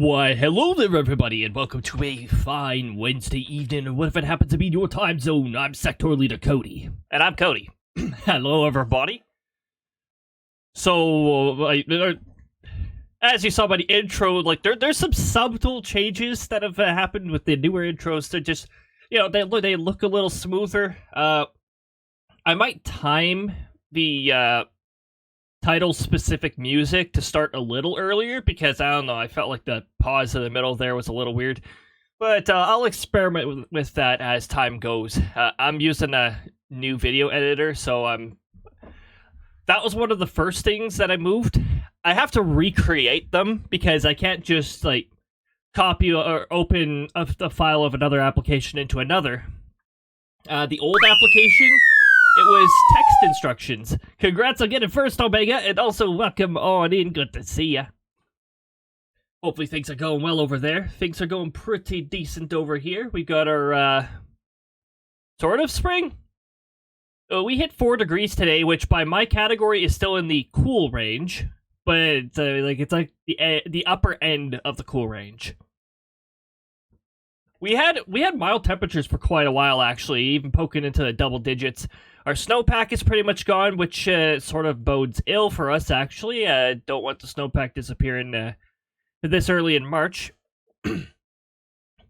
Why, hello there everybody, and welcome to a fine Wednesday evening, or what if it happens to be your time zone. I'm sector leader Cody. And I'm Cody. Hello everybody. So, as you saw by the intro, there's some subtle changes that have happened with the newer intros. They're just, they look a little smoother. I might time the title-specific music to start a little earlier, because, I don't know, I felt like the pause in the middle there was a little weird. But I'll experiment with that as time goes. I'm using a new video editor, so that was one of the first things that I moved. I have to recreate them, because I can't just, copy or open a file of another application into another. The old application, it was text instructions. Congrats on getting first, Omega, and also welcome on in. Good to see ya. Hopefully things are going well over there. Things are going pretty decent over here. We got our, sort of spring. We hit 4 degrees today, which by my category is still in the cool range. But, it's like the upper end of the cool range. We had mild temperatures for quite a while, actually, even poking into the double digits. Our snowpack is pretty much gone, which sort of bodes ill for us, actually. Don't want the snowpack disappearing this early in March.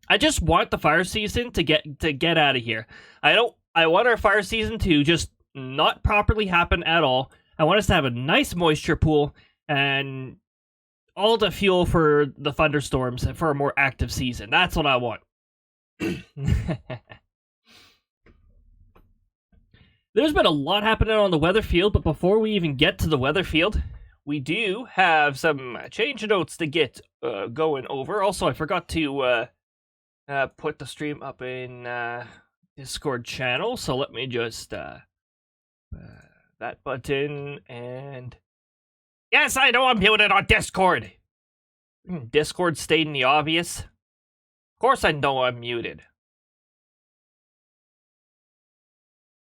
I just want the fire season to get out of here. I want our fire season to just not properly happen at all. I want us to have a nice moisture pool and all the fuel for the thunderstorms for a more active season. That's what I want. There's been a lot happening on the weather field, but before we even get to the weather field, we do have some change notes to get going over. Also, I forgot to put the stream up in Discord channel, so let me just that button, and yes, I know I'm muted on Discord. Discord stating the obvious. Of course I know I'm muted.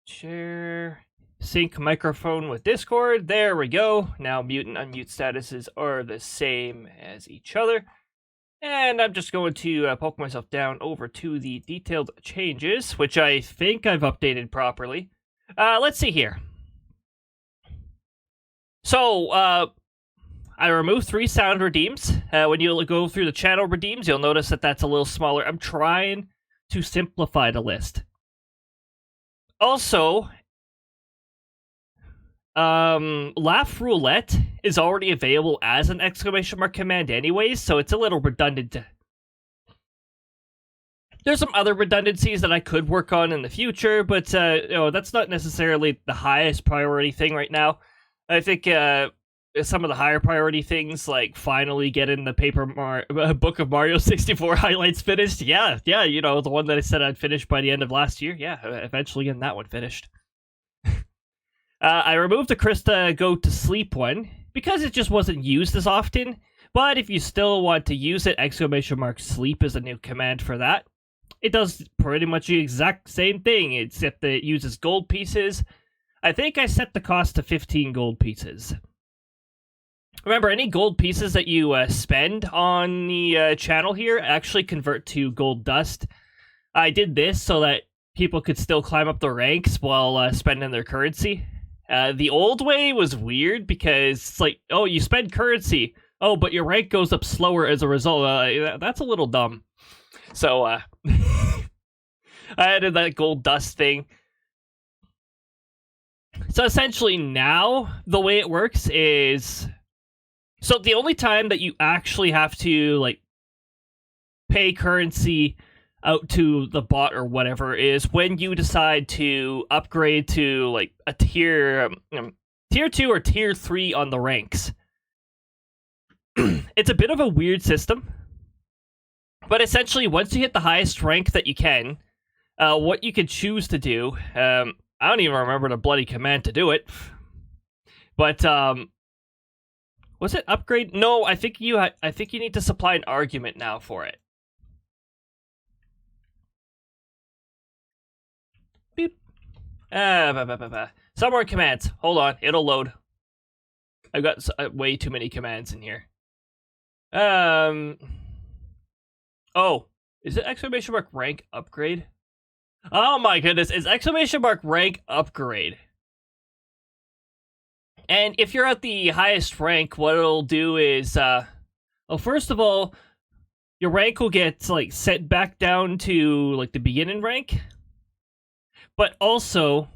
Share sync microphone with Discord. There we go. Now mute and unmute statuses are the same as each other. And I'm just going to poke myself down over to the detailed changes, which I think I've updated properly. Let's see here. So, I removed 3 sound redeems. When you go through the channel redeems, you'll notice that that's a little smaller. I'm trying to simplify the list. Also, Laugh Roulette is already available as an exclamation mark command anyways, so it's a little redundant. There's some other redundancies that I could work on in the future, but that's not necessarily the highest priority thing right now. I think some of the higher priority things, like finally getting the Book of Mario 64 highlights finished. Yeah, the one that I said I'd finish by the end of last year. Yeah, eventually getting that one finished. I removed the Krista Go to Sleep one, because it just wasn't used as often. But if you still want to use it, exclamation mark sleep is a new command for that. It does pretty much the exact same thing, except that it uses gold pieces. I think I set the cost to 15 gold pieces. Remember, any gold pieces that you spend on the channel here actually convert to gold dust. I did this so that people could still climb up the ranks while spending their currency. The old way was weird, because it's like, oh, you spend currency. Oh, but your rank goes up slower as a result. That's a little dumb. So, I added that gold dust thing. So essentially now, the way it works is... So the only time that you actually have to, pay currency out to the bot or whatever is when you decide to upgrade to, a tier 2 or tier 3 on the ranks. It's a bit of a weird system. But essentially, once you hit the highest rank that you can, what you can choose to do... I don't even remember the bloody command to do it. But, was it upgrade? No, I think you need to supply an argument now for it. Beep. Some more commands. Hold on, it'll load. I've got way too many commands in here. Oh, is it exclamation mark rank upgrade? Oh my goodness, it's exclamation mark rank upgrade. And if you're at the highest rank, what it'll do is, well, first of all, your rank will get, like, set back down to, like, the beginning rank. But also,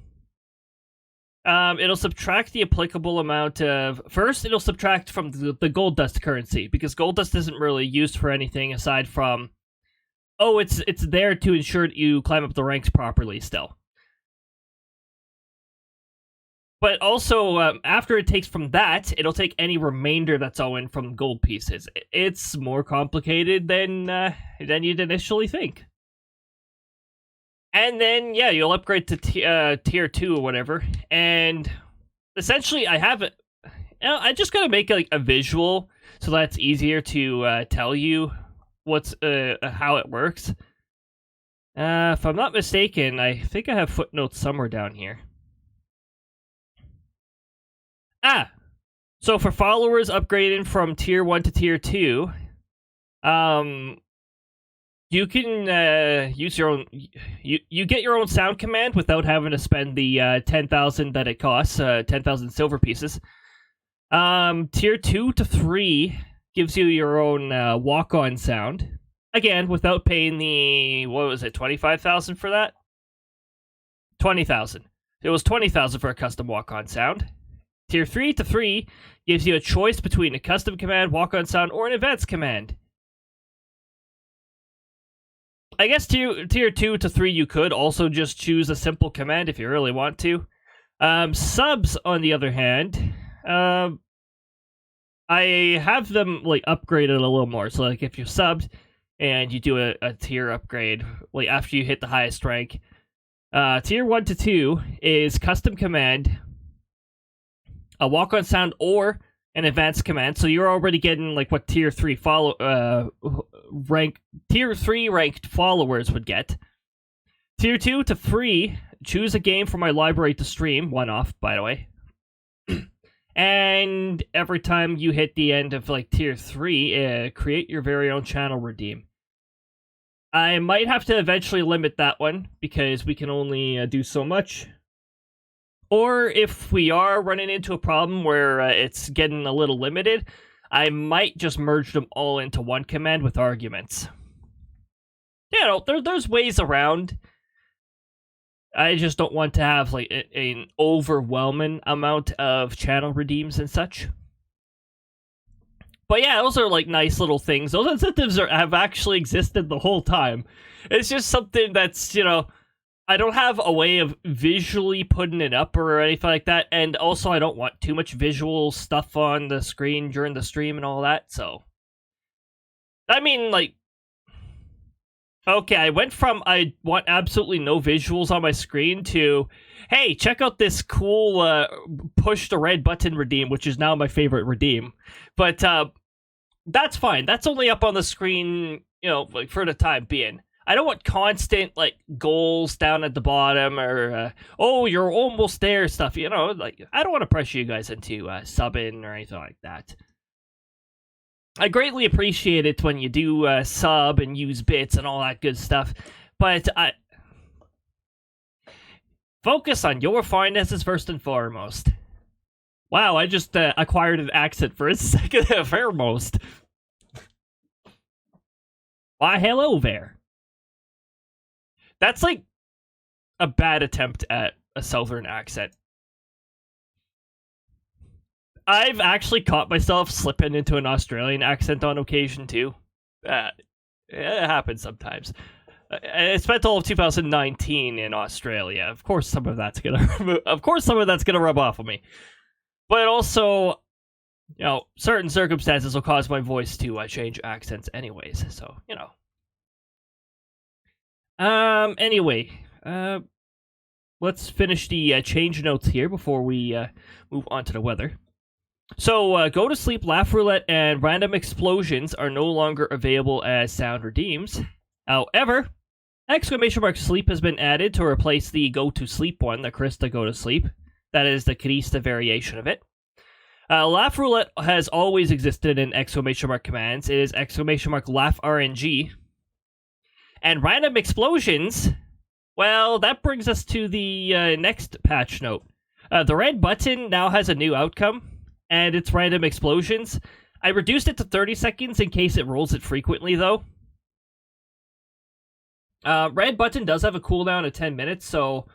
it'll subtract the applicable amount of... First, it'll subtract from the gold dust currency, because gold dust isn't really used for anything aside from... Oh, it's there to ensure that you climb up the ranks properly still. But also, after it takes from that, it'll take any remainder that's owing from gold pieces. It's more complicated than you'd initially think. And then, yeah, you'll upgrade to tier 2 or whatever. And essentially, I have it. I just gotta make like a visual so that's easier to tell you what's how it works. If I'm not mistaken, I think I have footnotes somewhere down here. So for followers upgrading from tier 1 to tier 2, you can use your own... You get your own sound command without having to spend the 10,000 that it costs, 10,000 silver pieces. Tier 2 to 3 gives you your own walk-on sound. Again, without paying the... What was it, 25,000 for that? 20,000. It was 20,000 for a custom walk-on sound. Tier 3 to 3 gives you a choice between a custom command, walk-on sound, or an advanced command. I guess tier 2 to 3 you could also just choose a simple command if you really want to. Subs, on the other hand, I have them like upgraded a little more. So like if you subbed and you do a tier upgrade, like after you hit the highest rank, tier 1 to 2 is custom command, a walk-on sound, or an advanced command. So you're already getting like what tier 3 tier 3 ranked followers would get. Tier 2 to 3, choose a game from my library to stream, one off by the way. And every time you hit the end of like tier 3, create your very own channel redeem. I might have to eventually limit that one because we can only do so much. Or if we are running into a problem where it's getting a little limited, I might just merge them all into one command with arguments. You know, there's ways around. I just don't want to have like an overwhelming amount of channel redeems and such. But yeah, those are like nice little things. Those incentives have actually existed the whole time. It's just something that's, you know, I don't have a way of visually putting it up or anything like that, and also I don't want too much visual stuff on the screen during the stream and all that, so... I mean, like... Okay, I went from I want absolutely no visuals on my screen to, hey, check out this cool push the red button redeem, which is now my favorite redeem. But that's fine. That's only up on the screen, you know, like for the time being. I don't want constant, like, goals down at the bottom or, oh, you're almost there stuff, you know? Like, I don't want to pressure you guys into subbing or anything like that. I greatly appreciate it when you do sub and use bits and all that good stuff, but focus on your finances first and foremost. Wow, I just acquired an accent for a second and foremost. Why, hello there. That's like a bad attempt at a southern accent. I've actually caught myself slipping into an Australian accent on occasion too. It happens sometimes. I spent all of 2019 in Australia. Of course, some of that's gonna rub off on me. But also, you know, certain circumstances will cause my voice to change accents, anyways. So, you know. Anyway, let's finish the change notes here before we move on to the weather. So, Go to Sleep, Laugh Roulette, and Random Explosions are no longer available as sound redeems. However, exclamation mark sleep has been added to replace the Go to Sleep one, the Krista Go to Sleep. That is the Krista variation of it. Laugh Roulette has always existed in exclamation mark commands. It is exclamation mark laugh RNG. And random explosions, well, that brings us to the next patch note. The red button now has a new outcome, and it's random explosions. I reduced it to 30 seconds in case it rolls it frequently, though. Red button does have a cooldown of 10 minutes, so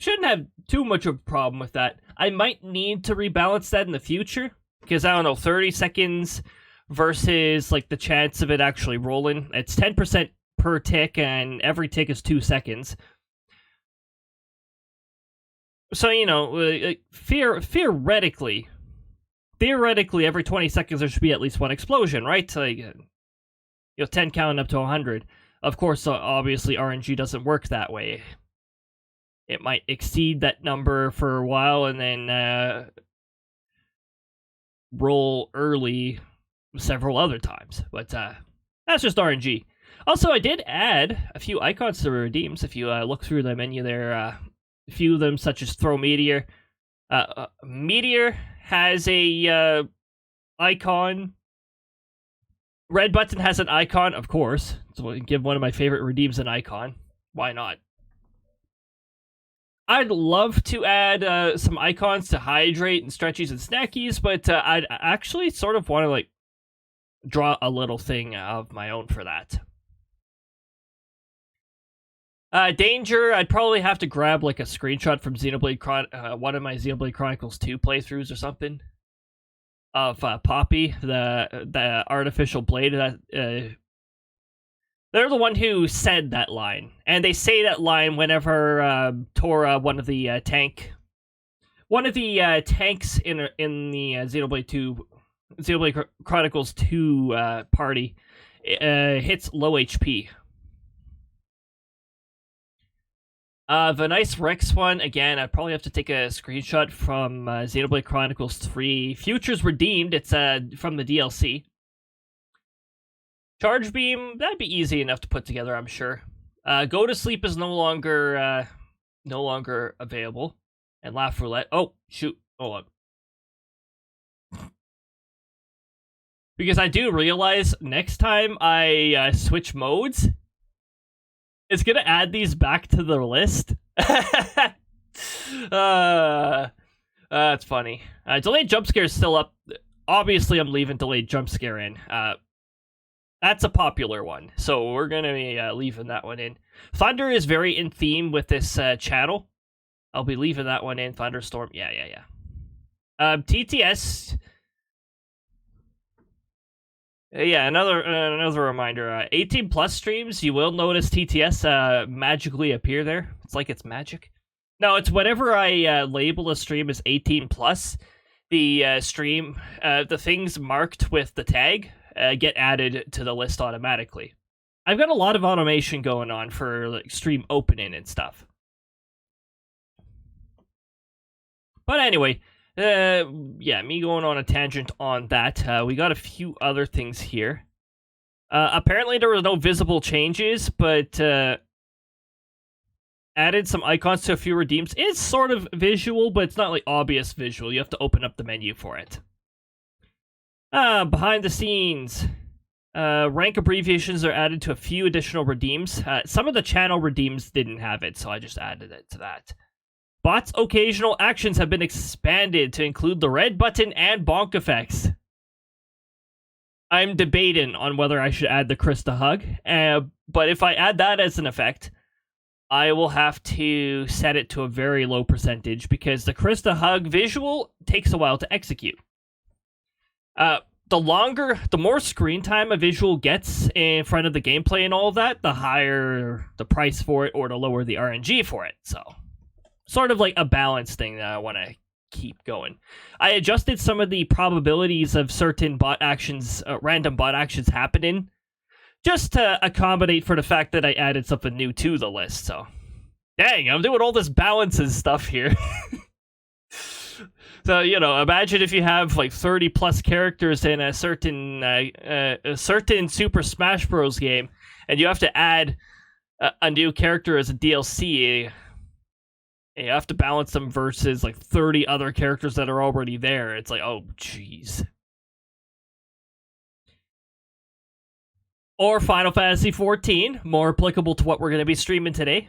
shouldn't have too much of a problem with that. I might need to rebalance that in the future, because, I don't know, 30 seconds versus, like, the chance of it actually rolling. It's 10% per tick, and every tick is 2 seconds. So, you know, theoretically, every 20 seconds there should be at least one explosion, right? Like, 10 counting up to 100. Of course, obviously, RNG doesn't work that way. It might exceed that number for a while and then roll early several other times. But that's just RNG. Also, I did add a few icons to redeems. If you look through the menu there, a few of them, such as Throw Meteor. Meteor has a icon. Red button has an icon, of course. So I give one of my favorite redeems an icon. Why not? I'd love to add some icons to Hydrate and Stretchies and Snackies, but I'd actually sort of want to, like, draw a little thing of my own for that. Danger, I'd probably have to grab, like, a screenshot from Xenoblade one of my Xenoblade Chronicles 2 playthroughs or something. Of Poppy, the artificial blade. They're the one who said that line, and they say that line whenever Tora, one of the tanks in the Xenoblade Chronicles 2 party hits low HP. The nice Rex one, again, I'd probably have to take a screenshot from Xenoblade Chronicles 3. Futures Redeemed, it's from the DLC. Charge Beam, that'd be easy enough to put together, I'm sure. Go to Sleep is no longer available. And Laugh Roulette, oh, shoot, hold on. Because I do realize next time I switch modes, it's gonna add these back to the list. That's funny. Delayed Jump Scare is still up. Obviously, I'm leaving Delayed Jump Scare in. That's a popular one, so we're gonna be leaving that one in. Thunder is very in theme with this channel. I'll be leaving that one in. Thunderstorm, yeah. TTS... Yeah, another reminder. 18 plus streams, you will notice TTS magically appear there. It's like it's magic. No, it's whenever I label a stream as 18 plus, the stream, the things marked with the tag get added to the list automatically. I've got a lot of automation going on for, like, stream opening and stuff. But anyway, yeah, me going on a tangent on that. We got a few other things here. Apparently there were no visible changes, but added some icons to a few redeems. It's sort of visual, but it's not, like, obvious visual. You have to open up the menu for it. Behind the scenes. Rank abbreviations are added to a few additional redeems. Some of the channel redeems didn't have it, so I just added it to that. Bots' occasional actions have been expanded to include the red button and bonk effects. I'm debating on whether I should add the Krista hug, but if I add that as an effect, I will have to set it to a very low percentage because the Krista hug visual takes a while to execute. The more screen time a visual gets in front of the gameplay and all of that, the higher the price for it or the lower the RNG for it, so... Sort of like a balance thing that I want to keep going. I adjusted some of the probabilities of certain bot actions, random bot actions happening, just to accommodate for the fact that I added something new to the list, so... Dang, I'm doing all this balances stuff here. So, you know, imagine if you have, like, 30 plus characters in a certain Super Smash Bros. Game, and you have to add a new character as a DLC... You have to balance them versus, like, 30 other characters that are already there. It's like, oh, jeez. Or Final Fantasy XIV, more applicable to what we're going to be streaming today.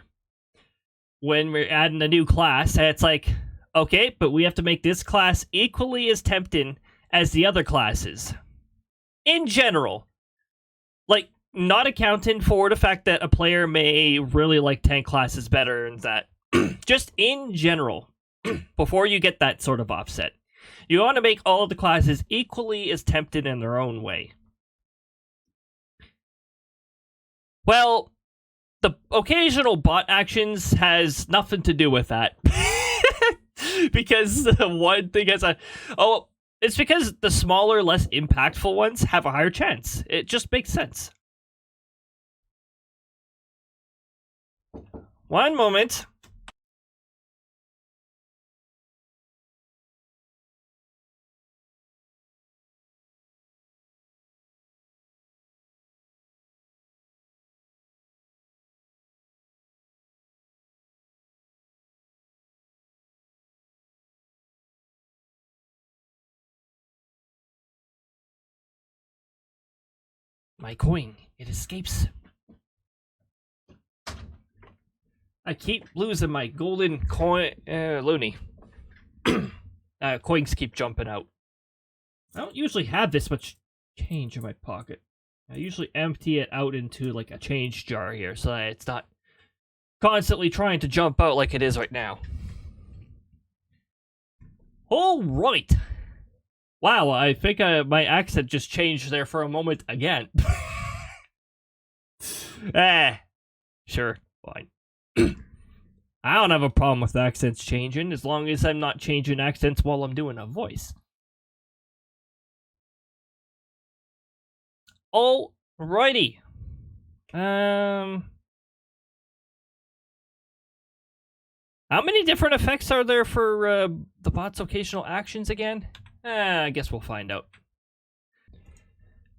When we're adding a new class, and it's like, okay, but we have to make this class equally as tempting as the other classes. In general. Like, not accounting for the fact that a player may really like tank classes better and that. Just in general, before you get that sort of offset. You want to make all of the classes equally as tempting in their own way. Well, the occasional bot actions has nothing to do with that. Because one thing is it's because the smaller, less impactful ones have a higher chance. It just makes sense. One moment. My coin, it escapes. I keep losing my golden coin, loony. Coins keep jumping out. I don't usually have this much change in my pocket. I usually empty it out into like a change jar here, so that it's not constantly trying to jump out like it is right now. All right. Wow, I think my accent just changed there for a moment again. Sure, fine. I don't have a problem with accents changing, as long as I'm not changing accents while I'm doing a voice. Alrighty. How many different effects are there for the bot's occasional actions again? I guess we'll find out.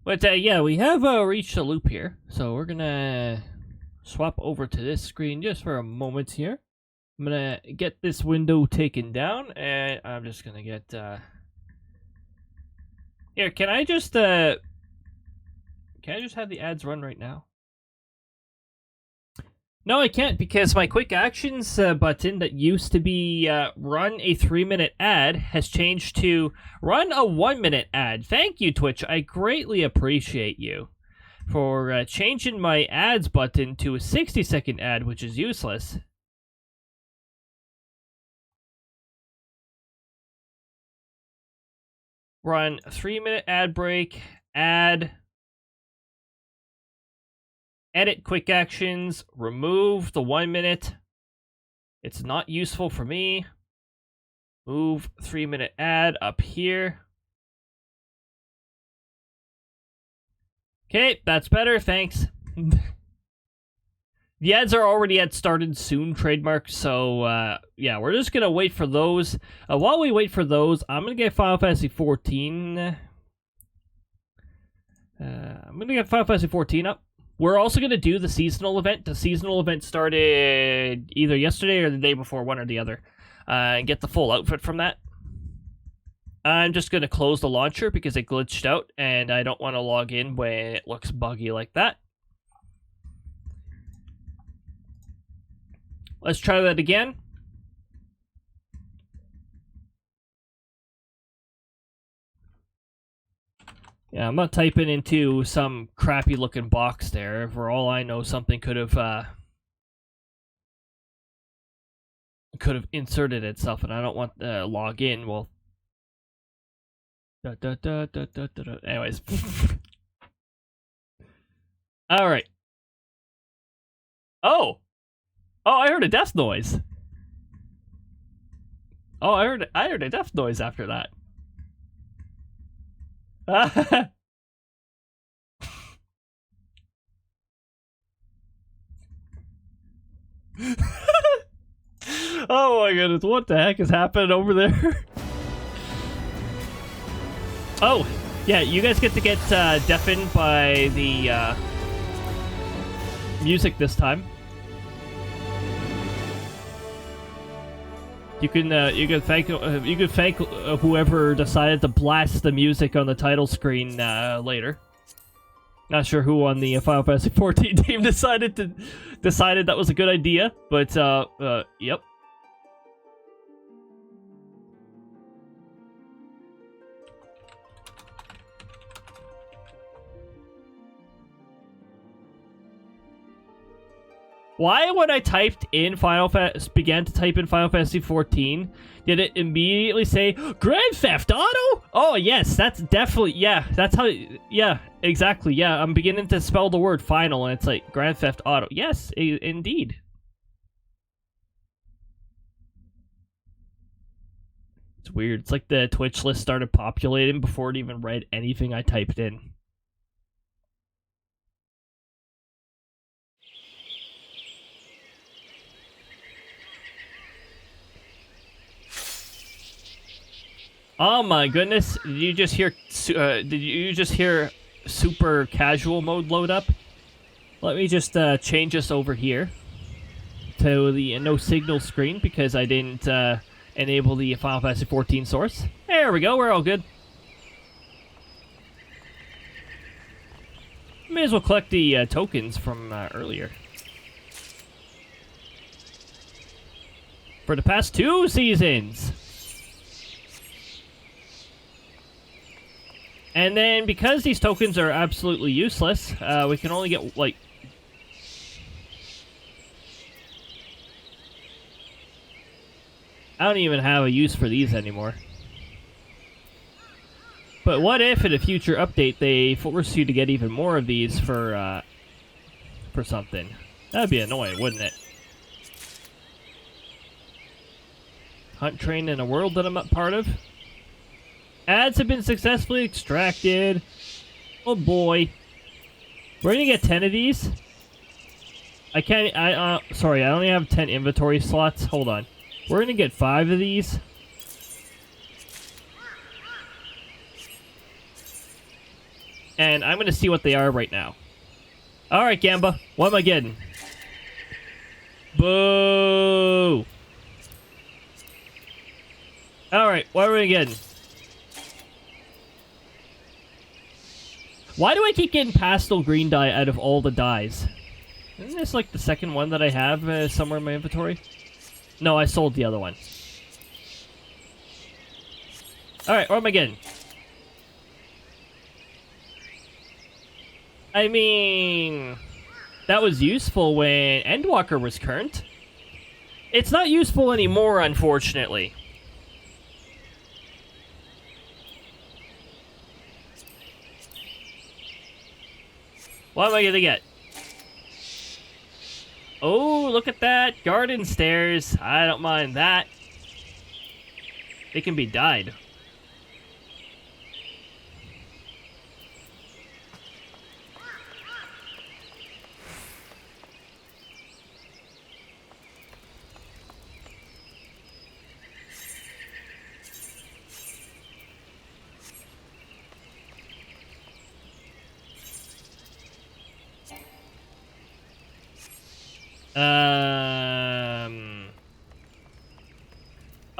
But yeah, we have reached a loop here, so we're gonna swap over to this screen just for a moment here. I'm gonna get this window taken down, and I'm just gonna get here. Can I just have the ads run right now? No, I can't, because my quick actions button that used to be run a 3-minute ad has changed to run a 1-minute ad. Thank you, Twitch. I greatly appreciate you for changing my ads button to a 60-second ad, which is useless. Run a 3-minute ad break, ad... Edit quick actions, remove the 1 minute. It's not useful for me. Move 3-minute ad up here. Okay, that's better, thanks. The ads are already at started soon trademark, so yeah, we're just gonna wait for those. While we wait for those, I'm gonna get Final Fantasy 14. I'm gonna get Final Fantasy 14 up. We're also going to do the seasonal event. The seasonal event started either yesterday or the day before, one or the other. And get the full outfit from that. I'm just going to close the launcher because it glitched out, and I don't want to log in when it looks buggy like that. Let's try that again. Yeah, I'm not typing into some crappy looking box there. For all I know, something could have inserted itself, and I don't want to log in. Well, anyways. All right. Oh, I heard a death noise. Oh, I heard a death noise after that. Oh my goodness, what the heck is happening over there? Oh, yeah, you guys get to get deafened by the music this time. You can thank whoever decided to blast the music on the title screen later. Not sure who on the Final Fantasy 14 team decided that was a good idea, but yep. Why, when I began to type in Final Fantasy 14, did it immediately say Grand Theft Auto? Oh yes, that's definitely, yeah, that's how, yeah, exactly, yeah. I'm beginning to spell the word final, and it's like Grand Theft Auto. Yes, indeed. It's weird. It's like the Twitch list started populating before it even read anything I typed in. Oh my goodness! Did you just hear super casual mode load up? Let me just change this over here to the no signal screen because I didn't enable the Final Fantasy 14 source. There we go. We're all good. May as well collect the tokens from earlier. For the past 2 seasons. And then, because these tokens are absolutely useless, we can only get, like... I don't even have a use for these anymore. But what if, in a future update, they force you to get even more of these for something? That'd be annoying, wouldn't it? Hunt train in a world that I'm not part of? Ads have been successfully extracted. Oh boy. We're gonna get 10 of these. Sorry, I only have 10 inventory slots. Hold on. We're gonna get 5 of these. And I'm gonna see what they are right now. Alright, Gamba. What am I getting? Boo! Alright, what are we getting? Why do I keep getting pastel green dye out of all the dyes? Isn't this like the second one that I have somewhere in my inventory? No, I sold the other one. Alright, what am I getting? I mean... that was useful when Endwalker was current. It's not useful anymore, unfortunately. What am I gonna get? Oh, look at that. Garden stairs. I don't mind that. They can be dyed.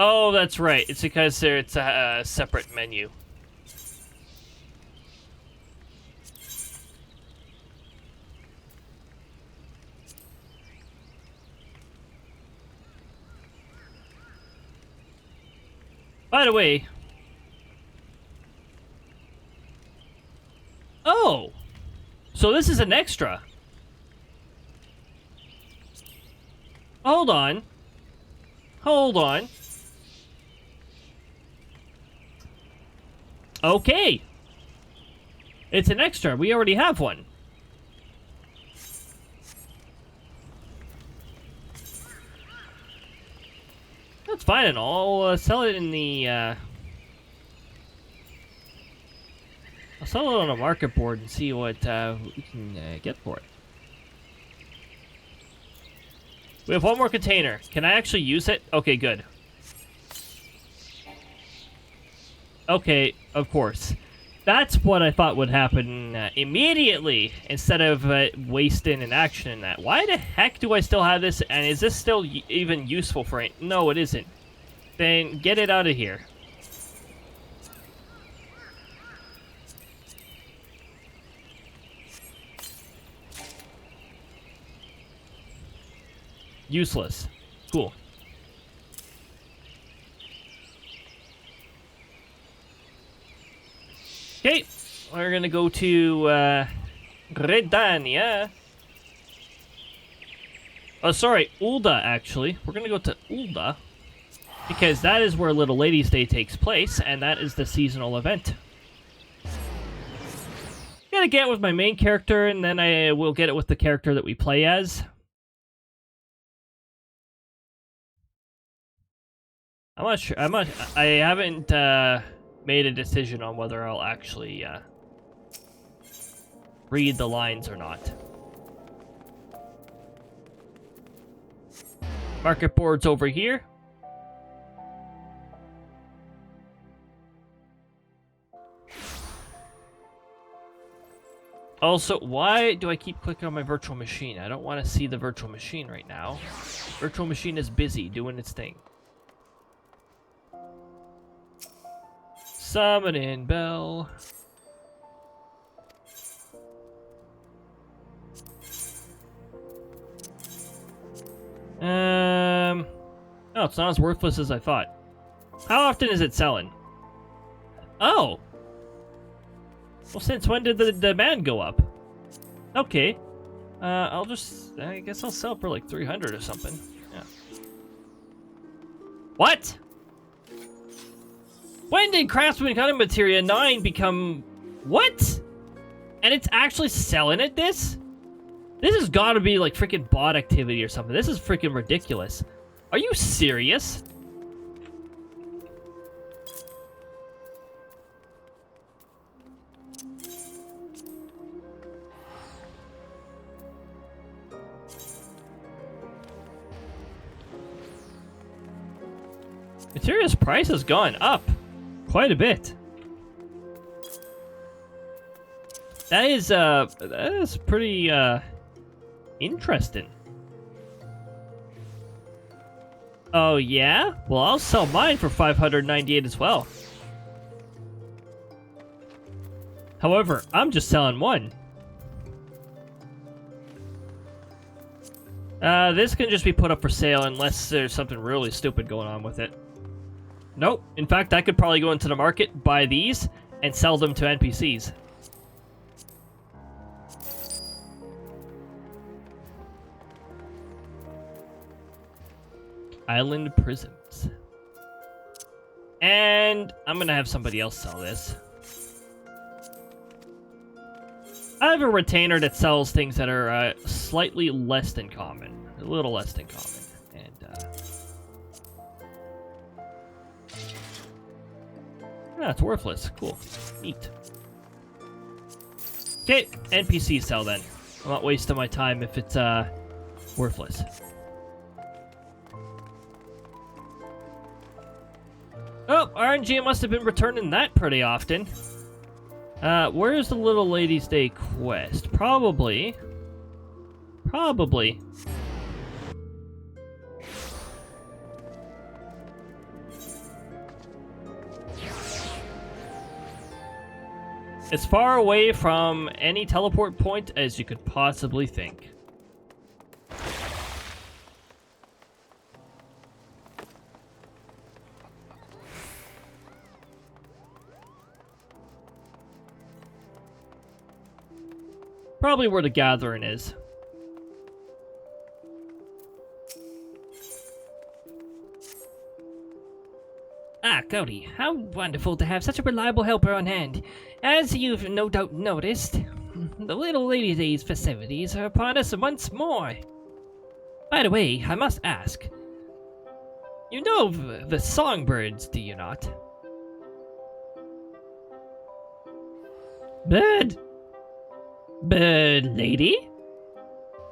Oh, that's right. It's because it's a separate menu. By the way... oh! So this is an extra. Hold on. Hold on. Okay. It's an extra. We already have one. That's fine and all. I'll sell it in the, I'll sell it on a market board and see what we can get for it. We have one more container. Can I actually use it? Okay, good. Okay, of course. That's what I thought would happen immediately, instead of wasting an action in that. Why the heck do I still have this, and is this still even useful for it? No, it isn't. Then get it out of here. Useless. Cool. Okay, we're gonna go to Gredania. Oh, sorry, Ulda, actually. We're gonna go to Ulda, because that is where Little Lady's Day takes place, and that is the seasonal event. Gonna get it with my main character, and then I will get it with the character that we play as. I'm not sure. I haven't made a decision on whether I'll actually read the lines or not. Market board's over here. Also, why do I keep clicking on my virtual machine? I don't want to see the virtual machine right now. Virtual machine is busy doing its thing. Summon in bell. Oh, it's not as worthless as I thought. How often is it selling? Oh! Well, since when did the demand go up? Okay. I guess I'll sell for like 300 or something. Yeah. What? When did Craftsman Cutting Materia 9 become... What? And it's actually selling at this? This has got to be like freaking bot activity or something. This is freaking ridiculous. Are you serious? Materia's price has gone up quite a bit. That is pretty interesting. Oh yeah? Well, I'll sell mine for 598 as well. However, I'm just selling one. This can just be put up for sale unless there's something really stupid going on with it. Nope. In fact, I could probably go into the market, buy these, and sell them to NPCs. Island prisms. And I'm gonna have somebody else sell this. I have a retainer that sells things that are slightly less than common. A little less than common. And, yeah, it's worthless. Cool. Neat. Okay, NPC sell then. I'm not wasting my time if it's worthless. Oh, RNG must have been returning that pretty often. Where's the Little Lady's Day quest? Probably. As far away from any teleport point as you could possibly think. Probably where the gathering is. Ah, Cody, how wonderful to have such a reliable helper on hand. As you've no doubt noticed, the Little Lady Day's festivities are upon us once more. By the way, I must ask, you know of the songbirds, do you not? Bird lady?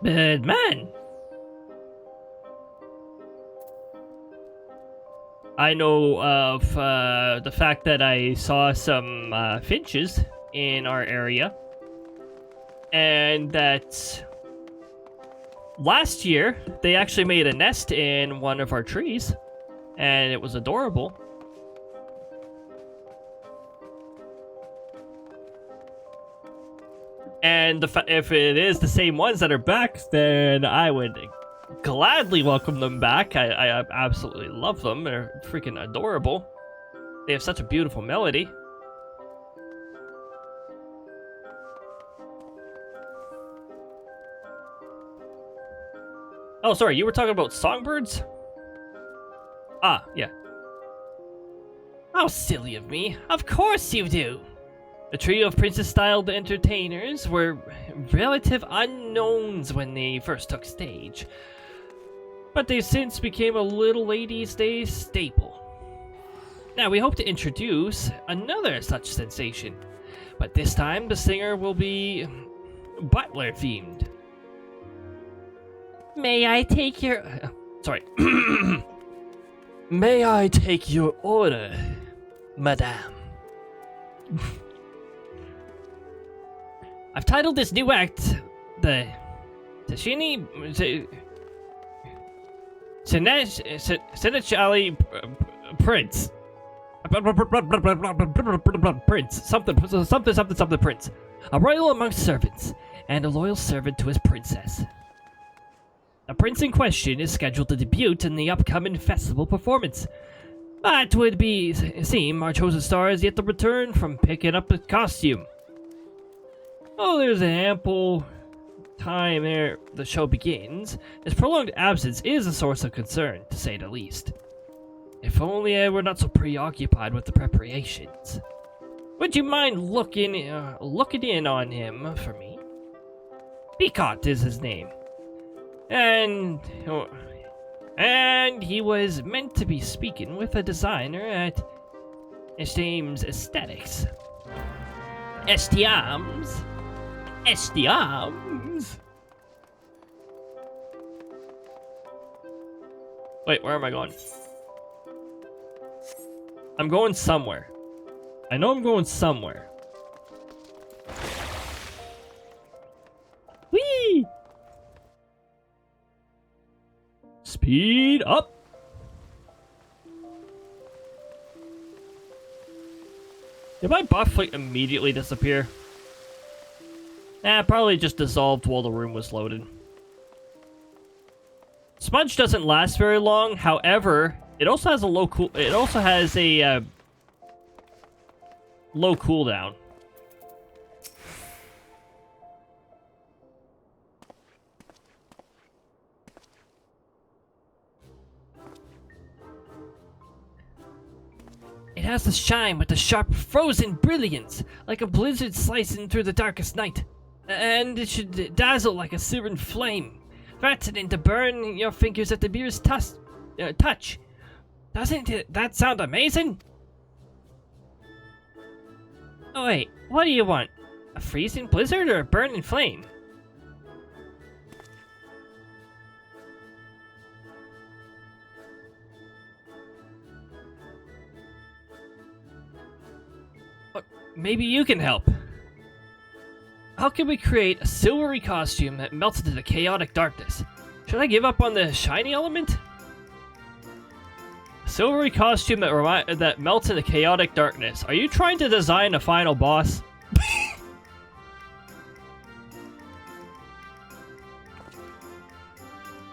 Bird man? I know of the fact that I saw some finches in our area, and that last year they actually made a nest in one of our trees, and it was adorable. And if it is the same ones that are back, then I would gladly welcome them back. I absolutely love them. They're freaking adorable. They have such a beautiful melody. Oh, sorry, you were talking about songbirds? Ah, yeah. How silly of me. Of course you do. The trio of princess-styled entertainers were relative unknowns when they first took stage, but they since became a little ladies' day staple. Now we hope to introduce another such sensation, but this time the singer will be butler-themed. May I take your... sorry. May I take your order, madame? I've titled this new act the Tashini Seneschali Prince. Prince. Something Prince. A royal amongst servants, and a loyal servant to his princess. The prince in question is scheduled to debut in the upcoming festival performance. But would seem our chosen star is yet to return from picking up the costume. Oh, there's an ample time ere the show begins. His prolonged absence is a source of concern, to say the least. If only I were not so preoccupied with the preparations. Would you mind looking in on him for me? Picot is his name. And he was meant to be speaking with a designer at Esteem's Aesthetics. Esteems? Wait, where am I going? I'm going somewhere. I know I'm going somewhere. Whee! Speed up! Did my buff like immediately disappear? Nah, probably just dissolved while the room was loaded. Smudge doesn't last very long. However, it also has a low low cooldown. It has to shine with a sharp, frozen brilliance, like a blizzard slicing through the darkest night. And it should dazzle like a searing flame, threatening to burn your fingers at the merest touch. Doesn't that sound amazing? Oh wait, what do you want? A freezing blizzard or a burning flame? Maybe you can help. How can we create a silvery costume that melts into the chaotic darkness? Should I give up on the shiny element? A silvery costume that melts into chaotic darkness. Are you trying to design a final boss?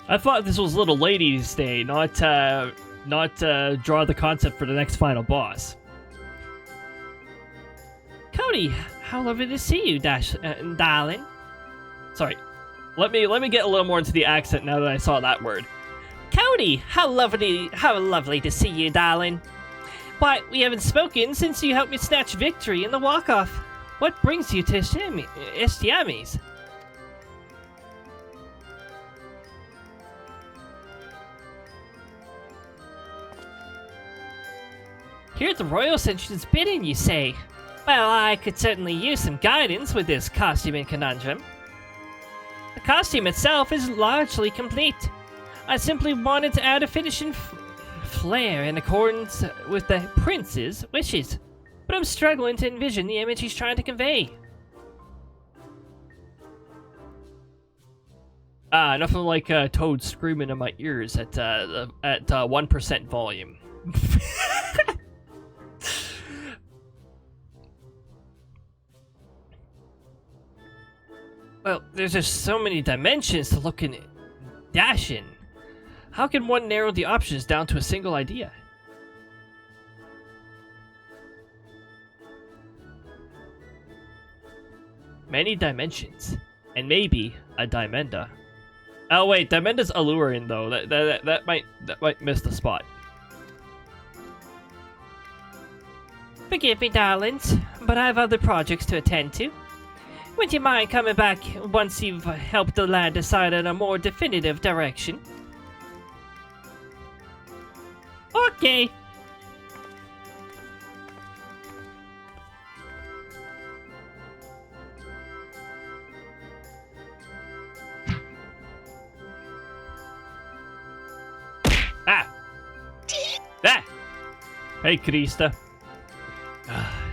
I thought this was Little Lady's Day, not draw the concept for the next final boss. Cody, how lovely to see you, darling. Sorry, let me get a little more into the accent now that I saw that word. Cody, how lovely to see you, darling. Why, we haven't spoken since you helped me snatch victory in the walk-off. What brings you to Estiamis? Here at the Royal Ascension's bidding, you say? Well, I could certainly use some guidance with this costuming conundrum. The costume itself is largely complete. I simply wanted to add a finishing flair in accordance with the prince's wishes, but I'm struggling to envision the image he's trying to convey. Nothing like Toad screaming in my ears at 1% volume. Well, there's just so many dimensions to look Dashin. How can one narrow the options down to a single idea? Many dimensions. And maybe a Dimenda. Oh wait, Dimenda's Alluring though. That might miss the spot. Forgive me, darlings, but I have other projects to attend to. Would you mind coming back once you've helped the lad decide on a more definitive direction? Okay. Ah! Hey, Krista.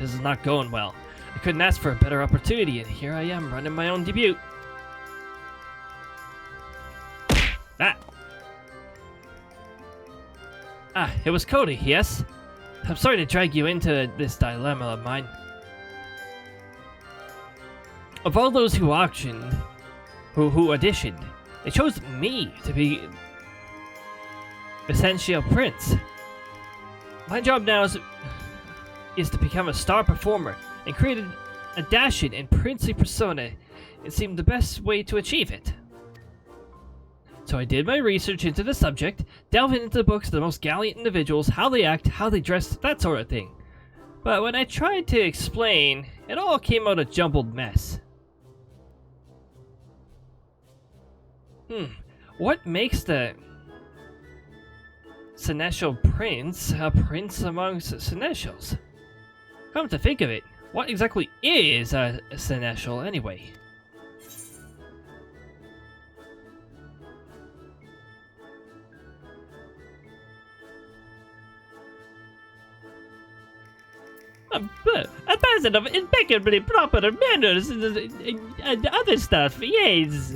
This is not going well. I couldn't ask for a better opportunity, and here I am running my own debut. It was Cody, yes? I'm sorry to drag you into this dilemma of mine. Of all those who auctioned, who auditioned, they chose me to be Essential Prince. My job now is to become a star performer and create a dashing and princely persona. It seemed the best way to achieve it. So I did my research into the subject, delving into the books of the most gallant individuals, how they act, how they dress, that sort of thing. But when I tried to explain, it all came out a jumbled mess. What makes the Seneschal Prince a prince amongst Seneschals? Come to think of it, what exactly is a Seneschal anyway? A person of impeccably proper manners and other stuff, yes.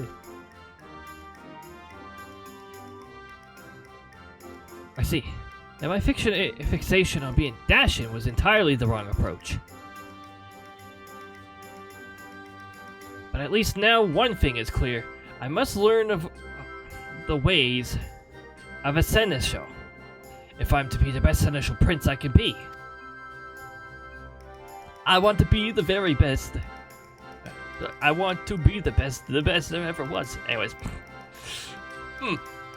I see. Now my fixation on being dashing was entirely the wrong approach. But at least now one thing is clear. I must learn of the ways of a seneschal, if I'm to be the best seneschal prince I can be. I want to be the very best. I want to be the best there ever was. Anyways.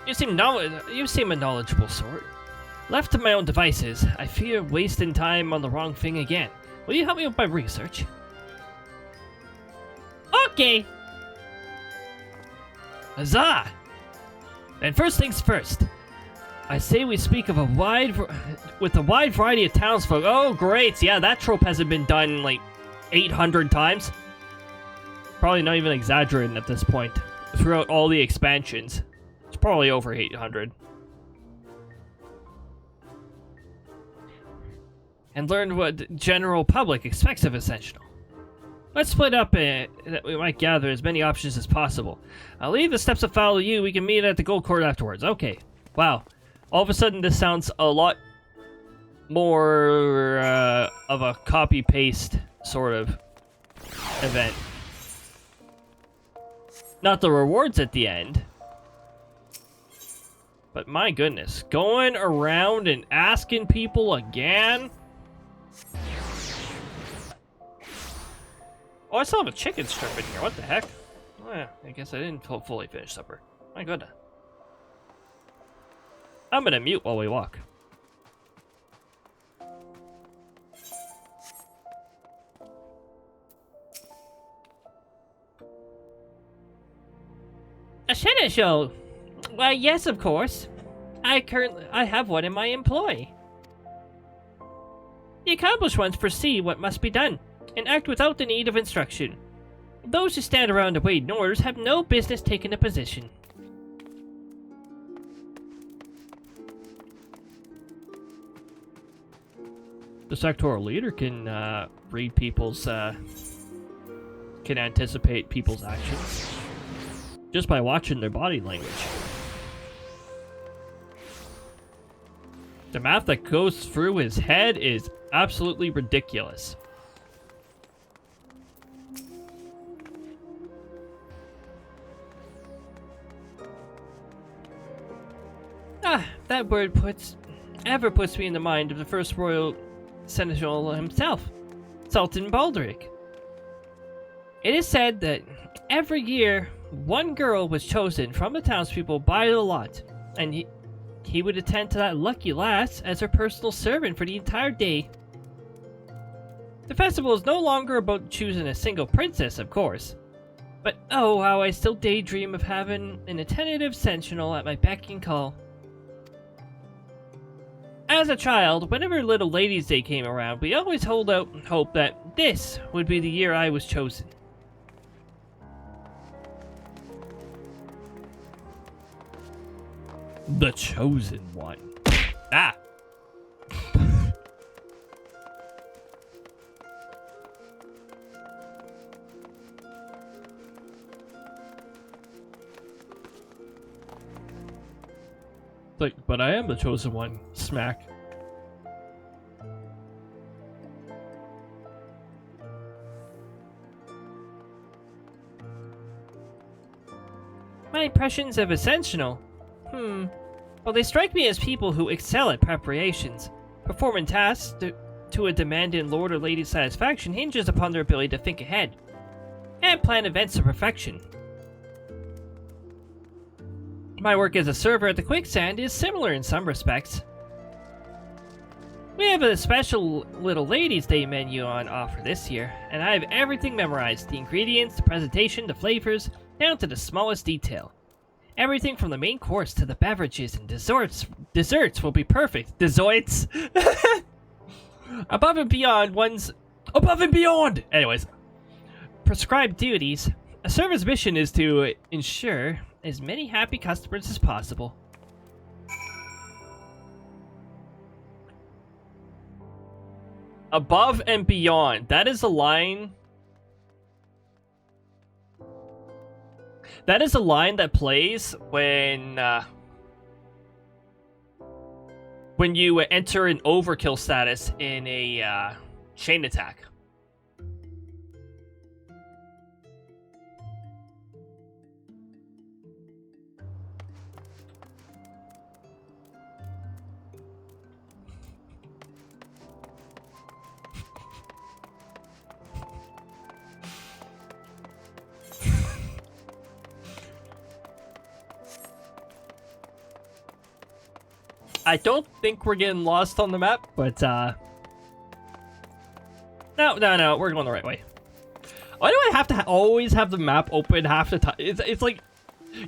You seem a knowledgeable sort. Left to my own devices, I fear wasting time on the wrong thing again. Will you help me with my research? Okay. Huzzah! Then first things first. I say we speak of a wide variety of townsfolk. Oh, great! Yeah, that trope hasn't been done like 800 times. Probably not even exaggerating at this point. Throughout all the expansions, it's probably over 800. And learn what the general public expects of Essential. Let's split up that we might gather as many options as possible. I'll leave the steps to follow you. We can meet at the Gold Court afterwards. Okay. Wow. All of a sudden, this sounds a lot more of a copy-paste sort of event. Not the rewards at the end. But my goodness, going around and asking people again? Oh, I still have a chicken strip in here. What the heck? Oh, yeah, I guess I didn't fully finish supper. My goodness. I'm gonna mute while we walk. A seneschal? Why, yes, of course. I have one in my employ. The accomplished ones foresee what must be done, and act without the need of instruction. Those who stand around awaiting orders have no business taking a position. The sectoral leader can read people's, can anticipate people's actions just by watching their body language. The math that goes through his head is absolutely ridiculous. That word puts me in the mind of the first royal seneschal himself, Sultan Baldric. It is said that every year, one girl was chosen from the townspeople by the lot, and he would attend to that lucky lass as her personal servant for the entire day. The festival is no longer about choosing a single princess, of course. But oh, how I still daydream of having an attentive sentinel at my beck and call. As a child, whenever Little Ladies' Day came around, we always hold out hope that this would be the year I was chosen. The chosen one. Ah! Like, but I am the chosen one. Smack. My impressions of a sentinel? Well, they strike me as people who excel at preparations. Performing tasks to a demanding lord or lady's satisfaction hinges upon their ability to think ahead and plan events to perfection. My work as a server at the Quicksand is similar in some respects. We have a special Little Ladies' Day menu on offer this year, and I have everything memorized. The ingredients, the presentation, the flavors, down to the smallest detail. Everything from the main course to the beverages and desserts will be perfect. Desserts? Above and beyond! Anyways. Prescribed duties. A server's mission is to ensure as many happy customers as possible. Above and beyond. That is a line. That is a line that plays when you enter an overkill status in a chain attack. I don't think we're getting lost on the map, but no, we're going the right way. Why do I have to always have the map open half the time? It's like,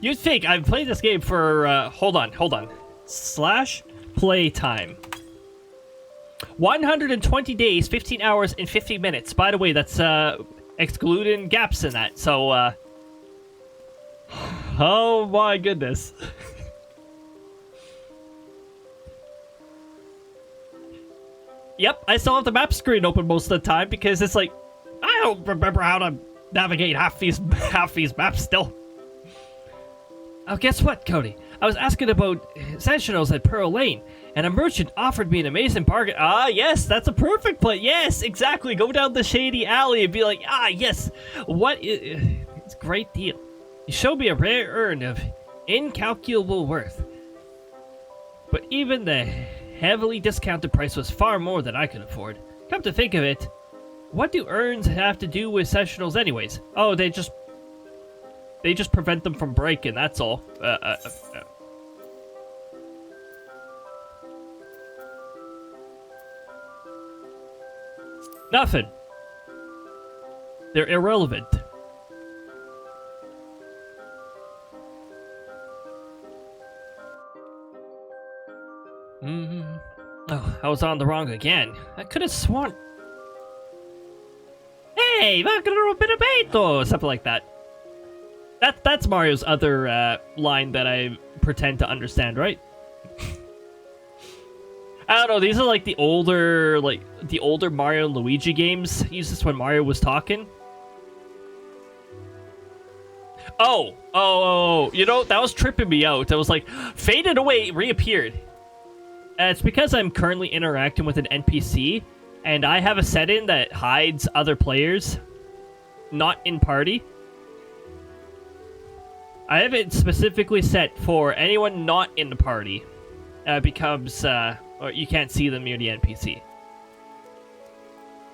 you'd think I've played this game for hold on. / playtime. 120 days, 15 hours, and 50 minutes. By the way, that's excluding gaps in that. So, oh my goodness. Yep, I still have the map screen open most of the time because it's like, I don't remember how to navigate half these maps still. Oh, guess what, Cody? I was asking about sentinels at Pearl Lane, and a merchant offered me an amazing bargain. Ah, yes, that's a perfect play. Yes, exactly. Go down the shady alley and be like, ah, yes. It's a great deal. You showed me a rare urn of incalculable worth. But even the heavily discounted price was far more than I could afford. Come to think of it, what do urns have to do with sentinels anyways? Oh, they just prevent them from breaking, that's all. Nothing. They're irrelevant. Oh, I was on the wrong again. I could have sworn. Hey, something like that. That's Mario's other line that I pretend to understand, right? I don't know. These are like the older Mario and Luigi games. Use this when Mario was talking. Oh! You know, that was tripping me out. I was like, faded away, reappeared. It's because I'm currently interacting with an NPC, and I have a setting that hides other players, not in party. I have it specifically set for anyone not in the party. becomes, or you can't see them near the NPC.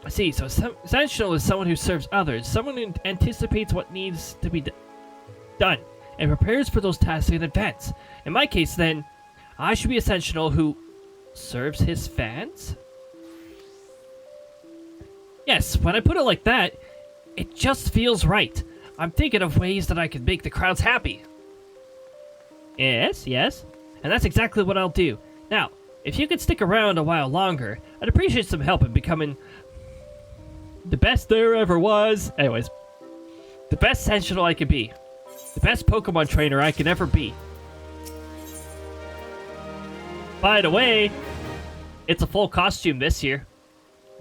I see, so Sentinel is someone who serves others, someone who anticipates what needs to be done, and prepares for those tasks in advance. In my case, then, I should be a Sentinel who serves his fans? Yes, when I put it like that, it just feels right. I'm thinking of ways that I can make the crowds happy. Yes, and that's exactly what I'll do. Now, if you could stick around a while longer, I'd appreciate some help in becoming the best there ever was. Anyways, the best Sentinel I could be. The best Pokemon trainer I could ever be. By the way, it's a full costume this year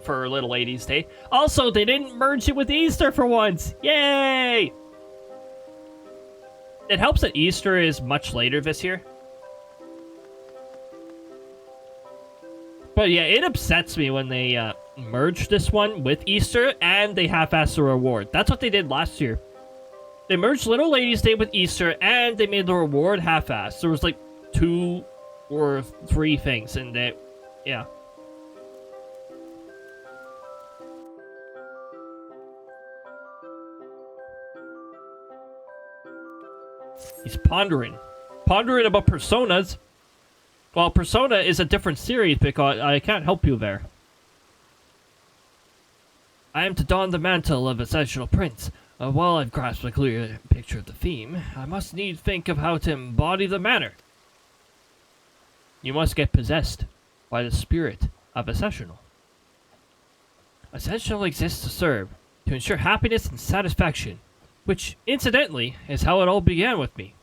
for Little Ladies Day. Also, they didn't merge it with Easter for once. Yay! It helps that Easter is much later this year. But yeah, it upsets me when they merged this one with Easter and they half-assed the reward. That's what they did last year. They merged Little Ladies Day with Easter and they made the reward half-assed. There was like 2 or 3 things and they, yeah. He's pondering about personas. Well, Persona is a different series because I can't help you there. I am to don the mantle of Essential Prince. While I've grasped a clear picture of the theme, I must need think of how to embody the manner. You must get possessed by the spirit of Essential. Essential exists to serve, to ensure happiness and satisfaction, which, incidentally, is how it all began with me.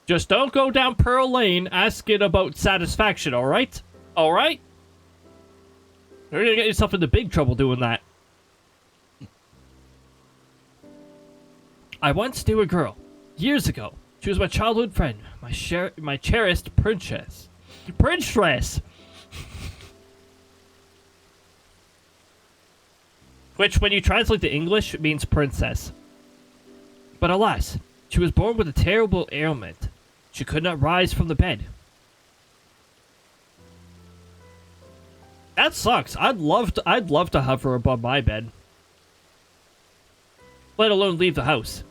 Just don't go down Pearl Lane asking about satisfaction, alright? Alright? You're gonna get yourself into big trouble doing that. I once knew a girl, years ago. She was my childhood friend, my cherished princess. Princess! Which, when you translate to English, means princess. But alas, she was born with a terrible ailment. She could not rise from the bed. That sucks. I'd love to hover above my bed. Let alone leave the house.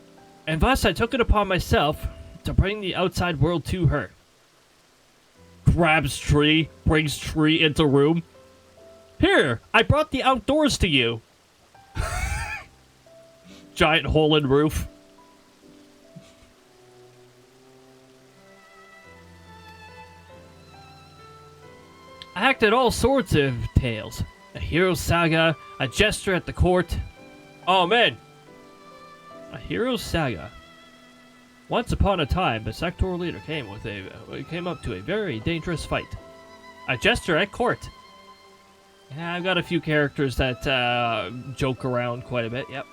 And thus I took it upon myself to bring the outside world to her. Grabs tree, brings tree into room. Here, I brought the outdoors to you. Giant hole in roof. I acted all sorts of tales. A hero's saga, a jester at the court. Oh man! A hero's saga. Once upon a time, the sectoral leader came up to a very dangerous fight. A jester at court. Yeah, I've got a few characters that joke around quite a bit, yep.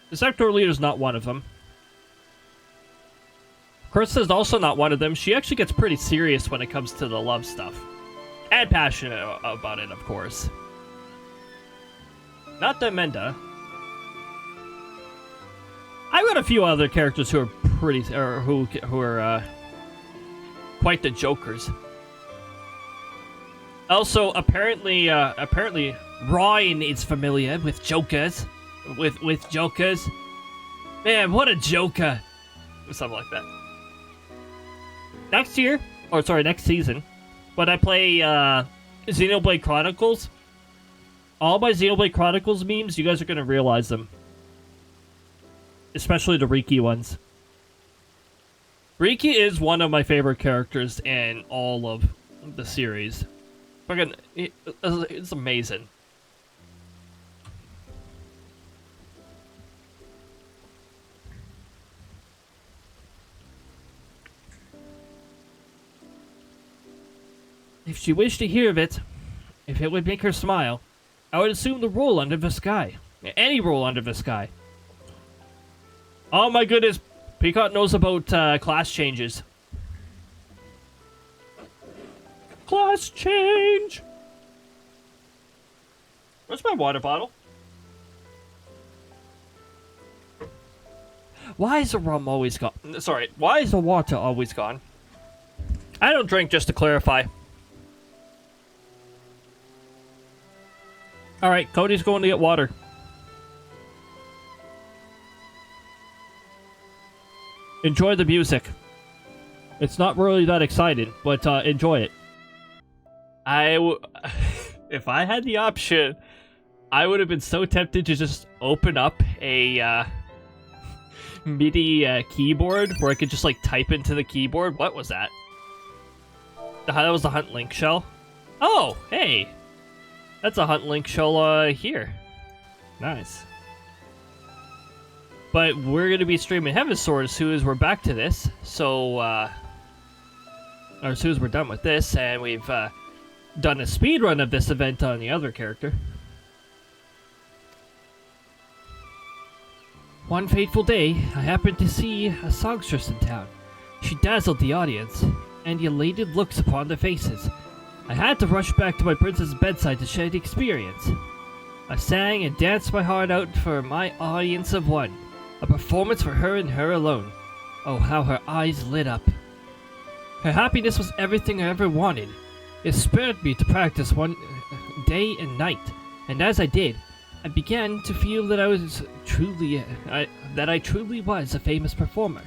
The sectoral leader's not one of them. Krista's also not one of them. She actually gets pretty serious when it comes to the love stuff. And passionate about it, of course. Not the Menda. I've got a few other characters who are pretty, or who are quite the jokers. Also, apparently Ryan is familiar with jokers. With jokers. Man, what a joker. Or something like that. Next season, when I play Xenoblade Chronicles, all my Xenoblade Chronicles memes, you guys are going to realize them. Especially the Riki ones. Riki is one of my favorite characters in all of the series. Fucking, it's amazing. If she wished to hear of it, if it would make her smile, I would assume the role under the sky. Any role under the sky. Oh my goodness, Peacock knows about class changes. Class change! Where's my water bottle? Why is the rum always gone? Sorry, why is the water always gone? I don't drink, just to clarify. Alright, Cody's going to get water. Enjoy the music. It's not really that exciting, but enjoy it. If I had the option, I would have been so tempted to just open up a MIDI keyboard where I could just like type into the keyboard. What was that? That was the Hunt Link shell. Oh, hey. That's a Hunt Link shell here. Nice. But we're going to be streaming Heavensward as soon as we're back to this. So, or as soon as we're done with this, and we've done a speedrun of this event on the other character. One fateful day, I happened to see a songstress in town. She dazzled the audience, and elated looks upon their faces. I had to rush back to my princess's bedside to share the experience. I sang and danced my heart out for my audience of one. A performance for her and her alone. Oh, how her eyes lit up. Her happiness was everything I ever wanted. It spurred me to practice one day and night, and as I did, I began to feel that I truly was a famous performer.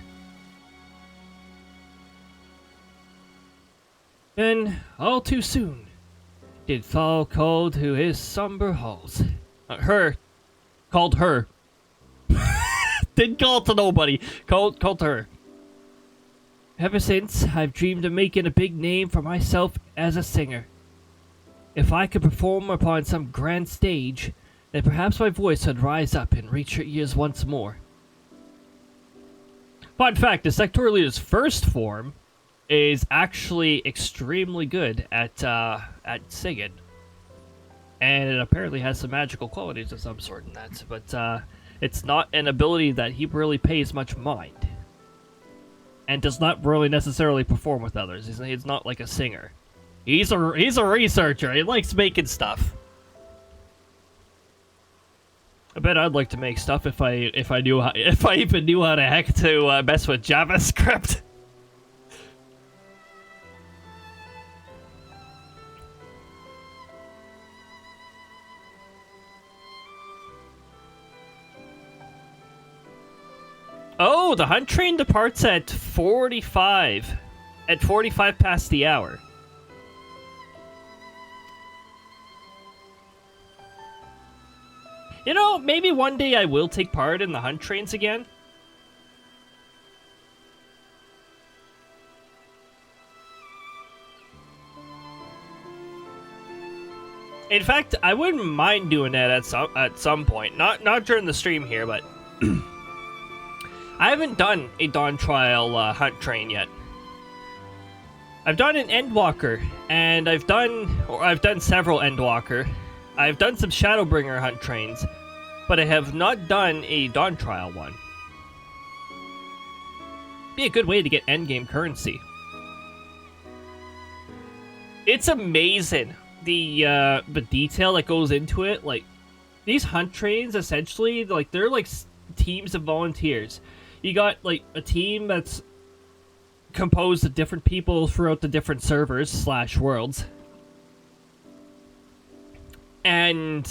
Then, all too soon, did fall call to his somber halls. Called her. Didn't call to nobody. Called to her. Ever since, I've dreamed of making a big name for myself as a singer. If I could perform upon some grand stage, then perhaps my voice would rise up and reach your ears once more. Fun fact, the sectoral leader's first form is actually extremely good at singing. And it apparently has some magical qualities of some sort in that, but it's not an ability that he really pays much mind. And does not really necessarily perform with others. He's not like a singer. He's a researcher. He likes making stuff. I bet I'd like to make stuff if I even knew how the heck to mess with JavaScript. Oh, the hunt train departs at 45. At 45 past the hour. You know, maybe one day I will take part in the hunt trains again. In fact, I wouldn't mind doing that at some point. Not during the stream here, but I haven't done a Dawn Trial hunt train yet. I've done an Endwalker, and I've done several Endwalker. I've done some Shadowbringer hunt trains, but I have not done a Dawn Trial one. Be a good way to get endgame currency. It's amazing the detail that goes into it. Like, these hunt trains, essentially, like, they're like teams of volunteers. You got like a team that's composed of different people throughout the different servers / worlds. And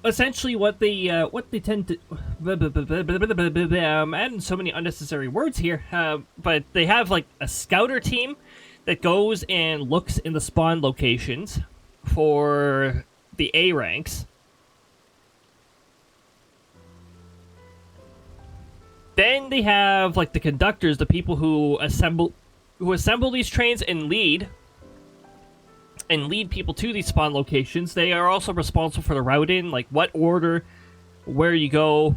essentially what they tend to adding so many unnecessary words here, but they have like a scouter team that goes and looks in the spawn locations for the A ranks. Then they have like the conductors, the people who assemble these trains and lead people to these spawn locations. They are also responsible for the routing, like what order, where you go.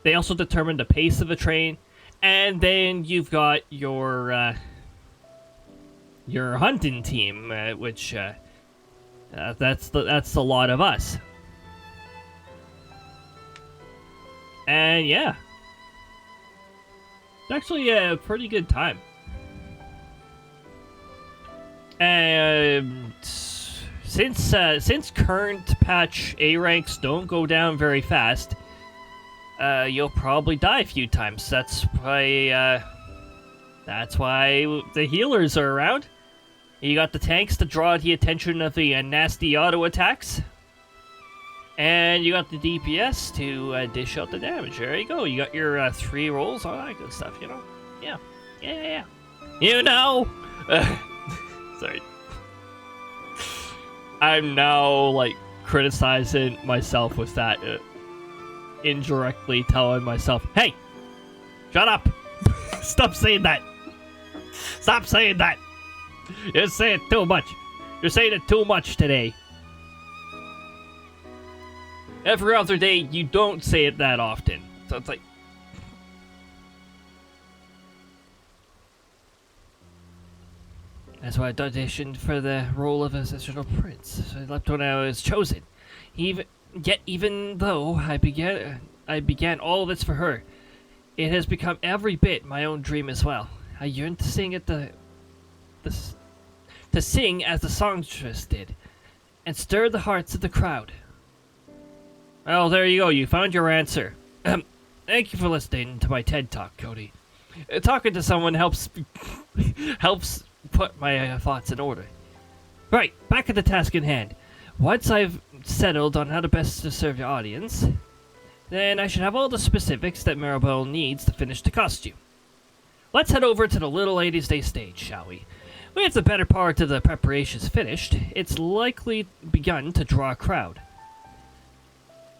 They also determine the pace of the train. And then you've got your hunting team, which that's a lot of us. And yeah, it's actually a pretty good time. And since current patch A ranks don't go down very fast, you'll probably die a few times. That's That's why the healers are around. You got the tanks to draw the attention of the nasty auto attacks. And you got the DPS to dish out the damage. There you go. You got your 3 rolls, all that good stuff, you know? Yeah. Yeah. You know! Sorry. I'm now, like, criticizing myself with that. Indirectly telling myself, hey! Shut up! Stop saying that! Stop saying that! You're saying it too much. You're saying it too much today. Every other day, you don't say it that often. So it's like... That's why I auditioned for the role of Ancestral Prince. So I left when I was chosen. Even though I began all this for her, it has become every bit my own dream as well. I yearn to sing to sing as the songstress did, and stir the hearts of the crowd. Well, there you go. You found your answer. Thank you for listening to my TED Talk, Cody. Talking to someone helps put my thoughts in order. Right, back at the task in hand. Once I've settled on how to best to serve your audience, then I should have all the specifics that Maribel needs to finish the costume. Let's head over to the Little Ladies' Day stage, shall we? With the better part of the preparations finished, it's likely begun to draw a crowd.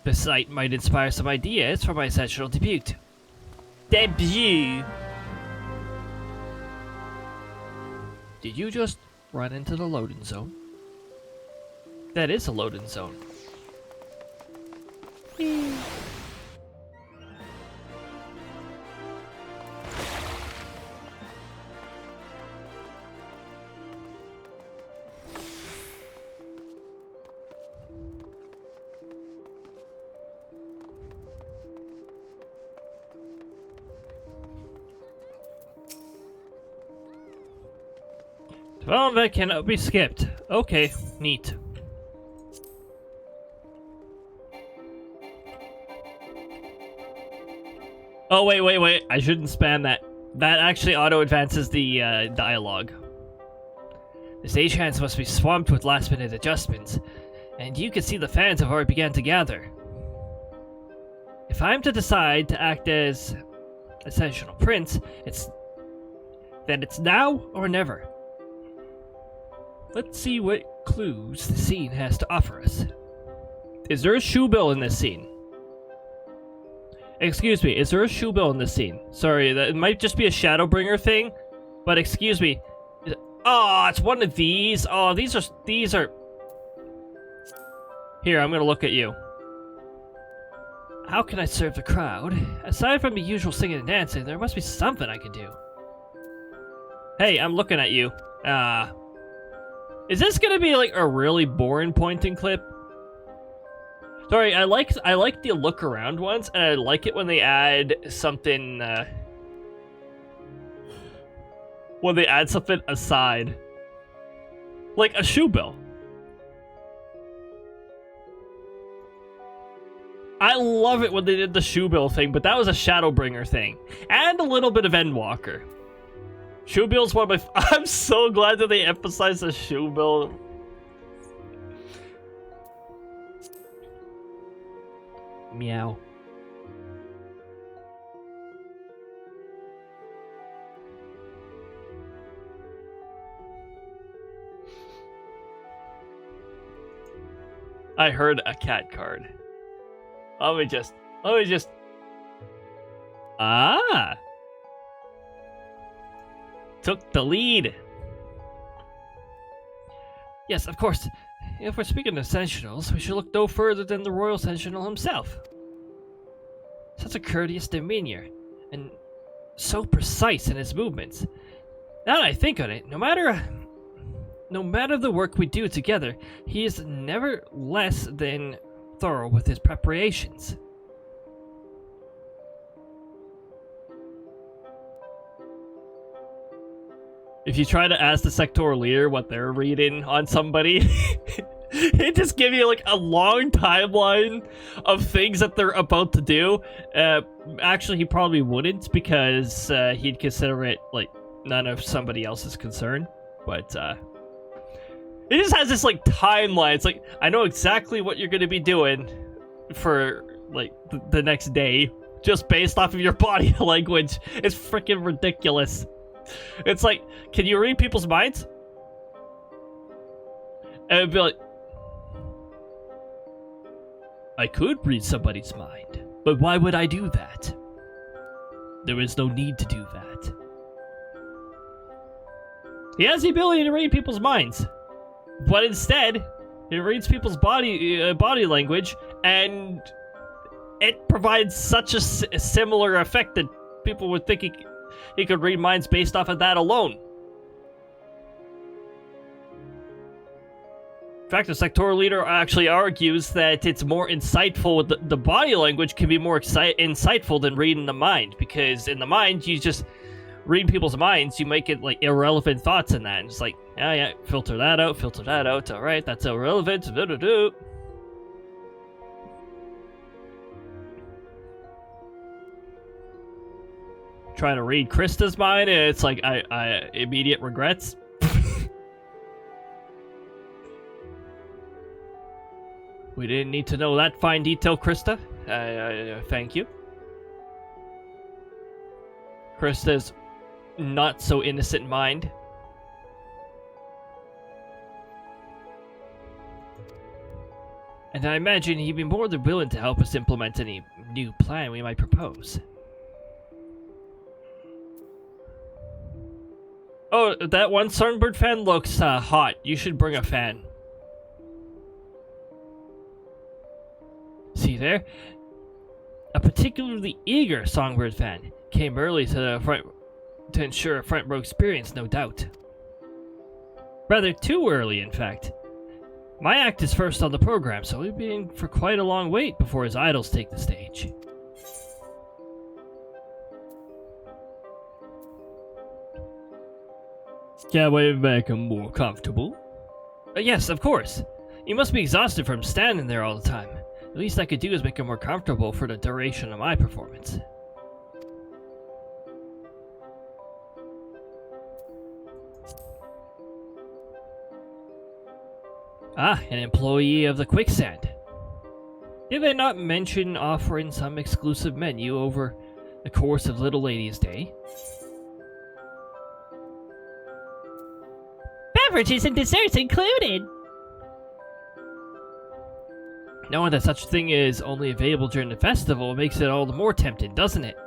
The sight might inspire some ideas for my central debut. Did you just run into the loading zone? That is a loading zone. Development cannot be skipped. Okay, neat. Oh, wait. I shouldn't spam that. That actually auto-advances the dialogue. The stagehands must be swamped with last-minute adjustments, and you can see the fans have already begun to gather. If I'm to decide to act as Ascensional Prince, it's now or never. Let's see what clues the scene has to offer us. Is there a shoe bill in this scene? Excuse me, is there a shoe bill in this scene? Sorry, that it might just be a Shadowbringer thing, but excuse me. Oh, it's one of these. Oh, these are... Here, I'm gonna look at you. How can I serve the crowd? Aside from the usual singing and dancing, there must be something I can do. Hey, I'm looking at you. Is this gonna be like a really boring pointing clip? Sorry, I like the look around ones, and I like it when they add something. When they add something aside, like a shoe bill. I love it when they did the shoe bill thing, but that was a Shadowbringer thing, and a little bit of Endwalker. Shoe bill's one of my. I'm so glad that they emphasized the shoe bill. Meow. I heard a cat card. Let me just. Ah! Took the lead. Yes, of course. If we're speaking of Sentinels, we should look no further than the Royal Sentinel himself. Such a courteous demeanor, and so precise in his movements. Now that I think on it, no matter the work we do together, he is never less than thorough with his preparations. If you try to ask the sectoral leader what they're reading on somebody, it just give you like a long timeline of things that they're about to do. Actually, he probably wouldn't, because he'd consider it like none of somebody else's concern. But, it just has this, like, timeline. It's like, I know exactly what you're gonna be doing for, like, the next day, just based off of your body language. It's freaking ridiculous. It's like, can you read people's minds? And it'd be like, I could read somebody's mind, but why would I do that? There is no need to do that. He has the ability to read people's minds, but instead, he reads people's body language, and it provides such a similar effect that people would think he could read minds based off of that alone. In fact, the sectoral leader actually argues that it's more insightful, the body language can be more insightful than reading the mind, because in the mind, you just read people's minds, you make it like irrelevant thoughts in that, and it's like, oh yeah, filter that out, alright, that's irrelevant, do-do-do. Trying to read Krista's mind, and it's like, I immediate regrets. We didn't need to know that fine detail, Krista. Thank you. Krista's not so innocent mind. And I imagine he'd be more than willing to help us implement any new plan we might propose. Oh, that one Songbird fan looks hot. You should bring a fan. See there? A particularly eager Songbird fan came early to the front to ensure a front row experience, no doubt. Rather too early, in fact. My act is first on the program, so we'll be in for quite a long wait before his idols take the stage. Can we make him more comfortable? Yes, of course. You must be exhausted from standing there all the time. The least I could do is make him more comfortable for the duration of my performance. Ah, an employee of the Quicksand. Did they not mention offering some exclusive menu over the course of Little Lady's Day? Beverages and desserts included! Knowing that such a thing is only available during the festival makes it all the more tempting, doesn't it?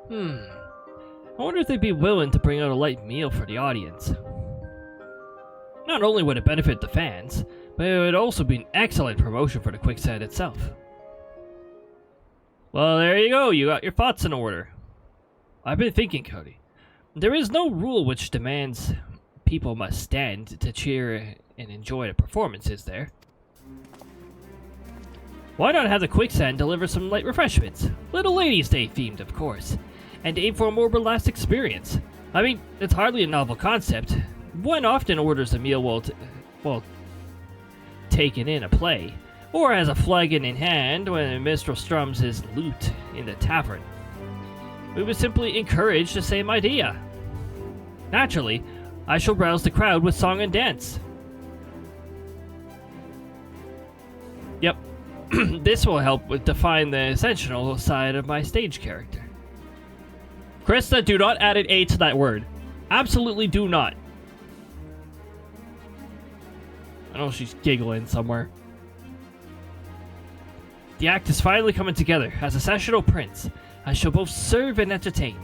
I wonder if they'd be willing to bring out a light meal for the audience. Not only would it benefit the fans, but it would also be an excellent promotion for the Quicksand itself. Well, there you go, you got your thoughts in order. I've been thinking, Cody. There is no rule which demands people must stand to cheer and enjoy the performance, is there? Why not have the Quicksand deliver some light refreshments? Little Ladies' Day themed, of course, and aim for a more relaxed experience. I mean, it's hardly a novel concept. One often orders a meal while taking in a play, or has a flagon in hand when a minstrel strums his lute in the tavern. We would simply encourage the same idea. Naturally, I shall rouse the crowd with song and dance. Yep. This will help define the essential side of my stage character. Krista, do not add an A to that word. Absolutely do not. I know she's giggling somewhere. The act is finally coming together. As a sessional prince, I shall both serve and entertain.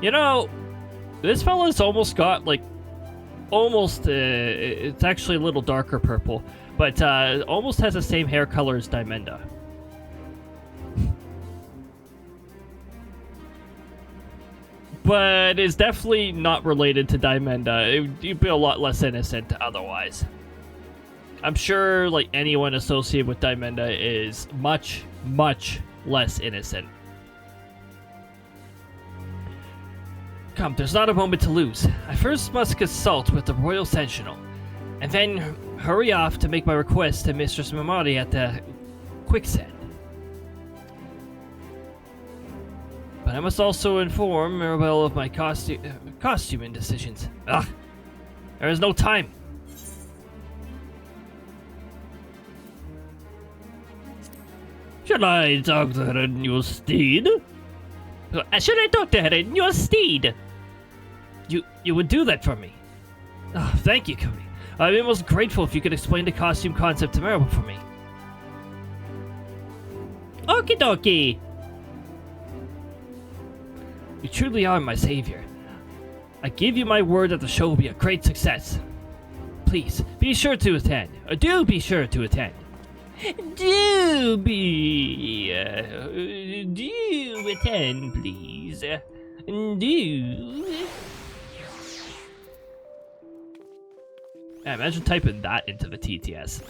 You know, this fella's almost got, like, it's actually a little darker purple, but almost has the same hair color as Dimenda. But is definitely not related to Dimenda. You'd be a lot less innocent otherwise. I'm sure, like, anyone associated with Dimenda is much, much less innocent. Come, there's not a moment to lose. I first must consult with the Royal Sentinel, and then hurry off to make my request to Mistress Mamadi at the Quicksand. but I must also inform Mirabelle of my costuming decisions. Ugh, there is no time. Should I doctor in your steed? Should I doctor her in your steed? You would do that for me. Oh, thank you, Cody. I'd be most grateful if you could explain the costume concept to Mirabelle for me. Okie dokie. You truly are my savior. I give you my word that the show will be a great success. Please, be sure to attend. Do be sure to attend. Do attend, please. Do. Yeah, imagine typing that into the TTS.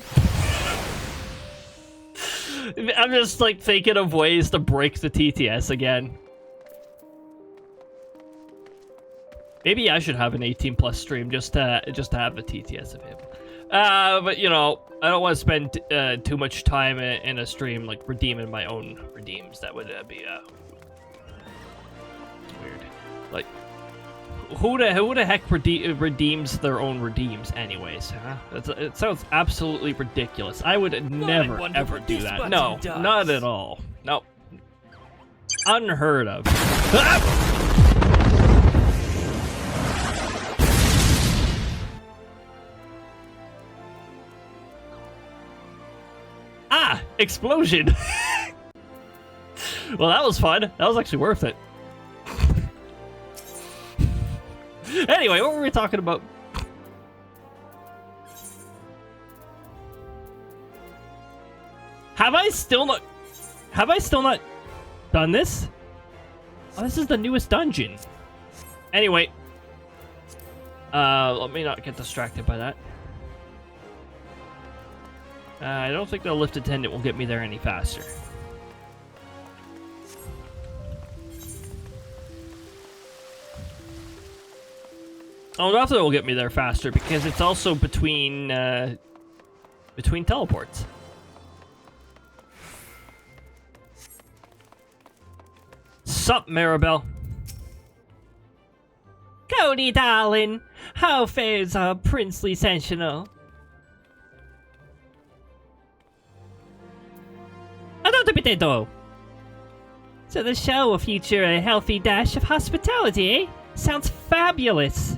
I'm just like thinking of ways to break the TTS again. Maybe I should have an 18+ stream just to have the TTS available. But you know, I don't want to spend too much time in a stream like redeeming my own redeems. That would be weird. Like, who the heck redeems their own redeems anyways? Huh? It sounds absolutely ridiculous. I would never ever do that. No, not at all. No, unheard of. Ah! Explosion! Well, that was fun. That was actually worth it. Anyway, what were we talking about? Have I still not done this? Oh, this is the newest dungeon. Anyway. Let me not get distracted by that. I don't think the lift attendant will get me there any faster. Oh, nothing will get me there faster because it's also between teleports. Sup, Mirabelle? Cody, darling, how fares our princely sentinel? Another potato. So the show will feature a healthy dash of hospitality, eh? Sounds fabulous.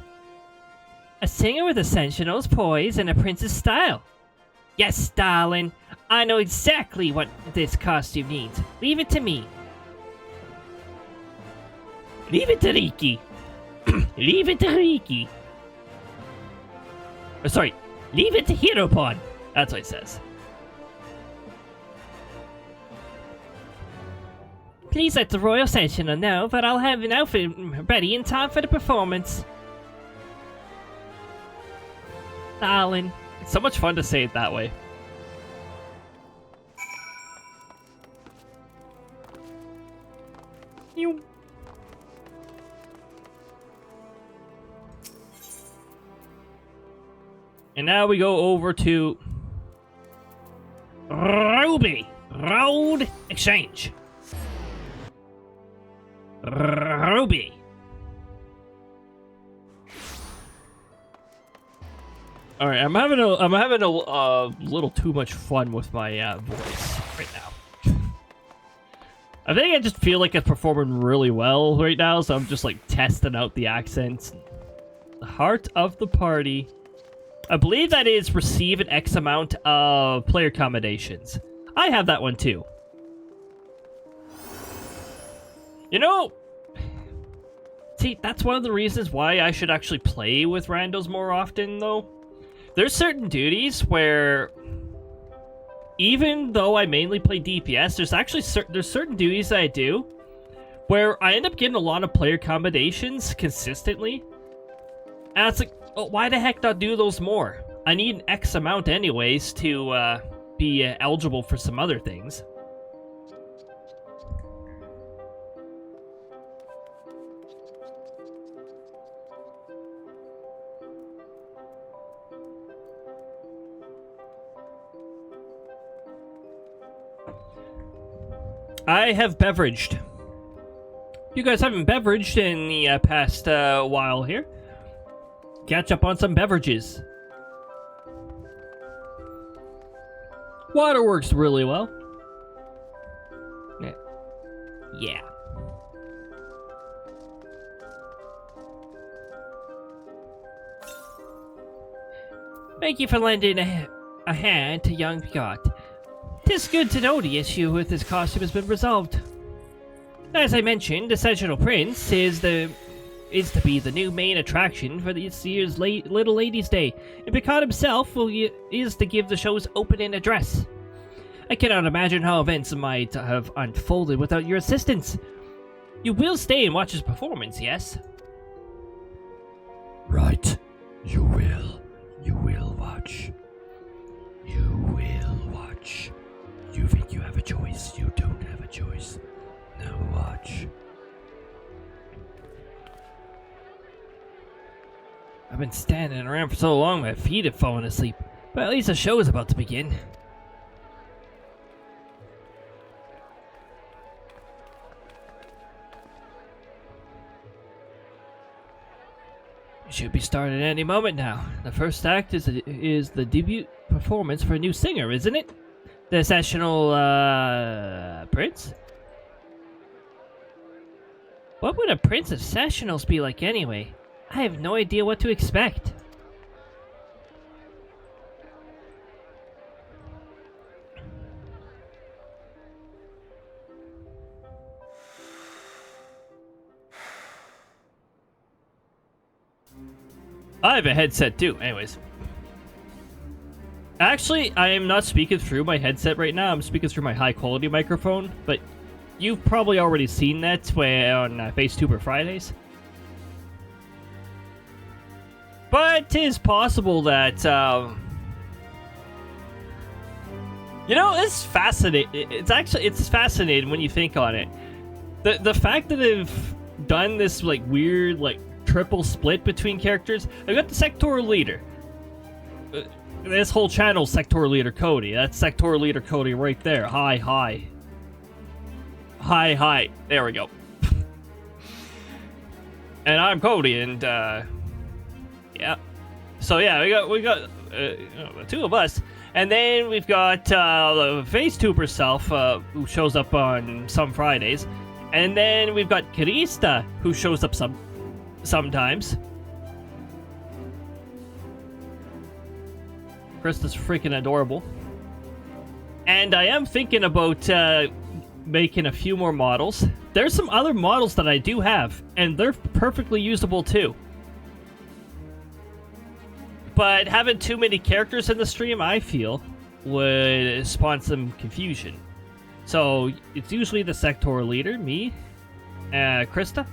A singer with a sentinel's poise and a prince's style. Yes, darling. I know exactly what this costume needs. Leave it to me. Leave it to Riki. Leave it to Riki. Oh, sorry. Leave it to Heropon. That's what it says. Please let the Royal Sentinel know that I'll have an outfit ready in time for the performance. Darling. It's so much fun to say it that way. You. And now we go over to Ruby Road Exchange. Ruby. All right, I'm having a little too much fun with my voice right now. I think I just feel like it's performing really well right now, so I'm just like testing out the accents. The heart of the party. I believe that is receive an X amount of player accommodations. I have that one too. You know, see, that's one of the reasons why I should actually play with randos more often, though. There's certain duties where, even though I mainly play DPS, there's actually there's certain duties that I do where I end up getting a lot of player accommodations consistently. And it's like, oh, why the heck not do those more? I need an X amount anyways to be eligible for some other things. I have beveraged. You guys haven't beveraged in the past while here. Catch up on some beverages. Water works really well. Yeah. Thank you for lending a hand to young Picot. 'Tis good to know the issue with his costume has been resolved. As I mentioned, the Sectoral Prince is to be the new main attraction for this year's Little Ladies' Day, and Picot himself is to give the show's opening address. I cannot imagine how events might have unfolded without your assistance. You will stay and watch his performance, yes? Right. You will. You will watch. You will watch. You think you have a choice. You don't have a choice. Now watch. I've been standing around for so long my feet have fallen asleep. But at least the show is about to begin. It should be starting any moment now. The first act is the debut performance for a new singer, isn't it? The Sectoral Prince? What would a Prince of Sectionals be like anyway? I have no idea what to expect. I have a headset too, anyways. Actually, I am not speaking through my headset right now. I'm speaking through my high quality microphone, but you've probably already seen that on FaceTuber Fridays. But it is possible that, you know, it's fascinating. It's fascinating when you think on it. The fact that they've done this, like, weird, like, triple split between characters. I've got the sectoral leader. This whole channel's sectoral leader Cody. That's sectoral leader Cody right there. Hi, hi. Hi, hi. There we go. And I'm Cody, and yeah. So yeah, we got the two of us, and then we've got the FaceTuber herself, who shows up on some Fridays, and then we've got Krista, who shows up sometimes. Krista's freaking adorable. And I am thinking about making a few more models. There's some other models that I do have, and they're perfectly usable too. But having too many characters in the stream, I feel, would spawn some confusion. So it's usually the sectoral leader, me, Krista.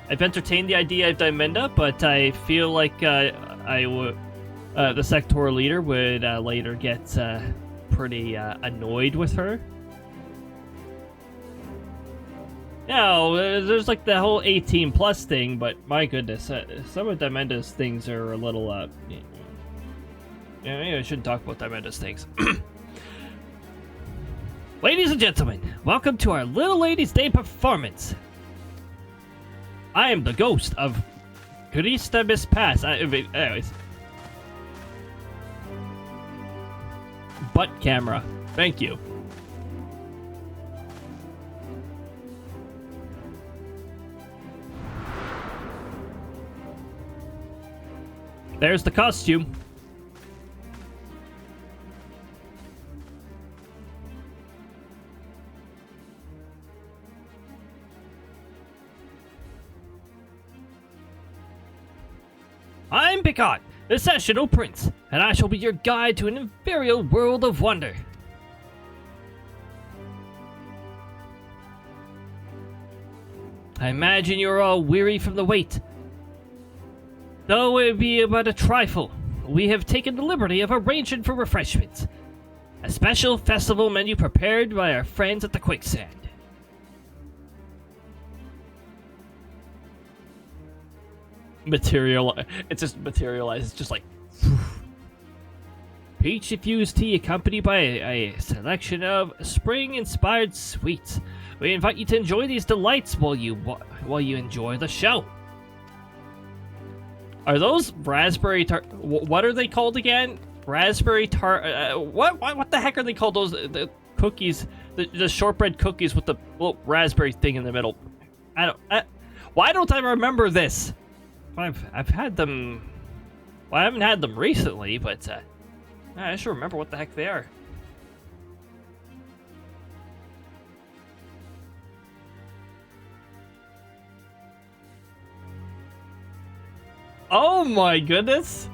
I've entertained the idea of Diamenda, but I feel like the sectoral leader would later get pretty annoyed with her. Now, there's like the whole 18 plus thing, but my goodness, some of Diamenda's things are a little, maybe I shouldn't talk about Diamenda's things. Ladies and gentlemen, welcome to our Little Ladies' Day performance. I am the ghost of Krista Mispass. Anyways. Butt camera. Thank you. There's the costume. I'm Picot, the Sectoral Prince, and I shall be your guide to an imperial world of wonder. I imagine you're all weary from the wait. Though it be but a trifle, we have taken the liberty of arranging for refreshments. A special festival menu prepared by our friends at the Quicksand. It's just materialized. It's just like peach-infused tea accompanied by a selection of spring-inspired sweets. We invite you to enjoy these delights while you enjoy the show. Are those raspberry tart? What are they called again? Raspberry tart? What the heck are they called? Those the cookies, the shortbread cookies with the little raspberry thing in the middle. Why don't I remember this? I've had them. Well, I haven't had them recently, but I should remember what the heck they are. Oh my goodness!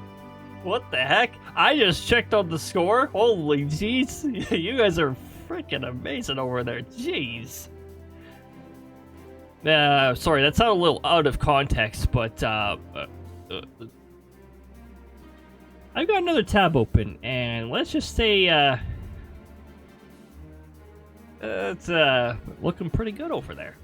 What the heck? I just checked on the score. Holy jeez. You guys are freaking amazing over there. Jeez. Sorry, that sounded a little out of context, but I've got another tab open, and let's just say, it's, looking pretty good over there.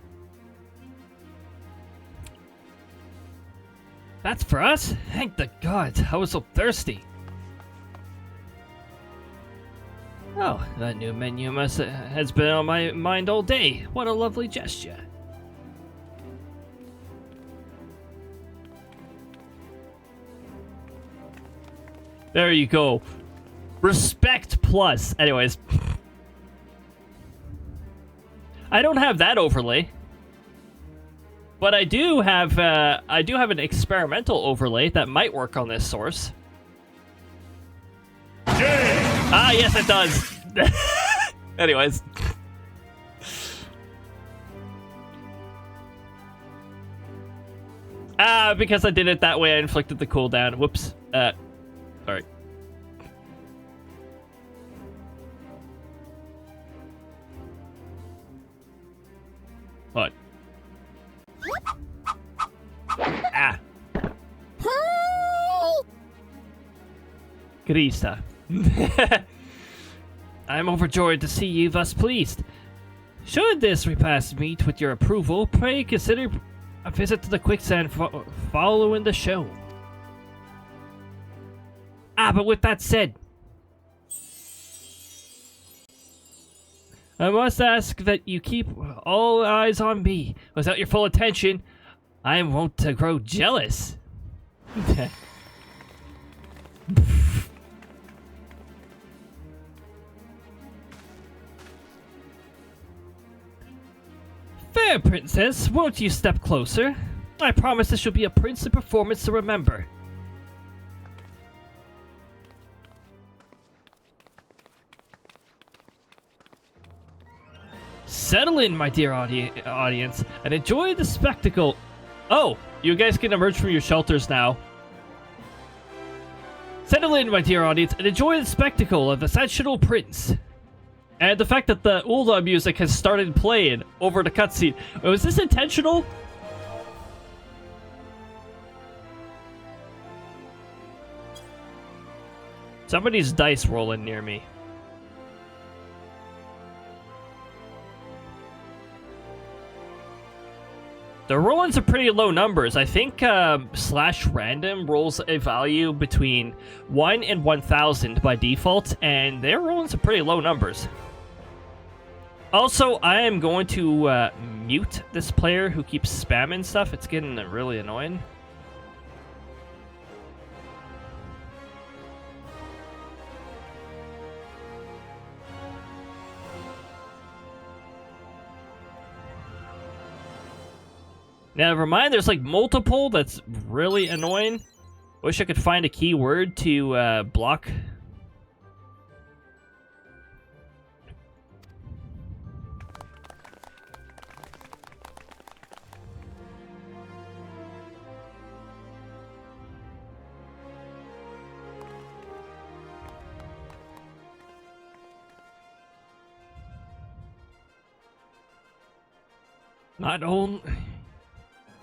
That's for us? Thank the gods, I was so thirsty. Oh, that new menu has been on my mind all day. What a lovely gesture. There you go. Respect plus. Anyways. I don't have that overlay. But I do have an experimental overlay that might work on this source. Ah, yes it does. Anyways. Because I did it that way, I inflicted the cooldown. Whoops. Sorry. What? Ah. Grista. I'm overjoyed to see you thus pleased. Should this repast meet with your approval, pray consider a visit to the quicksand following the show. But with that said, I must ask that you keep all eyes on me. Without your full attention, I won't grow jealous. Fair princess, won't you step closer? I promise this shall be a princely performance to remember. Settle in, my dear audience, and enjoy the spectacle. Oh, you guys can emerge from your shelters now. Settle in, my dear audience, and enjoy the spectacle of the sensational prince. And the fact that the Ulda music has started playing over the cutscene. Was this intentional? Somebody's dice rolling near me. They're rolling some pretty low numbers. I think /random rolls a value between 1 and 1000 by default, and they're rolling some pretty low numbers. Also, I am going to mute this player who keeps spamming stuff. It's getting really annoying. Now, never mind, there's like multiple that's really annoying. Wish I could find a keyword to block.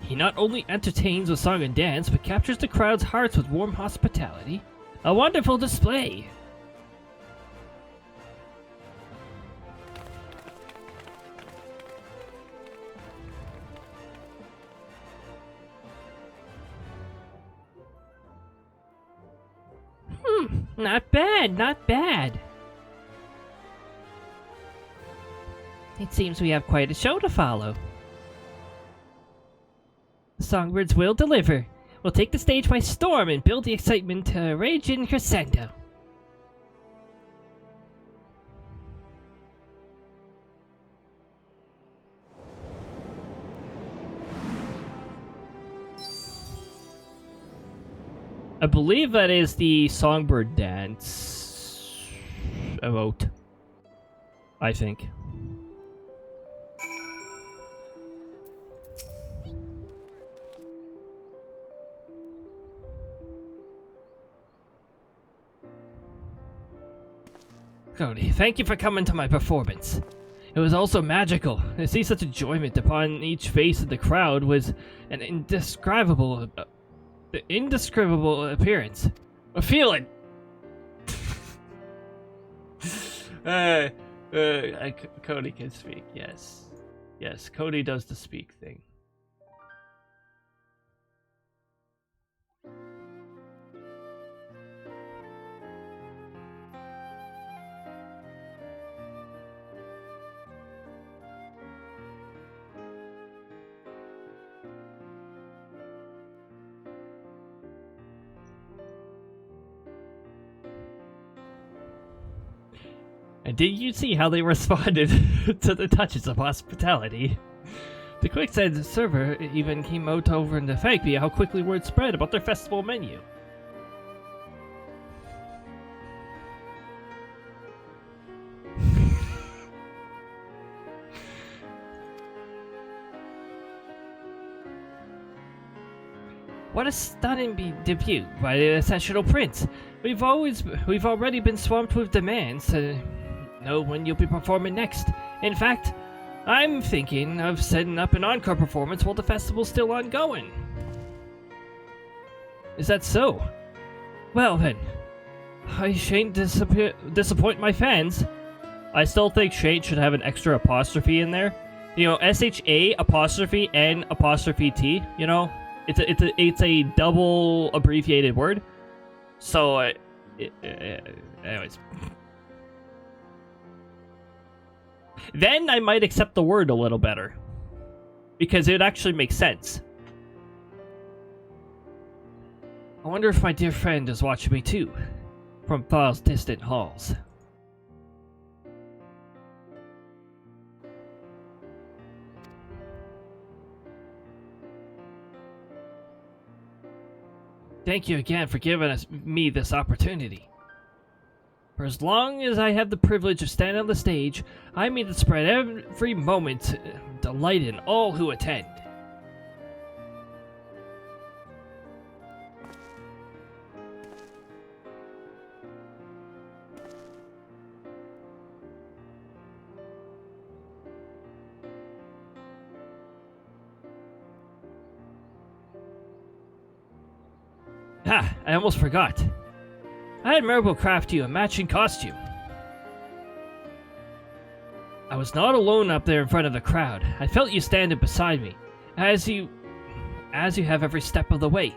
He not only entertains with song and dance, but captures the crowd's hearts with warm hospitality. A wonderful display! Not bad, not bad. It seems we have quite a show to follow. The songbirds will deliver. We'll take the stage by storm and build the excitement to rage in crescendo. I believe that is the songbird dance emote. I think. Cody, thank you for coming to my performance. It was also magical. To see such enjoyment upon each face of the crowd was an indescribable appearance. A feeling. Cody can speak, yes. Yes, Cody does the speak thing. And did you see how they responded to the touches of hospitality? The Quicksand server even came out over to thank me how quickly word spread about their festival menu. What a stunning debut by the Sectoral Prince. We've already been swamped with demands to know when you'll be performing next. In fact, I'm thinking of setting up an encore performance while the festival's still ongoing. Is that so? Well then, I shan't disappoint my fans. I still think Shane should have an extra apostrophe in there. You know, SHA apostrophe N apostrophe T, you know? It's a double abbreviated word. So, anyways. Then I might accept the word a little better. Because it actually makes sense. I wonder if my dear friend is watching me too, from far distant halls. Thank you again for giving me this opportunity. For as long as I have the privilege of standing on the stage, I mean to spread every moment delight in all who attend. Ah, I almost forgot. I had Marble craft you a matching costume. I was not alone up there in front of the crowd. I felt you standing beside me, as you have every step of the way.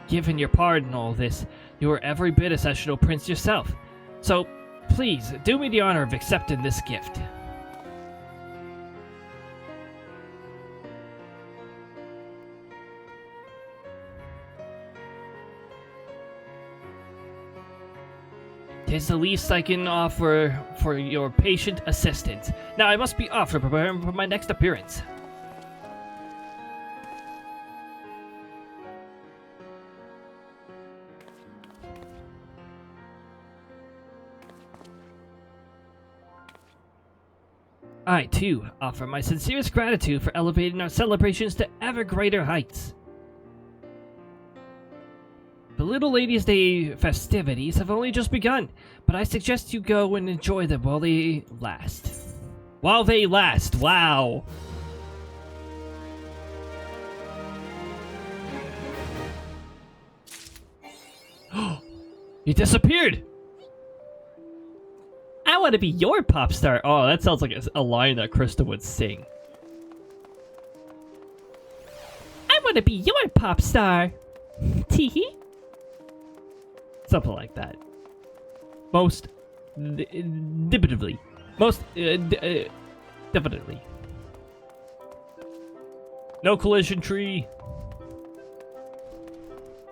Given your part in all this, you were every bit a Sectoral Prince yourself. So, please, do me the honor of accepting this gift. Tis the least I can offer for your patient assistance. Now I must be off to prepare for my next appearance. I, too, offer my sincerest gratitude for elevating our celebrations to ever greater heights. The Little Ladies' Day festivities have only just begun, but I suggest you go and enjoy them while they last. While they last, wow. He disappeared! I want to be your pop star. Oh, that sounds like a line that Krista would sing. want to be your pop star. Teehee. Something like that. Most definitely. Most definitely. No collision tree.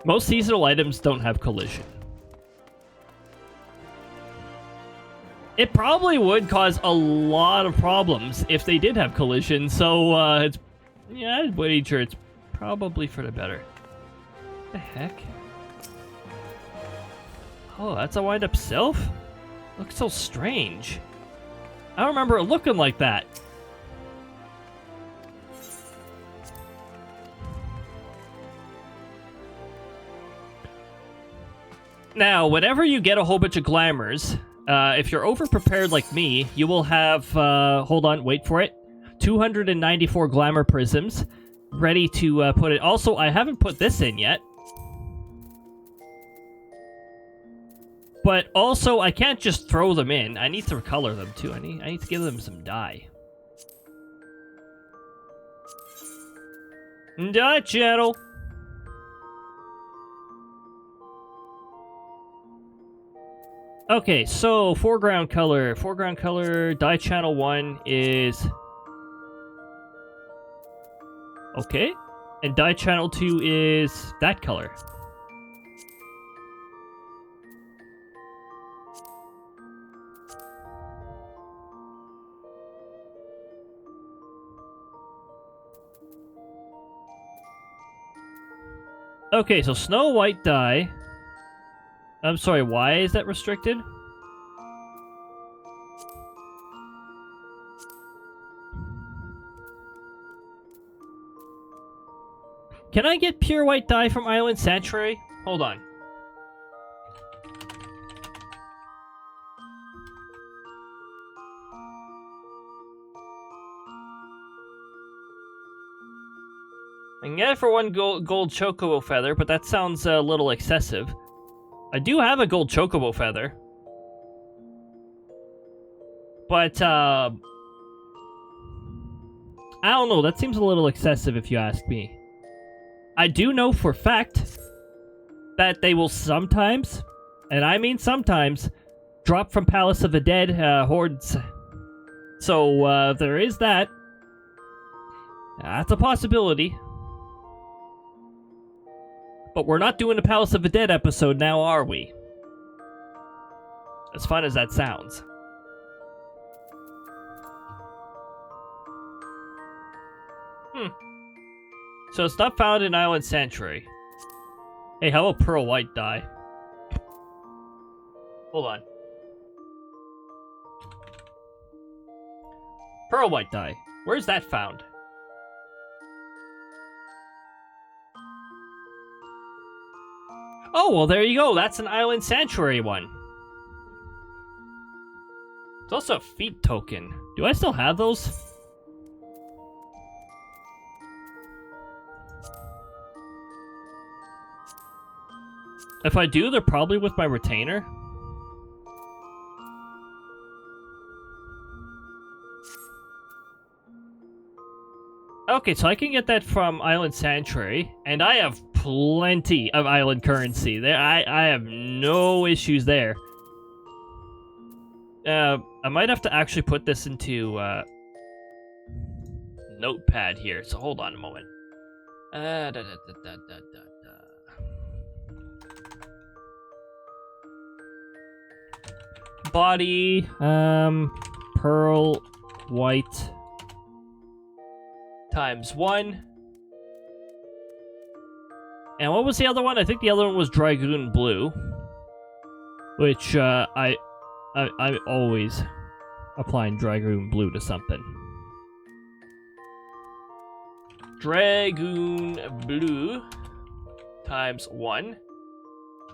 Most seasonal items don't have collision. It probably would cause a lot of problems if they did have collision, so it's... yeah, I'd wager it's probably for the better. What the heck? Oh, that's a wind-up sylph? Looks so strange. I don't remember it looking like that. Now, whenever you get a whole bunch of glamours, if you're over-prepared like me, you will have, hold on, wait for it, 294 glamour prisms ready to put it. Also, I haven't put this in yet. But also, I can't just throw them in. I need to color them, too. I need to give them some dye. Dye channel. Okay, so foreground color. Foreground color, dye channel 1 is... okay. And dye channel 2 is that color. Okay, so Snow White dye. I'm sorry, why is that restricted? Can I get pure white dye from Island Sanctuary? Hold on. I can get it for one gold chocobo feather, but that sounds a little excessive. I do have a gold chocobo feather. But, I don't know, that seems a little excessive if you ask me. I do know for fact that they will sometimes, and I mean sometimes, drop from Palace of the Dead hordes. So, there is that. That's a possibility. But we're not doing a Palace of the Dead episode now, are we? As fun as that sounds. So it's not found in Island Sanctuary. Hey, how about pearl white dye? Hold on. Pearl white dye. Where's that found? Oh, well, there you go. That's an Island Sanctuary one. It's also a feat token. Do I still have those? If I do, they're probably with my retainer. Okay, so I can get that from Island Sanctuary, and I have plenty of island currency. There, I have no issues there. I might have to actually put this into notepad here. So hold on a moment. Body, pearl white times 1. And what was the other one? I think the other one was Dragoon Blue, which I'm always applying Dragoon Blue to something. Dragoon Blue times 1,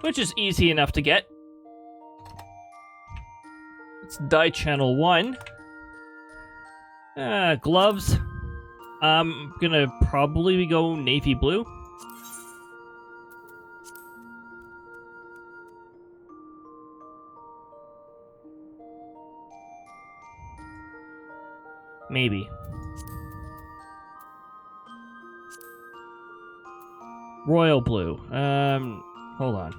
which is easy enough to get. It's dye channel 1. Gloves. I'm gonna probably go navy blue. Maybe. Royal blue. Hold on.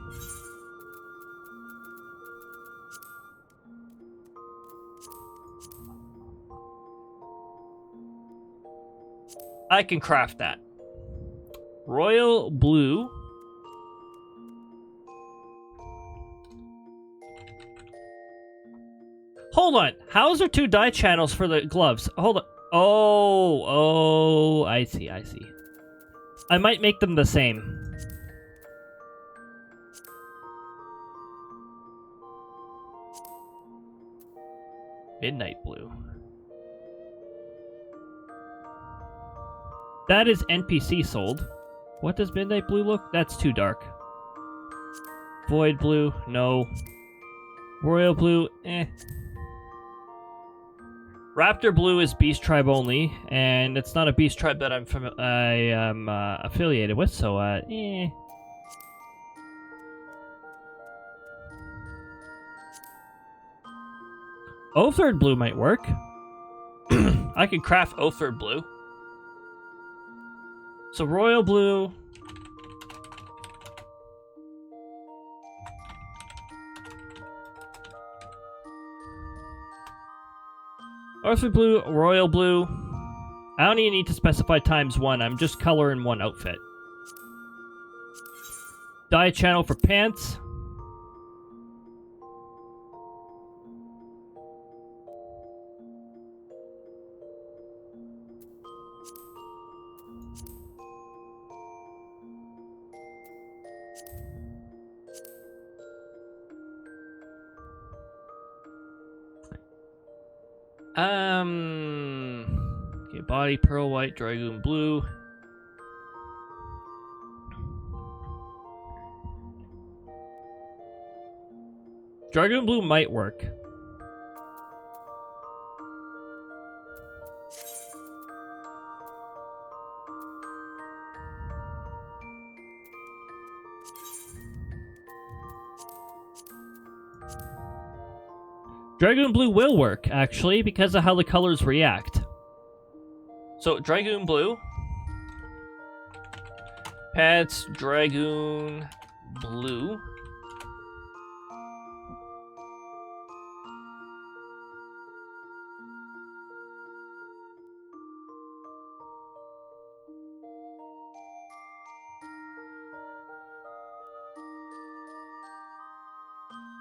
I can craft that. Royal blue. Hold on. How is there 2 dye channels for the gloves? Hold on. Oh, I see, I see. I might make them the same. Midnight blue. That is NPC sold. What does midnight blue look? That's too dark. Void blue, no. Royal blue, eh. Raptor blue is beast tribe only, and it's not a beast tribe that I am affiliated with, so eh. Oatherd blue might work. I could craft Oatherd blue. So royal blue. Oatherd blue, royal blue. I don't even need to specify ×1. I'm just coloring one outfit. Dye channel for pants. Okay, body pearl white, dragoon blue. Dragoon blue might work. Dragoon blue will work, actually, because of how the colors react. So, Dragoon blue. Pants, Dragoon blue.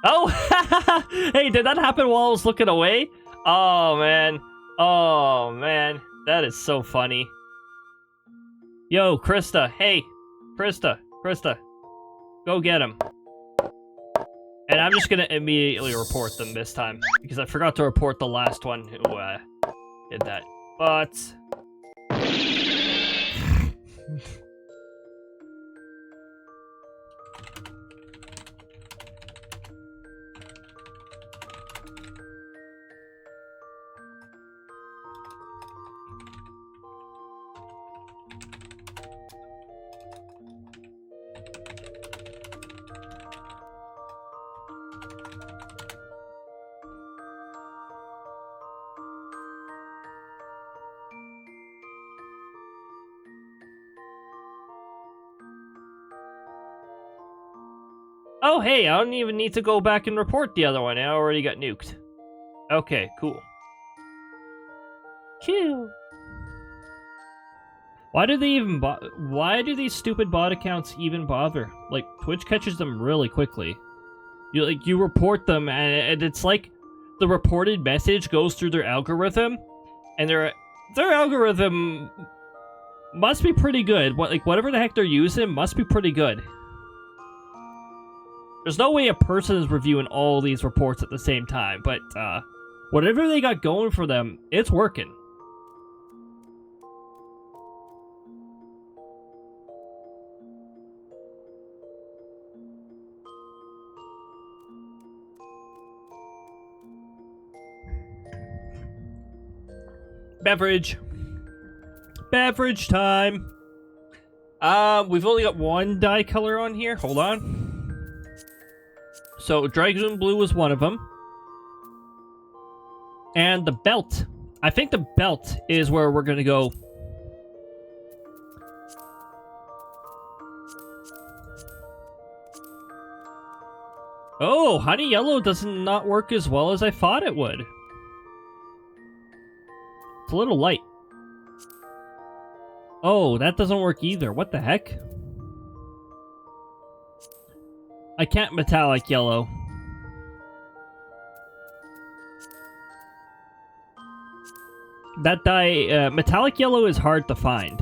Oh, hey, did that happen while I was looking away? Oh, man. Oh, man. That is so funny. Yo, Krista. Hey, Krista. Krista. Go get him. And I'm just going to immediately report them this time, because I forgot to report the last one who did that. But... Oh, hey, I don't even need to go back and report the other one. I already got nuked. Okay, cool. Chill. Why do they even why do these stupid bot accounts even bother? Like, Twitch catches them really quickly. You report them, and it's like the reported message goes through their algorithm, and their algorithm must be pretty good. Whatever the heck they're using must be pretty good. There's no way a person is reviewing all these reports at the same time, but whatever they got going for them, it's working. Beverage. Beverage time. We've only got one dye color on here. Hold on. So, Dragoon Blue was one of them. And the belt. I think the belt is where we're going to go. Oh, honey yellow does not work as well as I thought it would. It's a little light. Oh, that doesn't work either. What the heck? I can't metallic yellow. That dye, metallic yellow is hard to find.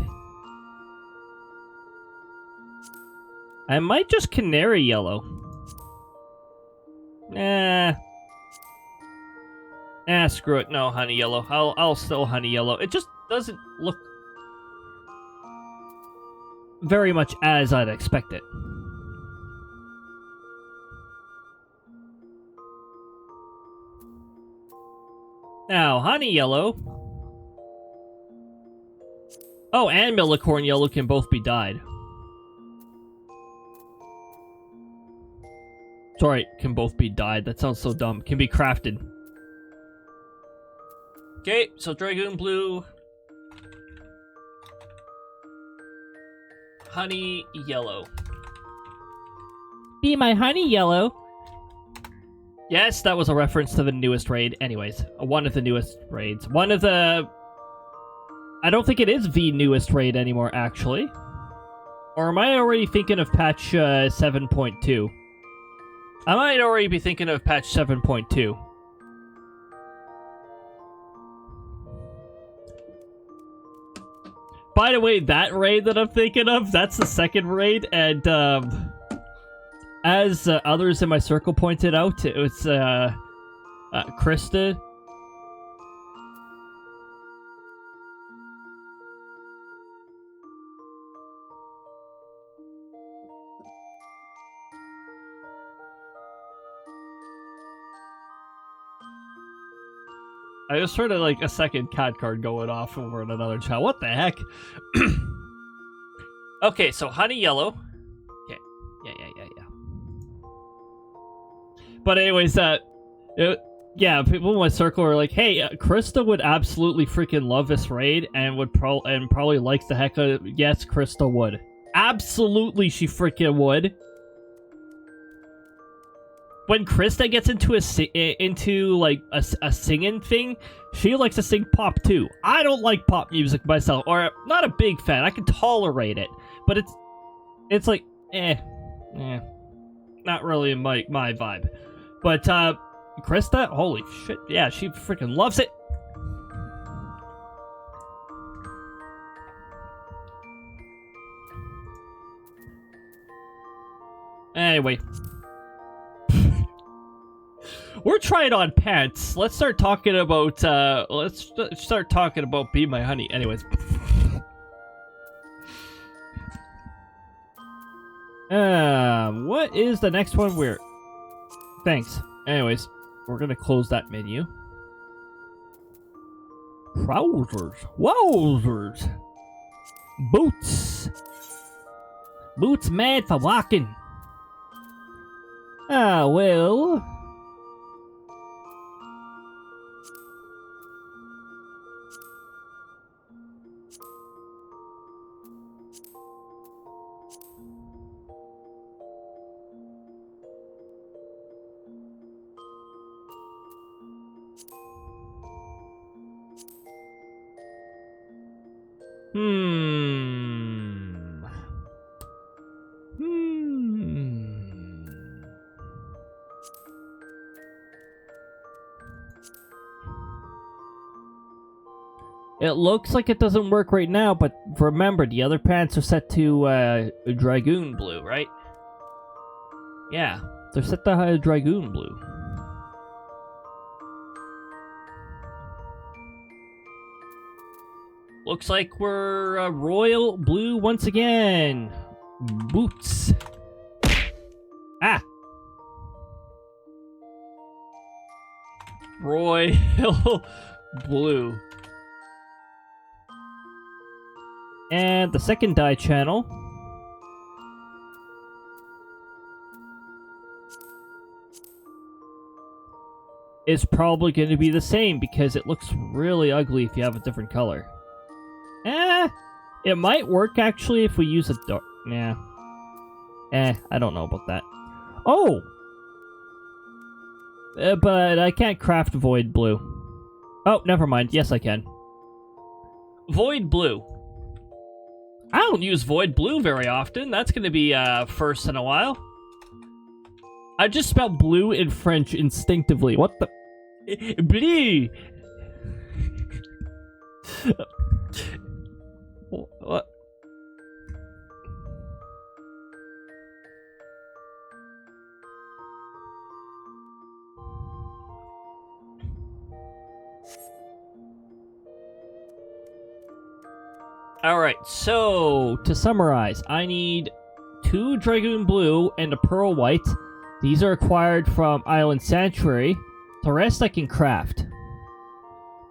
I might just canary yellow. Screw it. No, honey yellow. I'll still honey yellow. It just doesn't look very much as I'd expect it. Now, honey yellow. Oh, and millicorn yellow can both be dyed. Sorry, can both be dyed. That sounds so dumb. Can be crafted. Okay, so dragoon blue. Honey yellow. Be my honey yellow. Yes, that was a reference to the newest raid. Anyways, one of the newest raids. One of the... I don't think it is the newest raid anymore, actually. Or am I already thinking of patch 7.2? I might already be thinking of patch 7.2. By the way, that raid that I'm thinking of, that's the second raid, and as others in my circle pointed out, it was Krista. I just heard like a second cat card going off over in another chat. What the heck? Okay, so honey yellow. Okay. Yeah. But anyways, yeah, people in my circle are like, hey, Krista would absolutely freaking love this raid and would probably likes the heck of it. Yes, Krista would. Absolutely, she freaking would. When Krista gets into a singing thing, she likes to sing pop too. I don't like pop music myself, or not a big fan. I can tolerate it, but it's like not really my vibe. But Krista, holy shit, yeah, she freaking loves it. Anyway. We're trying on pants. Let's start talking about, Be My Honey. Anyways. What is the next one we're... Thanks. Anyways, we're gonna close that menu. Trousers. Wowzers. Boots. Boots made for walking. Well... It looks like it doesn't work right now, but remember, the other pants are set to Dragoon Blue, right? Yeah, they're set to Dragoon Blue. Looks like we're Royal Blue once again. Boots. Ah! Royal Blue. And the second dye channel is probably going to be the same because it looks really ugly if you have a different color. It might work actually if we use a dark... Nah. I don't know about that. Oh! But I can't craft void blue. Oh, never mind. Yes, I can. Void blue. I don't use void blue very often. That's going to be first in a while. I just spelled blue in French instinctively. What the? Blue. What? Alright, so to summarize, I need 2 Dragoon Blue and a Pearl White. These are acquired from Island Sanctuary. The rest I can craft.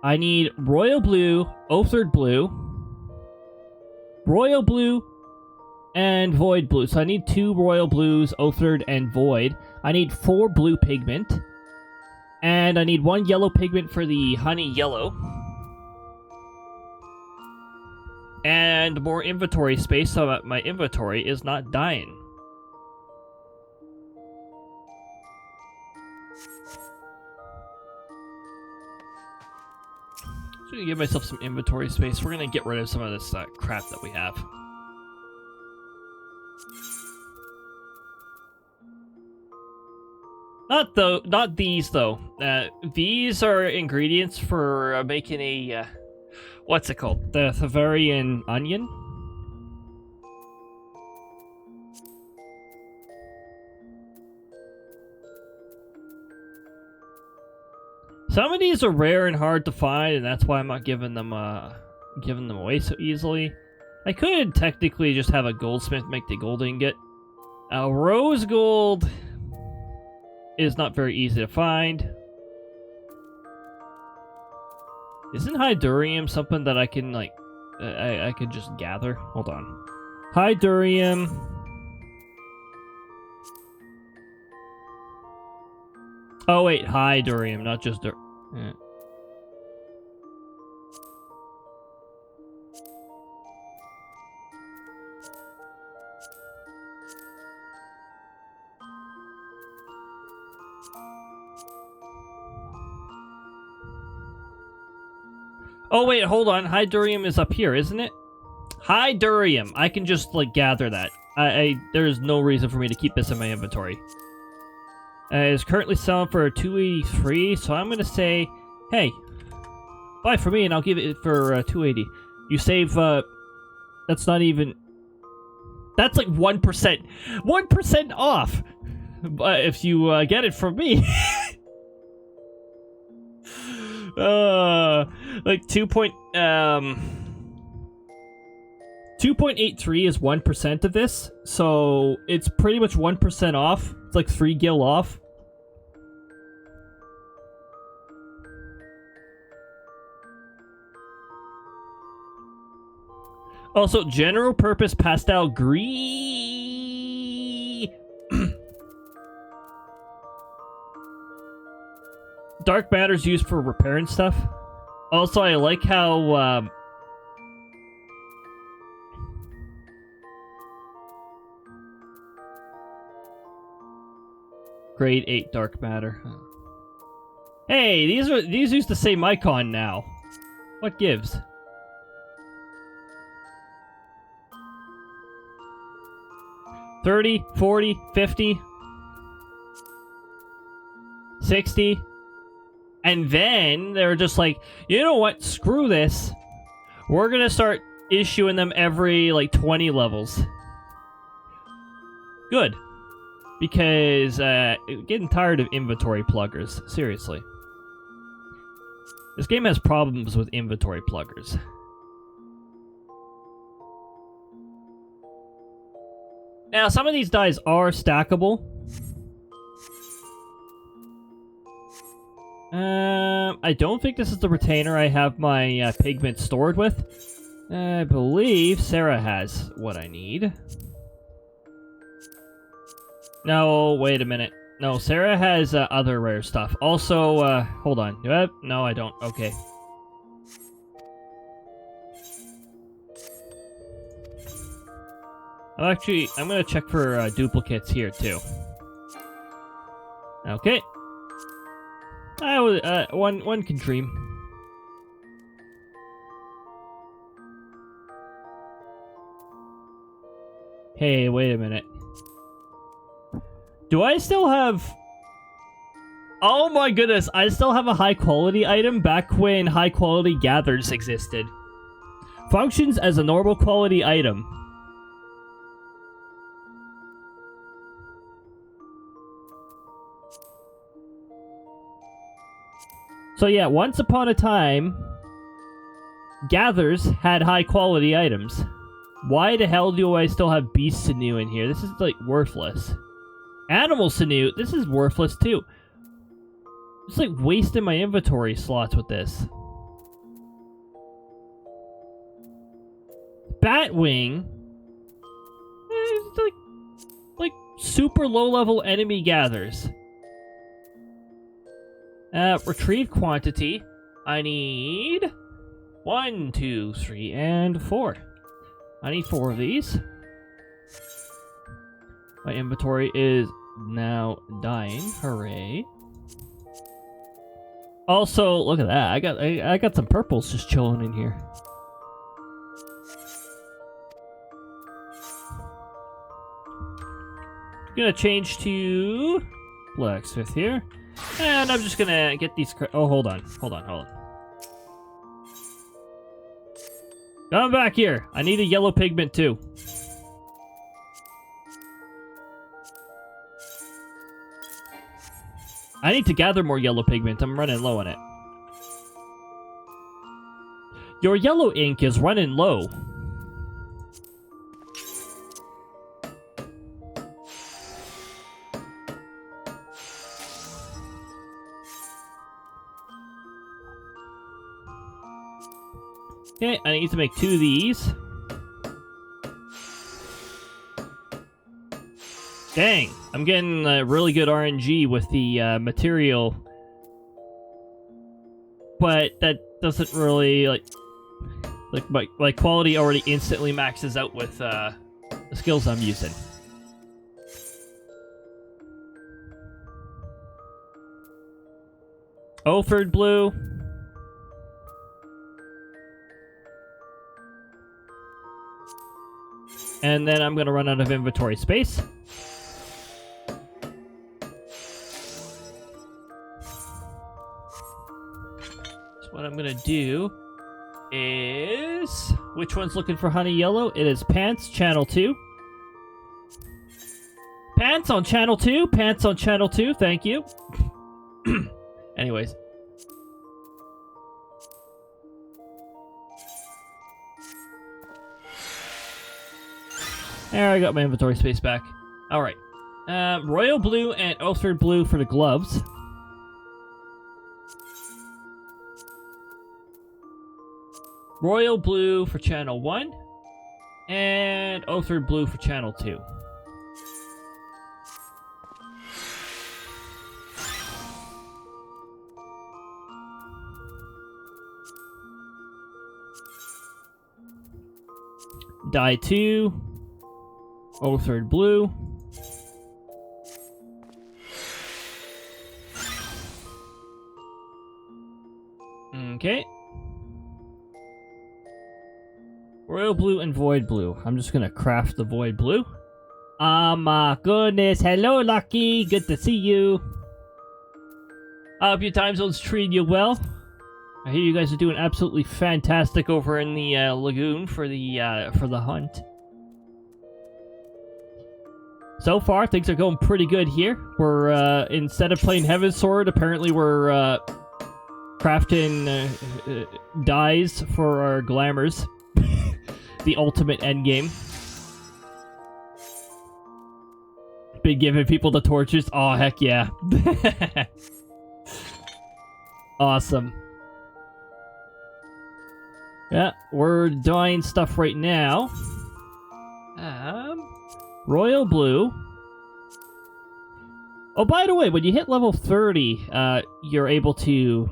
I need Royal Blue, Oatherd Blue, Royal Blue, and Void Blue. So I need 2 Royal Blues, Oatherd, and Void. I need 4 blue pigment. And I need 1 yellow pigment for the Honey Yellow. And more inventory space so that my inventory is not dying. So to give myself some inventory space, we're gonna get rid of some of this crap that we have. Not these though. These are ingredients for making a what's it called? The Bavarian onion. Some of these are rare and hard to find, and that's why I'm not giving them away so easily. I could technically just have a goldsmith make the gold ingot. Rose gold is not very easy to find. Isn't Hydurium something that I can, like, I could just gather? Hold on. Hydurium. Oh, wait, Hydurium, not just yeah. Oh, wait, hold on. Hydurium is up here, isn't it? Hydurium. I can just, like, gather that. There's no reason for me to keep this in my inventory. It's currently selling for 283, so I'm gonna say, hey, buy for me and I'll give it for 280. You save, that's not even... That's like 1%. 1% off! If you get it from me. Like 2.83 is 1% of this, so it's pretty much 1% off. It's like 3 gil off. Also, general purpose pastel green. Dark matter's used for repair and stuff. Also, I like how grade 8 dark matter. Hey, these use the same icon now. What gives? $30, $40, $50, $60. And then they're just like, you know what? Screw this. We're going to start issuing them every, like, 20 levels. Good. Because, getting tired of inventory pluggers. Seriously. This game has problems with inventory pluggers. Now, some of these dies are stackable. I don't think this is the retainer I have my pigment stored with. I believe Sarah has what I need. No, wait a minute. No, Sarah has other rare stuff. Also, hold on. Do I have? No, I don't. Okay. Actually, I'm gonna check for duplicates here, too. Okay. One can dream. Hey, wait a minute. Do I still have... Oh my goodness, I still have a high quality item back when high quality gathers existed. Functions as a normal quality item. So yeah, once upon a time, gathers had high quality items. Why the hell do I still have beast sinew in here? This is like worthless. Animal sinew, this is worthless too. It's like wasting my inventory slots with this. Batwing. It's like super low level enemy gathers. Retrieve quantity. I need 1, 2, 3, and 4. I need 4 of these. My inventory is now dying. Hooray. Also, look at that. I got some purples just chilling in here. I'm gonna change to blacksmith here. And I'm just gonna get these... Oh, hold on. Come back here. I need a yellow pigment too. I need to gather more yellow pigment. I'm running low on it. Your yellow ink is running low. Okay, I need to make 2 of these. Dang, I'm getting really good RNG with the material. But that doesn't really, my quality already instantly maxes out with the skills I'm using. Ophir blue. And then I'm gonna run out of inventory space. So what I'm gonna do is... Which one's looking for honey yellow? It is pants, channel 2. Pants on channel 2, pants on channel 2, thank you. Anyways. There, I got my inventory space back. Alright. Royal blue and Ophir blue for the gloves. Royal blue for channel 1. And Ophir blue for channel 2. Dye 2. Ophir blue. Okay. Royal blue and void blue. I'm just gonna craft the void blue. Oh my goodness. Hello, Lucky. Good to see you. I hope your time zone's treating you well. I hear you guys are doing absolutely fantastic over in the lagoon for the hunt. So far, things are going pretty good here. We're, instead of playing Heavensward, apparently we're, crafting, dyes for our glamours. The ultimate endgame. Been giving people the torches? Oh, heck yeah. Awesome. Yeah, we're dyeing stuff right now. Royal blue. Oh, by the way, when you hit level 30, you're able to...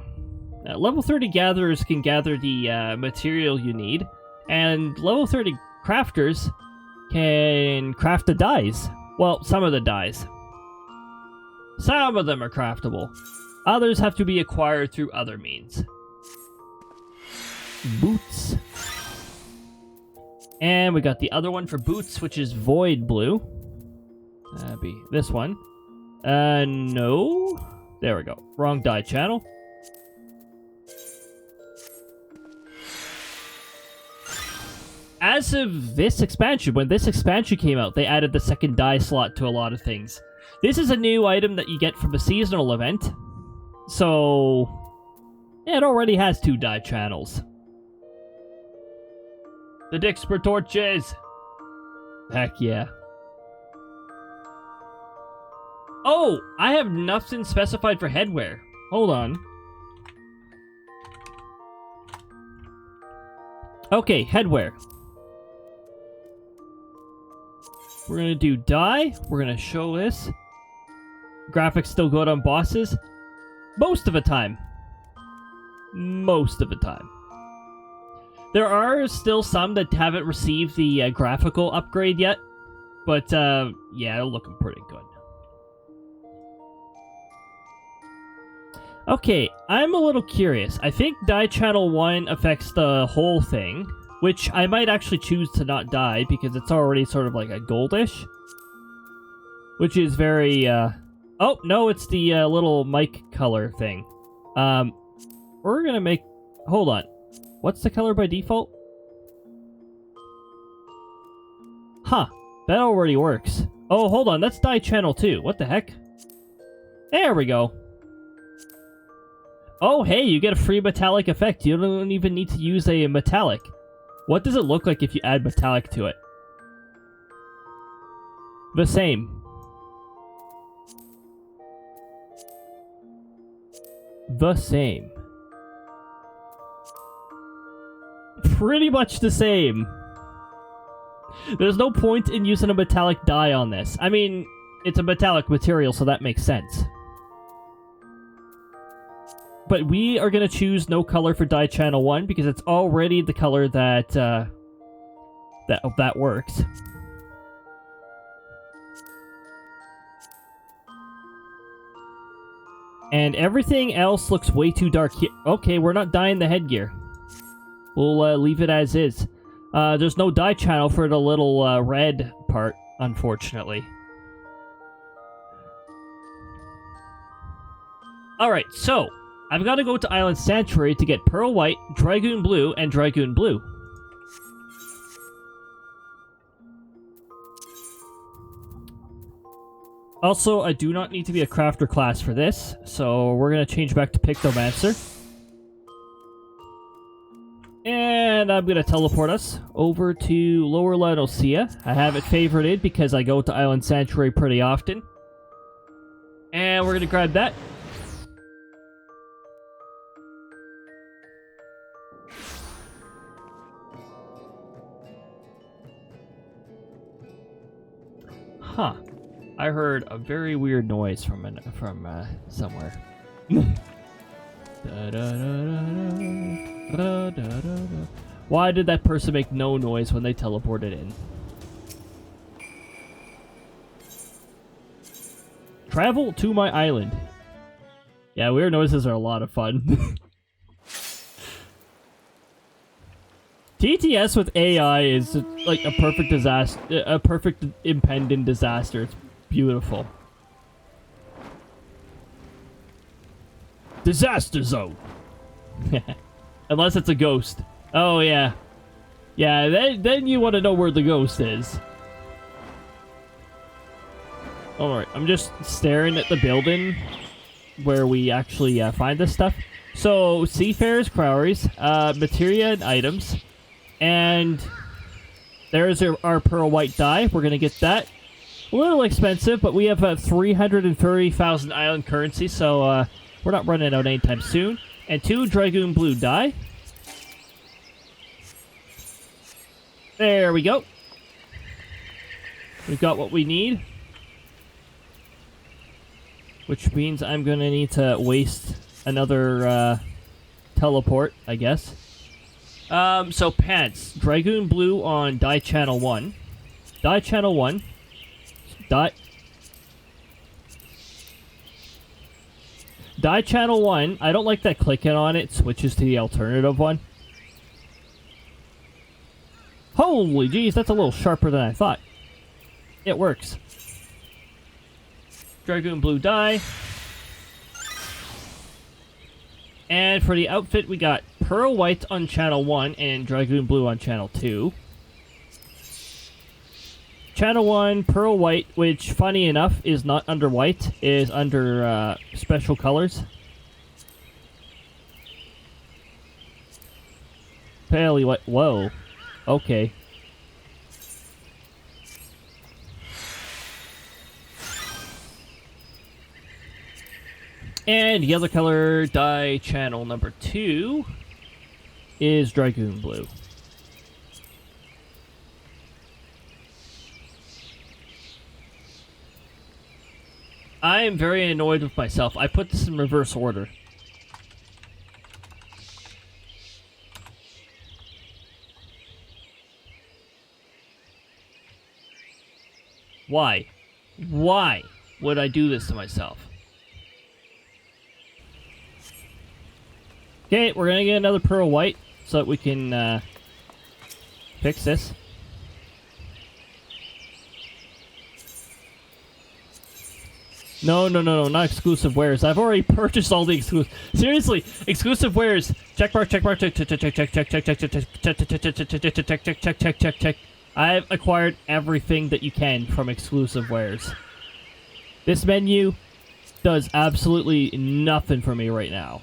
level 30 gatherers can gather the material you need, and level 30 crafters can craft the dyes. Well, some of the dyes. Some of them are craftable. Others have to be acquired through other means. Boots. And we got the other one for boots, which is void blue. That'd be this one. No. There we go. Wrong dye channel. As of this expansion, when this expansion came out, they added the second dye slot to a lot of things. This is a new item that you get from a seasonal event. So, yeah, it already has 2 dye channels. The Dixper torches! Heck yeah. Oh! I have nothing specified for headwear. Hold on. Okay, headwear. We're gonna do dye. We're gonna show this. Graphics still good on bosses. Most of the time. Most of the time. There are still some that haven't received the graphical upgrade yet. But, yeah, they're looking pretty good. Okay, I'm a little curious. I think dye channel 1 affects the whole thing. Which I might actually choose to not dye because it's already sort of like a goldish. Which is very, Oh, no, it's the little mic color thing. We're gonna make... Hold on. What's the color by default? Huh. That already works. Oh, hold on. That's dye channel 2. What the heck? There we go. Oh, hey, you get a free metallic effect. You don't even need to use a metallic. What does it look like if you add metallic to it? The same. The same. Pretty much the same. There's no point in using a metallic dye on this. I mean, it's a metallic material, so that makes sense. But we are going to choose no color for dye channel 1 because it's already the color that that works. And everything else looks way too dark here. Okay, we're not dyeing the headgear. We'll leave it as is. There's no dye channel for the little red part, unfortunately. Alright, so... I've got to go to Island Sanctuary to get Pearl White, Dragoon Blue, and Dragoon Blue. Also, I do not need to be a crafter class for this, so we're going to change back to Pictomancer. And I'm going to teleport us over to Lower Laodicea. I have it favorited because I go to Island Sanctuary pretty often. And we're going to grab that. Huh. I heard a very weird noise from somewhere. Why did that person make no noise when they teleported in? Travel to my island. Yeah, weird noises are a lot of fun. TTS with AI is like a perfect disaster, a perfect impending disaster. It's beautiful. Disaster zone. Unless it's a ghost. Oh yeah, yeah. Then you want to know where the ghost is. All right, I'm just staring at the building where we actually find this stuff. So Seafarers Crowries, materia and items. And there's our Pearl White dye. We're going to get that. A little expensive, but we have 330,000 island currency, so we're not running out anytime soon. And 2 Dragoon Blue dye. There we go. We've got what we need. Which means I'm going to need to waste another teleport, I guess. So pants. Dragoon Blue on dye channel 1. Dye channel Die channel 1. I don't like that clicking on it switches to the alternative one. Holy jeez, that's a little sharper than I thought. It works. Dragoon blue dye. And for the outfit, we got pearl white on channel 1 and dragoon blue on channel 2. Channel 1, pearl white, which, funny enough, is not under white, is under special colors. Paley white. Whoa. Okay. And the other color dye channel number 2 is dragoon blue. I am very annoyed with myself. I put this in reverse order. Why? Why would I do this to myself? Okay, we're gonna get another pearl white so that we can fix this. No, not exclusive wares. I've already purchased all the exclusive. Seriously, exclusive wares. Check mark, check mark, check, check, check, check, check, check, check, check, check, check, check, check, check, check, check, check, check, check. I've acquired everything that you can from exclusive wares. This menu does absolutely nothing for me right now.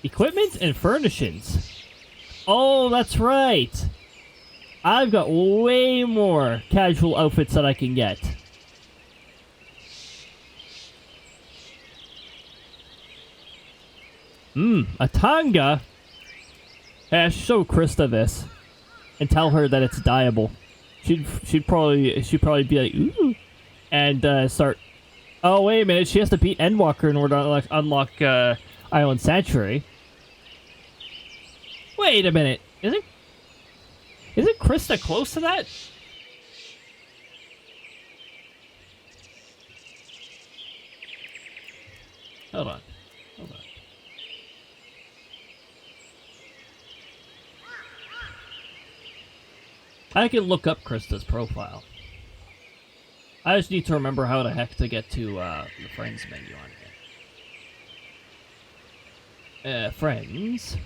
Equipment and furnishings. Oh, that's right. I've got way more casual outfits that I can get. A tanga? Hey, I should show Krista this and tell her that it's dyeable. She'd probably be like, ooh, and start. Oh, wait a minute, she has to beat Endwalker in order to unlock Island Sanctuary. Wait a minute, isn't Krista close to that? Hold on. I can look up Krista's profile. I just need to remember how the heck to get to the friends menu on here. Friends.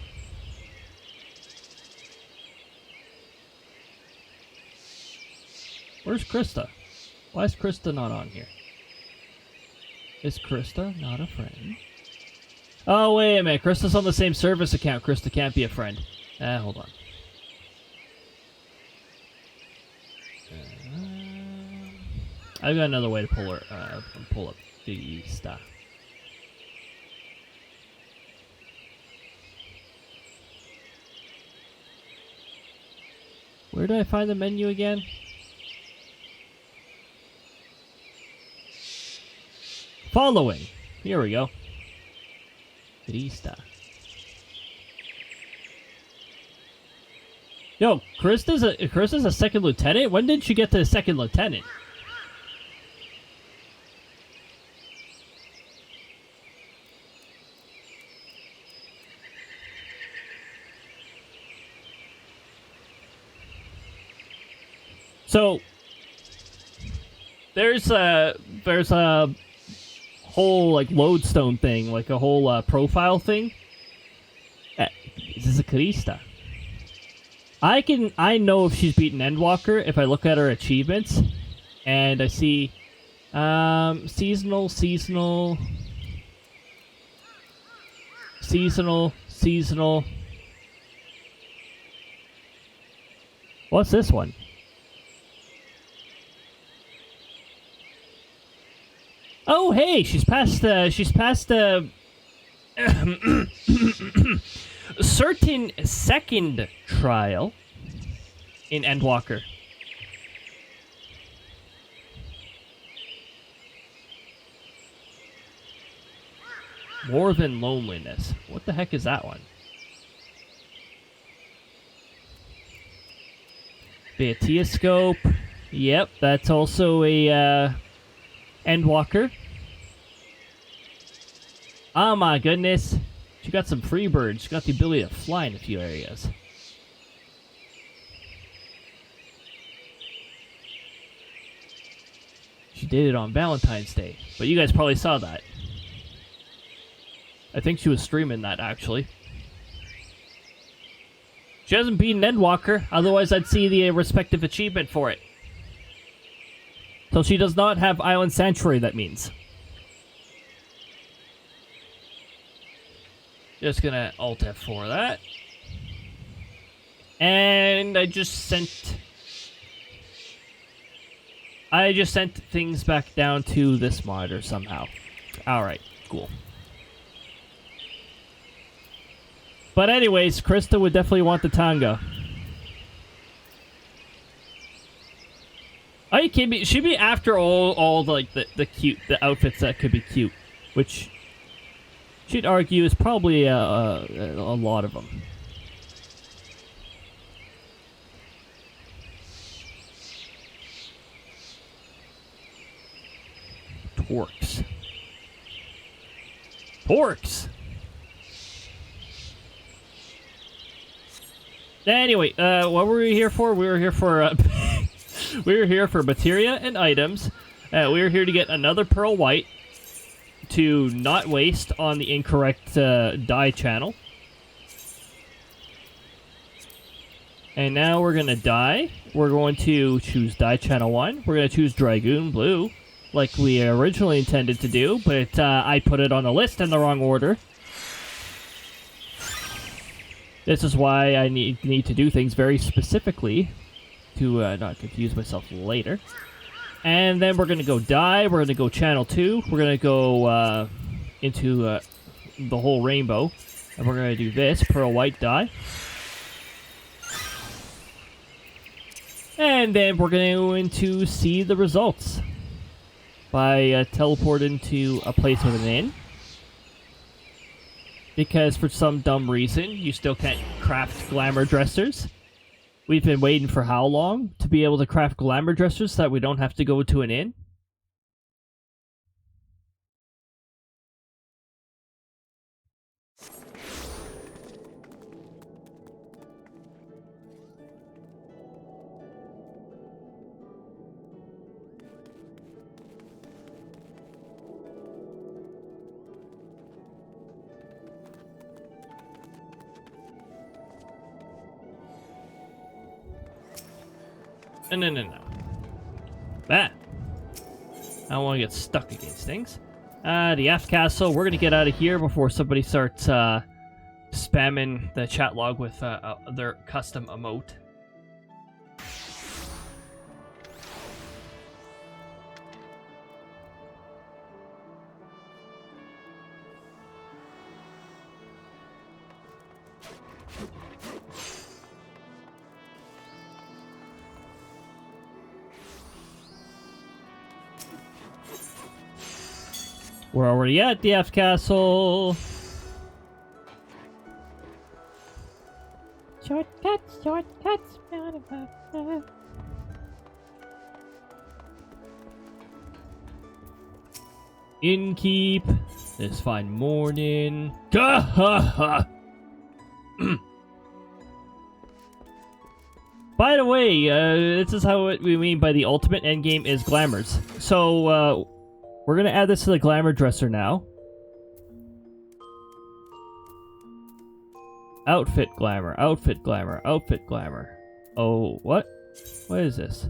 Where's Krista? Why is Krista not on here? Is Krista not a friend? Oh, wait a minute. Krista's on the same service account. Krista can't be a friend. Hold on. I've got another way to pull up the stuff. Where did I find the menu again? Following. Here we go. Krista. Yo, Krista's a second lieutenant? When did she get to a second lieutenant? So there's a whole like lodestone thing, like a whole profile thing. This is a Krista. I know if she's beaten Endwalker if I look at her achievements and I see seasonal. What's this one? Oh, hey, she's passed certain second trial in Endwalker. More than loneliness. What the heck is that one? Beatia scope. Yep, that's also a Endwalker. Oh my goodness. She got some free birds. She got the ability to fly in a few areas. She did it on Valentine's Day, but you guys probably saw that. I think she was streaming that, actually. She hasn't beaten Endwalker, otherwise I'd see the respective achievement for it. So she does not have Island Sanctuary, that means. Just gonna Alt F4 that. And I just sent things back down to this monitor somehow. Alright, cool. But anyways, Krista would definitely want the Tanga. Are you kidding me? She'd be after all the outfits that could be cute, which she'd argue is probably a lot of them. Torques. Torques! Anyway, what were we here for? We were here for we were here for materia and items. We were here to get another pearl white to not waste on the incorrect dye channel. And now we're gonna dye. We're going to choose dye channel 1. We're gonna choose Dragoon Blue, like we originally intended to do, but I put it on the list in the wrong order. This is why I need to do things very specifically to not confuse myself later. And then we're going to go dye. We're going to go channel 2. We're going to go into the whole rainbow. And we're going to do this, pearl white dye. And then we're going to see the results by teleporting to a place with an inn. Because for some dumb reason, you still can't craft glamour dressers. We've been waiting for how long to be able to craft glamour dressers so that we don't have to go to an inn? No. That. I don't want to get stuck against things. The F Castle. We're going to get out of here before somebody starts spamming the chat log with their custom emote. We're already at the F Castle. Shortcuts. Innkeep. This fine morning. By the way, this is how we mean by the ultimate endgame is glamours. So, we're going to add this to the glamour dresser now. Outfit glamour, outfit glamour, outfit glamour. Oh, what? What is this?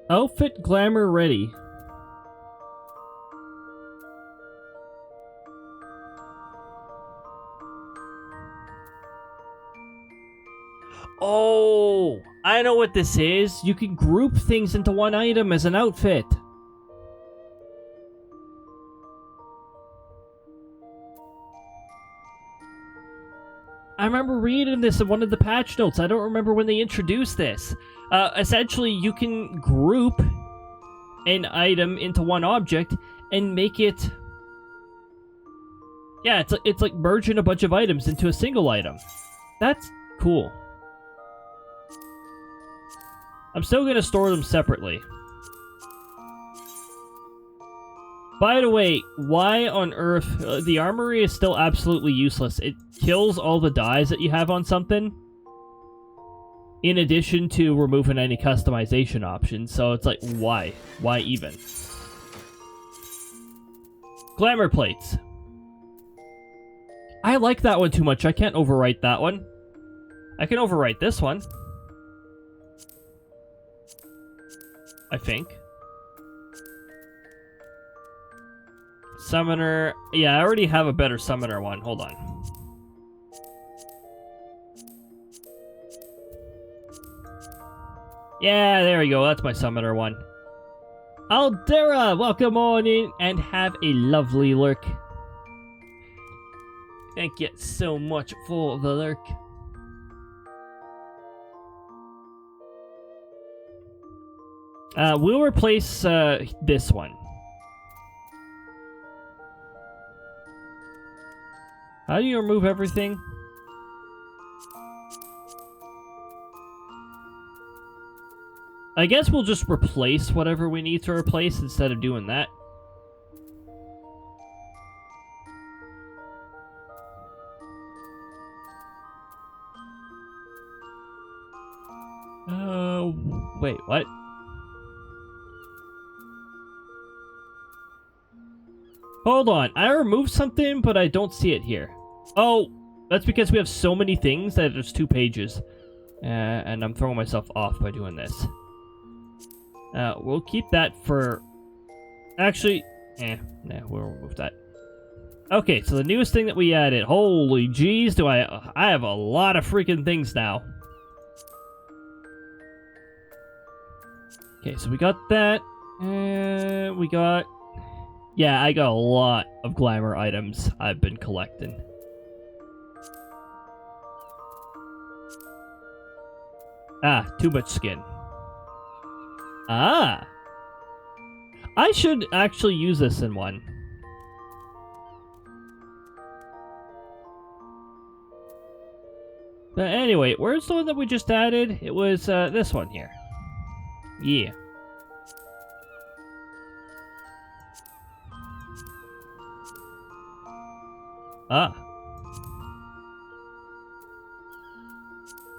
Outfit glamour ready. Oh, I know what this is. You can group things into one item as an outfit. I remember reading this in one of the patch notes. I don't remember when they introduced this. Essentially, you can group an item into one object and make it... Yeah, it's like merging a bunch of items into a single item. That's cool. I'm still going to store them separately. By the way, why on earth... the armory is still absolutely useless. It kills all the dyes that you have on something, in addition to removing any customization options. So it's like, why? Why even? Glamour plates. I like that one too much. I can't overwrite that one. I can overwrite this one. I think. Summoner. Yeah, I already have a better summoner one. Hold on. Yeah, there we go. That's my summoner one. Aldera, welcome on in and have a lovely lurk. Thank you so much for the lurk. We'll replace this one. How do you remove everything? I guess we'll just replace whatever we need to replace instead of doing that. Wait, what? Hold on, I removed something, but I don't see it here. Oh, that's because we have so many things that there's 2 pages. And I'm throwing myself off by doing this. We'll keep that for... Actually, nah, we'll remove that. Okay, so the newest thing that we added. Holy jeez, do I have a lot of freaking things now. Okay, so we got that. We got... Yeah, I got a lot of glamour items I've been collecting. Ah, too much skin. Ah! I should actually use this in one. But anyway, where's the one that we just added? It was this one here. Yeah. Ah.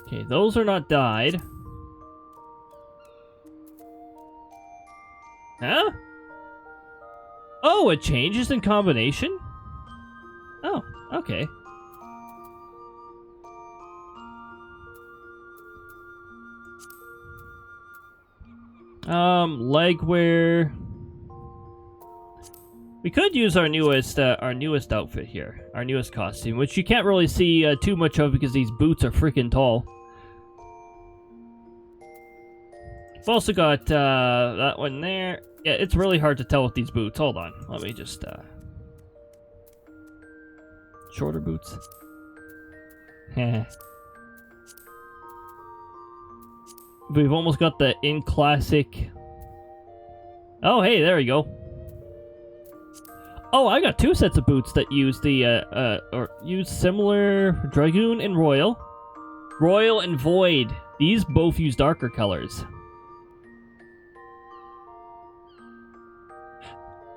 Okay, those are not dyed. Huh? Oh, it changes in combination? Oh, okay. Legwear. We could use our newest outfit here, our newest costume, which you can't really see too much of because these boots are freaking tall. We've also got that one there. Yeah, it's really hard to tell with these boots. Hold on, let me just shorter boots. Heh. We've almost got the in classic. Oh, hey, there we go. Oh, I got 2 sets of boots that use the or use similar Dragoon and Royal. Royal and Void. These both use darker colors.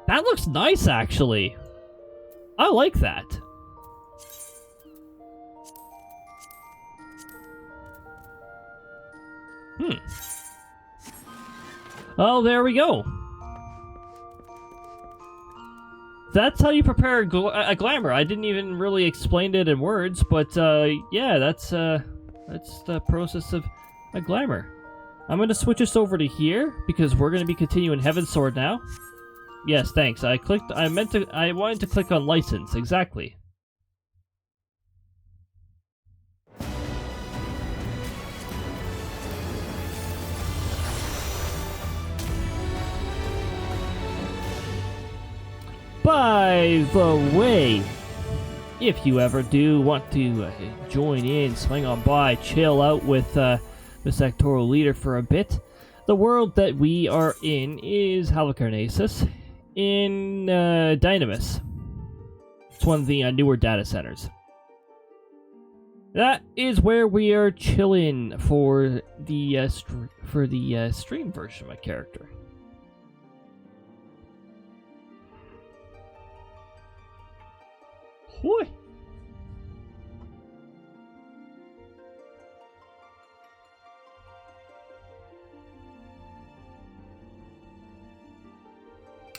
That looks nice, actually. I like that. Oh, there we go. That's how you prepare a glamour. I didn't even really explain it in words, but yeah, that's the process of a glamour. I'm gonna switch us over to here because we're gonna be continuing Heavensward now. Yes, thanks. I wanted to click on license, exactly. By the way, if you ever do want to join in, swing on by, chill out with the sectoral leader for a bit, the world that we are in is Halicarnassus in Dynamis. It's one of the newer data centers. That is where we are chilling for the stream version of my character. Hoi.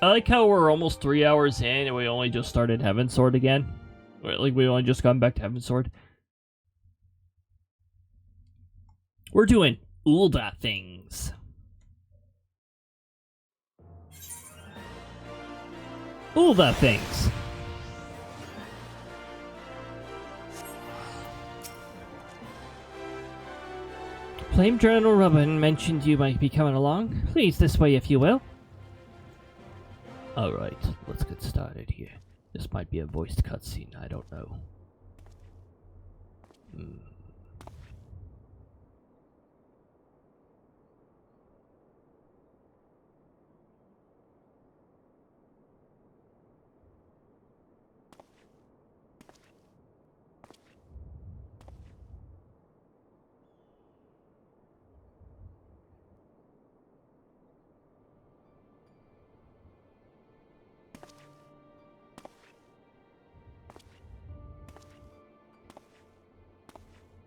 I like how we're almost 3 hours in and we only just started Heavensward again. Like, we only just gone back to Heavensward. We're doing SLdr things. SLdr things. Flame Journal Robin mentioned you might be coming along. Please, this way if you will. Alright, let's get started here. This might be a voiced cutscene, I don't know.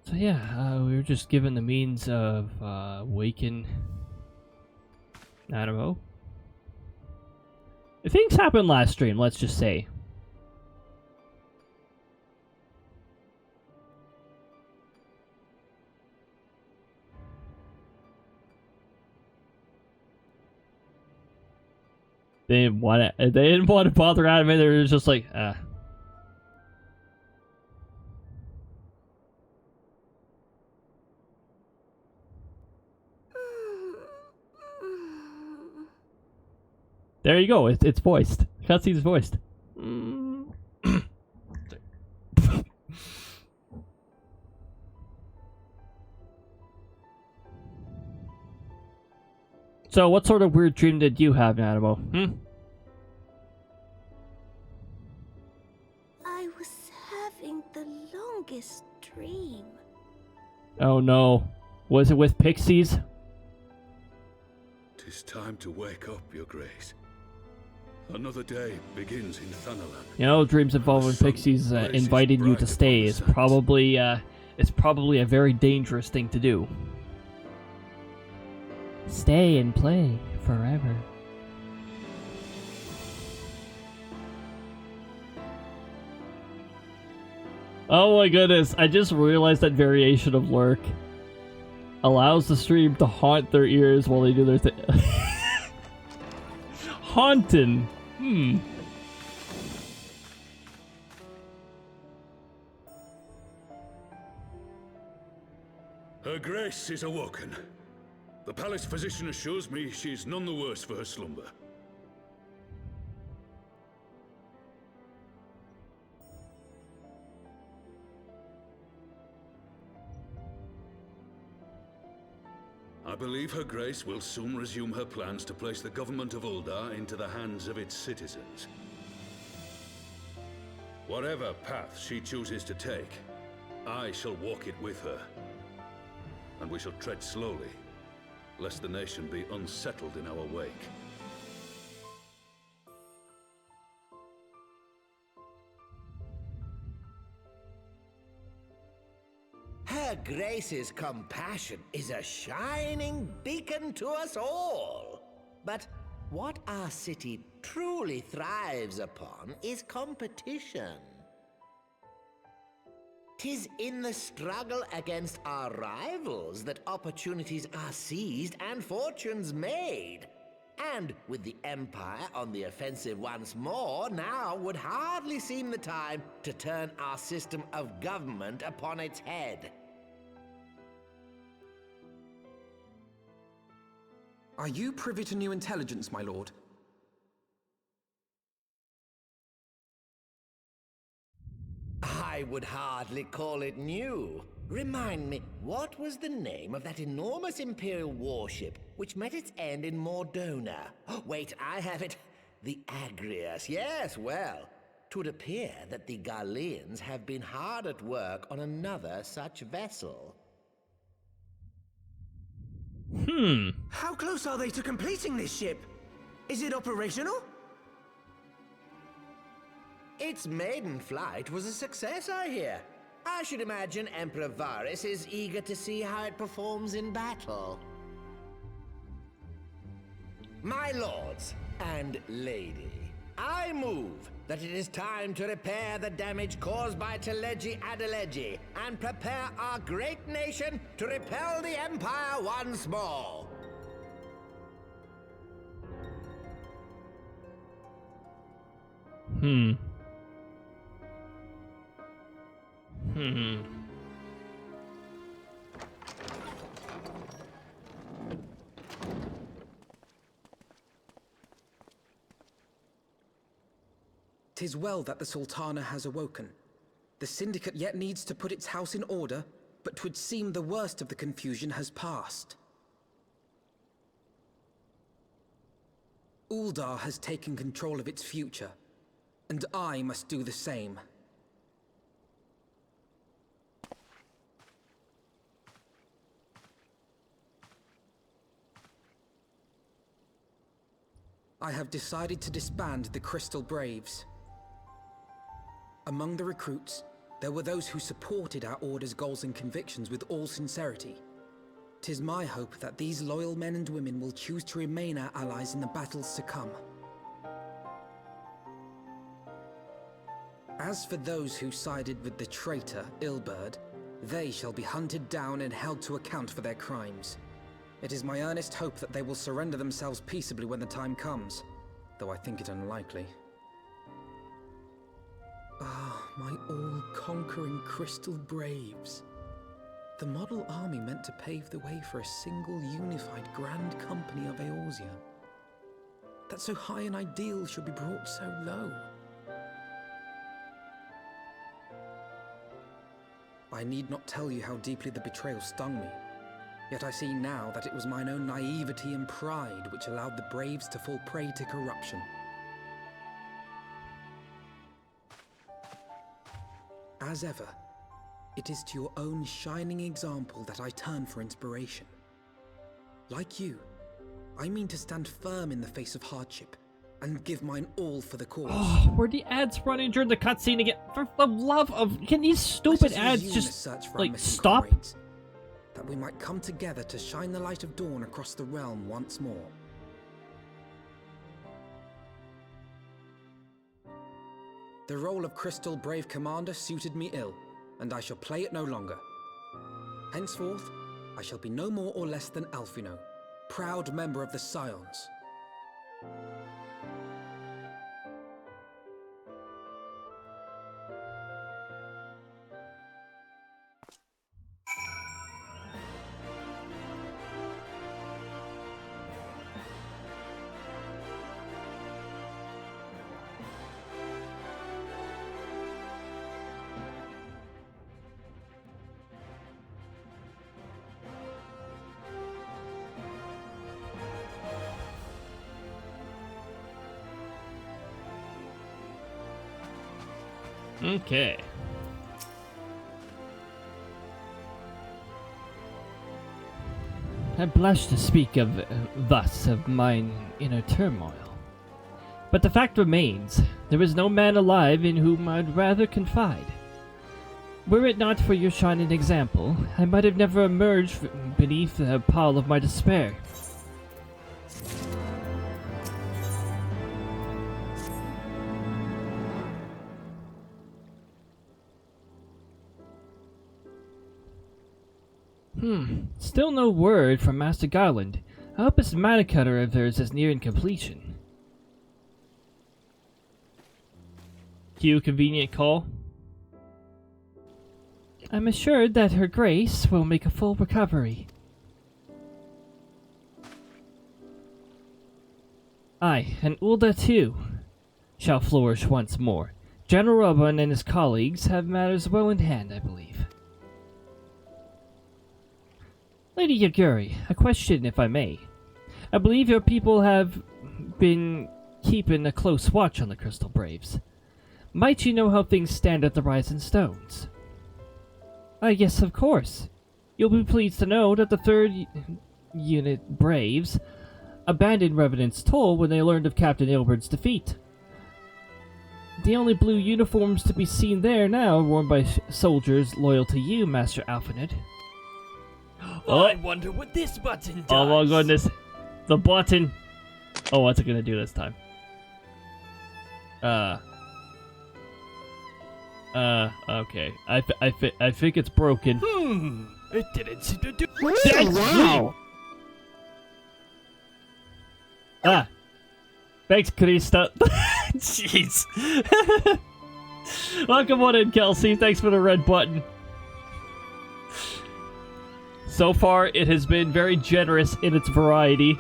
So yeah, we were just given the means of waking Animo. Things happened last stream, let's just say. They didn't want to bother Animo, they were just like, There you go, it's voiced. Cutscene's voiced. So, what sort of weird dream did you have, Animo? I was having the longest dream. Oh no. Was it with pixies? 'Tis time to wake up, Your Grace. Another day begins in Thanalan. You know, dreams involving pixies inviting you to stay is probably a very dangerous thing to do. Stay and play forever. Oh my goodness, I just realized that variation of lurk allows the stream to haunt their ears while they do their thing. Haunting. Her Grace is awoken. The palace physician assures me she is none the worse for her slumber. I believe Her Grace will soon resume her plans to place the government of SLdr into the hands of its citizens. Whatever path she chooses to take, I shall walk it with her. And we shall tread slowly, lest the nation be unsettled in our wake. Her Grace's compassion is a shining beacon to us all. But what our city truly thrives upon is competition. 'Tis in the struggle against our rivals that opportunities are seized and fortunes made. And with the Empire on the offensive once more, now would hardly seem the time to turn our system of government upon its head. Are you privy to new intelligence, my lord? I would hardly call it new. Remind me, what was the name of that enormous Imperial warship which met its end in Mordona? Oh, wait, I have it. The Agrius. Yes, well, it would appear that the Garleans have been hard at work on another such vessel. How close are they to completing this ship? Is it operational? Its maiden flight was a success, I hear. I should imagine Emperor Varys is eager to see how it performs in battle. My lords and lady, I move that it is time to repair the damage caused by Teleji Adeleji and prepare our great nation to repel the Empire once more. "'Tis well that the Sultana has awoken. The Syndicate yet needs to put its house in order, but 'twould seem the worst of the confusion has passed. Uldar has taken control of its future, and I must do the same. I have decided to disband the Crystal Braves. Among the recruits, there were those who supported our Order's goals and convictions with all sincerity. 'Tis my hope that these loyal men and women will choose to remain our allies in the battles to come. As for those who sided with the traitor, Ilberd, they shall be hunted down and held to account for their crimes. It is my earnest hope that they will surrender themselves peaceably when the time comes, though I think it unlikely. Ah, my all-conquering Crystal Braves. The model army meant to pave the way for a single unified grand company of Eorzea. That so high an ideal should be brought so low. I need not tell you how deeply the betrayal stung me. Yet I see now that it was mine own naivety and pride which allowed the Braves to fall prey to corruption. As ever, it is to your own shining example that I turn for inspiration. Like you, I mean to stand firm in the face of hardship and give mine all for the cause. Oh, were the ads running during the cutscene again? For the love of... Can these stupid ads just, like, stop? Comrades, that we might come together to shine the light of dawn across the realm once more. The role of Crystal Brave Commander suited me ill, and I shall play it no longer. Henceforth, I shall be no more or less than Alphino, proud member of the Scions. Okay. I blush to speak of thus of mine inner turmoil. But the fact remains, there is no man alive in whom I'd rather confide. Were it not for your shining example, I might have never emerged beneath the pall of my despair. Still no word from Master Garland. I hope this mana cutter of theirs is nearing completion. Cue convenient call. I'm assured that Her Grace will make a full recovery. Aye, and Ulda too shall flourish once more, General Rubban and his colleagues have matters well in hand, I believe. Lady Yaguri, a question if I may. I believe your people have been keeping a close watch on the Crystal Braves. Might you know how things stand at the Rising Stones? Yes, of course. You'll be pleased to know that the 3rd Unit Braves abandoned Revenant's Toll when they learned of Captain Ilberd's defeat. The only blue uniforms to be seen there now are worn by soldiers loyal to you, Master Alphanid. Oh. I wonder what this button does. Oh my goodness. The button. Oh, what's it gonna do this time? Okay. I think it's broken. It didn't seem to do. Wow. Ah. Thanks, Krista. Jeez. Welcome on in, Kelsey. Thanks for the red button. So far, it has been very generous in its variety.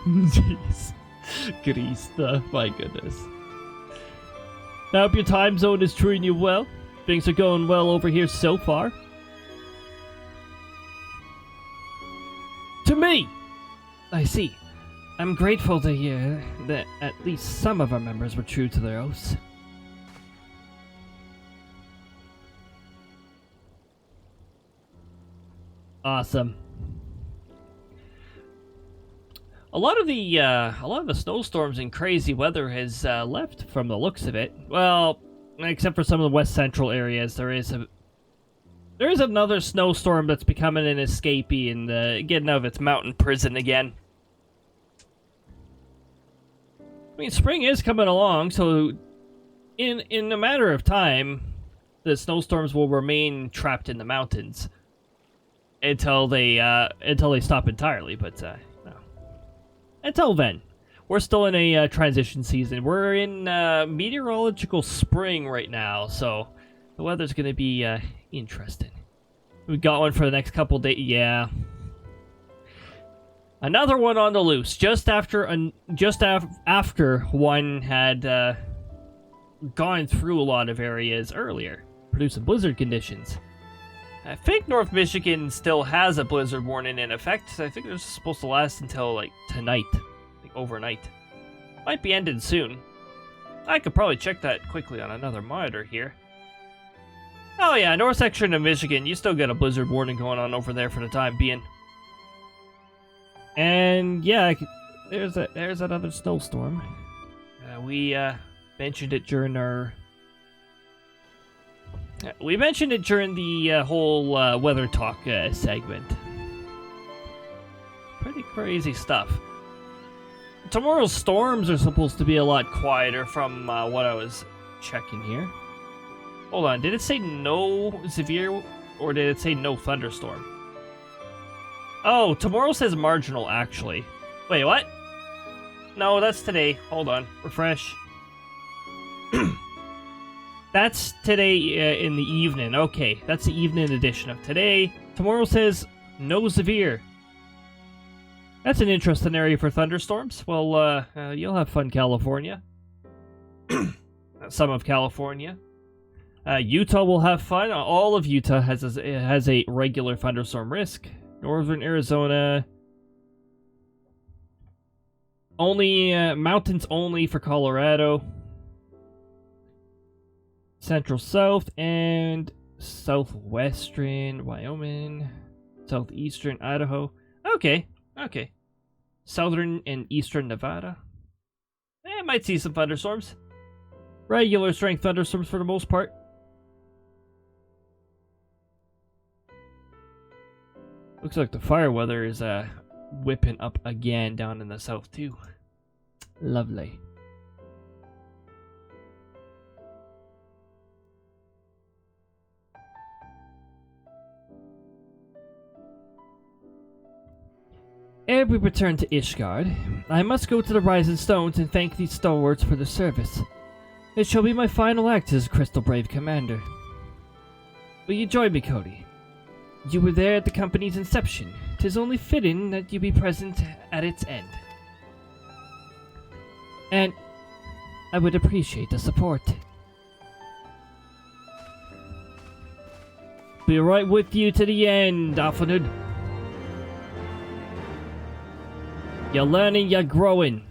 Jeez. Krista, my goodness. I hope your time zone is treating you well. Things are going well over here so far. To me! I see. I'm grateful to hear that at least some of our members were true to their oaths. Awesome. A lot of the snowstorms and crazy weather has left from the looks of it. Well, except for some of the west central areas, there is another snowstorm that's becoming an escapee and getting out of its mountain prison again. I mean, spring is coming along, so in a matter of time, the snowstorms will remain trapped in the mountains until they stop entirely. But no. Until then, we're still in a transition season. We're in meteorological spring right now, so the weather's gonna be interesting. We got one for the next couple days. Yeah. Another one on the loose, just after one had gone through a lot of areas earlier, producing blizzard conditions. I think North Michigan still has a blizzard warning in effect. I think it's supposed to last until, like, tonight. Like, overnight. Might be ending soon. I could probably check that quickly on another monitor here. Oh yeah, north section of Michigan, you still get a blizzard warning going on over there for the time being. And yeah, there's another snowstorm. We mentioned it during our... we mentioned it during the whole weather talk segment. Pretty crazy stuff. Tomorrow's storms are supposed to be a lot quieter from what I was checking here. Hold on, did it say no severe or did it say no thunderstorm? Oh, tomorrow says marginal, actually. Wait, what? No, that's today. Hold on. Refresh. That's today in the evening. Okay, that's the evening edition of today. Tomorrow says no severe. That's an interesting area for thunderstorms. Well, you'll have fun, California. Some of California. Utah will have fun. All of Utah has a regular thunderstorm risk. Northern Arizona, only mountains only for Colorado. Central South and southwestern Wyoming, southeastern Idaho. Okay. Southern and eastern Nevada. Might see some thunderstorms. Regular strength thunderstorms for the most part. Looks like the fire weather is whipping up again down in the south too. Lovely. Ere we return to Ishgard, I must go to the Rising Stones and thank these stalwarts for their service. It shall be my final act as Crystal Brave Commander. Will you join me, Cody? You were there at the company's inception. 'Tis only fitting that you be present at its end. And I would appreciate the support. Be right with you to the end, Alphanud. You're learning, you're growing.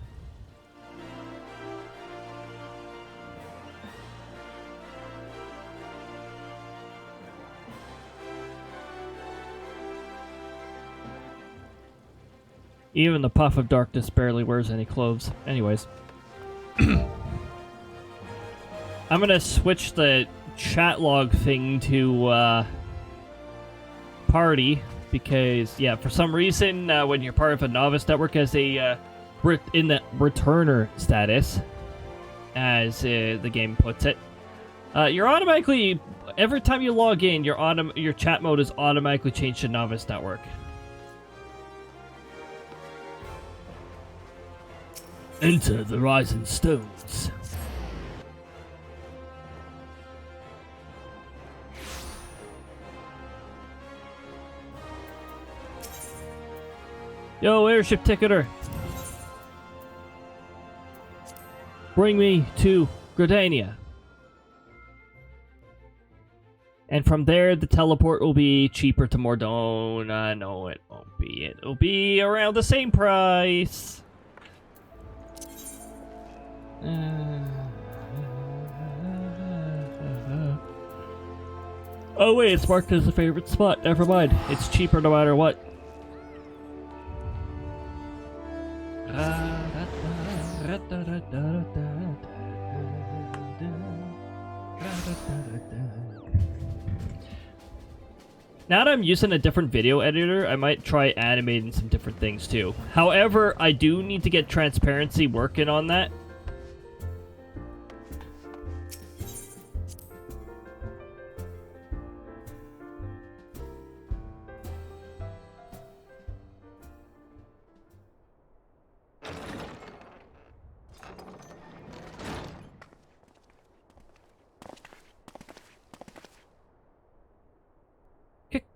Even the Puff of Darkness barely wears any clothes. Anyways. I'm gonna switch the chat log thing to party because, yeah, for some reason when you're part of a novice network as a in the returner status, as the game puts it, you're automatically, every time you log in, your chat mode is automatically changed to novice network. Enter the Rising Stones. Yo, airship ticketer! Bring me to Gridania. And from there, the teleport will be cheaper to Mordona. No, it won't be. It'll be around the same price. Oh wait, it's marked as a favorite spot. Never mind. It's cheaper no matter what. Now that I'm using a different video editor, I might try animating some different things too. However, I do need to get transparency working on that.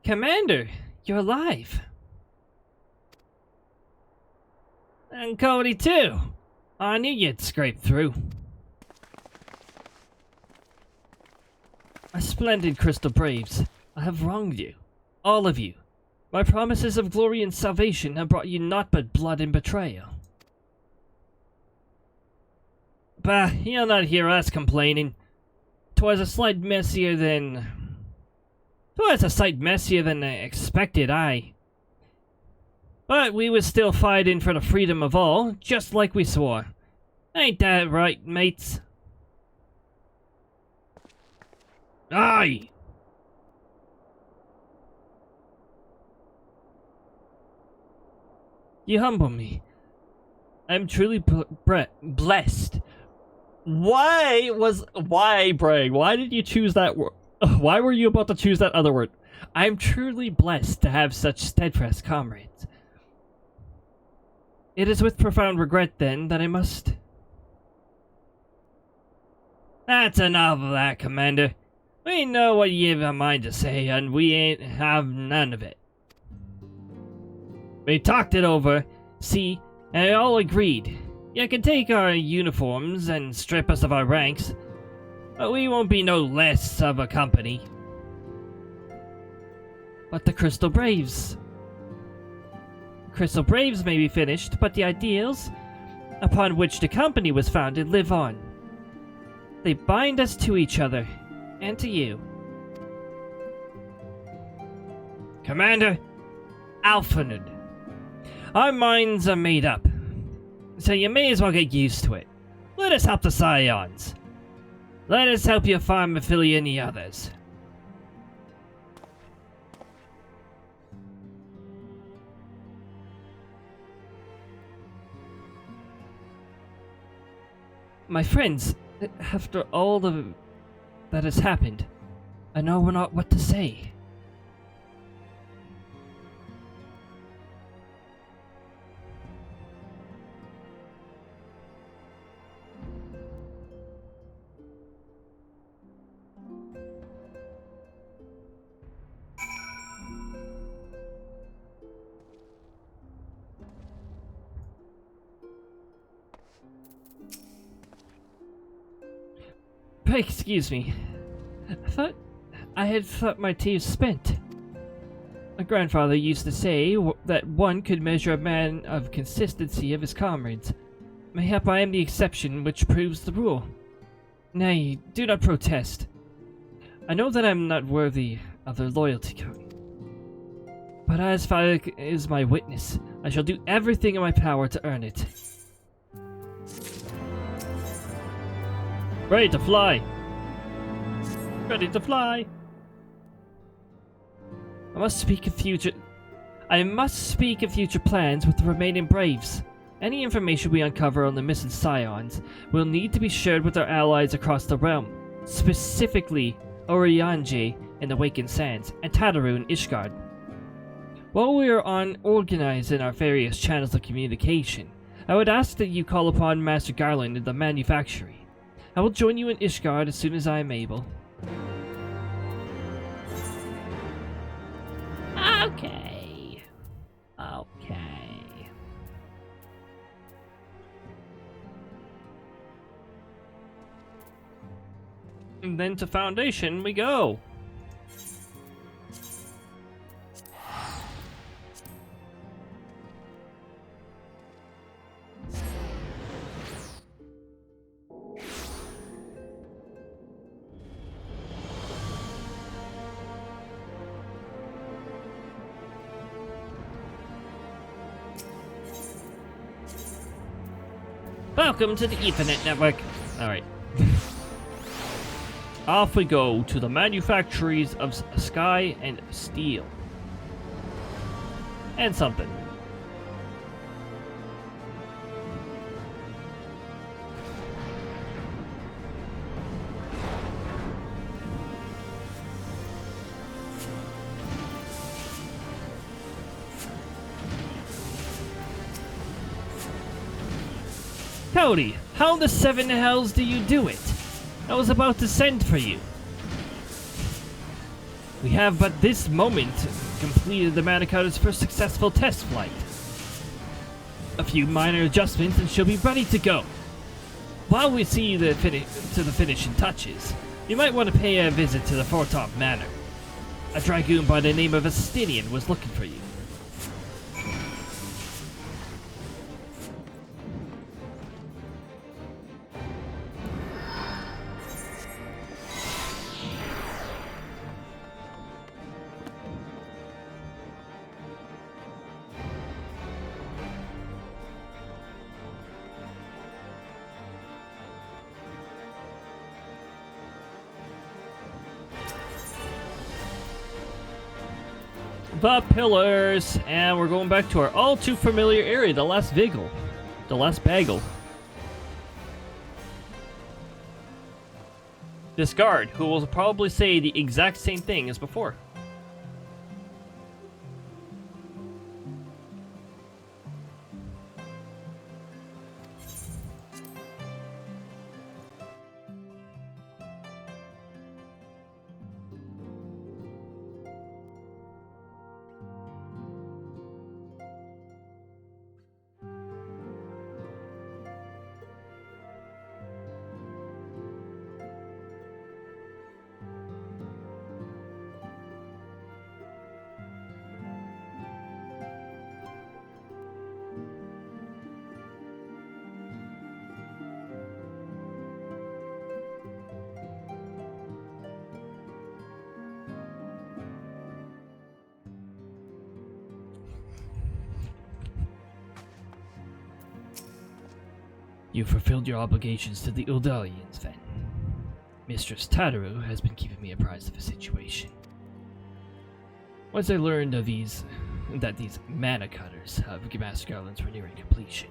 Commander, you're alive. And Cody too. I knew you'd scrape through. A splendid Crystal Braves. I have wronged you. All of you. My promises of glory and salvation have brought you naught but blood and betrayal. Bah, you'll not hear us complaining. 'Twas a sight messier than expected, aye. But we was still fighting for the freedom of all, just like we swore. Ain't that right, mates? Aye! You humble me. I'm truly blessed. Why, Bragg? Why did you choose that word? Why were you about to choose that other word? I'm truly blessed to have such steadfast comrades. It is with profound regret, then, that I must... That's enough of that, Commander. We know what you've a mind to say, and we ain't have none of it. We talked it over, see, and all agreed. You can take our uniforms and strip us of our ranks, but we won't be no less of a company. But the Crystal Braves... Crystal Braves may be finished, but the ideals upon which the company was founded live on. They bind us to each other, and to you. Commander Alphanud, our minds are made up, so you may as well get used to it. Let us help the Scions. Let us help you farm Ophelia and the others. My friends, after all that has happened, I know not what to say. Excuse me. I had thought my tea was spent. My grandfather used to say that one could measure a man of consistency of his comrades. Mayhap I am the exception which proves the rule. Nay, do not protest. I know that I am not worthy of their loyalty, Cody. But as Father is my witness, I shall do everything in my power to earn it. Ready to fly. Ready to fly. I must speak of future plans with the remaining Braves. Any information we uncover on the missing Scions will need to be shared with our allies across the realm, specifically Oriange in the Wakened Sands and Tataru in Ishgard. While we are organizing our various channels of communication, I would ask that you call upon Master Garland in the manufactory. I will join you in Ishgard as soon as I am able. Okay. Okay. And then to Foundation we go. Welcome to the Ethernet network. Alright. Off we go to the manufactories of Sky and Steel. And something. Cody, how in the seven hells do you do it? I was about to send for you. We have but this moment completed the Manicutter's first successful test flight. A few minor adjustments and she'll be ready to go. While we see the finishing touches, you might want to pay a visit to the Fortop Manor. A dragoon by the name of Astinian was looking for you. The pillars, and we're going back to our all too familiar area, the last Vigil, the last Bagel. This guard, who will probably say the exact same thing as before. You fulfilled your obligations to the Uldalians, then. Mistress Tataru has been keeping me apprised of the situation. Once I learned of that these mana cutters of Master Garlands were nearing completion,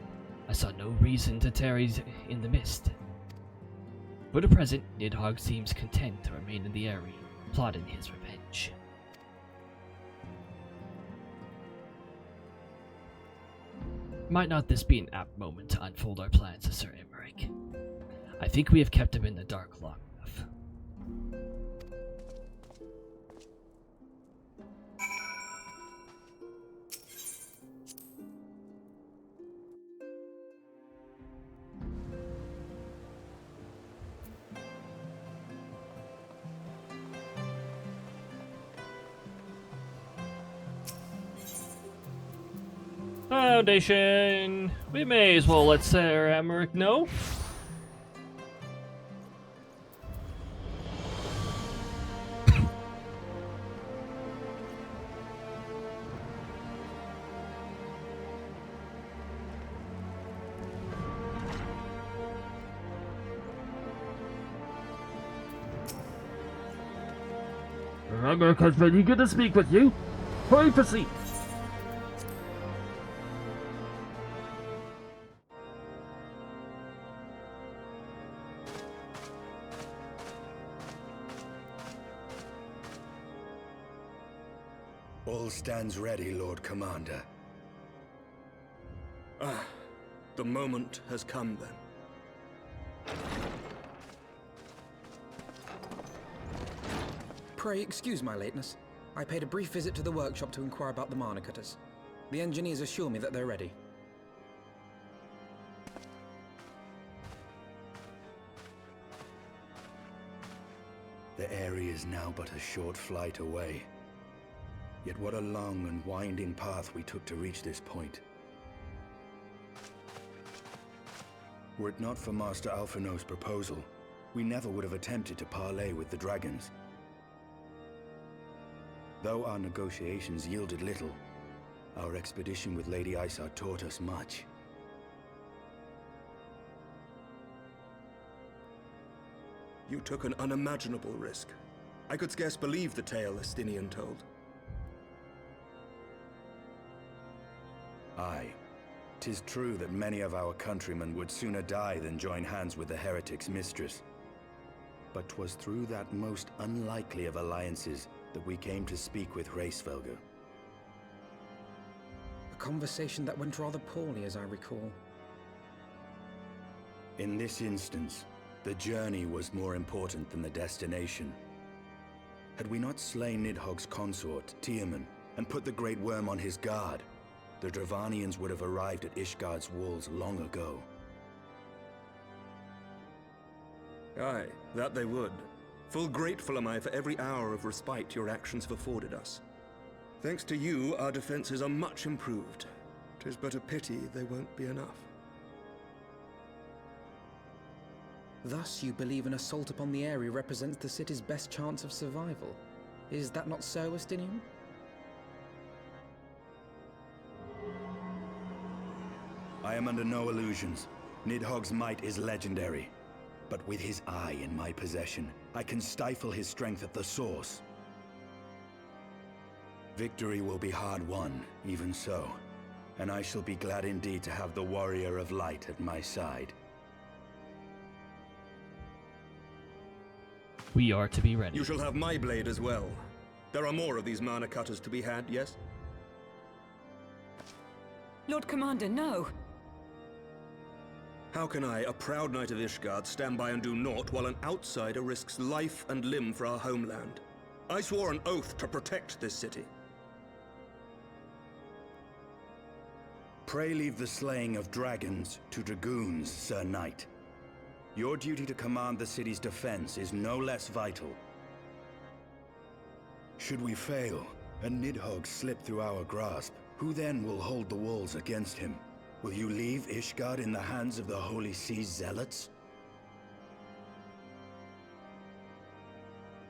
I saw no reason to tarry in the mist. For the present, Nidhogg seems content to remain in the area, plotting his revenge. Might not this be an apt moment to unfold our plans to Sir Emmerich? I think we have kept him in the dark long enough. Foundation. We may as well let Sir Emmerich know. Emmerich has been eager to speak with you. Hurry, proceed. All stands ready, Lord Commander. Ah, the moment has come then. Pray excuse my lateness. I paid a brief visit to the workshop to inquire about the mana cutters. The engineers assure me that they're ready. The area is now but a short flight away. Yet what a long and winding path we took to reach this point. Were it not for Master Alphino's proposal, we never would have attempted to parley with the dragons. Though our negotiations yielded little, our expedition with Lady Isar taught us much. You took an unimaginable risk. I could scarce believe the tale Estinian told. Aye. 'Tis true that many of our countrymen would sooner die than join hands with the heretic's mistress. But 'twas through that most unlikely of alliances that we came to speak with Hraesvelgr. A conversation that went rather poorly, as I recall. In this instance, the journey was more important than the destination. Had we not slain Nidhogg's consort, Tiaman, and put the Great Worm on his guard, the Dravanians would have arrived at Ishgard's walls long ago. Aye, that they would. Full grateful am I for every hour of respite your actions have afforded us. Thanks to you, our defenses are much improved. 'Tis but a pity they won't be enough. Thus, you believe an assault upon the area represents the city's best chance of survival. Is that not so, Estinian? I am under no illusions. Nidhogg's might is legendary. But with his eye in my possession, I can stifle his strength at the source. Victory will be hard won, even so. And I shall be glad indeed to have the Warrior of Light at my side. We are to be ready. You shall have my blade as well. There are more of these mana cutters to be had, yes? Lord Commander, no! How can I, a proud knight of Ishgard, stand by and do naught while an outsider risks life and limb for our homeland? I swore an oath to protect this city. Pray leave the slaying of dragons to dragoons, Sir Knight. Your duty to command the city's defense is no less vital. Should we fail, and Nidhogg slip through our grasp, who then will hold the walls against him? Will you leave Ishgard in the hands of the Holy Sea's zealots?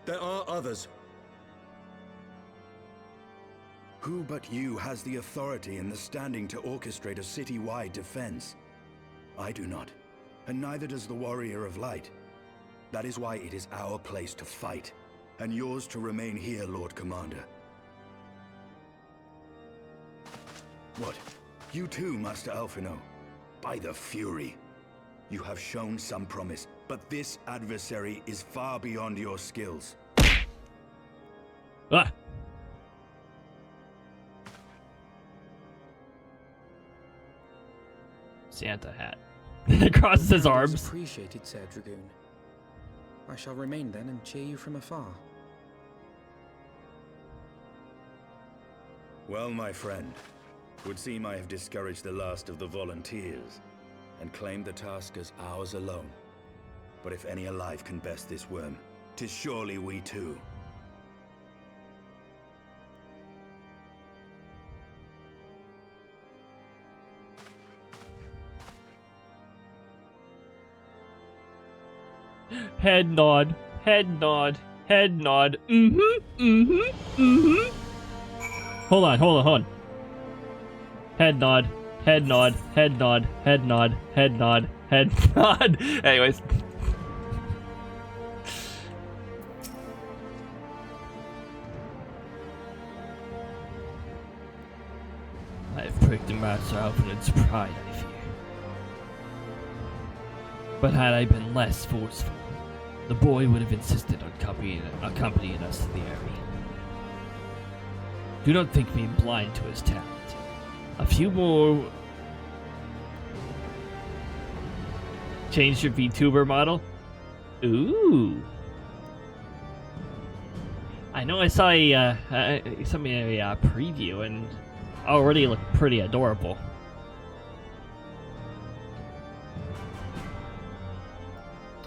There are others. Who but you has the authority and the standing to orchestrate a city-wide defense? I do not, and neither does the Warrior of Light. That is why it is our place to fight, and yours to remain here, Lord Commander. What? You too, Master Alphino? By the Fury! You have shown some promise, but this adversary is far beyond your skills. Ah! Santa hat. Crosses his arms. Appreciated, Sir Dragoon. I shall remain then and cheer you from afar. Well, my friend, would seem I have discouraged the last of the volunteers, and claimed the task as ours alone. But if any alive can best this worm, 'tis surely we too. Head nod. Head nod. Head nod. Hold on. Head nod. Head nod. Head nod. Head nod. Head nod. Head nod. Anyways. I have pricked the Master Alphanet's pride, I fear. But had I been less forceful, the boy would have insisted on accompanying us to the area. Do not think me blind to his talent. A few more... Change your VTuber model? Ooh. I know I saw a preview and already looked pretty adorable.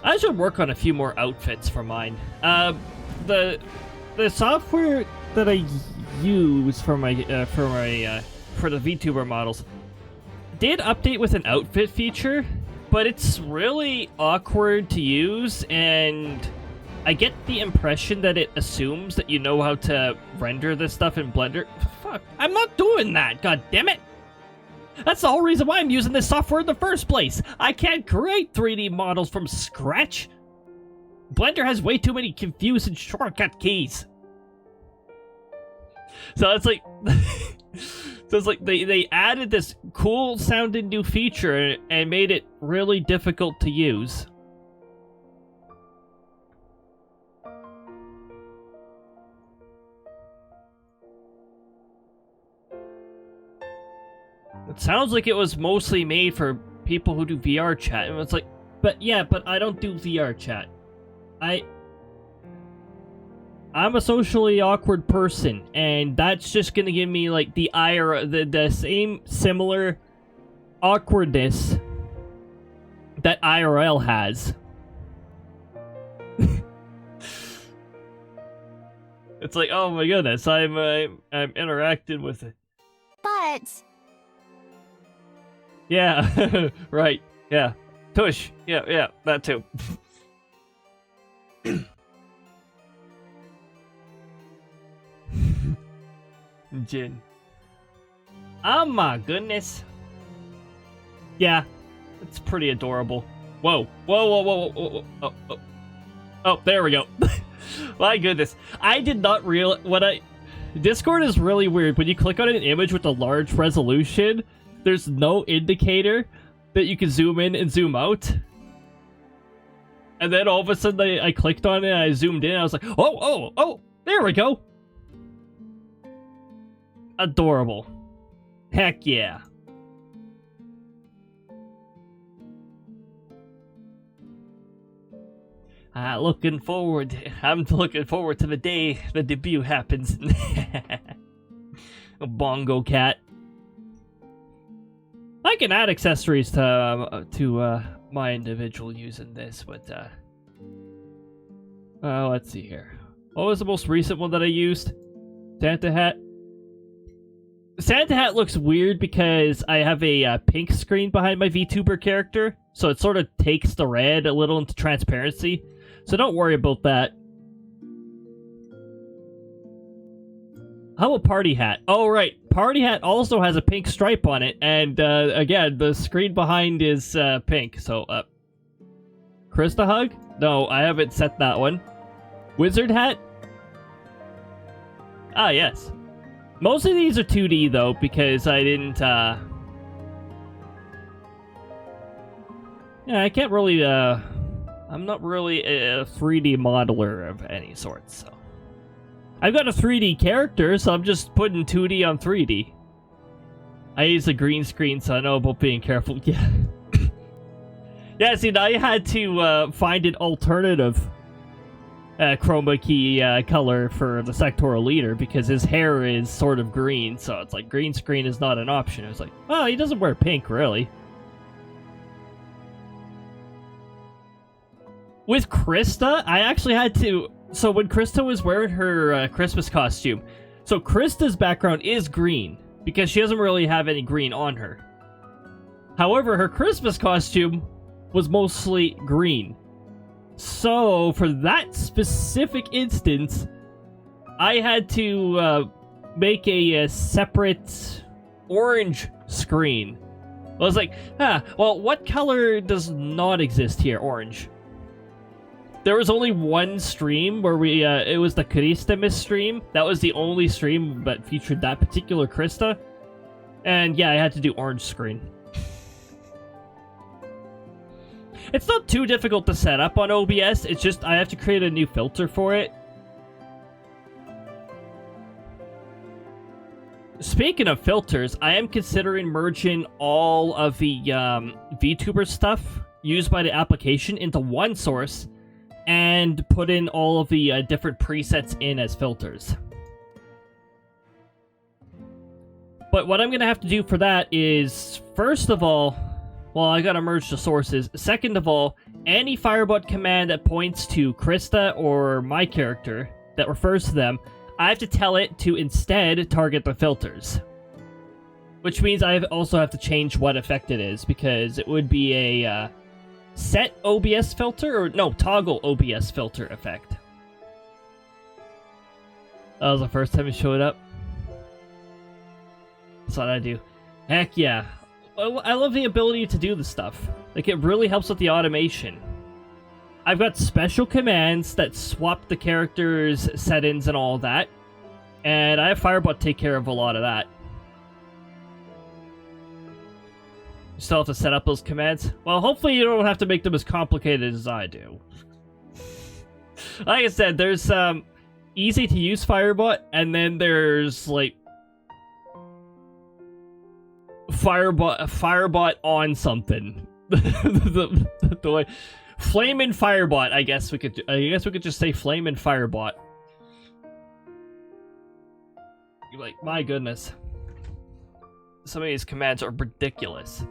I should work on a few more outfits for mine. The software that I use for my for the VTuber models did update with an outfit feature, but it's really awkward to use, and I get the impression that it assumes that you know how to render this stuff in Blender. Fuck, I'm not doing that, god damn it! That's the whole reason why I'm using this software in the first place! I can't create 3D models from scratch! Blender has way too many confusing shortcut keys! So it's like... they added this cool sounding new feature and made it really difficult to use. It sounds like it was mostly made for people who do VR chat. And it's like, but I don't do VR chat. I'm a socially awkward person, and that's just gonna give me like the the same similar awkwardness that IRL has. It's like, oh my goodness, I'm interacting with it. But Yeah, right. Yeah. Tush. Yeah, that too. Jin. Oh my goodness. Yeah, it's pretty adorable. Whoa. Oh, there we go. My goodness. I did not realize Discord is really weird. When you click on an image with a large resolution, there's no indicator that you can zoom in and zoom out. And then all of a sudden I clicked on it and I zoomed in and I was like, oh, there we go. Adorable. Heck yeah. I'm looking forward to the day the debut happens. A bongo cat. I can add accessories to my individual use in this, but let's see here. What was the most recent one that I used? Santa hat. Santa hat looks weird because I have a pink screen behind my VTuber character, so it sort of takes the red a little into transparency. So don't worry about that. How about party hat? Oh, right. Party hat also has a pink stripe on it, and again, the screen behind is pink. So, Krista hug? No, I haven't set that one. Wizard hat? Ah, yes. Most of these are 2D, though, because I didn't, Yeah, I can't really, I'm not really a 3D modeler of any sort, so... I've got a 3D character, so I'm just putting 2D on 3D. I use a green screen, so I know about being careful. Yeah. Yeah, see, now I had to find an alternative chroma key color for the sectoral leader because his hair is sort of green, so it's like green screen is not an option. It was like, oh, he doesn't wear pink, really. With Krista, I actually had to... So when Krista was wearing her Christmas costume, so Krista's background is green because she doesn't really have any green on her. However, her Christmas costume was mostly green. So, for that specific instance, I had to make a separate orange screen. I was like, well, what color does not exist here? Orange. There was only one stream where we, it was the Krista stream. That was the only stream that featured that particular Krista. And yeah, I had to do orange screen. It's not too difficult to set up on OBS, it's just I have to create a new filter for it. Speaking of filters, I am considering merging all of the VTuber stuff used by the application into one source and put in all of the different presets in as filters. But what I'm going to have to do for that is, first of all, well, I gotta merge the sources. Second of all, any Firebot command that points to Krista or my character that refers to them, I have to tell it to instead target the filters. Which means I also have to change what effect it is, because it would be a set OBS filter, or no, toggle OBS filter effect. That was the first time it showed up. That's what I do. Heck yeah. I love the ability to do the stuff. Like, it really helps with the automation. I've got special commands that swap the characters' settings and all that. And I have Firebot take care of a lot of that. You still have to set up those commands? Well, hopefully you don't have to make them as complicated as I do. Like I said, there's easy to use Firebot, and then there's, like, Firebot on something. the way Flamin' Firebot, I guess we could just say Flamin' Firebot. Like, my goodness. Some of these commands are ridiculous.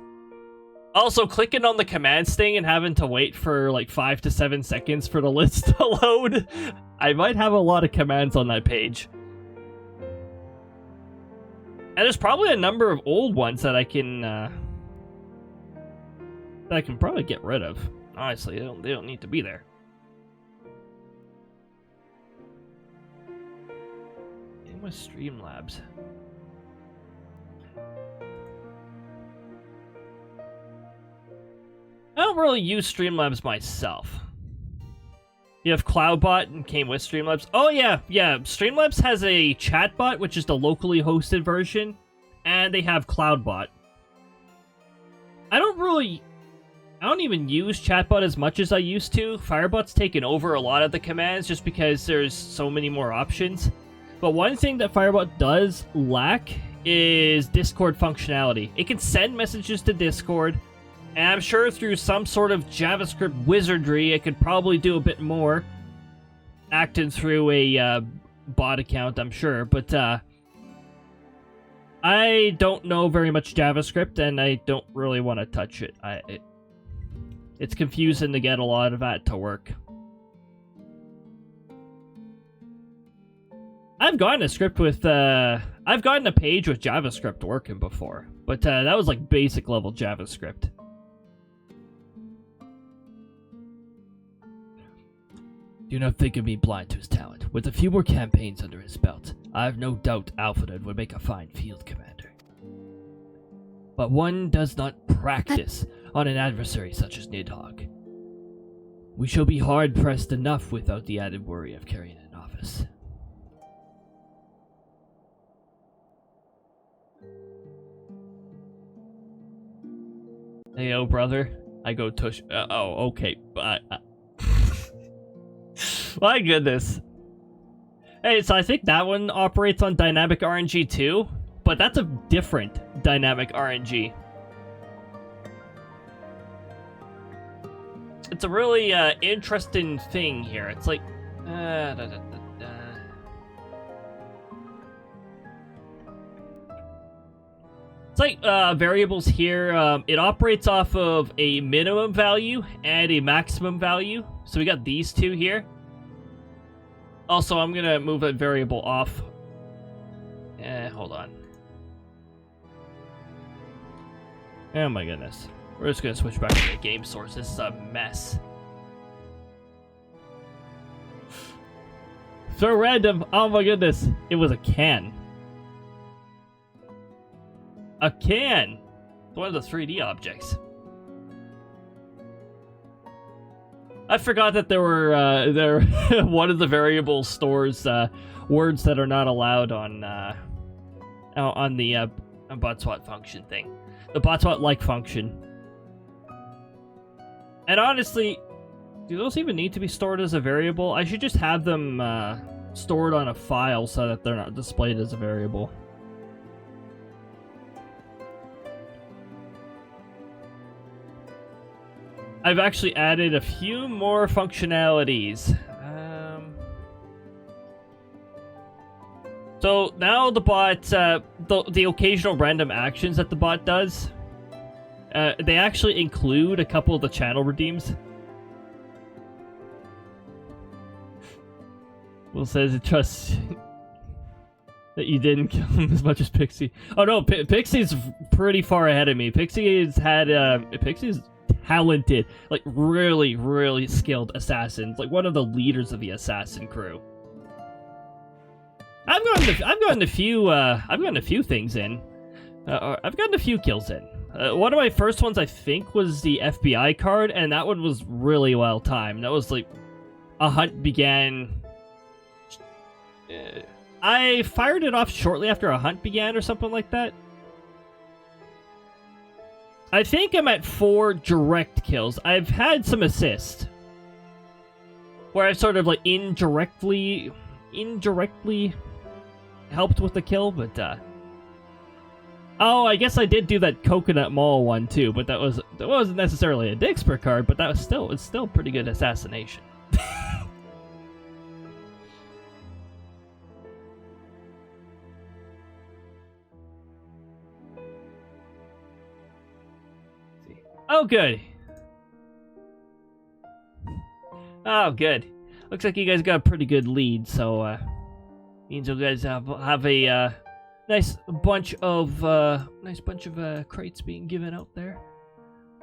Also, clicking on the commands thing and having to wait for like 5 to 7 seconds for the list to load. I might have a lot of commands on that page. And there's probably a number of old ones that I can probably get rid of. Honestly, they don't need to be there. In with Streamlabs. I don't really use Streamlabs myself. You have Cloudbot and came with Streamlabs. Oh yeah. Streamlabs has a chatbot, which is the locally hosted version, and they have Cloudbot. I don't even use chatbot as much as I used to. Firebot's taken over a lot of the commands just because there's so many more options. But one thing that Firebot does lack is Discord functionality. It can send messages to Discord, and I'm sure through some sort of JavaScript wizardry, it could probably do a bit more. Acting through a bot account, I'm sure. But I don't know very much JavaScript, and I don't really want to touch it. It's confusing to get a lot of that to work. I've gotten a script with, I've gotten a page with JavaScript working before, but that was like basic level JavaScript. Do not think of me blind to his talent. With a few more campaigns under his belt, I have no doubt Alfred would make a fine field commander. But one does not practice on an adversary such as Nidhogg. We shall be hard-pressed enough without the added worry of carrying an office. Hey, oh, brother. I go tush. Oh, okay. My goodness. Hey, so I think that one operates on dynamic RNG too, but that's a different dynamic RNG. It's a really interesting thing here. It's like... It's like variables here. It operates off of a minimum value and a maximum value. So we got these two here. Also, I'm gonna move that variable off. Hold on. Oh my goodness. We're just gonna switch back to the game source. This is a mess. So random. Oh my goodness. It was a can. A can. One of the 3D objects. I forgot that there were one of the variable stores words that are not allowed on the botswat function thing, the botswat like function. And honestly, do those even need to be stored as a variable? I should just have them stored on a file so that they're not displayed as a variable. I've actually added a few more functionalities. So now the bot, the occasional random actions that the bot does, they actually include a couple of the channel redeems. Will says it trusts that you didn't kill him as much as Pixie. Oh no, Pixie's pretty far ahead of me. Pixie's talented, like really skilled assassins, like one of the leaders of the assassin crew. I've gotten a few things in. I've gotten a few kills in. One of my first ones, I think, was the FBI card, and that one was really well timed. That was like a hunt began. I fired it off shortly after a hunt began, or something like that. I think I'm at 4 direct kills. I've had some assist, where I've sort of like indirectly helped with the kill, but oh, I guess I did do that Coconut Mall one too, but that wasn't necessarily a Dixper card, but that was still pretty good assassination. Oh, good. Oh, good. Looks like you guys got a pretty good lead, so means you guys have a nice bunch of crates being given out there.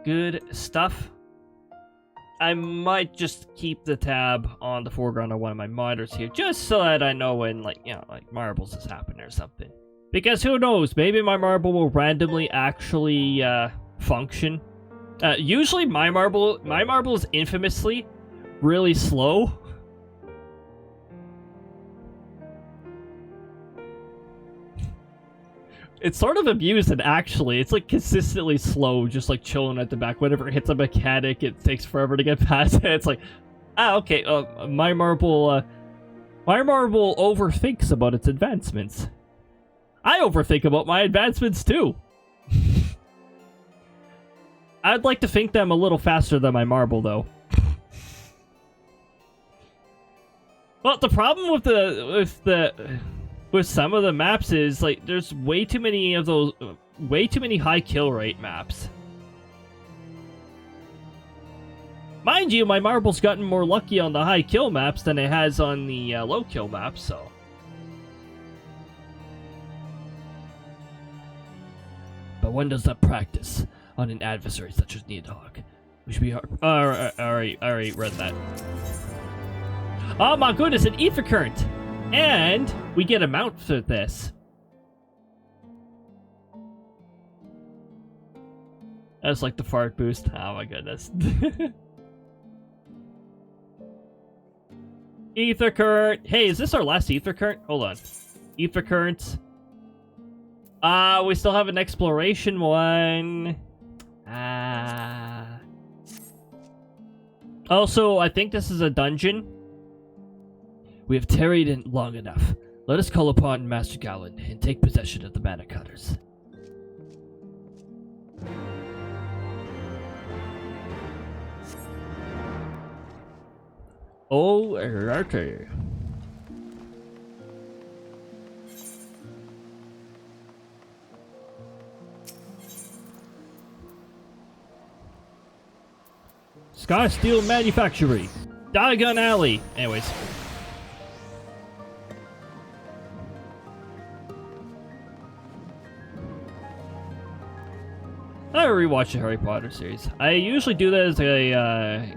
Good stuff. I might just keep the tab on the foreground of one of my monitors here, just so that I know when, like marbles is happening or something. Because who knows? Maybe my marble will randomly actually function. Usually my marble is infamously really slow. It's sort of amusing, actually. It's like consistently slow, just like chilling at the back. Whenever it hits a mechanic, it takes forever to get past it. It's like, okay, my marble overthinks about its advancements. I overthink about my advancements too. I'd like to think that I'm a little faster than my marble, though. Well, the problem with some of the maps is, like, there's way too many of those, way too many high kill rate maps. Mind you, my marble's gotten more lucky on the high kill maps than it has on the low kill maps, so. But one does not practice on an adversary such as Nidhogg. We should be hard. Already read that. Oh my goodness, an ether current! And we get a mount for this. That's like the fart boost. Oh my goodness. Ether current. Hey, is this our last ether current? Hold on. Ether currents. We still have an exploration one. Also, I think this is a dungeon. We have tarried in long enough. Let us call upon Master Gowland and take possession of the Mana Cutters. Oh, okay. Sky Steel Manufactory. Diagon Alley. Anyways. I rewatched the Harry Potter series. I usually do that as a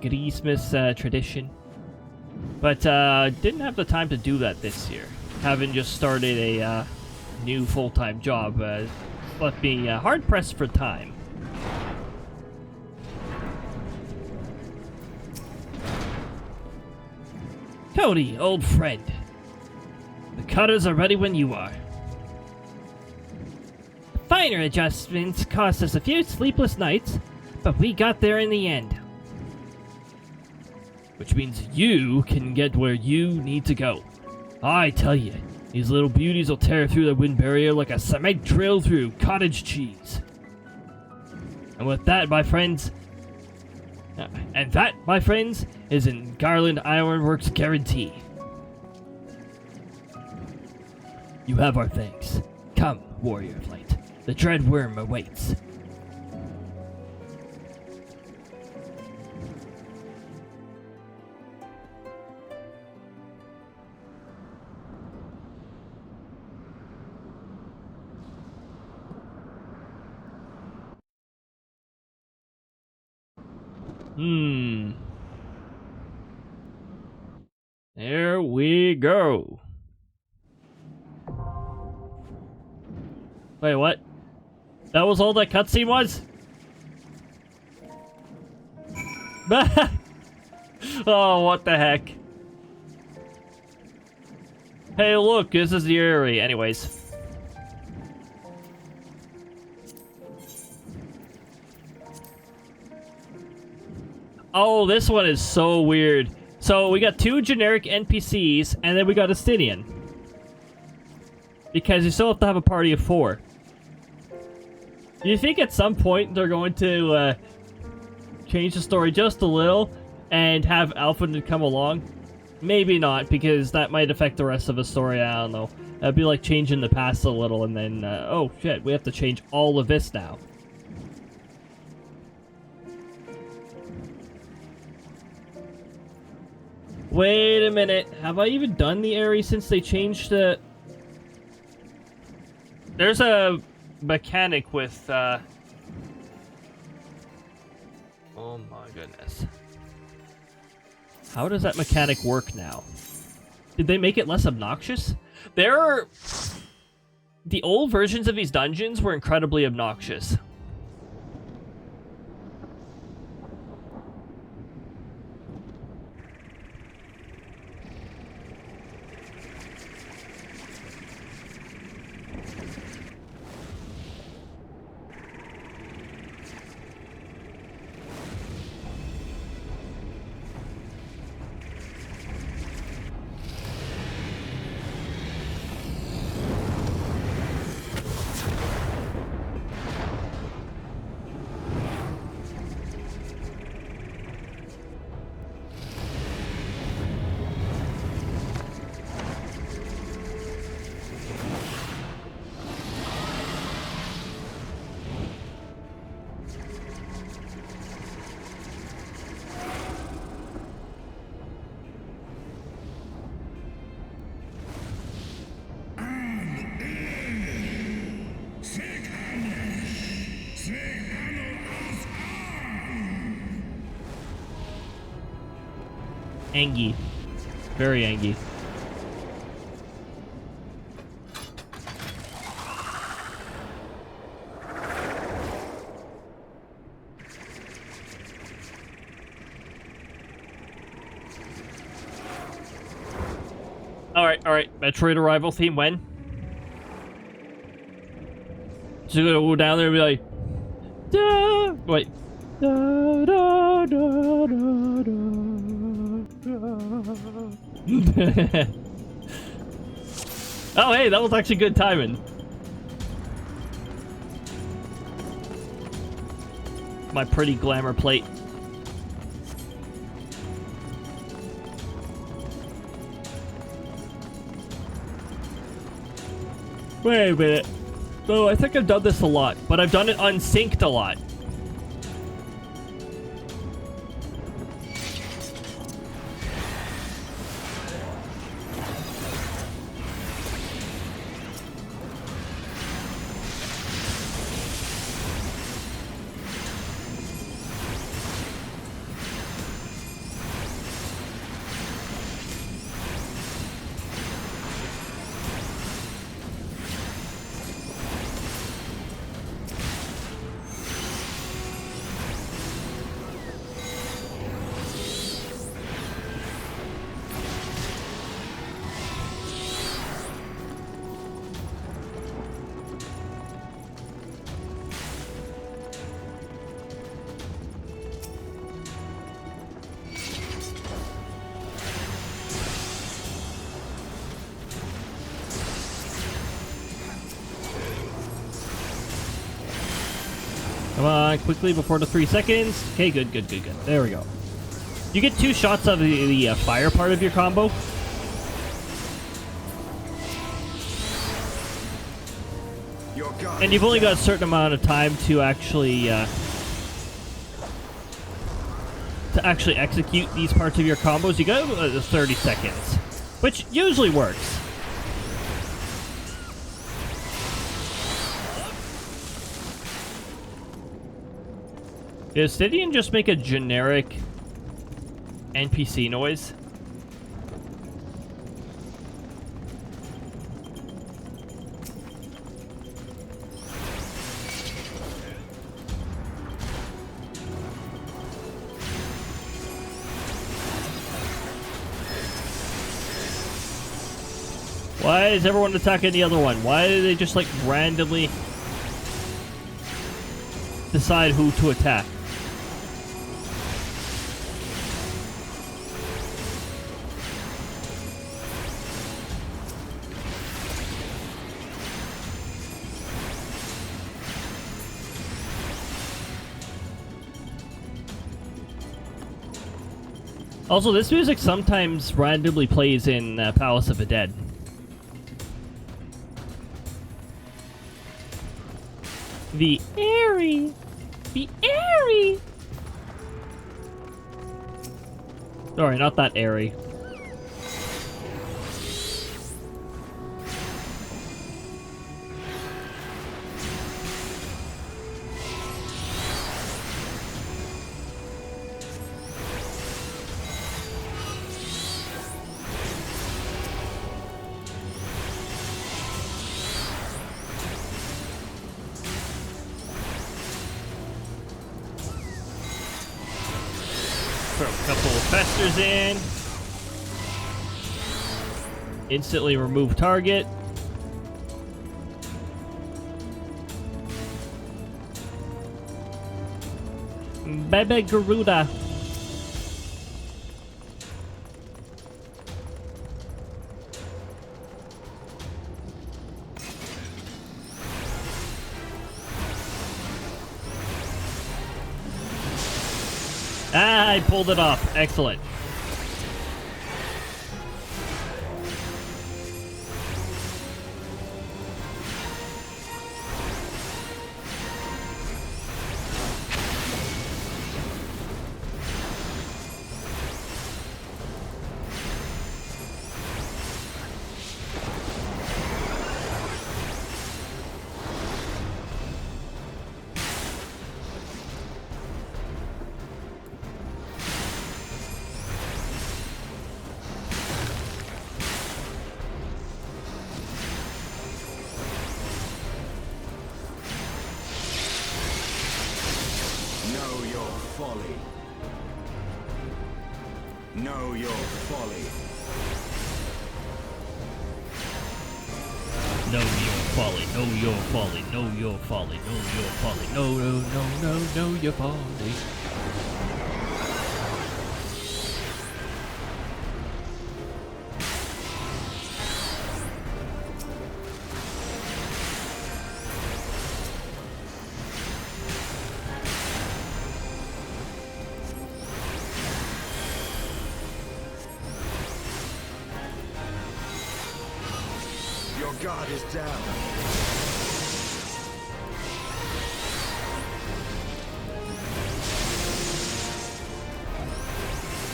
Christmas tradition. But didn't have the time to do that this year. Having just started a new full-time job left me hard-pressed for time. Cody, old friend. The cutters are ready when you are. Finer adjustments cost us a few sleepless nights, but we got there in the end. Which means you can get where you need to go. I tell you, these little beauties will tear through the wind barrier like a cement drill through cottage cheese. And with that, my friends... and that, my friends, is in Garland Ironworks guarantee. You have our thanks. Come, warrior of light. The dread worm awaits. There we go. Wait, what? That was all that cutscene was? Oh, what the heck? Hey, look, this is the area. Anyways. Oh, this one is so weird. So, we got 2 generic NPCs, and then we got a Stydian. Because you still have to have a party of 4. Do you think at some point they're going to change the story just a little and have Alfred come along? Maybe not, because that might affect the rest of the story. I don't know. That'd be like changing the past a little, and then, oh shit, we have to change all of this now. Wait a minute. Have I even done the area since they changed the... There's a mechanic with, Oh my goodness. How does that mechanic work now? Did they make it less obnoxious? The old versions of these dungeons were incredibly obnoxious. Angy. Very angy. Alright. Metroid Arrival theme when? So you're gonna go down there and be like... Da! Wait. Da, da, da, da, da. Oh, hey, that was actually good timing. My pretty glamour plate. Wait a minute. So I think I've done this a lot, but I've done it unsynced a lot. Come on, quickly before the 3 seconds. Okay, good. There we go. You get 2 shots of the fire part of your combo. And you've only got a certain amount of time to actually execute these parts of your combos. You got 30 seconds, which usually works. Did Stidian just make a generic NPC noise? Why is everyone attacking the other one? Why do they just like randomly decide who to attack? Also, this music sometimes randomly plays in Palace of the Dead. The airy. Sorry, not that airy. Throw a couple of festers in. Instantly remove target. Bebe Garuda. Ah, I pulled it off. Excellent. Know your folly. Know your folly, know your folly, know your folly, know your folly, know your folly. Your guard is down.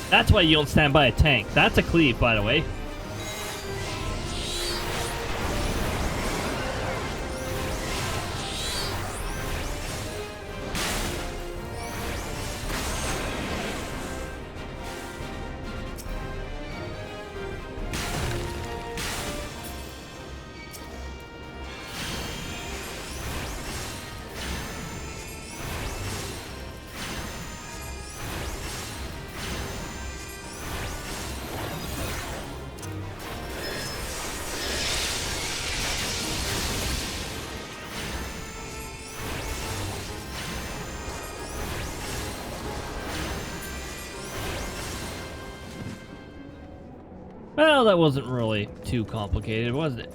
That's why you don't stand by a tank. That's a cleave, by the way. Well, that wasn't really too complicated, was it?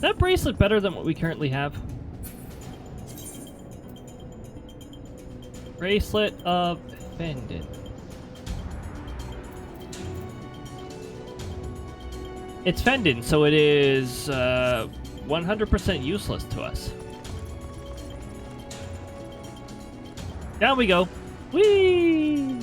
That bracelet better than what we currently have? Bracelet of Fendon. It's Fendon, so it is 100% useless to us. Down we go. Whee!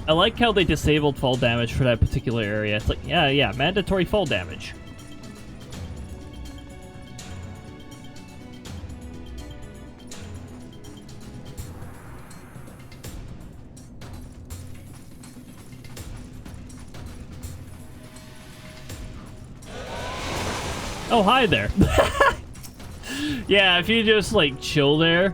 I like how they disabled fall damage for that particular area. It's like, yeah, mandatory fall damage. Oh, hi there. Yeah, if you just, like, chill there.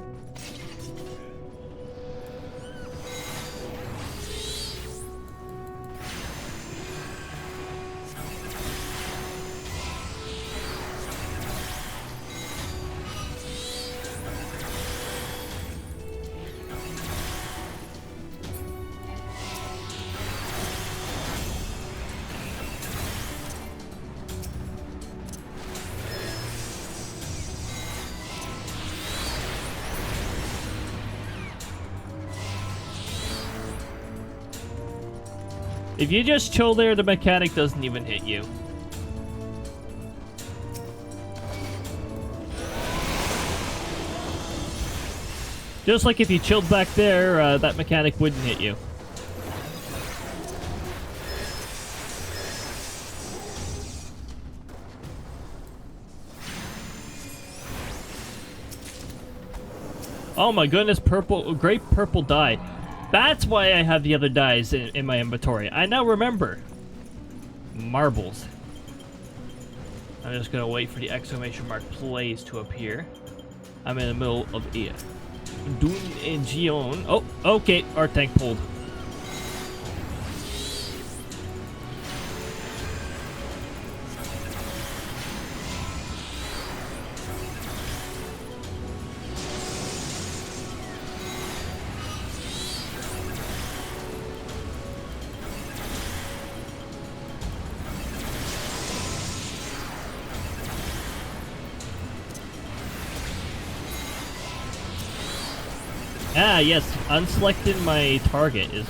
If you just chill there, the mechanic doesn't even hit you. Just like if you chilled back there, that mechanic wouldn't hit you. Oh my goodness, great purple dye. That's why I have the other dyes in my inventory. I now remember. Marbles. I'm just gonna wait for the exclamation mark plays to appear. I'm in the middle of a Dungeon. Oh, okay. Our tank pulled. Ah, yes, unselecting my target is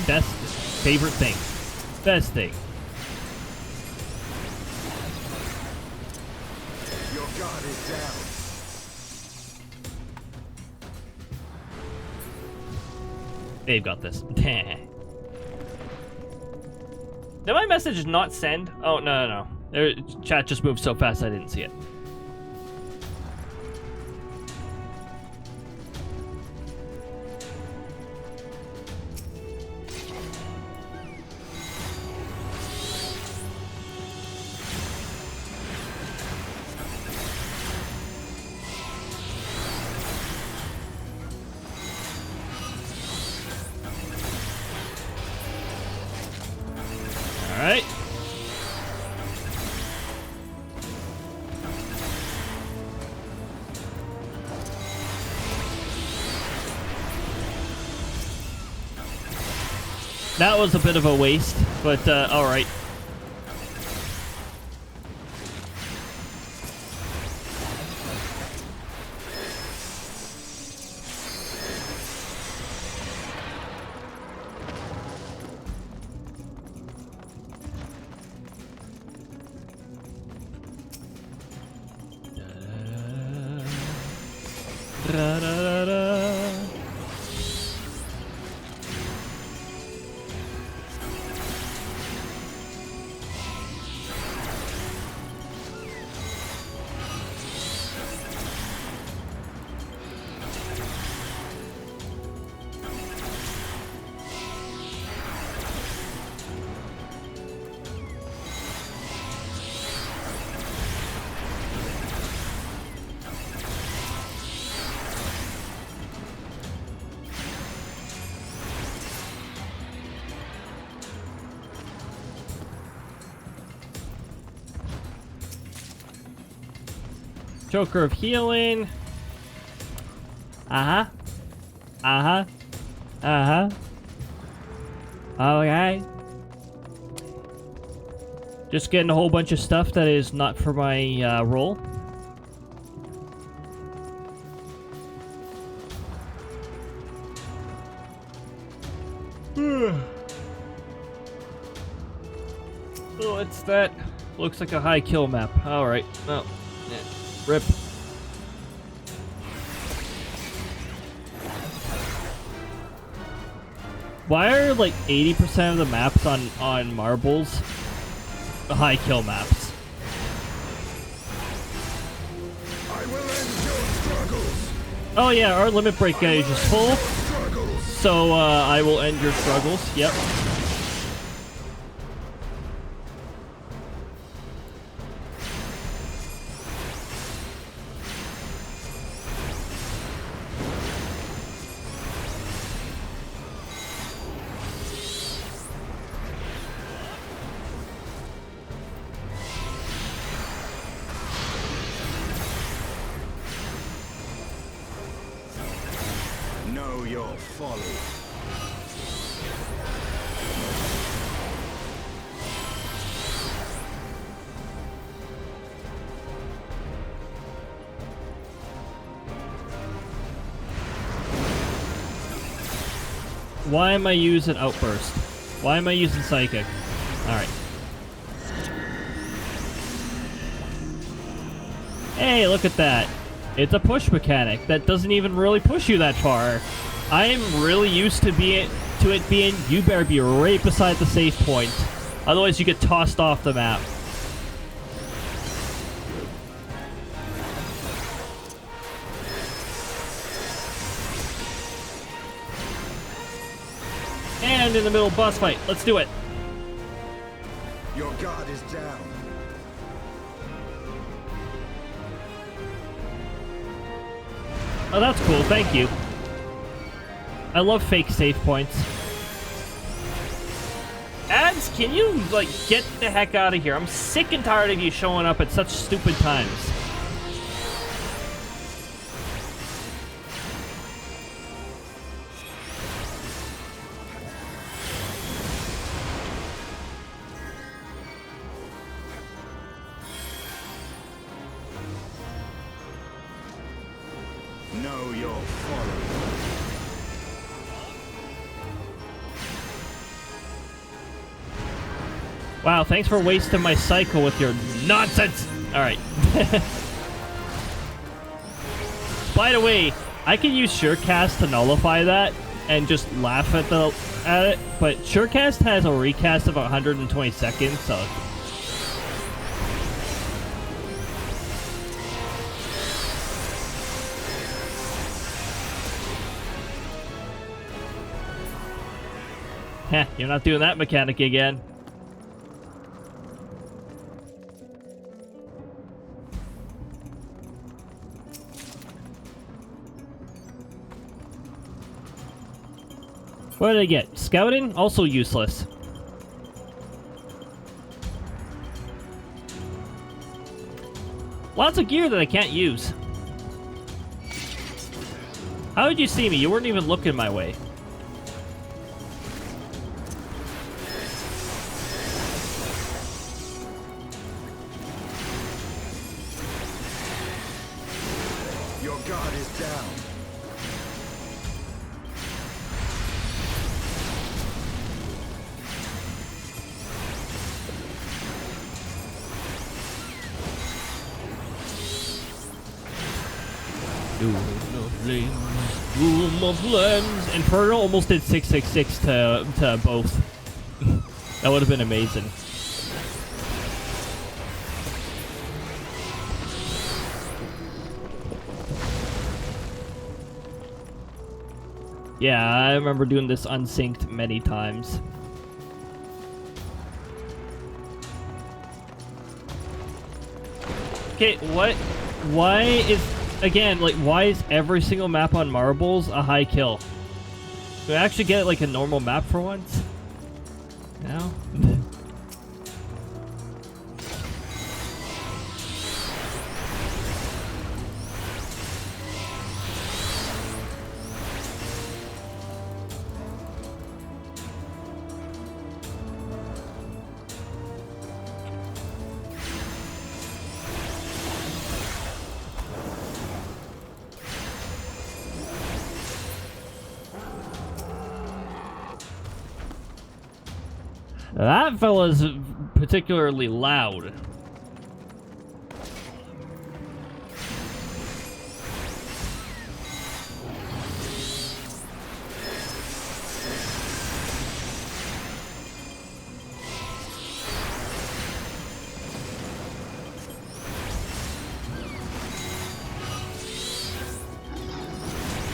best favorite thing. Best thing. Your guard is down. They've got this. Did my message not send? Oh, no. Chat just moved so fast I didn't see it. Alright. That was a bit of a waste, but alright. Joker of Healing. Uh-huh. Uh-huh. Okay. Just getting a whole bunch of stuff that is not for my role. Oh, what's that? Looks like a high kill map. Alright. Oh. Yeah. Rip. Why are like 80% of the maps on marbles high kill maps? I will end your struggles. Oh yeah, our limit break gauge is full. So I will end your struggles. Yep. Know your folly. Why am I using Outburst? Why am I using Psychic? Alright. Hey, look at that. It's a push mechanic that doesn't even really push you that far. I am really used to it being you better be right beside the safe point. Otherwise you get tossed off the map. And in the middle boss fight. Let's do it. Your guard is down. Oh, that's cool. Thank you. I love fake save points. Ads, can you, like, get the heck out of here? I'm sick and tired of you showing up at such stupid times. Know your folly. Wow, thanks for wasting my cycle with your nonsense! Alright. By the way, I can use Surecast to nullify that and just laugh at it, but Surecast has a recast of 120 seconds, so... Heh, you're not doing that mechanic again. What did I get? Scouting? Also useless. Lots of gear that I can't use. How did you see me? You weren't even looking my way. Your guard is down. Doom of Lens. Inferno almost did 666 to both. That would have been amazing. Yeah, I remember doing this unsynced many times. Okay, what? Why is... Again, like, why is every single map on Marbles a high kill? Do I actually get, like, a normal map for once? No? That fella's particularly loud.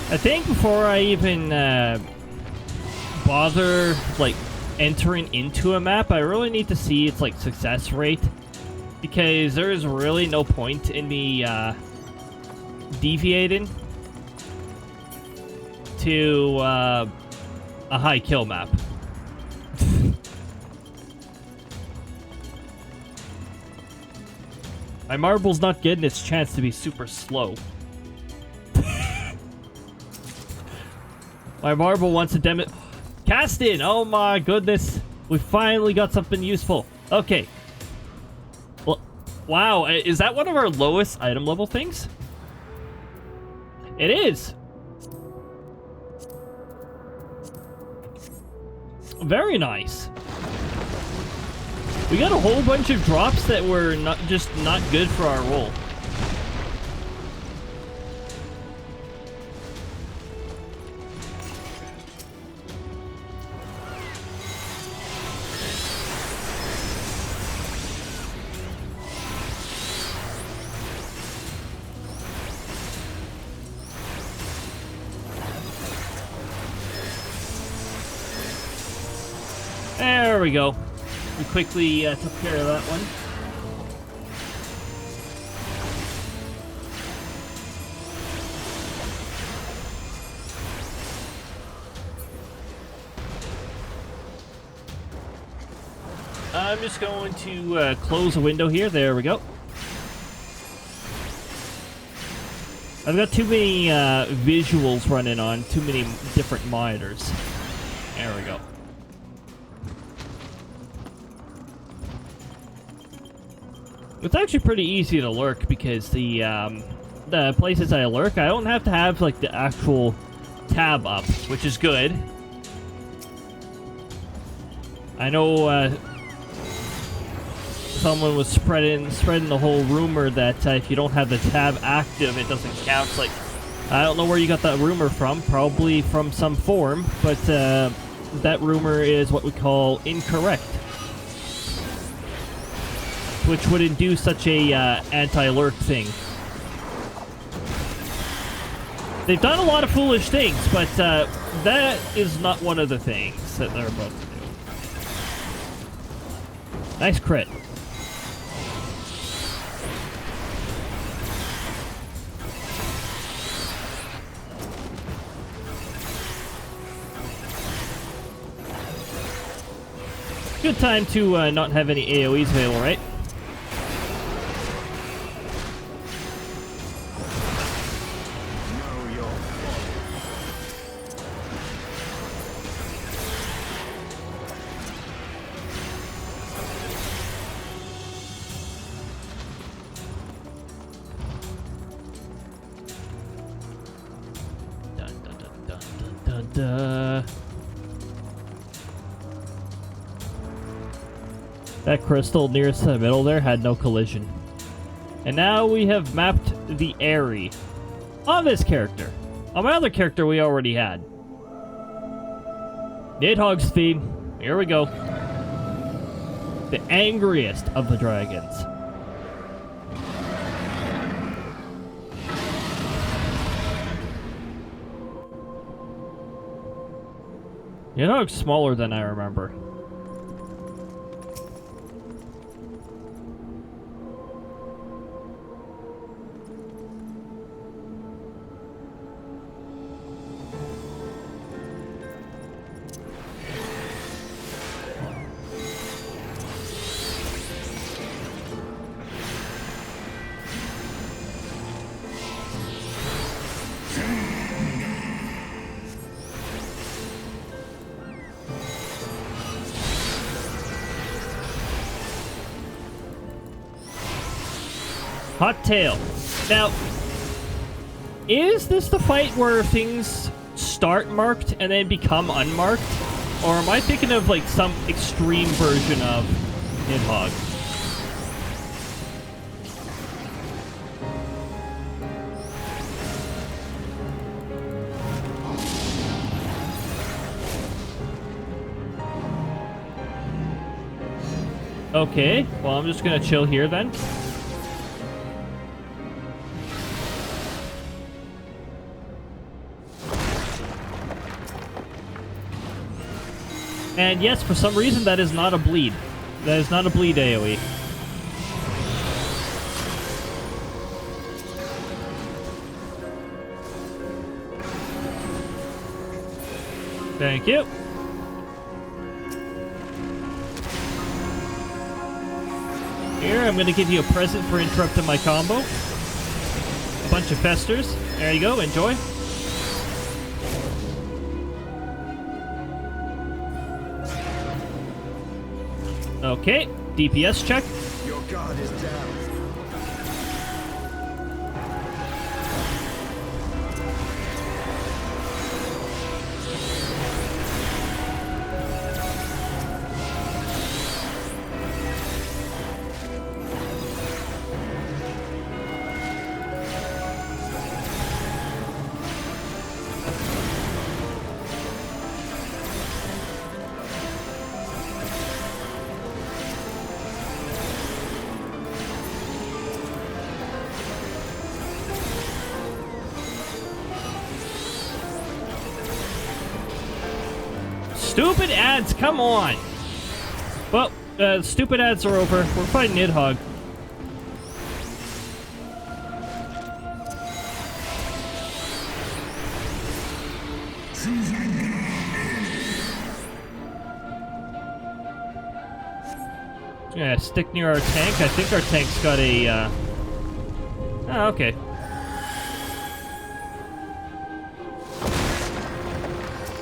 I think before I even bother like entering into a map, I really need to see its like success rate, because there is really no point in me deviating to a high kill map. My marble's not getting its chance to be super slow. My marble wants to cast in! Oh my goodness! We finally got something useful. Okay. Well, wow, is that one of our lowest item level things? It is! Very nice. We got a whole bunch of drops that were not good for our roll. There we go. We quickly took care of that one. I'm just going to close a window here. There we go. I've got too many visuals running on too many different monitors. There we go. It's actually pretty easy to lurk, because the places I lurk, I don't have to have like the actual tab up, which is good. I know someone was spreading the whole rumor that if you don't have the tab active, it doesn't count. It's like, I don't know where you got that rumor from. Probably from some forum, but that rumor is what we call incorrect. Which wouldn't do such a anti-lurk thing. They've done a lot of foolish things, but that is not one of the things that they're about to do. Nice crit. Good time to not have any AoEs available, right? That crystal nearest to the middle there had no collision. And now we have mapped the area on this character. On my other character we already had. Nidhogg's theme. Here we go. The angriest of the dragons. Nidhogg's smaller than I remember. Hot tail. Now, is this the fight where things start marked and then become unmarked? Or am I thinking of, like, some extreme version of Nidhogg? Okay, well, I'm just gonna chill here then. And yes, for some reason, that is not a bleed. That is not a bleed AoE. Thank you. Here, I'm going to give you a present for interrupting my combo. A bunch of festers. There you go, enjoy. Okay, DPS check. Your guard is down. Stupid ads, come on! Well, stupid ads are over. We're fighting Nidhogg. Yeah, stick near our tank. I think our tank's got a, Oh, okay.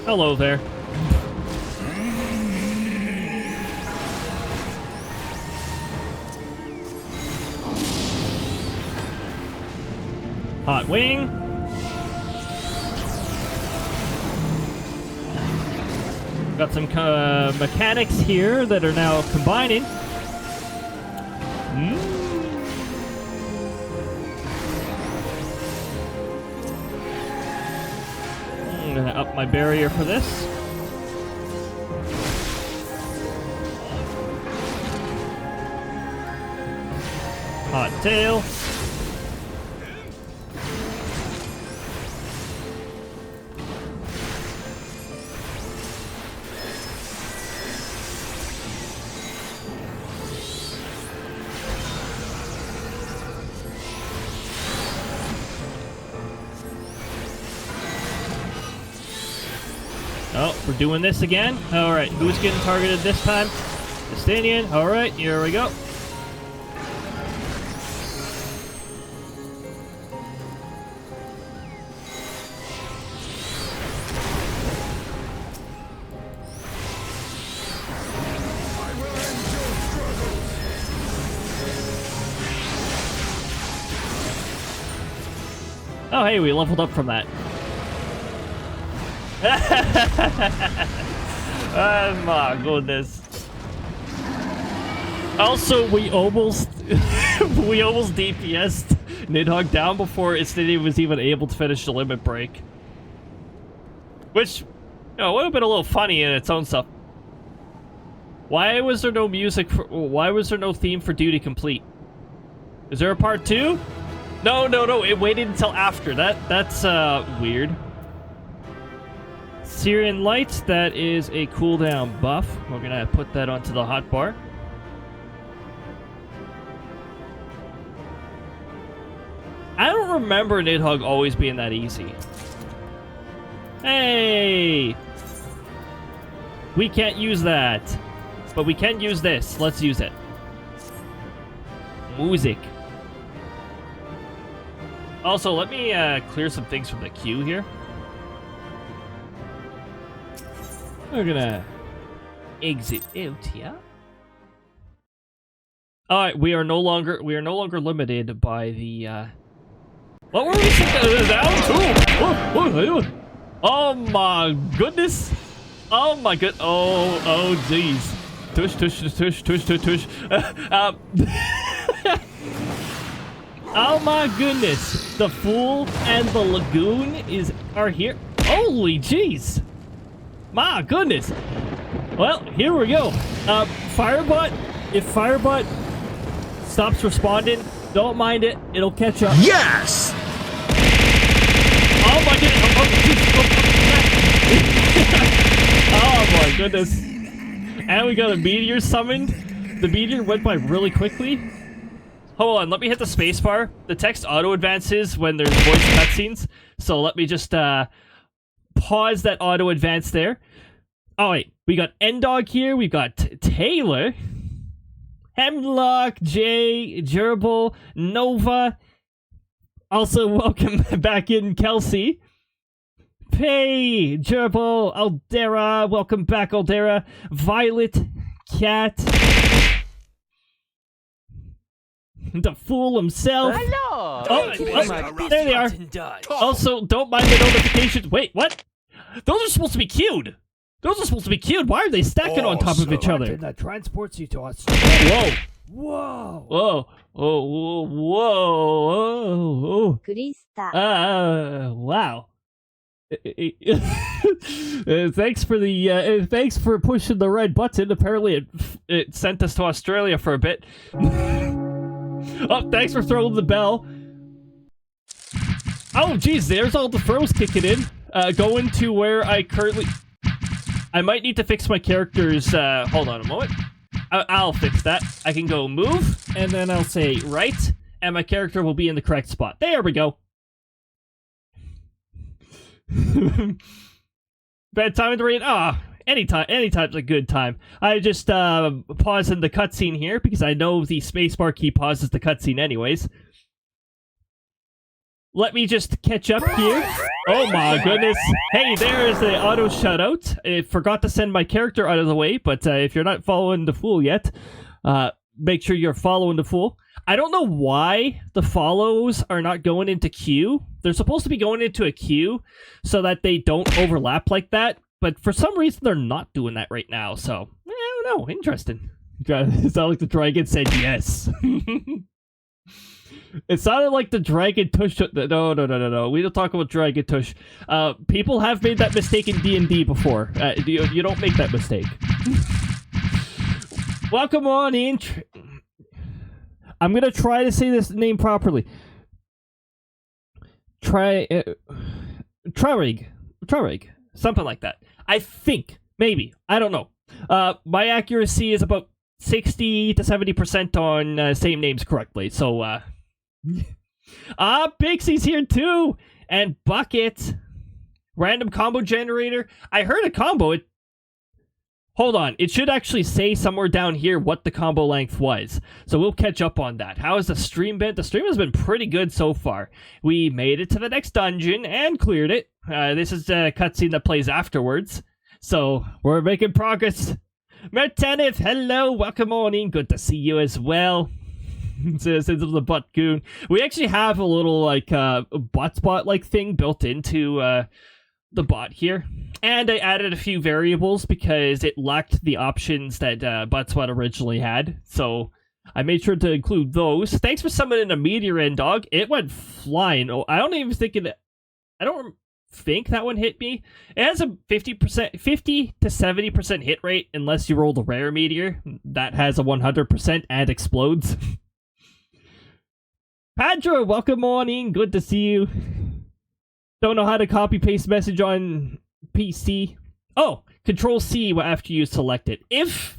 Hello there. Hot wing. Got some mechanics here that are now combining. I'm gonna up my barrier for this. Hot tail. Oh, we're doing this again? Alright, who's getting targeted this time? Justinian. Alright, here we go. Oh, hey, we leveled up from that. Oh my goodness. Also, we almost DPS'd Nidhogg down before Istinian was even able to finish the limit break. Which, you know, would have been a little funny in its own stuff. Why was there no music for, why was there no theme for Duty Complete? Is there a part 2? No, it waited until after. That's weird. Syrian Lights, that is a cooldown buff. We're gonna put that onto the hotbar. I don't remember Nidhogg always being that easy. Hey! We can't use that. But we can use this. Let's use it. Music. Also, let me clear some things from the queue here. We're gonna exit out here. Alright, we are no longer limited by the what were we down to? Oh my goodness! Oh my god. Oh jeez. Tush, tush, tush, tush, tush, tush. Oh my goodness. The Fool and the Lagoon are here. Holy jeez. My goodness. Well, here we go. Firebot, if Firebot stops responding, don't mind it. It'll catch up. Yes! Oh my goodness. Oh my goodness. And we got a meteor summoned. The meteor went by really quickly. Hold on, let me hit the spacebar. The text auto-advances when there's voice cutscenes. So let me just pause that auto-advance there. Oh wait, we got Nidhogg here. We got Taylor. Hemlock, Jay, Gerbil, Nova. Also, welcome back in, Kelsey. Pay, Gerbil, Aldera. Welcome back, Aldera. Violet, Cat. The Fool himself. Hello! Oh, there they are. Also, don't mind the notifications. Wait, what? Those are supposed to be queued. Those are supposed to be queued. Why are they stacking on top of each other? That transports you to Australia. Whoa. Whoa. Whoa. Whoa. Krista. Wow. Thanks for pushing the red button. Apparently it sent us to Australia for a bit. Oh, thanks for throwing the bell. Oh, geez, there's all the throws kicking in. Going to where I currently... I might need to fix my character's... hold on a moment. I'll fix that. I can go move, and then I'll say right, and my character will be in the correct spot. There we go. Bad time to read? Anytime's a good time. I just pausing the cutscene here because I know the spacebar key pauses the cutscene anyways. Let me just catch up here. Oh my goodness. Hey, there's the auto shutout. I forgot to send my character out of the way, but if you're not following the Fool yet, make sure you're following the Fool. I don't know why the follows are not going into queue. They're supposed to be going into a queue so that they don't overlap like that, but for some reason they're not doing that right now, so I don't know. Interesting. It sounded like the dragon said yes. It sounded like the Dragon Tush... No. We don't talk about Dragon Tush. People have made that mistake in D&D before. You don't make that mistake. Welcome on in. I'm going to try to say this name properly. Trarig. Something like that. I think. Maybe. I don't know. My accuracy is about 60 to 70% on saying names correctly, so... Pixie's here too! And Bucket. Random combo generator. I heard a combo. Hold on. It should actually say somewhere down here what the combo length was. So we'll catch up on that. How has the stream been? The stream has been pretty good so far. We made it to the next dungeon and cleared it. This is a cutscene that plays afterwards. So we're making progress. Mertenif, hello. Welcome on in. Good to see you as well. Since the butt goon. We actually have a little like bot spot like thing built into the bot here, and I added a few variables because it lacked the options that Butspot originally had, so I made sure to include those. Thanks for summoning a meteor, Nidhogg. It went flying. Oh, I don't think that one hit me. It has a 50 to 70% hit rate unless you roll the rare meteor. That has a 100% and explodes. Padro, welcome on in. Good to see you. Don't know how to copy paste message on PC. Oh, Control C after you select it. If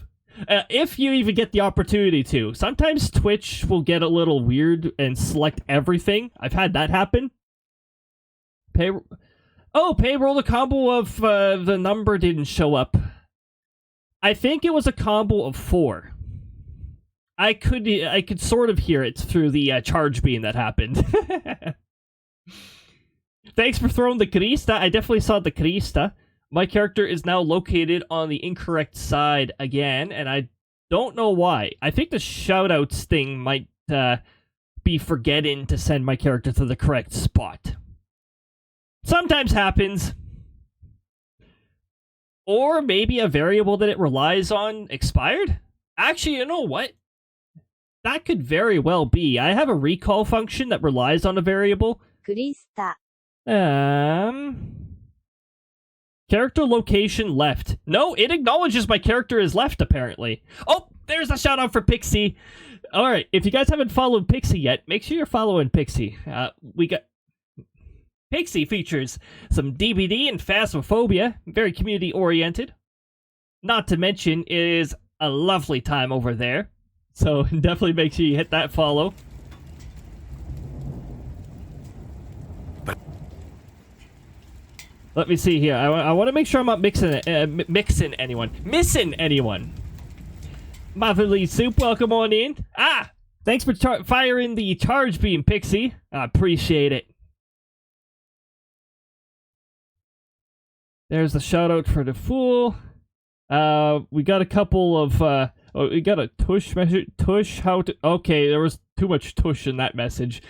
you even get the opportunity to. Sometimes Twitch will get a little weird and select everything. I've had that happen. Payroll the combo of the number didn't show up. I think it was a combo of 4. I could sort of hear it through the charge beam that happened. Thanks for throwing the Krista. I definitely saw the Krista. My character is now located on the incorrect side again, and I don't know why. I think the shoutouts thing might be forgetting to send my character to the correct spot. Sometimes happens. Or maybe a variable that it relies on expired? Actually, you know what? That could very well be. I have a recall function that relies on a variable. Character location left. No, it acknowledges my character is left, apparently. Oh, there's a shout out for Pixie. Alright, if you guys haven't followed Pixie yet, make sure you're following Pixie. We got... Pixie features some DBD and Phasmophobia, very community-oriented. Not to mention, it is a lovely time over there. So definitely make sure you hit that follow. Let me see here. I want to make sure I'm not missing anyone. Motherly Soup, welcome on in. Ah! Thanks for firing the charge beam, Pixie. I appreciate it. There's the shout out for the fool. We got a couple of, we got a tush message. Tush, how to, okay, there was too much tush in that message.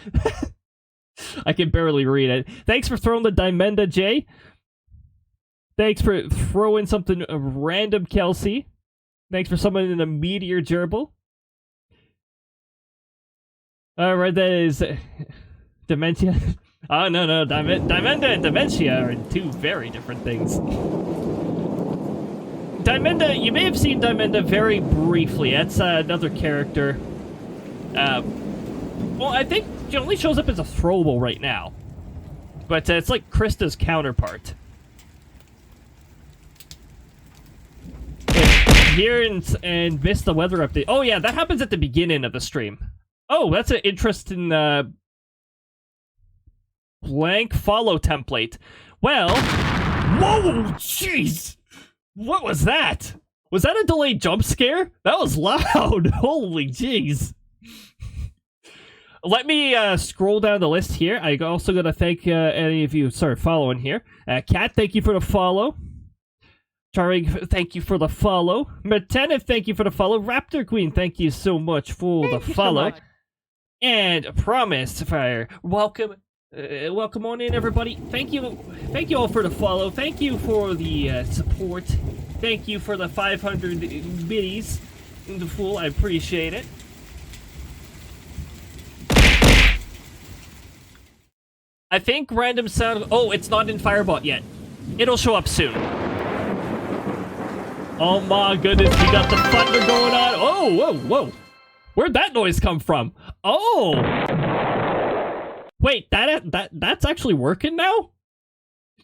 I can barely read it. Thanks for throwing the Dimenda, Jay. Thanks for throwing something random, Kelsey. Thanks for summoning a meteor gerbil. Alright, that is Dementia. Oh, no, Dimenda and Dementia are two very different things. Dimenda, you may have seen Dimenda very briefly. That's another character. Well, I think she only shows up as a throwable right now. But it's like Krista's counterpart. Here and miss the weather update. Oh yeah, that happens at the beginning of the stream. Oh, that's an interesting blank follow template. Well, whoa, jeez, what was that? Was that a delayed jump scare? That was loud. Holy jeez. Let me scroll down the list here. I also gotta thank any of you following here. Kat, thank you for the follow. Charing, thank you for the follow. Matena, thank you for the follow. Raptor Queen, thank you so much for the follow. So and Promise Fire, welcome on in, everybody. Thank you all for the follow. Thank you for the support. Thank you for the 500 biddies in the fool. I appreciate it. I think random sound. Oh, it's not in Firebot yet. It'll show up soon. Oh my goodness, we got the thunder going on. Oh, whoa. Where'd that noise come from? Oh! Wait, that's actually working now?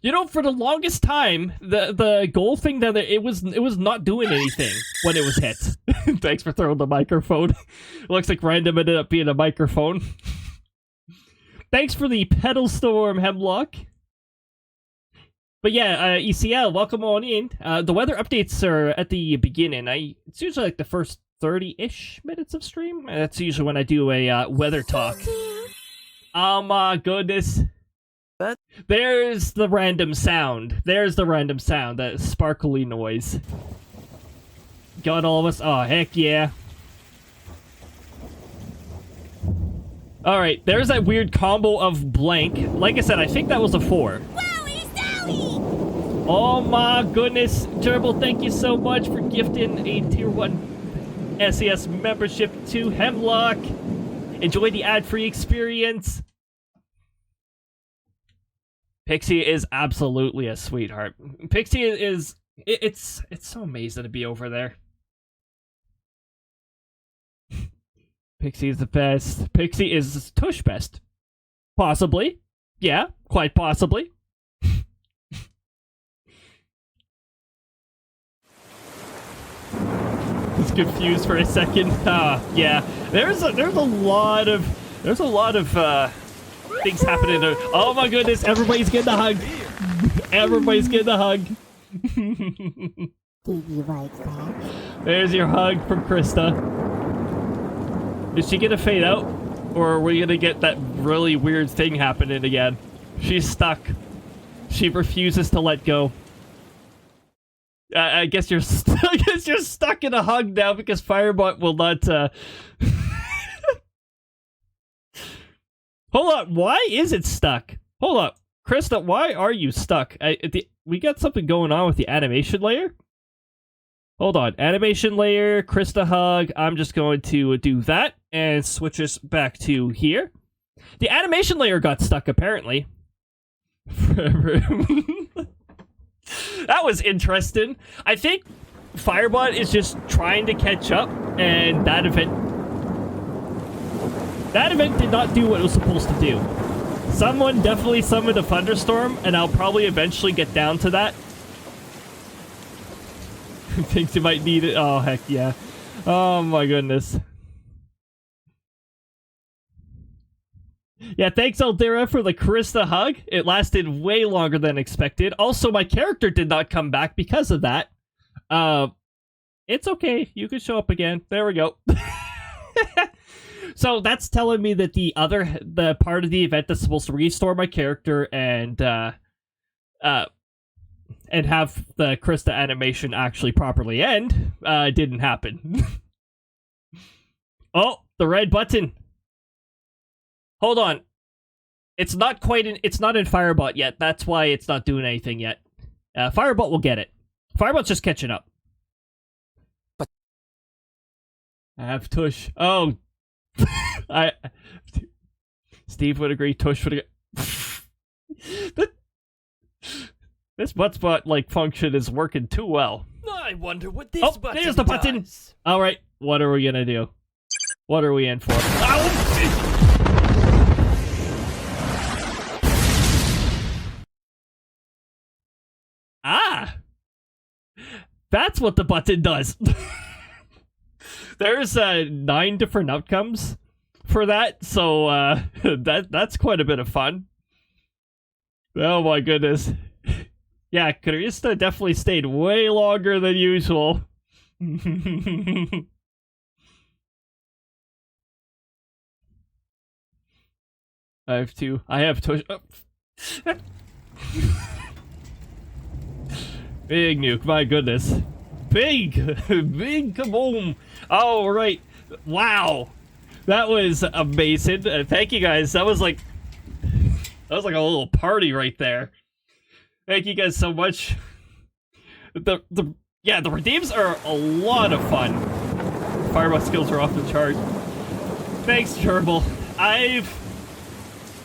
You know, for the longest time, the goal thing that it was not doing anything when it was hit. Thanks for throwing the microphone. Looks like random ended up being a microphone. Thanks for the pedal storm, Hemlock. But yeah, ECL, welcome on in. The weather updates are at the beginning. It's usually like the first 30-ish minutes of stream. That's usually when I do a weather talk. Oh my goodness. There's the random sound. That sparkly noise. Got all of us? Oh, heck yeah. Alright, there's that weird combo of blank. Like I said, I think that was a 4. Oh my goodness, Gerbil, thank you so much for gifting a Tier 1 SES membership to Hemlock. Enjoy the ad-free experience. Pixie is absolutely a sweetheart. Pixie is... It's so amazing to be over there. Pixie is the best. Pixie is Tush best. Possibly. Yeah, quite possibly. Was confused for a second. Yeah. There's a lot of things happening there. Oh my goodness! Everybody's getting a hug. Everybody's getting a hug. There's your hug from Krista. Is she gonna fade out, or are we gonna get that really weird thing happening again? She's stuck. She refuses to let go. I guess you're stuck in a hug now because Firebot will not. Hold up, why is it stuck? Hold up, Krista, why are you stuck? we got something going on with the animation layer. Hold on, animation layer, Krista hug. I'm just going to do that and switch us back to here. The animation layer got stuck apparently. That was interesting. I think Firebot is just trying to catch up, and that event did not do what it was supposed to do. Someone definitely summoned a thunderstorm, and I'll probably eventually get down to that. Thinks you might need it. Oh, heck yeah. Oh my goodness. Yeah, thanks SLdr for the Krista hug. It lasted way longer than expected. Also, my character did not come back because of that. It's okay. You can show up again. There we go. So that's telling me that the part of the event that's supposed to restore my character and have the Krista animation actually properly end didn't happen. Oh, the red button. Hold on. It's not in Firebot yet. That's why it's not doing anything yet. Firebot will get it. Firebot's just catching up. But I have Tush. Oh. Steve would agree. Tush would agree. This buttspot like function is working too well. I wonder what this button there's the button. does. All right, what are we gonna do? What are we in for? Ow! Ah! That's what the button does. There's 9 different outcomes for that, so that's quite a bit of fun. Oh my goodness. Yeah, Krista definitely stayed way longer than usual. I have to Big nuke, my goodness. Big kaboom. Oh, right. Wow. That was amazing. Thank you guys. That was like a little party right there. Thank you guys so much. The redeems are a lot of fun. Firebot skills are off the chart. Thanks, Gerbil. I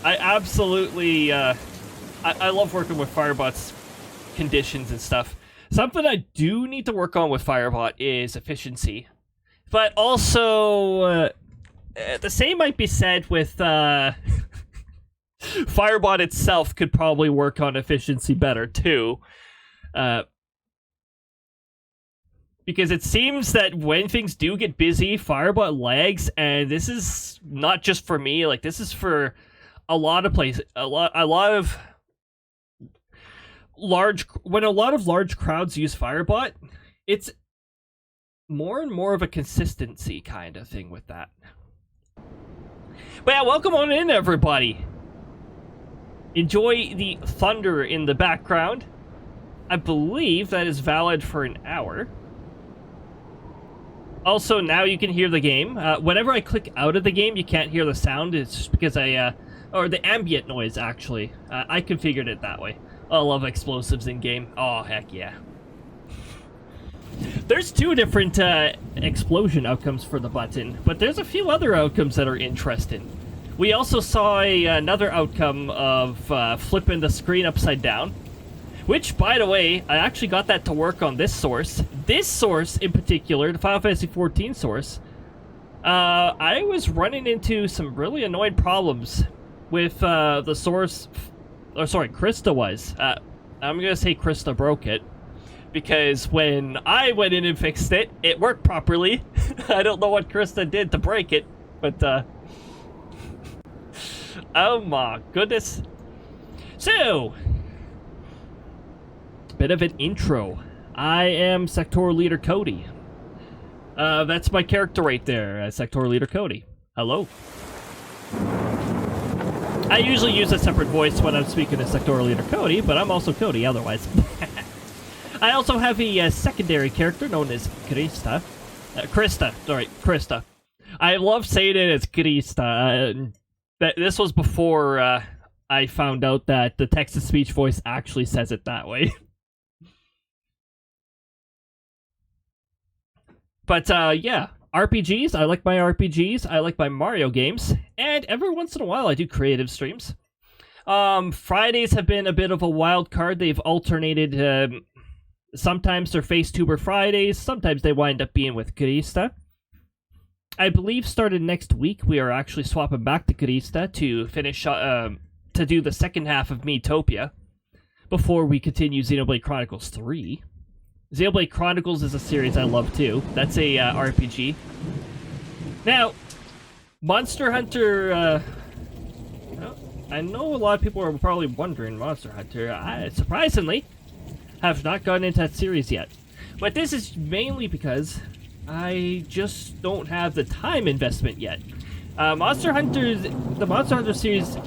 absolutely I love working with Firebot's conditions and stuff. Something I do need to work on with Firebot is efficiency. But also the same might be said with Firebot itself could probably work on efficiency better too. Because it seems that when things do get busy, Firebot lags, and this is not just for me, like this is for a lot of places, a lot of large crowds use Firebot, it's more and more of a consistency kind of thing with that. But yeah, welcome on in, everybody. Enjoy the thunder in the background. I believe that is valid for an hour. Also, now you can hear the game. Whenever I click out of the game, you can't hear the sound. It's just because or the ambient noise, actually. I configured it that way. I love explosives in game. Oh, heck yeah. There's 2 different explosion outcomes for the button, but there's a few other outcomes that are interesting. We also saw another outcome of flipping the screen upside down, which, by the way, I actually got that to work on this source. This source, in particular, the Final Fantasy XIV source, I was running into some really annoying problems with the source. Or sorry, Krista was. I'm gonna say Krista broke it, because when I went in and fixed it, it worked properly. I don't know what Krista did to break it, but oh my goodness. So, bit of an intro. I am sectoral leader Cody. That's my character right there, sectoral leader Cody. Hello. I usually use a separate voice when I'm speaking to sectoral leader Cody, but I'm also Cody otherwise. I also have a secondary character known as Krista. Krista. I love saying it as Krista. This was before I found out that the text-to-speech voice actually says it that way. But yeah, RPGs. I like my RPGs. I like my Mario games. And every once in a while, I do creative streams. Fridays have been a bit of a wild card. They've alternated. Sometimes they're FaceTuber Fridays. Sometimes they wind up being with Krista. I believe started next week, we are actually swapping back to Krista to finish, to do the second half of Miitopia before we continue Xenoblade Chronicles 3. Xenoblade Chronicles is a series I love too. That's a RPG. Now, Monster Hunter, well, I know a lot of people are probably wondering, Monster Hunter, I surprisingly have not gotten into that series yet. But this is mainly because I just don't have the time investment yet. The Monster Hunter series,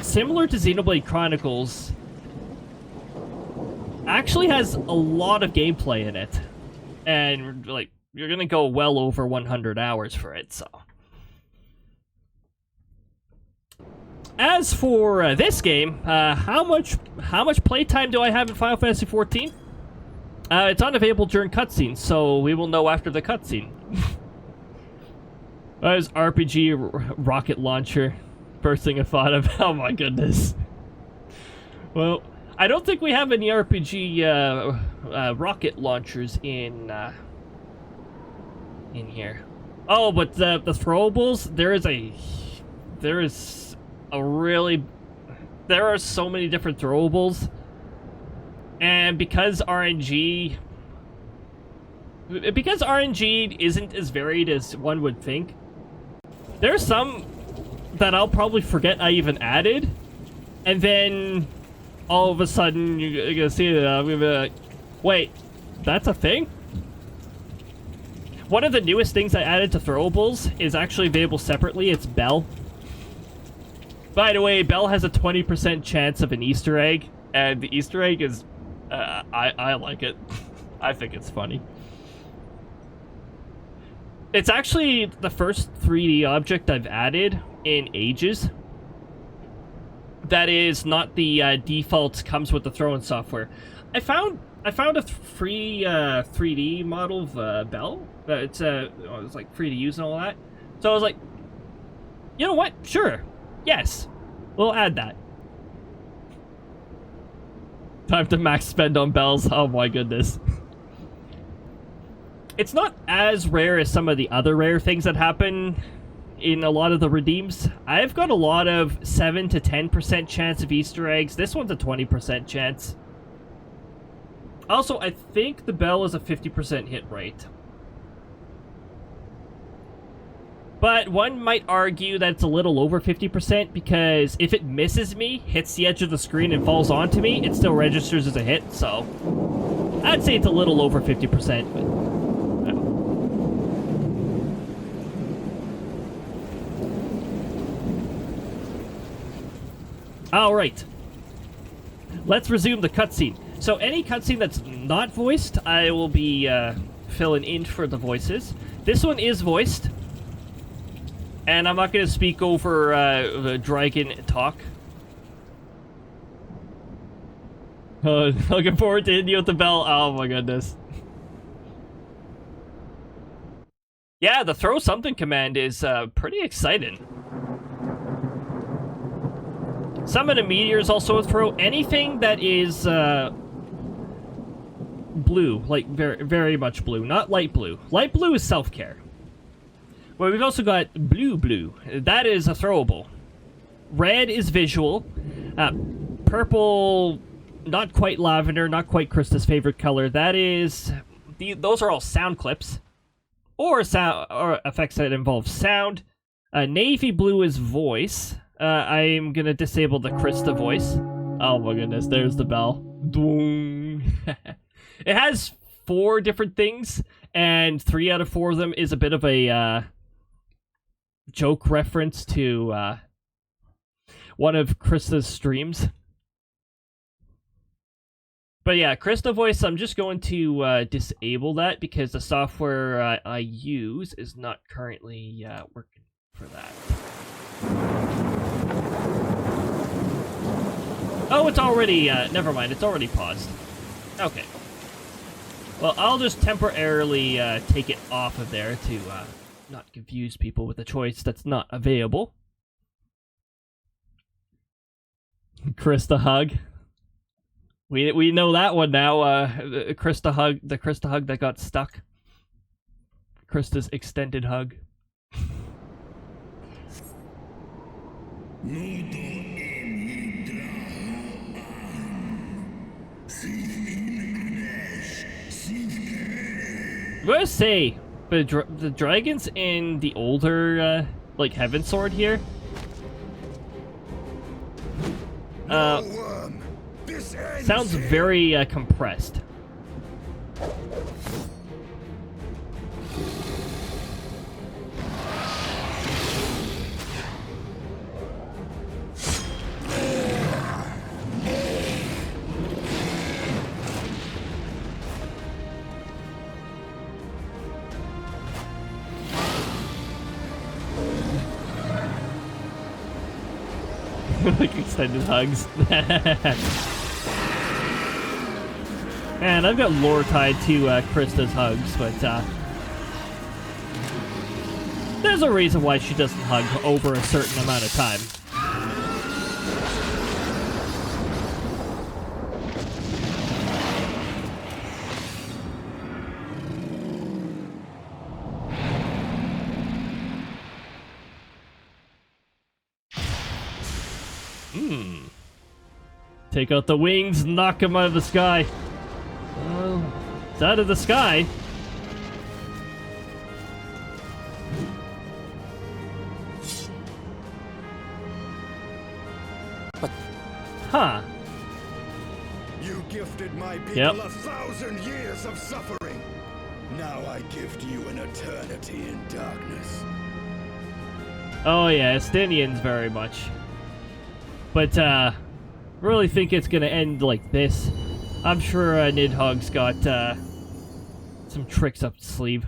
similar to Xenoblade Chronicles, actually has a lot of gameplay in it. And, like, you're gonna go well over 100 hours for it, so. As for this game, how much playtime do I have in Final Fantasy XIV? It's unavailable during cutscenes, so we will know after the cutscene. That is RPG rocket launcher. First thing I thought of. Oh my goodness. Well, I don't think we have any RPG rocket launchers in here. Oh, but the throwables. There are so many different throwables. And because RNG isn't as varied as one would think, there's some that I'll probably forget I even added, and then all of a sudden you're gonna see that I'm gonna be like, wait, that's a thing? One of the newest things I added to throwables is actually available separately. It's Bell. By the way, Bell has a 20% chance of an Easter egg, and the Easter egg is I like it. I think it's funny. It's actually the first 3D object I've added in ages. That is not the default comes with the throwing software. I found a free 3D model of Bell. It's like free to use and all that. So I was like, you know what? Sure. Yes. We'll add that. Time to max spend on bells. Oh my goodness. It's not as rare as some of the other rare things that happen in a lot of the redeems. I've got a lot of 7 to 10% chance of Easter eggs. This one's a 20% chance. Also, I think the bell is a 50% hit rate. But one might argue that it's a little over 50% because if it misses me, hits the edge of the screen, and falls onto me, it still registers as a hit, so I'd say it's a little over 50%. But, Alright. Let's resume the cutscene. So any cutscene that's not voiced, I will be filling in for the voices. This one is voiced. And I'm not going to speak over the dragon talk. Looking forward to hitting you with the bell. Oh my goodness. Yeah, the throw something command is pretty exciting. Summon a meteor is also a throw. Anything that is blue, like very, very much blue, not light blue. Light blue is self-care. Well, we've also got blue. That is a throwable. Red is visual. Purple, not quite lavender, not quite Krista's favorite color. That is... those are all sound clips. Or effects that involve sound. Navy blue is voice. I'm gonna disable the Krista voice. Oh my goodness, there's the bell. It has 4 different things, and 3 out of 4 of them is a bit of a... joke reference to one of Krista's streams. But yeah, Krista voice, I'm just going to disable that because the software I use is not currently working for that. Oh, it's already, never mind, it's already paused. Okay. Well, I'll just temporarily take it off of there to not confuse people with a choice that's not available. Krista Hug. We know that one now. Krista Hug, the Krista Hug that got stuck. Krista's extended hug. I'm gonna say, the dragons in the older, like, Heavensward here, sounds very, compressed. Like extended hugs. Man, I've got lore tied to Krista's hugs, but there's a reason why she doesn't hug over a certain amount of time. Take out the wings, knock him out of the sky. It's out of the sky. Huh. You gifted my people 1,000 years of suffering. Now I gift you an eternity in darkness. Oh yeah, Estinians very much. But, really think it's gonna end like this. I'm sure Nidhogg's got some tricks up his sleeve.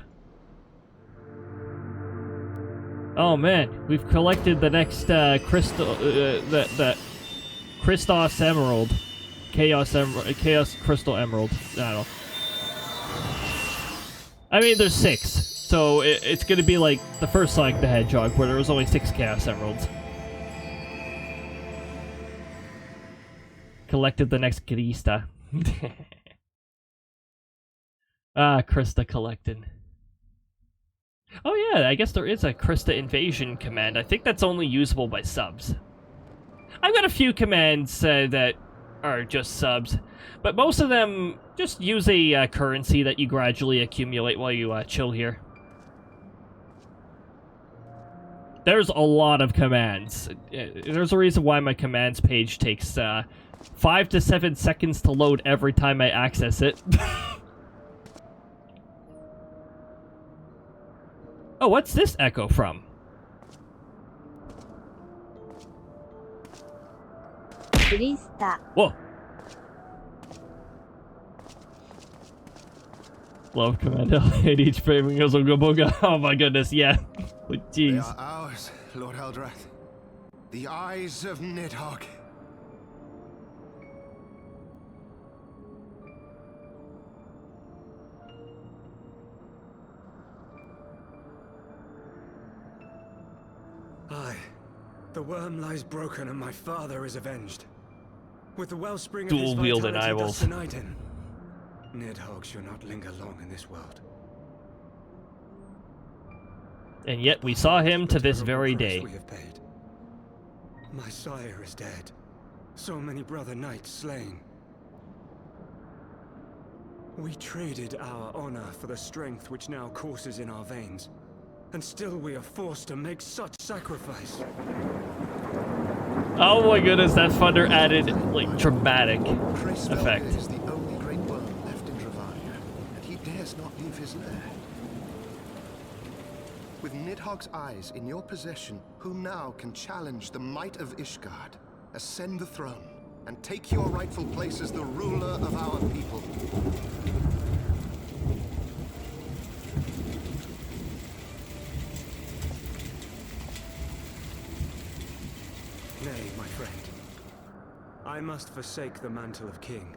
Oh man, we've collected the next crystal, the Christos Emerald, Chaos Crystal Emerald. I don't know. I mean, there's 6, so it's gonna be like the first Sonic the Hedgehog, where there was only 6 Chaos Emeralds. Collected the next Krista. Krista collected. Oh yeah, I guess there is a Krista invasion command. I think that's only usable by subs. I've got a few commands that are just subs, but most of them just use a currency that you gradually accumulate while you chill here. There's a lot of commands. There's a reason why my commands page takes 5 to 7 seconds to load every time I access it. Oh, what's this echo from? Whoa. Love Commando. Hate each framing goes Ooga Booga. Oh my goodness, yeah. Like, jeez. They are ours, Lord Eldrath. The eyes of Nidhogg. Aye. The worm lies broken and my father is avenged. With the wellspring Dual of his wielded vitality eyeballs. thus denied him, Nidhogg shall not linger long in this world. And yet we saw him to this very day. We have paid. My sire is dead. So many brother knights slain. We traded our honor for the strength which now courses in our veins. And still we are forced to make such sacrifice. Oh my goodness, that thunder added, like, dramatic Crystal effect. is the only great worm left in Dravania, and he dares not leave his lair. With Nidhogg's eyes in your possession, who now can challenge the might of Ishgard, ascend the throne, and take your rightful place as the ruler of our people? Nay, my friend. I must forsake the mantle of king.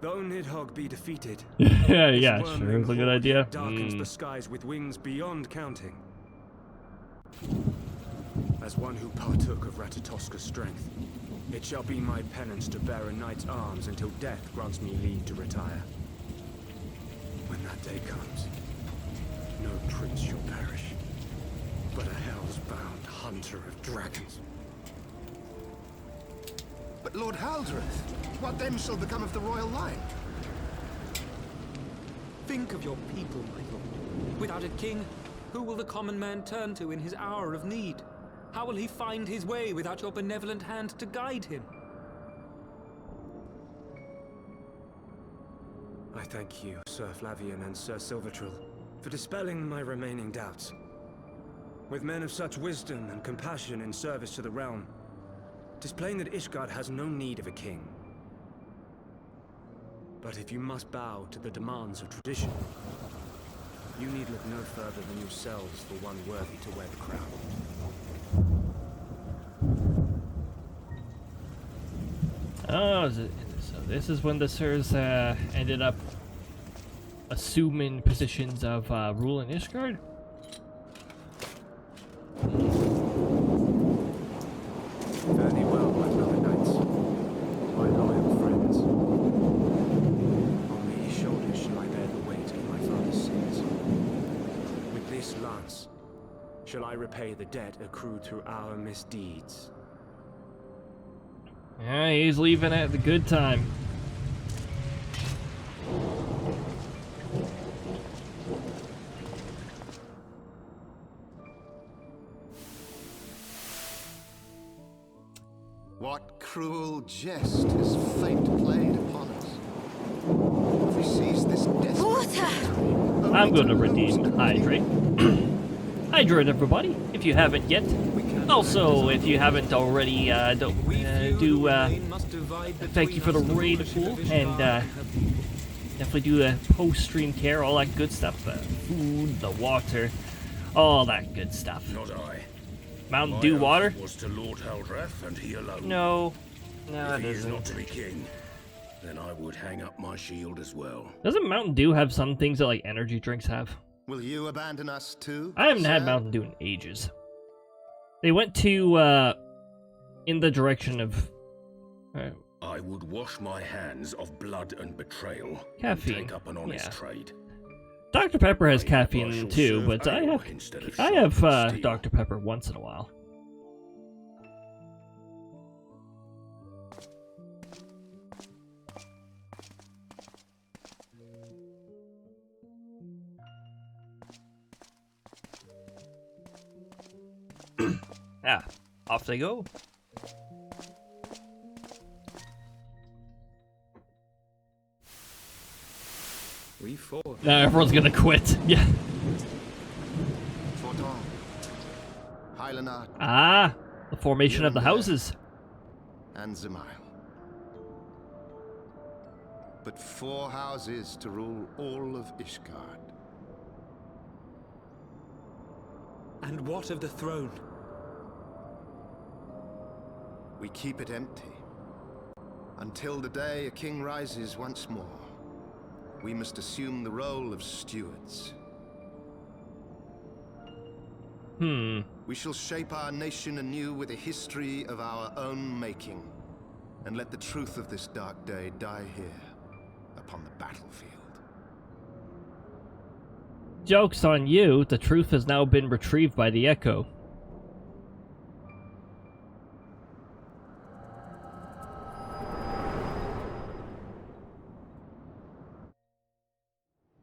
Though Nidhogg be defeated, yeah, this sure, wormling it's a good horde idea. darkens the skies with wings beyond counting. As one who partook of Ratatoska's strength, it shall be my penance to bear a knight's arms until death grants me leave to retire. When that day comes, no prince shall perish, but a hell's-bound hunter of dragons. But Lord Haldreth, what then shall become of the royal line? Think of your people, my lord. Without a king, who will the common man turn to in his hour of need? How will he find his way without your benevolent hand to guide him? I thank you, Sir Flavian and Sir Silvertrill, for dispelling my remaining doubts. With men of such wisdom and compassion in service to the realm, it is plain that Ishgard has no need of a king. But if you must bow to the demands of tradition, you need look no further than yourselves for one worthy to wear the crown. Oh, so this is when the Sirs ended up assuming positions of rule in Ishgard? Fare thee well, my beloved knights, my loyal friends. On these shoulders shall I bear the weight of my father's sins. With this lance shall I repay the debt accrued through our misdeeds. Yeah, he's leaving at the good time. What cruel jest has fate played upon us? If we seize this desperate I'm going to redeem Hydrate. Hydrate, everybody, if you haven't yet. Also, if you haven't already, thank you for the raid pool, and definitely do a post-stream care, all that good stuff. Food, the water, all that good stuff. Not I. Mountain Dew water? Was to Lord Haldreth and he alone. No, If it he is isn't. not to be king, then I would hang up my shield as well. Doesn't Mountain Dew have some things that like energy drinks have? Will you abandon us too? I haven't had sir? Mountain Dew in ages. They went to in the direction of I would wash my hands of blood and betrayal. Caffeine, And take up an honest yeah. trade. Dr. Pepper has I caffeine shall too, serve but I ale have instead of I have steel. Dr. Pepper once in a while. Off they go. We fought. Now everyone's gonna quit. Yeah. Forton, Hylanat, Ah, the formation of the houses. and Zemail. But 4 houses to rule all of Ishgard. And what of the throne? We keep it empty. Until the day a king rises once more, we must assume the role of stewards. We shall shape our nation anew with a history of our own making, and let the truth of this dark day die here, upon the battlefield. Joke's on you, the truth has now been retrieved by the Echo.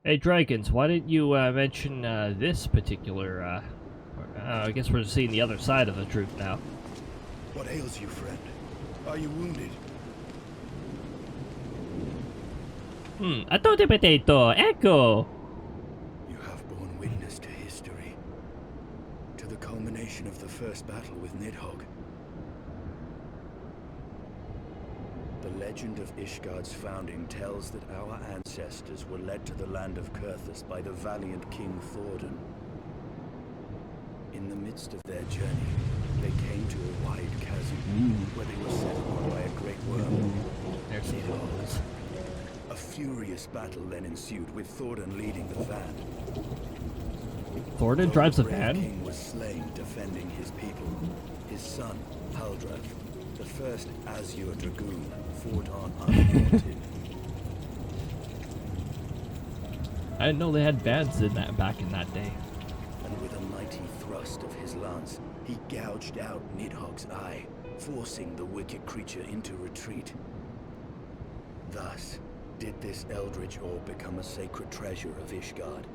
Hey Dragons, why didn't you mention this particular, I guess we're seeing the other side of the truth now. What ails you, friend? Are you wounded? Atote potato, Echo! You have borne witness to history. To the culmination of the first battle with Nidhogg. The legend of Ishgard's founding tells that our ancestors were led to the land of Kurthus by the valiant King Thordan. In the midst of their journey, they came to a wide chasm where they were set upon by a great worm. There's some holes. A furious battle then ensued, with Thordan leading the van. Thordan drives a van? The king was slain defending his people. His son, Haldrath, the first Azure Dragoon, fought on undaunted. I didn't know they had vans in that back in that day. And with a mighty thrust of his lance, he gouged out Nidhogg's eye, forcing the wicked creature into retreat. Thus, did this eldritch orb become a sacred treasure of Ishgard,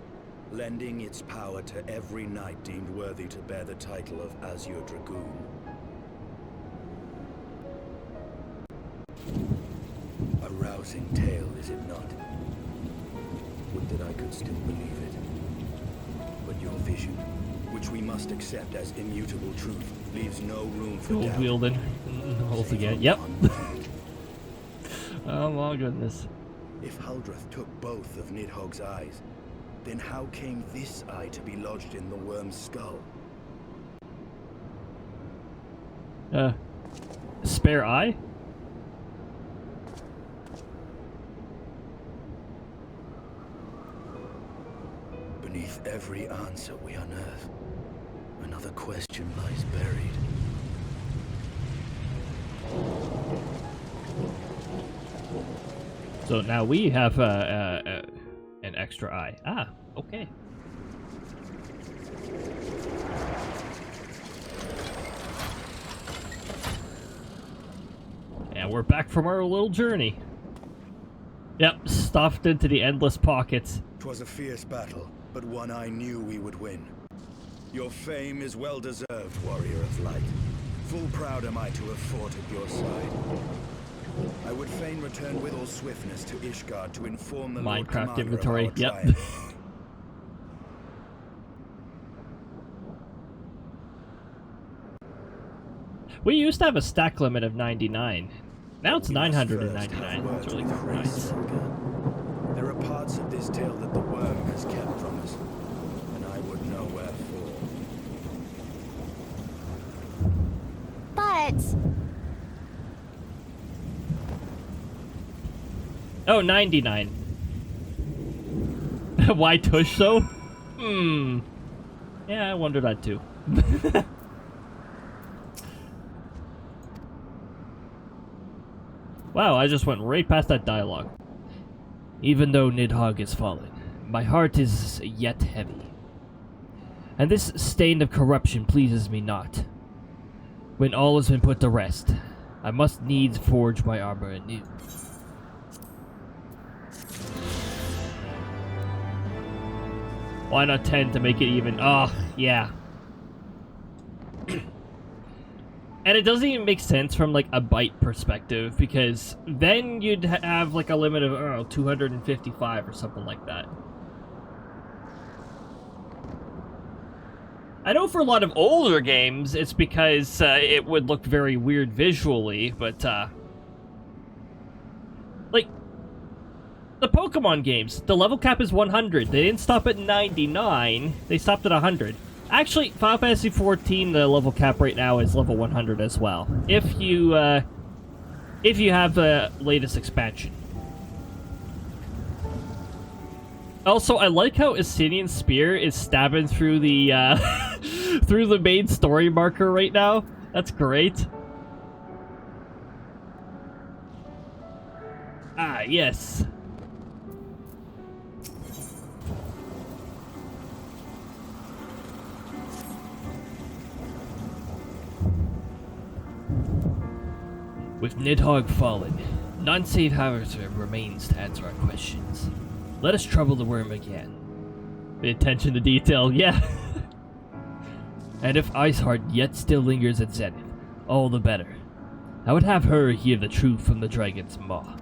lending its power to every knight deemed worthy to bear the title of Azure Dragoon. A rousing tale, is it not? Would that I could still believe it. But your vision, which we must accept as immutable truth, leaves no room for doubt. Wielding holds again. Yep. Oh my goodness. If Haldrath took both of Nidhogg's eyes, then how came this eye to be lodged in the worm's skull? Spare eye? Beneath every answer we unearth, another question lies buried. So now we have an extra eye. Ah, okay. And we're back from our little journey. Yep, stuffed into the endless pockets. 'Twas a fierce battle, but one I knew we would win. Your fame is well deserved, warrior of light. Full proud am I to have fought at your side. I would fain return with all swiftness to Ishgard to inform the Lord Minecraft Commander inventory, of our yep. triumph. We used to have a stack limit of 99. Now it's 999. That's really nice. There are parts of this tale that the worm has kept from us, and I would know wherefore. But Oh, 99. Why tush so? Yeah, I wonder that too. Wow, I just went right past that dialogue. Even though Nidhogg is fallen, my heart is yet heavy. And this stain of corruption pleases me not. When all has been put to rest, I must needs forge my armor anew. Why not 10 to make it even? Oh, yeah. And it doesn't even make sense from, like, a byte perspective, because then you'd have, like, a limit of, I don't know, 255 or something like that. I know for a lot of older games, it's because it would look very weird visually, but, like, the Pokemon games, the level cap is 100. They didn't stop at 99, they stopped at 100. Actually, Final Fantasy XIV, the level cap right now is level 100 as well. If you have the latest expansion. Also, I like how Asinian's spear is stabbing through the through the main story marker right now. That's great. Ah, yes. With Nidhogg fallen, none save Heavensward remains to answer our questions. Let us trouble the worm again. Pay attention to detail, yeah. And if Iceheart yet still lingers at Zenith, all the better. I would have her hear the truth from the dragon's maw.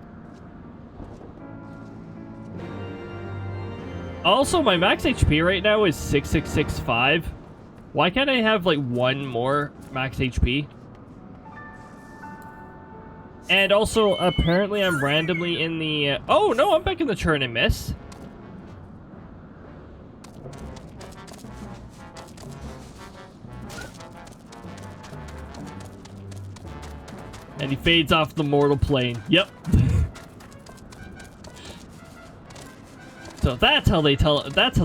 Also, my max HP right now is 6665. Why can't I have, like, one more max HP? And also, apparently I'm randomly in the... oh, no, I'm back in the churn and miss. And he fades off the mortal plane. Yep. So that's how they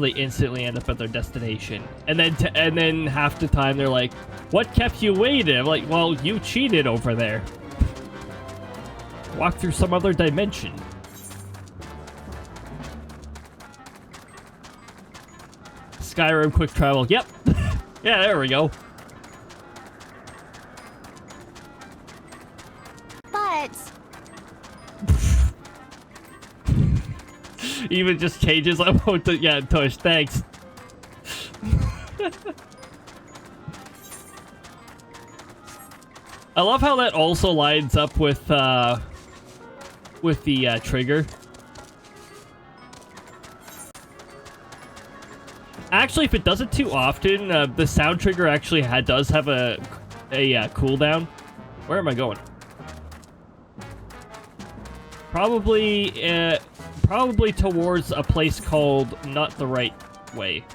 instantly end up at their destination. And then half the time they're like, "What kept you waiting?" I'm like, "Well, you cheated over there. Walk through some other dimension." Skyrim quick travel. Yep. Yeah, there we go. But Even just changes. I won't. Yeah, Tush. Thanks. I love how that also lines up with the trigger. Actually, if it does it too often, the sound trigger actually does have a cooldown. Where am I going? Probably towards a place called Not the Right Way.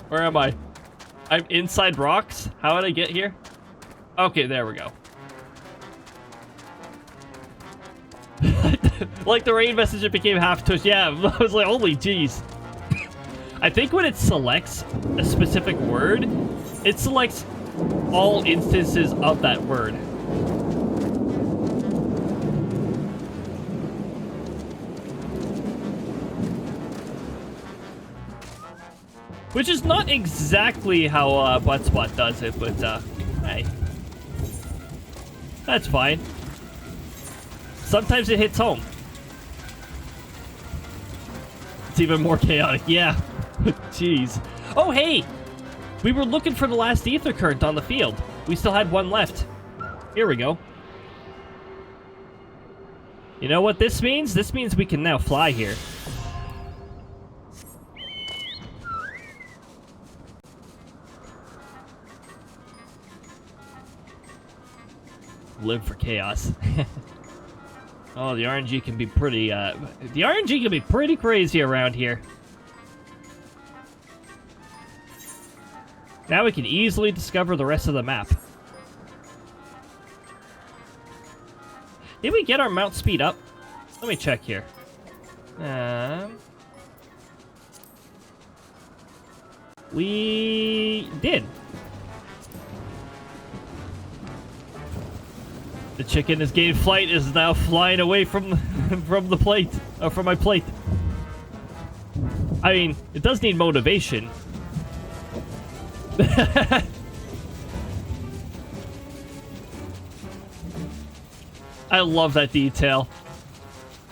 Where am I? I'm inside rocks? How did I get here? Okay, there we go. Like the raid message, it became half tush. Yeah, I was like, holy jeez. I think when it selects a specific word, it selects all instances of that word. Which is not exactly how Buttspot does it, but hey. That's fine. Sometimes it hits home. It's even more chaotic, yeah. Jeez. Oh, hey! We were looking for the last ether current on the field. We still had one left. Here we go. You know what this means? This means we can now fly here. Live for chaos. Oh, the RNG can be pretty, the RNG can be pretty crazy around here. Now we can easily discover the rest of the map. Did we get our mount speed up? Let me check here. We did. The chicken has gained flight, is now flying away from from the plate, or from my plate. I mean, it does need motivation. I love that detail.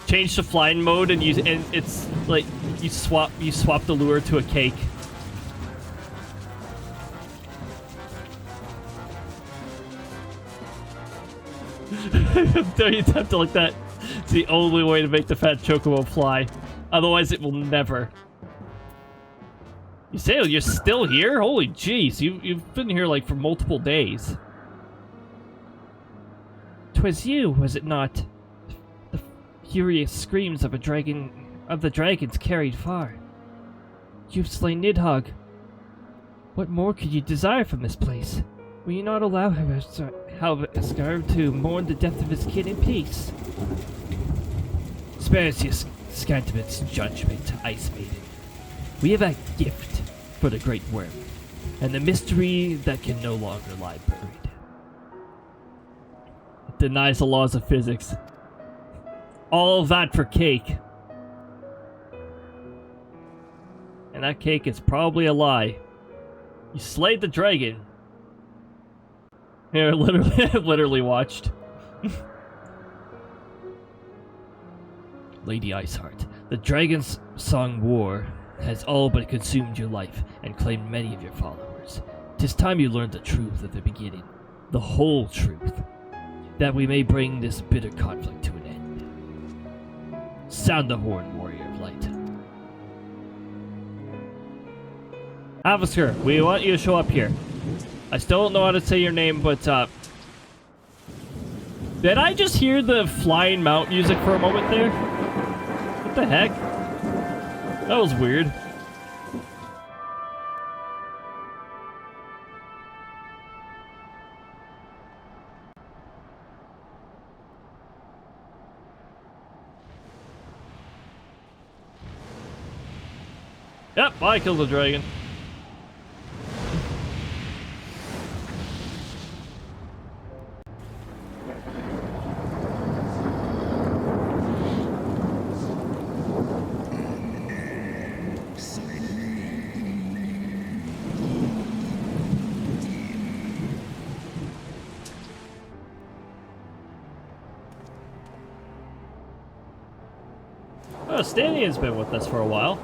Change to flying mode, and it's like you swap the lure to a cake. Don't you attempt to like that? It's the only way to make the fat chocobo fly. Otherwise, it will never. You say you're still here? Holy jeez, you've been here like for multiple days. 'Twas you, was it not? The furious screams of the dragons carried far. You've slain Nidhogg. What more could you desire from this place? Will you not allow Heavensward to mourn the death of his kin in peace? Spare us your scantiment's judgment, Ice Maiden. We have a gift for the Great Worm, and the mystery that can no longer lie buried. It denies the laws of physics. All of that for cake. And that cake is probably a lie. You slayed the dragon. Here, literally watched. Lady Iceheart, the dragon's song war has all but consumed your life and claimed many of your followers. 'Tis time you learned the truth at the beginning, the whole truth, that we may bring this bitter conflict to an end. Sound the horn, warrior of light. Heavensward, we want you to show up here. I still don't know how to say your name, but, did I just hear the flying mount music for a moment there? What the heck? That was weird. Yep, I killed the dragon. Oh, Stanian's been with us for a while.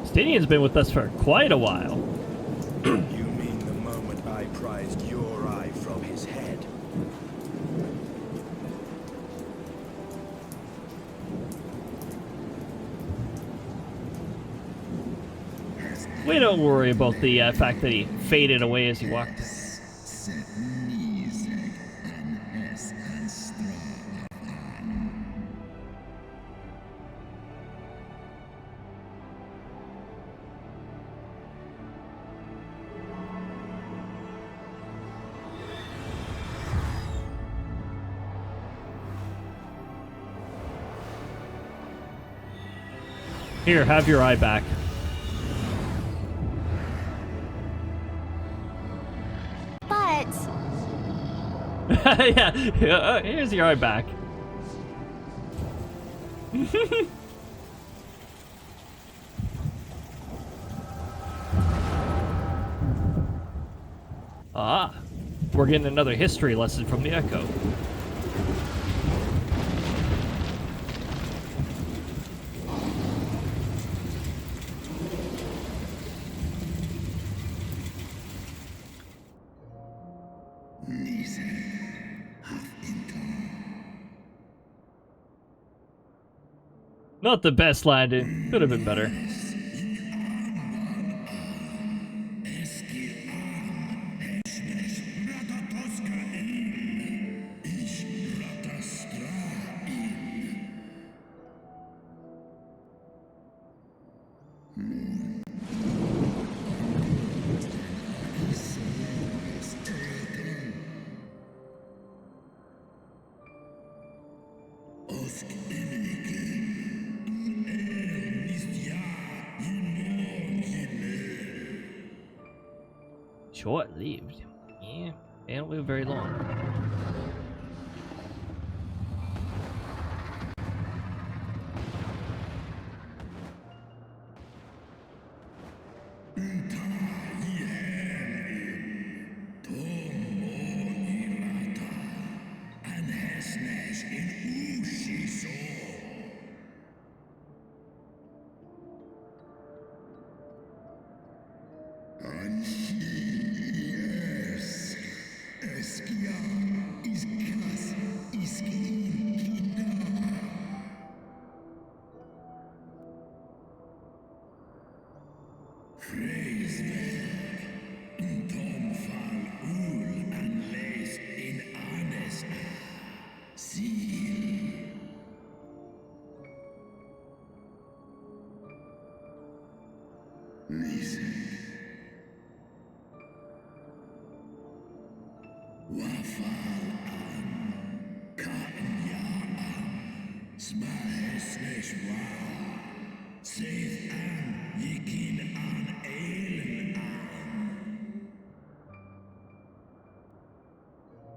Stanian's been with us for quite a while. You mean the moment I prized your eye from his head? We don't worry about the fact that he faded away as he walked. Here, have your eye back. But yeah, here's your eye back. Ah, we're getting another history lesson from the Echo. Not the best landing. Could have been better. Short-lived. Yeah, they don't live very long.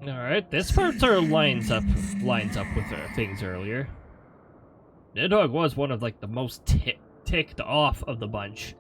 Alright, this part sort of lines up with things earlier. Nidhogg was one of like the most ticked off of the bunch.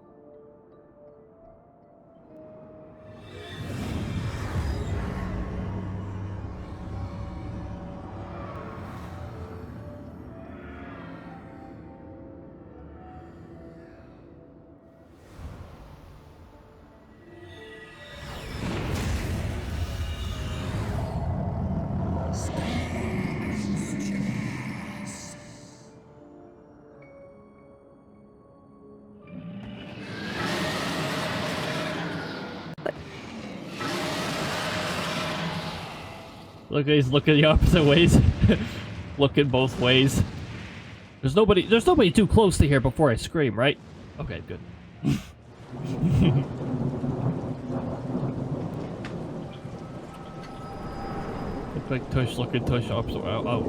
Look, he's looking the opposite ways. Looking both ways. There's nobody too close to here before I scream, right? Okay, good. Click tush, look at tush. Oh,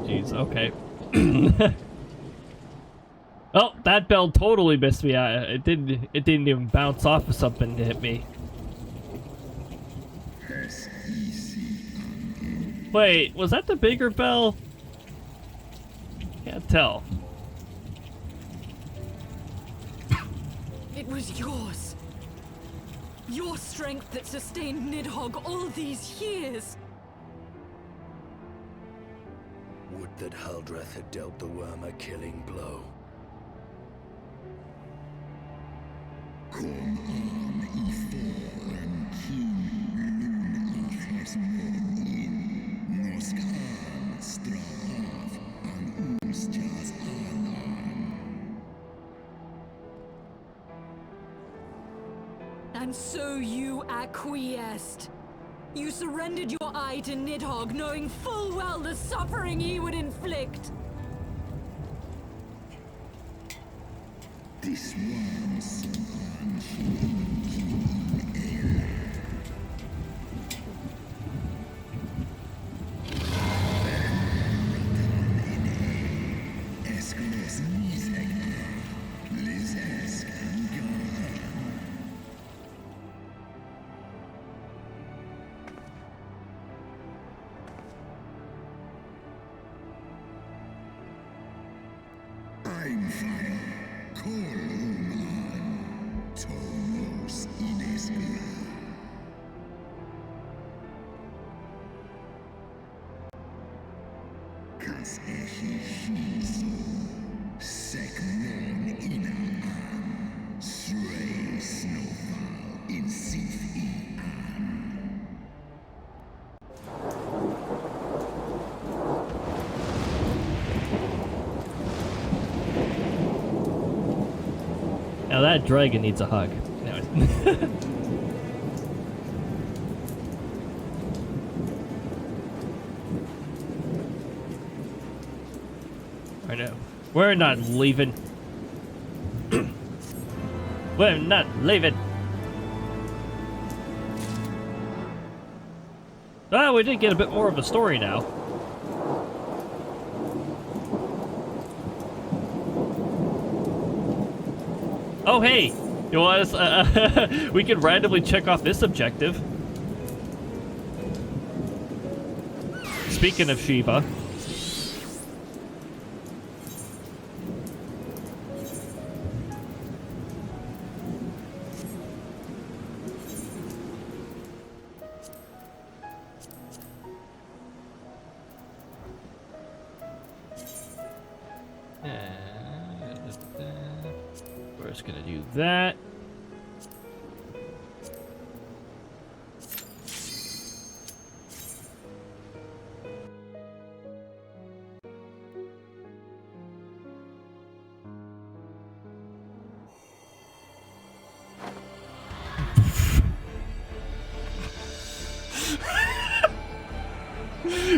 jeez. Okay. Oh, that bell totally missed me. It didn't even bounce off of something to hit me. Wait, was that the bigger bell? Can't tell. It was yours. Your strength that sustained Nidhogg all these years. Would that Heldreth had dealt the worm a killing blow. And so you acquiesced. You surrendered your eye to Nidhogg, knowing full well the suffering he would inflict. This was I'm fine. Koluman. Tomos Ineskra. Kas Ehishiso. Seknon Inaan. Srei Snowfall in Sith Now that dragon needs a hug. Anyway. I know. We're not leaving. We're not leaving. Ah, we did get a bit more of a story now. Oh, hey! You want us, we can randomly check off this objective. Speaking of Shiva. We're just gonna do that.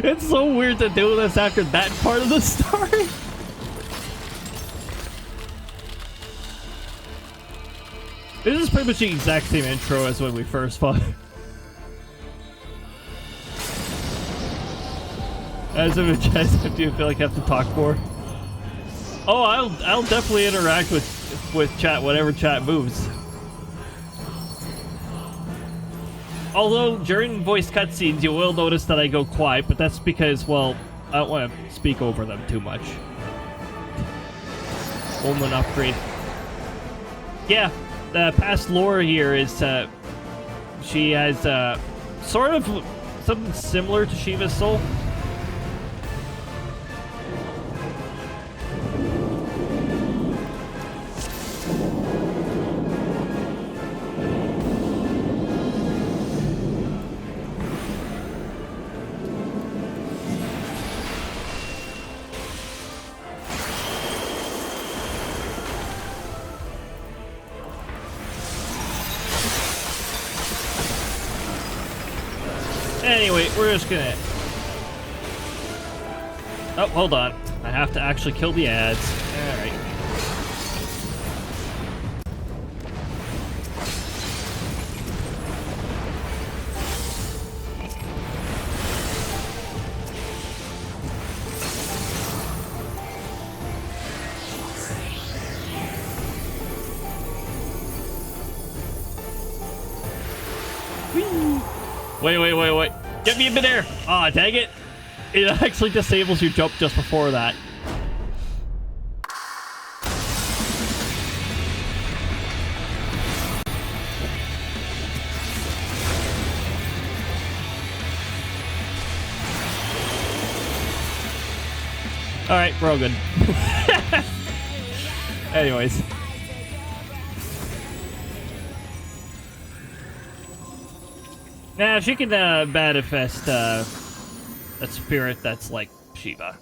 It's so weird to do this after that part of the story. This is pretty much the exact same intro as when we first fought. As a I do feel like I have to talk more. Oh, I'll definitely interact with chat whenever chat moves. Although during voice cutscenes you will notice that I go quiet, but that's because, well, I don't want to speak over them too much. Woman upgrade. Yeah. The past lore here is she has sort of something similar to Shiva's soul. Anyway, we're just gonna... Oh, hold on. I have to actually kill the ads. Alright. Wait. Get me in midair! Aw, dang it. It actually disables your jump just before that. Alright, we're all good. Anyways. Now, she can manifest a spirit that's like Shiva.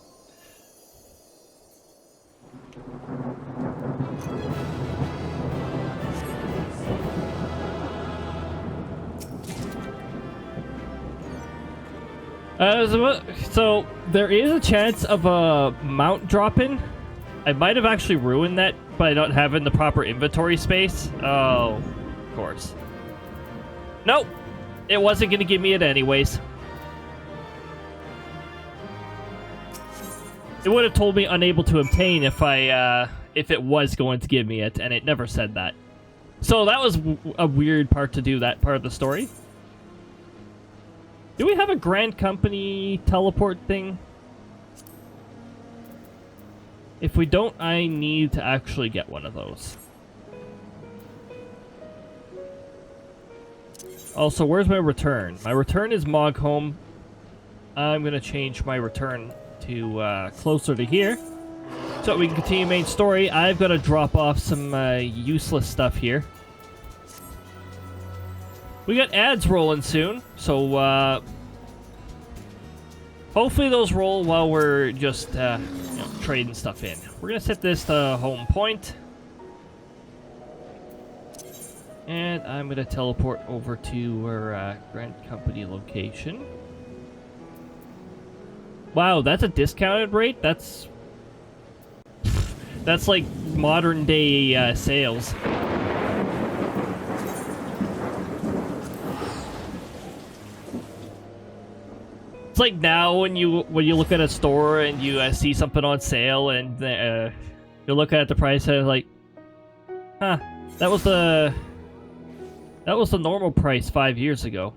So there is a chance of a mount dropping. I might have actually ruined that by not having the proper inventory space. Oh, of course. Nope. It wasn't going to give me it anyways. It would have told me unable to obtain if it was going to give me it, and it never said that. So that was a weird part to do, that part of the story. Do we have a Grand Company teleport thing? If we don't, I need to actually get one of those. Also, where's my return? My return is Mogholm. I'm going to change my return to closer to here, so we can continue main story. I've got to drop off some useless stuff here. We got ads rolling soon, so hopefully those roll while we're just trading stuff in. We're gonna set this to home point, and I'm gonna teleport over to our Grand Company location. Wow, that's a discounted rate? That's like modern day sales. It's like now when you look at a store and you see something on sale and you look at the price and it's like, huh, that was the normal price 5 years ago.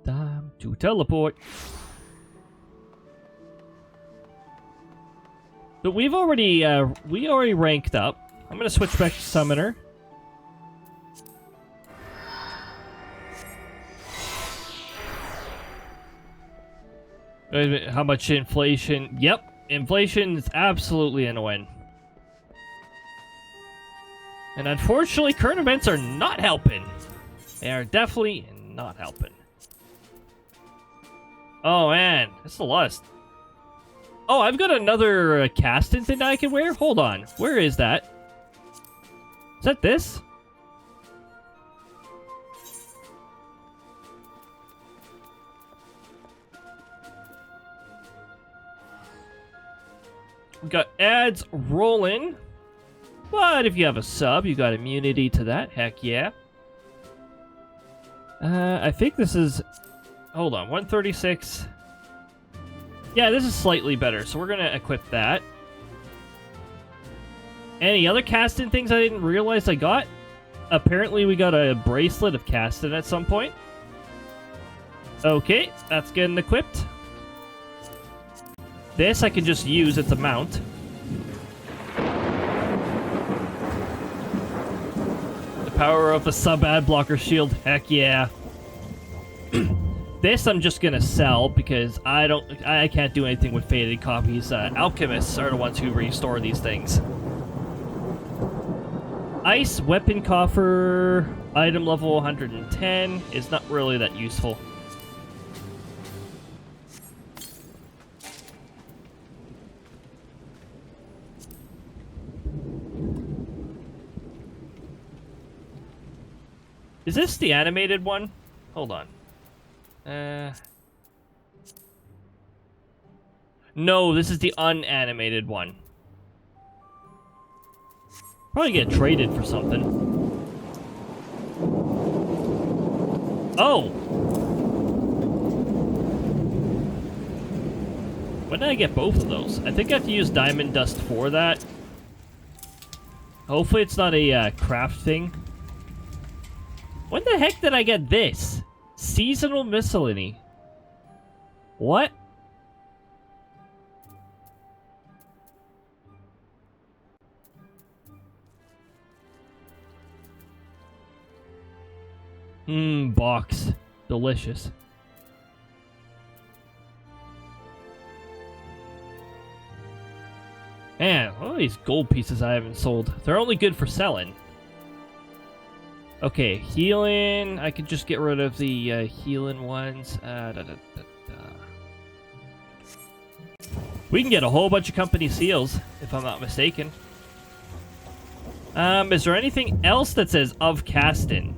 Time to teleport. But we already ranked up. I'm gonna switch back to Summoner. Wait a minute, how much inflation? Yep, inflation is absolutely annoying. And unfortunately, current events are not helping. They are definitely not helping. Oh man, that's a lot. Oh, I've got another casting thing I can wear? Hold on, where is that? Is that this? We got ads rolling. But if you have a sub, you got immunity to that. Heck yeah. I think this is... Hold on, 136. Yeah, this is slightly better, so we're gonna equip that. Any other casting things I didn't realize I got? Apparently we got a bracelet of casting at some point. Okay, that's getting equipped. This I can just use, it's a mount. The power of the sub-ad blocker shield, heck yeah. This I'm just gonna sell because I can't do anything with faded copies. Alchemists are the ones who restore these things. Ice weapon coffer, item level 110 is not really that useful. Is this the animated one? Hold on. No, this is the unanimated one. Probably get traded for something. Oh! When did I get both of those? I think I have to use diamond dust for that. Hopefully it's not a craft thing. When the heck did I get this? Seasonal miscellany. What? Box. Delicious. Man, all these gold pieces I haven't sold. They're only good for selling. Okay, healing. I could just get rid of the healing ones. We can get a whole bunch of company seals, if I'm not mistaken. Is there anything else that says of Caston?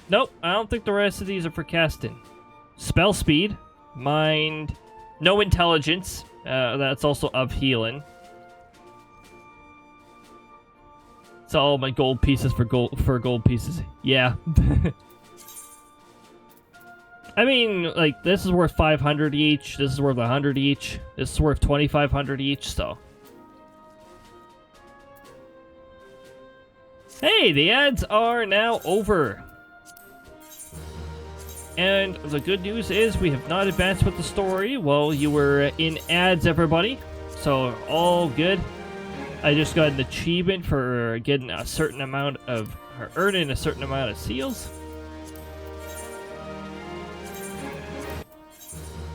Nope, I don't think the rest of these are for Caston. Spell speed, mind, no intelligence. That's also of healing. It's all my gold pieces for gold pieces. Yeah. I mean, like, this is worth 500 each. This is worth 100 each. This is worth 2,500 each. So. Hey, the ads are now over. And the good news is we have not advanced with the story while you were in ads, everybody. So, all good. I just got an achievement for getting a certain amount of, or earning a certain amount of seals.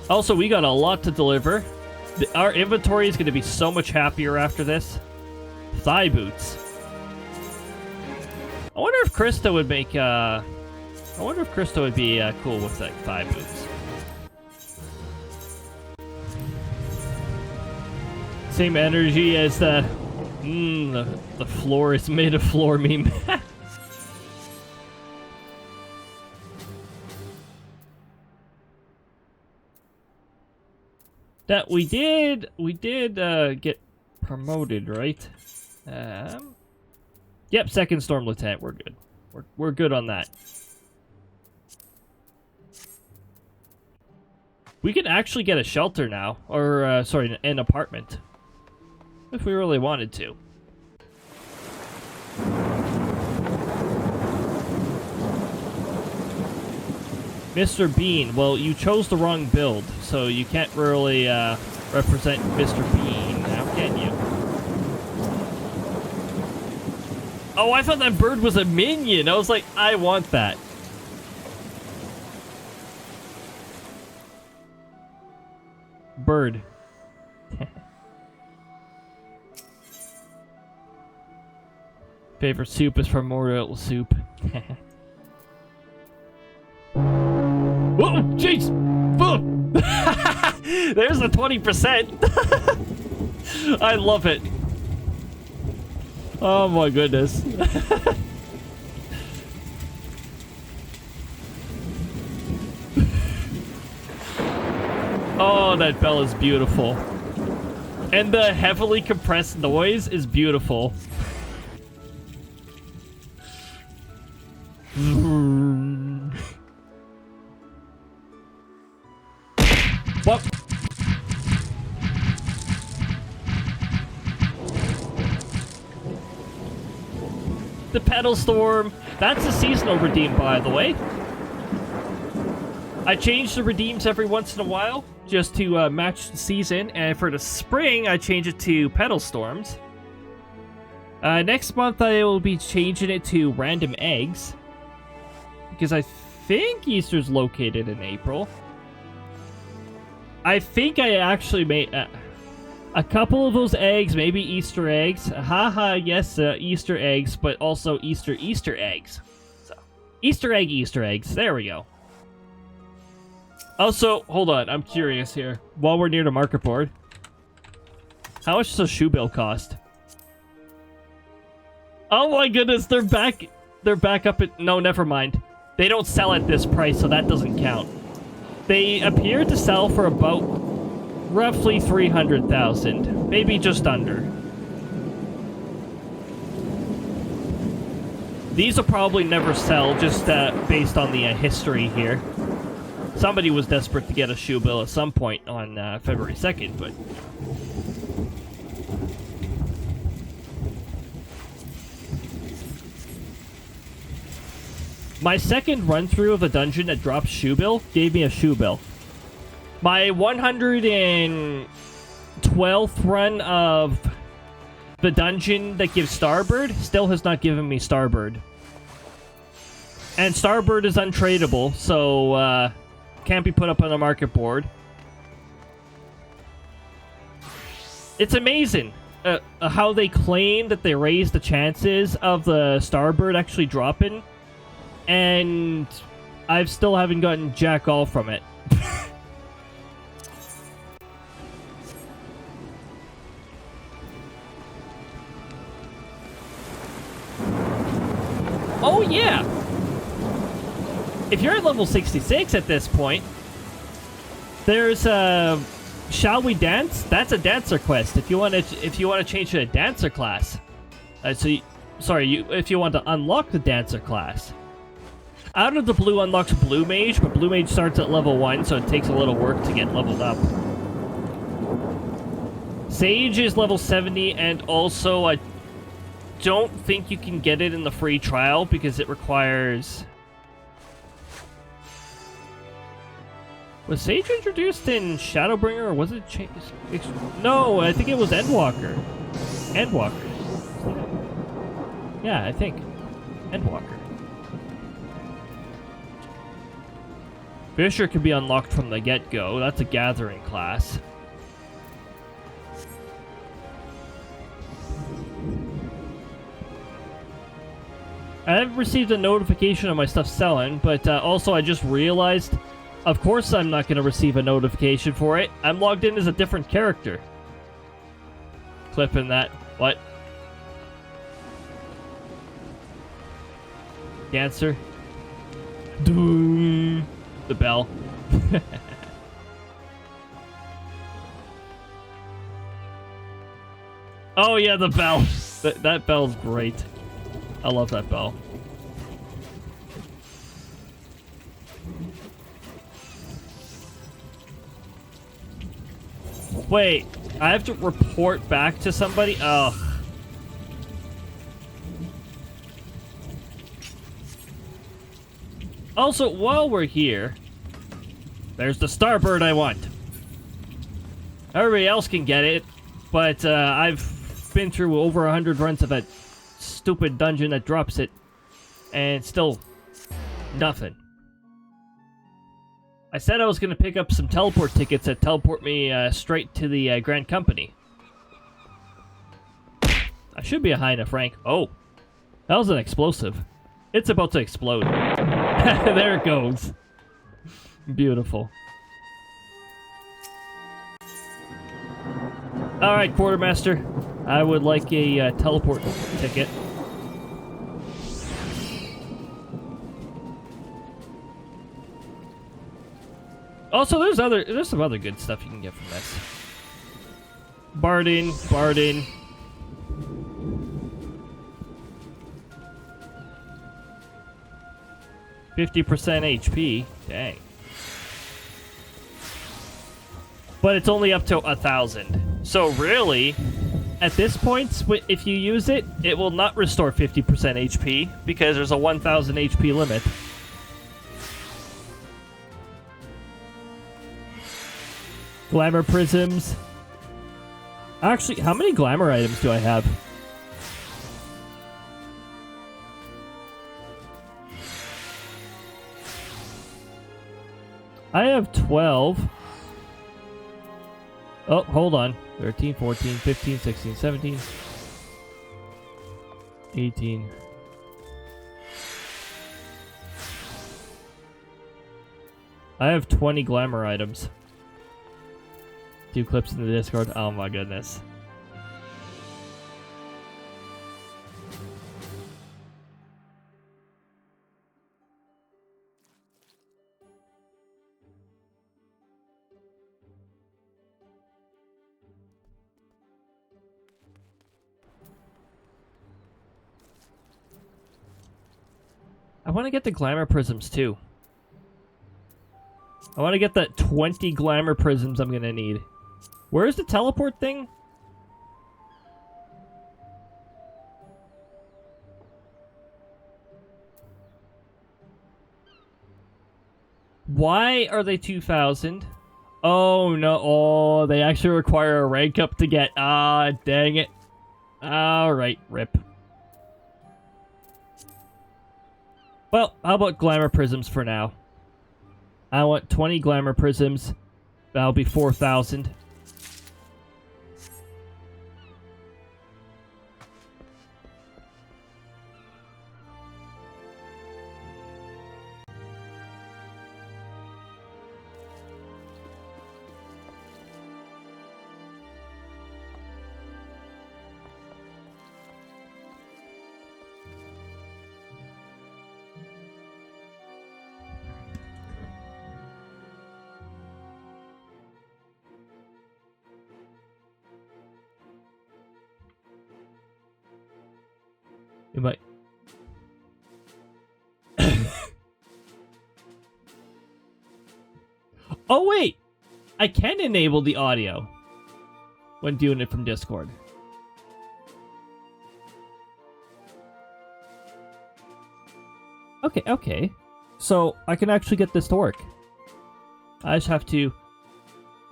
Also, we got a lot to deliver. Our inventory is going to be so much happier after this. Thigh boots. I wonder if Krista would make, I wonder if Krista would be cool with like thigh boots. Same energy as the floor is made of floor meme. That we did get promoted, right? Yep, second storm lieutenant. We're good. We're good on that. We can actually get a shelter now, or sorry, an apartment, if we really wanted to. Mr. Bean, well, you chose the wrong build, so you can't really represent Mr. Bean, now can you? Oh, I thought that bird was a minion. I was like, I want that. Bird. Favorite soup is primordial soup. Whoa, jeez! There's the 20%. I love it. Oh my goodness. Oh, that bell is beautiful. And the heavily compressed noise is beautiful. What? The pedal storm. That's a seasonal redeem, by the way. I change the redeems every once in a while just to match the season, and for the spring, I change it to pedal storms. Next month, I will be changing it to random eggs because I think Easter's located in April. I think I actually made a couple of those eggs, maybe Easter eggs. Haha, yes, Easter eggs, but also Easter eggs. So, Easter eggs. There we go. Also, hold on, I'm curious here. While we're near the market board, how much does a shoe bill cost? Oh my goodness, they're back up at... No, never mind. They don't sell at this price, so that doesn't count. They appear to sell for about roughly 300,000, maybe just under. These will probably never sell, just based on the history here. Somebody was desperate to get a shoe bill at some point on February 2nd, but... My second run-through of a dungeon that drops shoe bill gave me a shoe bill. My 112th run of the dungeon that gives Starbird still has not given me Starbird. And Starbird is untradeable, so can't be put up on the market board. It's amazing how they claim that they raise the chances of the Starbird actually dropping, and I still haven't gotten jack all from it. Oh yeah! If you're at level 66 at this point, there's Shall We Dance? That's a dancer quest. If you want to change to a dancer class, if you want to unlock the dancer class. Out of the Blue unlocks Blue Mage, but Blue Mage starts at level 1, so it takes a little work to get leveled up. Sage is level 70, and also I don't think you can get it in the free trial because it requires... Was Sage introduced in Shadowbringer, or was it changed? No, I think it was Endwalker. Endwalker. Yeah, I think. Endwalker. Fisher can be unlocked from the get-go. That's a gathering class. I haven't received a notification of my stuff selling, but also I just realized, of course I'm not going to receive a notification for it. I'm logged in as a different character. Clipping that. What? Dancer. Doom. The bell. Oh yeah, the bell. That bell's great. I love that bell. Wait, I have to report back to somebody? Ugh. Also, while we're here, there's the Starbird I want. Everybody else can get it, but I've been through over 100 runs of that stupid dungeon that drops it, and still nothing. I said I was going to pick up some teleport tickets that teleport me straight to the Grand Company. I should be a high enough rank. Oh, that was an explosive. It's about to explode. There it goes. Beautiful. Alright, Quartermaster. I would like a teleport ticket. Also, there's some other good stuff you can get from this. Bardin. 50% HP. Dang. But it's only up to 1,000. So really, at this point, if you use it, it will not restore 50% HP because there's a 1,000 HP limit. Glamour prisms. Actually, how many glamour items do I have? I have 12. Oh, hold on. 13, 14, 15, 16, 17, 18. I have 20 glamour items. 2 clips in the Discord. Oh my goodness. I want to get the glamour prisms too. I want to get the 20 glamour prisms I'm gonna need. Where's the teleport thing? Why are they 2,000? Oh no, oh, they actually require a rank up to get. Ah, dang it. Alright, rip. Well, how about glamour prisms for now? I want 20 glamour prisms. That'll be 4,000. You might. Oh wait! I can enable the audio when doing it from Discord. Okay. So I can actually get this to work. I just have to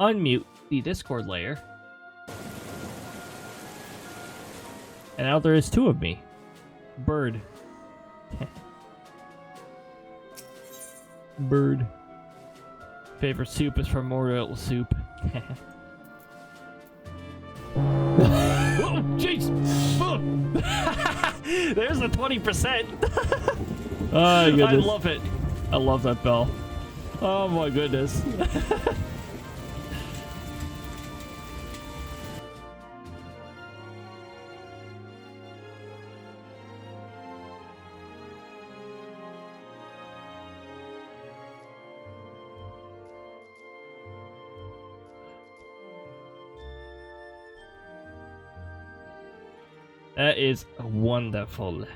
unmute the Discord layer. And now there is 2 of me. Bird. Bird. Favorite soup is from Mortal Soup. Oh, jeez! There's the 20%! Oh, goodness. I love it. I love that bell. Oh my goodness. That is wonderful.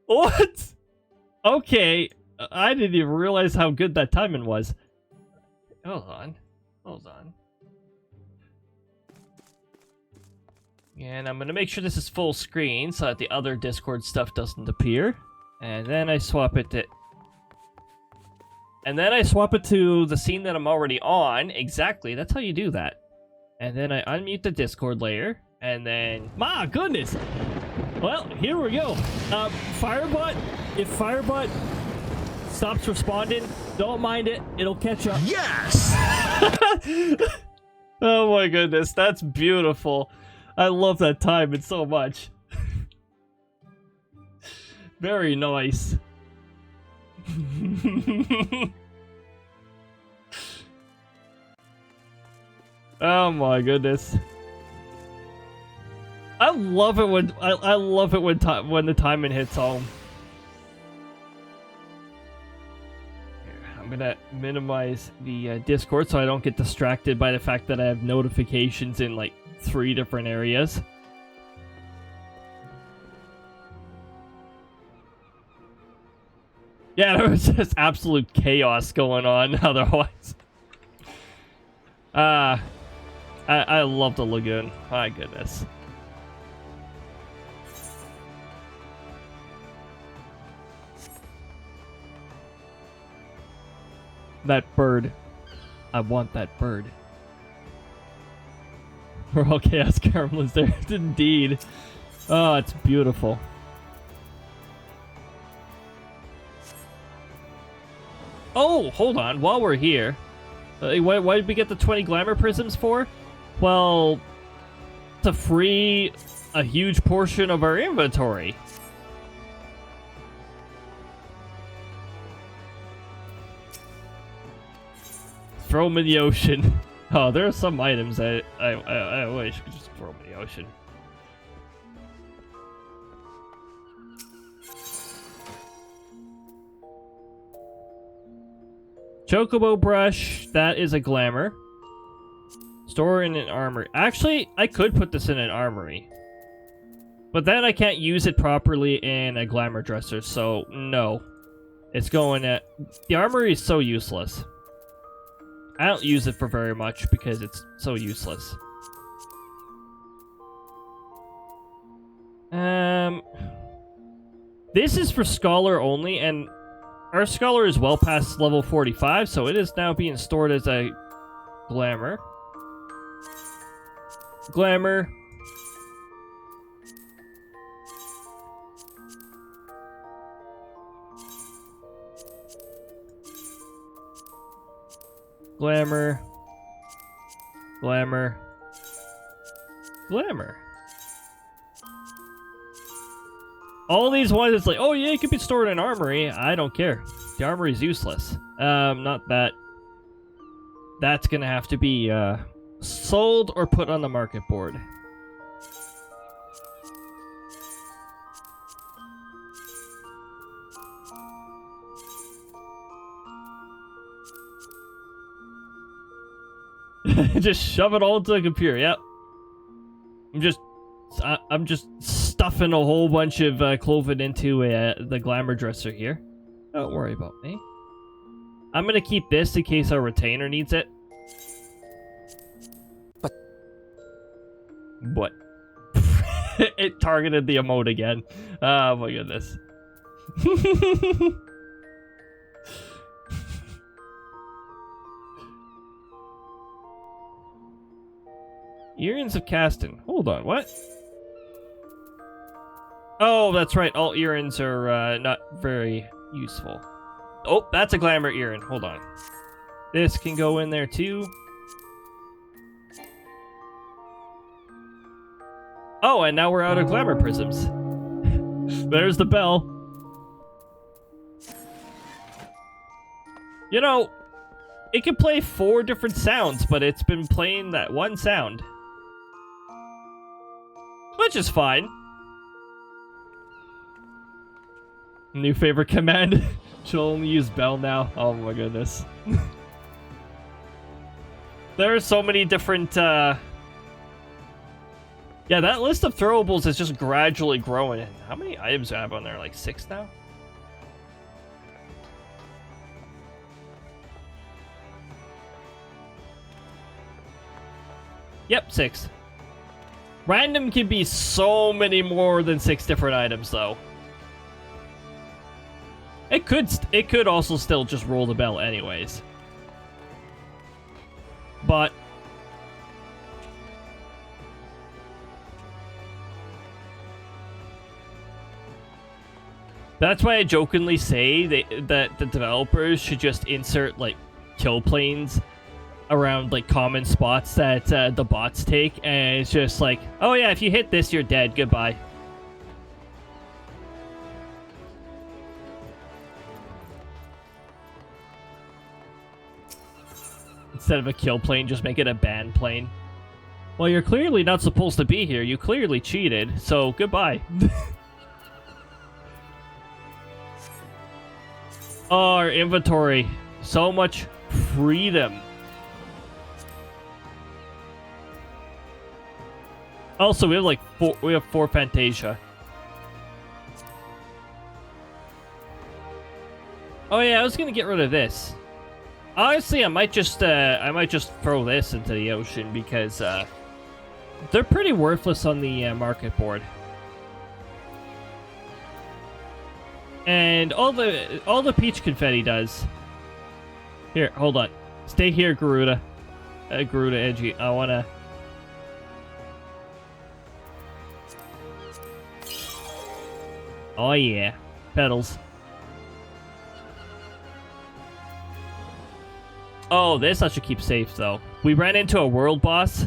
What? Okay, I didn't even realize how good that timing was. Hold on. And I'm gonna make sure this is full screen so that the other Discord stuff doesn't appear. And then I swap it to... And then I swap it to the scene that I'm already on. Exactly, that's how you do that. And then I unmute the Discord layer. And then... My goodness! Well, here we go. Firebot, if Firebot stops responding, don't mind it. It'll catch up. Yes! Oh my goodness, that's beautiful. I love that timing so much. Very nice. Oh my goodness. I love it when I love it when the timing hits home. Here, I'm gonna minimize the Discord so I don't get distracted by the fact that I have notifications in like 3 different areas. Yeah, there was just absolute chaos going on otherwise. I love the lagoon. My goodness. That bird. I want that bird. Royal Chaos Caramel is there. Indeed. Oh, it's beautiful. Oh, hold on. While we're here, why did we get the 20 glamour prisms for? Well, to free a huge portion of our inventory. Throw them in the ocean. Oh, there are some items that I wish I could just throw them in the ocean. Chocobo brush, that is a glamour. Store in an armory. Actually, I could put this in an armory. But then I can't use it properly in a glamour dresser, so no. It's going at... The armory is so useless. I don't use it for very much because it's so useless. This is for Scholar only, and our Scholar is well past level 45, so it is now being stored as a glamour. Glamour. Glamour. Glamour. Glamour. All these ones, it's like, oh yeah, it could be stored in an armory. I don't care. The armory is useless. Not that. That's gonna have to be, sold or put on the market board. Just shove it all into the computer. Yep. I'm just stuffing a whole bunch of clothing into the glamour dresser here. Don't worry about me. I'm gonna keep this in case our retainer needs it. But... What? It targeted the emote again. Oh my goodness. Earrings of Caston. Hold on, what? Oh, that's right. All earrings are not very useful. Oh, that's a glamour earring. Hold on. This can go in there too. Oh, and now we're out of glamour prisms. There's the bell. You know, it can play 4 different sounds, but it's been playing that one sound. Which is fine. New favorite command. She'll only use bell now. Oh my goodness. There are so many different, Yeah, that list of throwables is just gradually growing. How many items do I have on there? Like 6 now? Yep, 6. Random can be so many more than 6 different items, though. It could also still just roll the bell anyways. But that's why I jokingly say that the developers should just insert like kill planes around like common spots that the bots take, and it's just like, oh yeah, if you hit this, you're dead. Goodbye. Instead of a kill plane, just make it a ban plane. Well, you're clearly not supposed to be here. You clearly cheated, so goodbye. Oh, our inventory. So much freedom. Also, we have like 4 Fantasia. Oh yeah, I was gonna get rid of this. Honestly, I might just throw this into the ocean because they're pretty worthless on the market board. And all the peach confetti does. Here, hold on. Stay here, Garuda. Garuda Edgy. I wanna. Oh yeah, petals. Oh, this I should keep safe though. We ran into a world boss.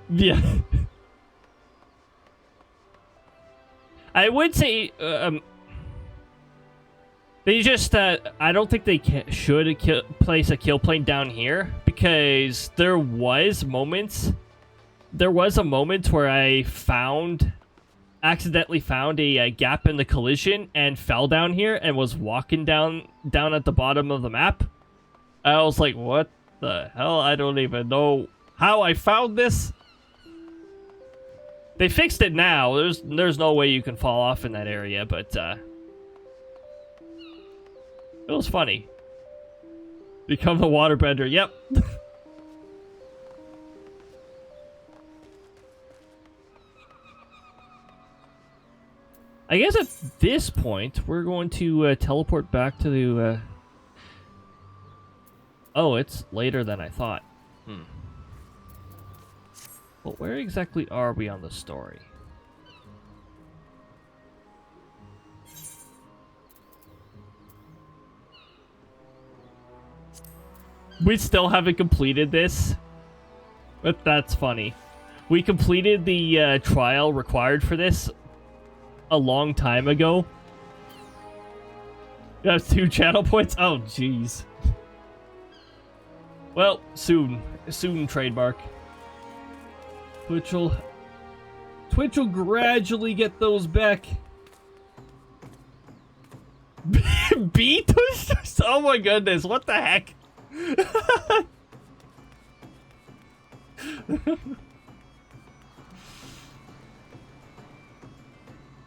Yeah. I would say, they just, I don't think they should place a kill plane down here, because there was a moment where I found accidentally found a gap in the collision and fell down here and was walking down at the bottom of the map. I was like, what the hell? I don't even know how I found this. They fixed it now. There's no way you can fall off in that area, but it was funny. Become the waterbender. Yep. I guess at this point, we're going to teleport back to the... Oh, it's later than I thought. But where exactly are we on the story? We still haven't completed this. But that's funny. We completed the trial required for this a long time ago. That's 2 channel points? Oh, jeez. Well, soon. Soon, trademark. Twitch will gradually get those back. B-tush? Oh my goodness, what the heck?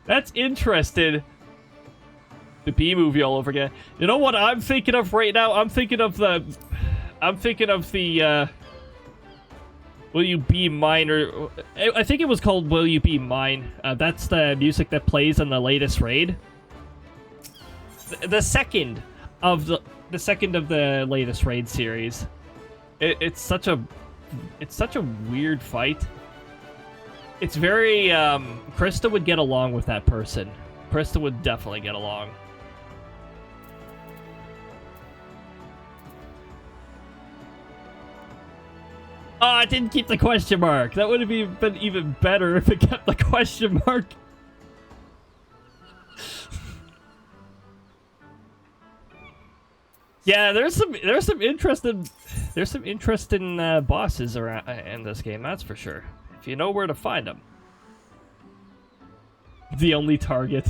That's interesting. The B movie all over again. You know what I'm thinking of right now? I'm thinking of the Will You Be Mine, or I think it was called Will You Be Mine. That's the music that plays in the latest raid. The second of the latest raid series. It's such a weird fight. It's very Krista would get along with that person. Krista would definitely get along. Oh, I didn't keep the question mark. That would have been even better if it kept the question mark. Yeah, there's some interesting bosses around in this game. That's for sure. If you know where to find them. The only target.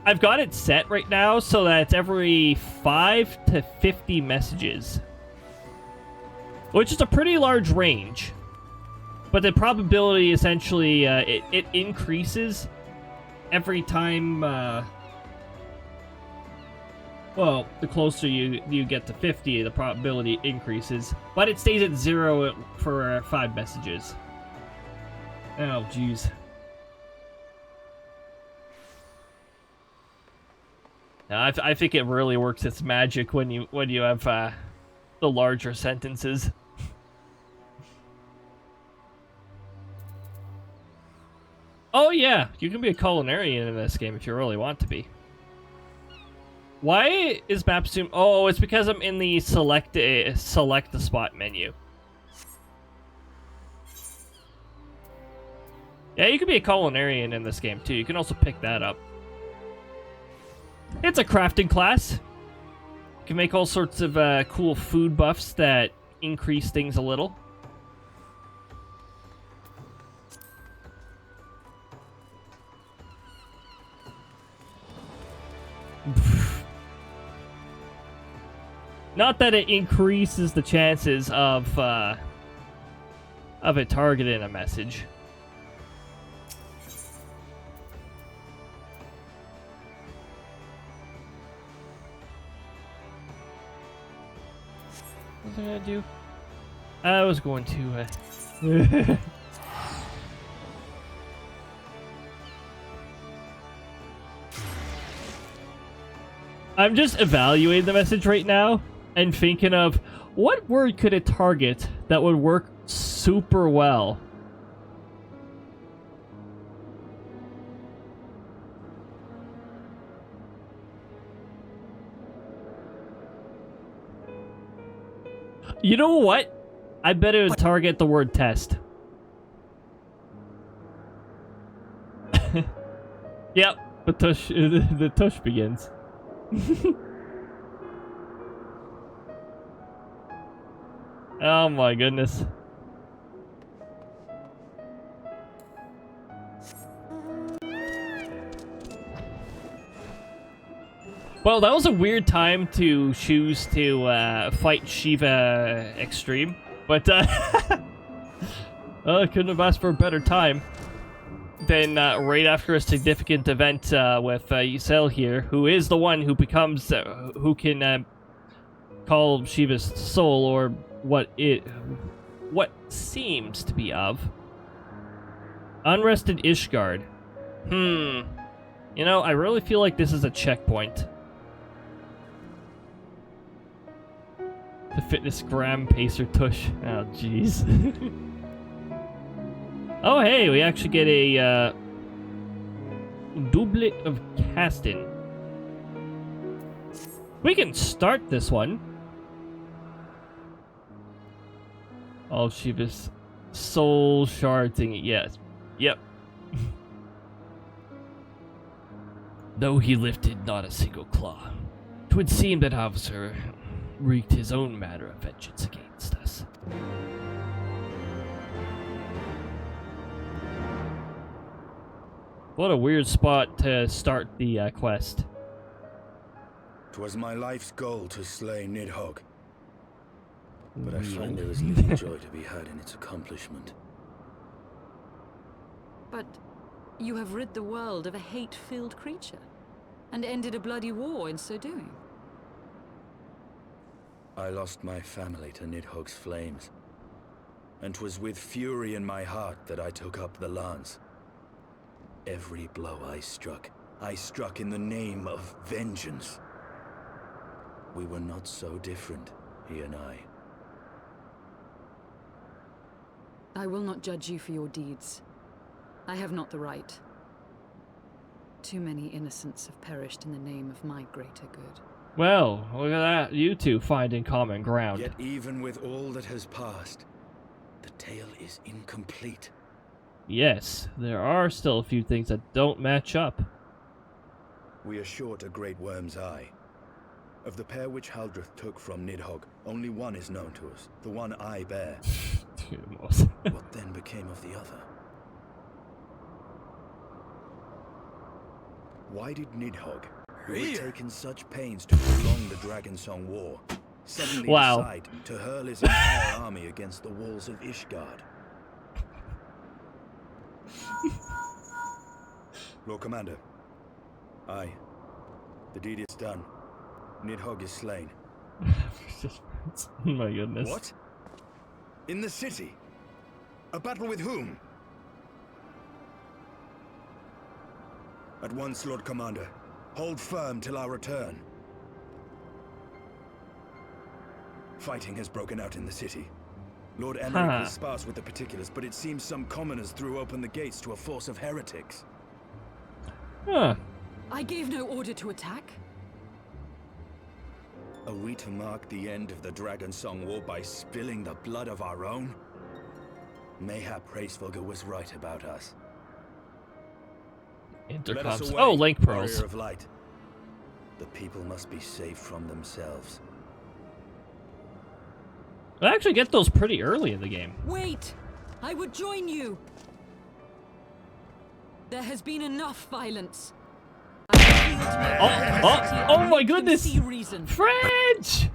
I've got it set right now so that it's every 5 to 50 messages. Which is a pretty large range. But the probability essentially, it increases every time, well, the closer you get to 50, the probability increases. But it stays at 0 for 5 messages. Oh, jeez. I think it really works its magic when you have the larger sentences. Oh yeah, you can be a culinarian in this game if you really want to be. Why is map zoom? Oh, it's because I'm in the select a spot menu. Yeah, you can be a culinarian in this game too. You can also pick that up. It's a crafting class. You can make all sorts of cool food buffs that increase things a little. Not that it increases the chances of it targeting a message. What was I gonna do? I was going to I'm just evaluating the message right now and thinking of what word could it target that would work super well. You know what? I bet it would target the word test. Yep, but the tush begins. Oh my goodness. Well, that was a weird time to choose to fight Shiva Extreme, but I couldn't have asked for a better time than right after a significant event with Ysel here, who is the one who becomes, who can call Shiva's soul, or what seems to be of. Unrested Ishgard. You know, I really feel like this is a checkpoint. The fitness gram pacer tush. Oh, jeez. Oh, hey, we actually get a doublet of casting. We can start this one. Oh, Shiva's soul sharding. Yes. Yep. Though he lifted not a single claw, 'twould seem that officer wreaked his own manner of vengeance against us. What a weird spot to start the quest. 'Twas my life's goal to slay Nidhogg, but I find there is little joy to be had in its accomplishment. But you have rid the world of a hate-filled creature, and ended a bloody war in so doing. I lost my family to Nidhogg's flames, and 'twas with fury in my heart that I took up the lance. Every blow I struck in the name of vengeance. We were not so different, he and I. I will not judge you for your deeds. I have not the right. Too many innocents have perished in the name of my greater good. Well, look at that. You two finding common ground. Yet even with all that has passed, the tale is incomplete. Yes, there are still a few things that don't match up. We are short a great worm's eye. Of the pair which Haldreth took from Nidhogg, only one is known to us, the one I bear. What then became of the other? Why did Nidhogg, who had taken such pains to prolong the Dragonsong War, suddenly decide to hurl his entire army against the walls of Ishgard? Lord Commander. Aye. The deed is done. Nidhogg is slain. Oh my goodness. What? In the city? A battle with whom? At once, Lord Commander. Hold firm till our return. Fighting has broken out in the city. Lord Emmerich was sparse with the particulars, but it seems some commoners threw open the gates to a force of heretics. Huh. I gave no order to attack. Are we to mark the end of the Dragonsong War by spilling the blood of our own? Mayhap Hraesvelgr was right about us. Intercoms. Oh, link pearls. Warrior of light. The people must be saved from themselves. I actually get those pretty early in the game. Wait! I would join you! There has been enough violence. Oh my goodness! French!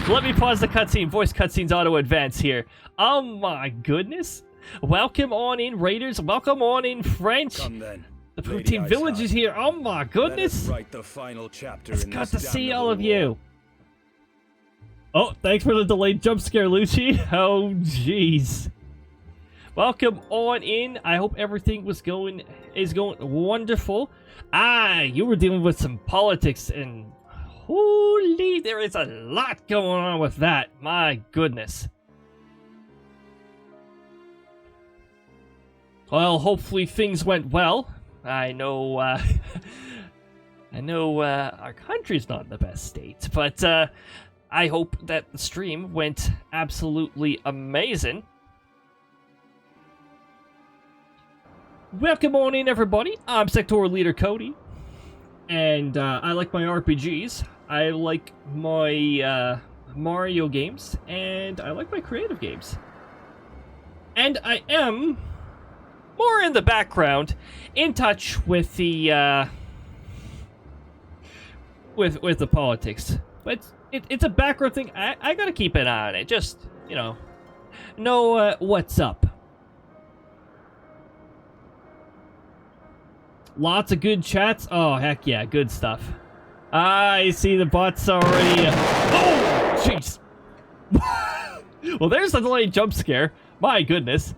Let me pause the cutscene. Voice cutscenes auto-advance here. Oh my goodness. Welcome on in, Raiders. Welcome on in, French. Come then. The Poutine Village is here. Oh my goodness. Let us write the final chapter It's in good this to see damnable all of war. you. Oh, thanks for the delayed jump scare, Lucci. Oh, jeez. Welcome on in. I hope everything is going wonderful. You were dealing with some politics, and holy, there is a lot going on with that. My goodness. Well, hopefully things went well. I know, our country's not in the best state, but I hope that the stream went absolutely amazing. Welcome on in, everybody. I'm sectoral leader Cody, and I like my RPGs. I like my Mario games, and I like my creative games. And I am more in the background, in touch with the with the politics. But it's a backroad thing. I gotta keep an eye on it. Just, you know what's up. Lots of good chats. Oh, heck yeah, good stuff. I see the bots already. Oh, jeez. Well, there's a delayed jump scare. My goodness.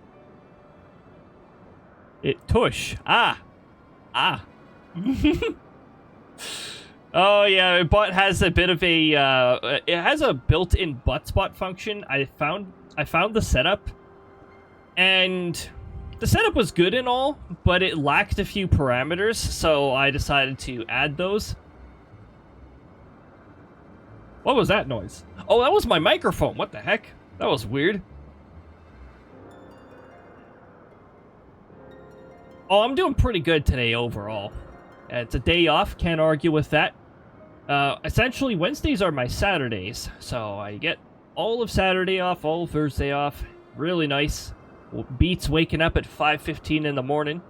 Tush. Ah. Oh yeah, bot has a bit of a it has a built-in butt spot function. I found the setup, and the setup was good and all, but it lacked a few parameters, so I decided to add those. What was that noise? Oh, that was my microphone. What the heck? That was weird. Oh, I'm doing pretty good today overall. It's a day off, can't argue with that. Essentially, Wednesdays are my Saturdays, so I get all of Saturday off, all of Thursday off. Really nice. Beats waking up at 5:15 in the morning.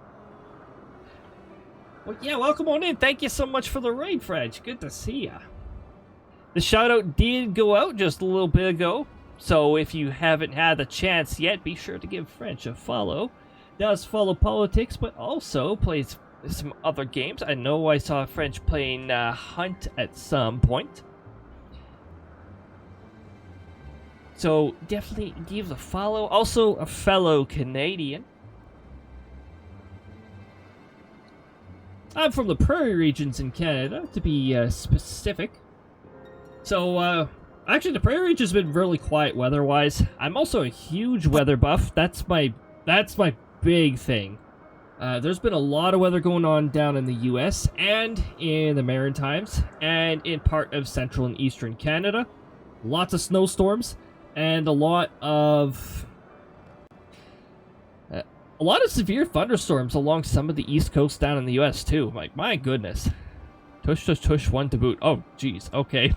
Well, yeah, welcome on in. Thank you so much for the raid, French. Good to see ya. The shout-out did go out just a little bit ago, so if you haven't had the chance yet, be sure to give French a follow. Does follow politics, but also plays some other games. I know I saw French playing Hunt at some point. So definitely give the follow. Also a fellow Canadian. I'm from the prairie regions in Canada, to be specific. So, actually the prairie region's been really quiet weather-wise. I'm also a huge weather buff. That's my big thing. There's been a lot of weather going on down in the US and in the Maritimes and in part of central and eastern Canada. Lots of snowstorms and a lot of severe thunderstorms along some of the east coast down in the US too. Like, my goodness. Tush, tush, tush, one to boot. Oh, jeez. Okay.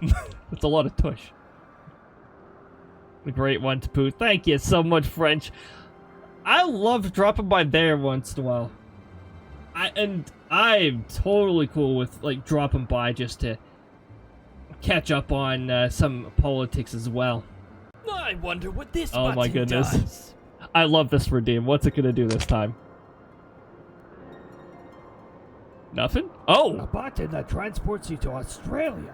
That's a lot of tush. The great one to boot. Thank you so much, French. I love dropping by there once in a while. I'm totally cool with, like, dropping by just to catch up on some politics as well. I wonder what this Oh my goodness. does. I love this redeem. What's it gonna do this time? Nothing? Oh! A button that transports you to Australia.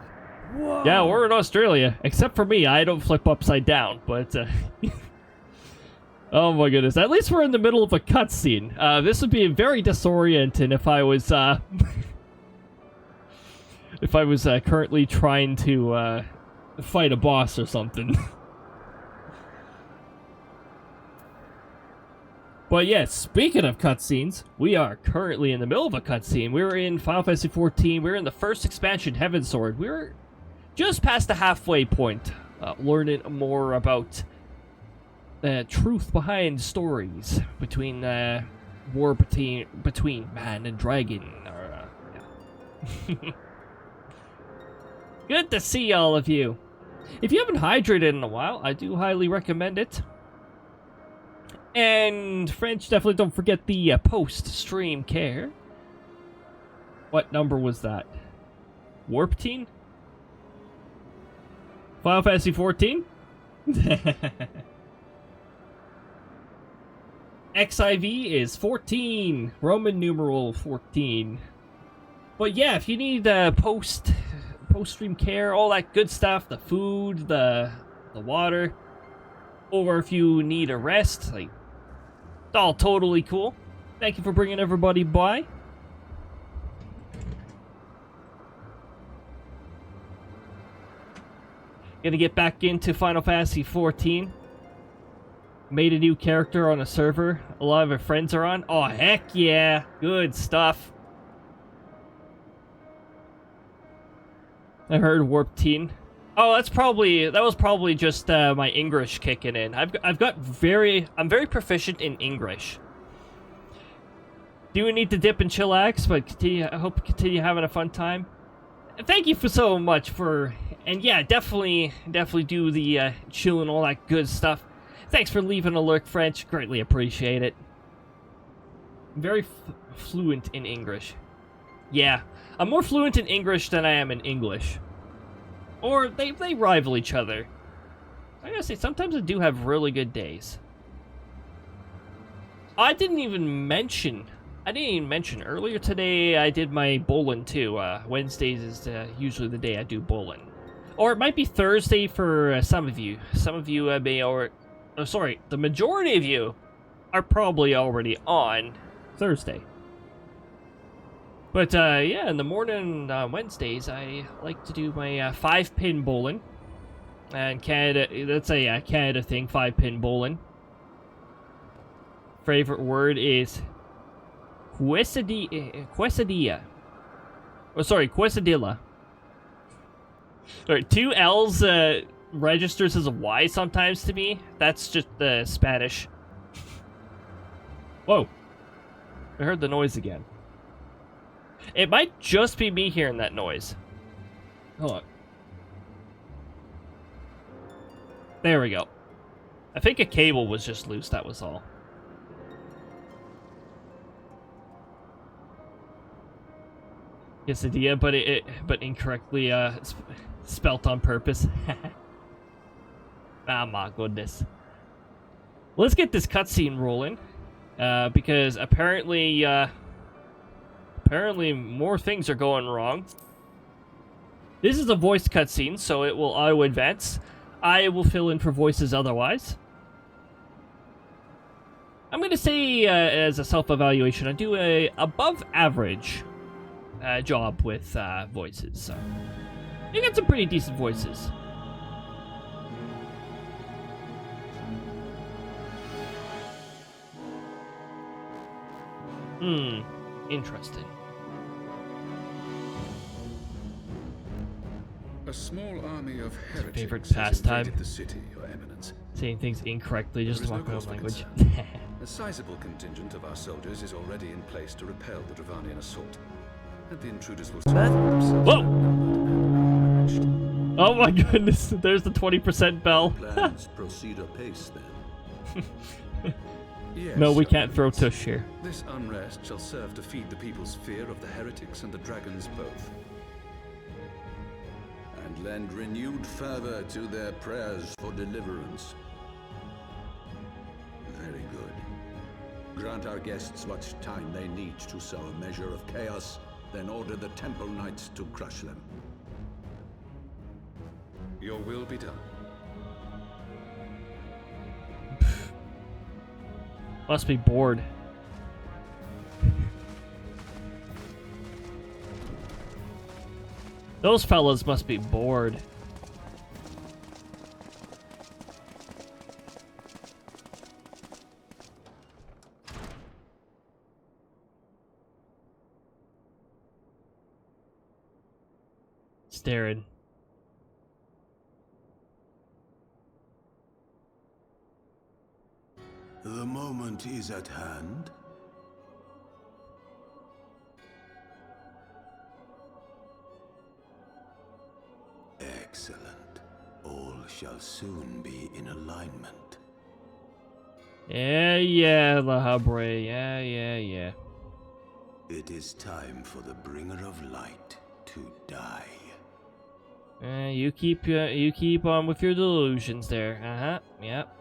Whoa. Yeah, we're in Australia. Except for me, I don't flip upside down, but... Oh my goodness. At least we're in the middle of a cutscene. This would be very disorienting if I was, if I was, currently trying to, fight a boss or something. But yes, speaking of cutscenes, we are currently in the middle of a cutscene. We're in Final Fantasy XIV. We're in the first expansion, Heavensward. We're just past the halfway point, learning more about the truth behind stories between war between man and dragon. Yeah. Good to see all of you. If you haven't hydrated in a while, I do highly recommend it. And French, definitely don't forget the post-stream care. What number was that? Warp-teen? Final Fantasy 14? XIV is 14. Roman numeral 14. But yeah, if you need post-stream care, all that good stuff, the food, the water, or if you need a rest, like, it's all totally cool. Thank you for bringing everybody by. Gonna get back into Final Fantasy 14. Made a new character on a server a lot of our friends are on. Oh, heck yeah. Good stuff. I heard Warp Teen. Oh, that was probably just my English kicking in. I'm very proficient in English. Do need to dip and chillax, but I hope you continue having a fun time. Thank you for so much for, and yeah, definitely do the chill and all that good stuff. Thanks for leaving a lurk, French. Greatly appreciate it. I'm very fluent in English. Yeah, I'm more fluent in English than I am in English. Or they rival each other. I gotta say, sometimes I do have really good days. I didn't even mention earlier today I did my bowling too. Wednesdays is usually the day I do bowling. Or it might be Thursday for some of you. Some of you may or oh, sorry, the majority of you are probably already on Thursday. But yeah, in the morning Wednesdays, I like to do my 5-pin bowling. And Canada, that's a Canada thing, 5-pin bowling. Favorite word is quesadilla. Oh, sorry, quesadilla. Sorry, 2 L's registers as a Y sometimes to me. That's just the Spanish. Whoa. I heard the noise again. It might just be me hearing that noise. Hold on. There we go. I think a cable was just loose, that was all. Quesadilla, but incorrectly spelt on purpose. Oh my goodness. Let's get this cutscene rolling, because apparently more things are going wrong. This is a voice cutscene, so it will auto-advance. I will fill in for voices otherwise. I'm going to say, as a self-evaluation, I do a above-average job with voices. So you got some pretty decent voices. Interesting. A small army of heretics favorite has pastime? invaded the city, Your Eminence. Saying things incorrectly just to There mock is my no own cause for language. concern. A sizable contingent of our soldiers is already in place to repel the Dravanian assault. And the intruders will Whoa! Oh my goodness, there's the 20% bell. Plans proceed apace then. Yes, No, we Your can't throw Eminence. tush here. This unrest shall serve to feed the people's fear of the heretics and the dragons both. And lend renewed fervor to their prayers for deliverance. Very good. Grant our guests what time they need to sow a measure of chaos, then order the Temple Knights to crush them. Your will be done. Must be bored. Those fellas must be bored. Staring. The moment is at hand. Excellent. All shall soon be in alignment. Yeah, La Habre. Yeah. It is time for the bringer of light to die. You keep on with your delusions there. Yep.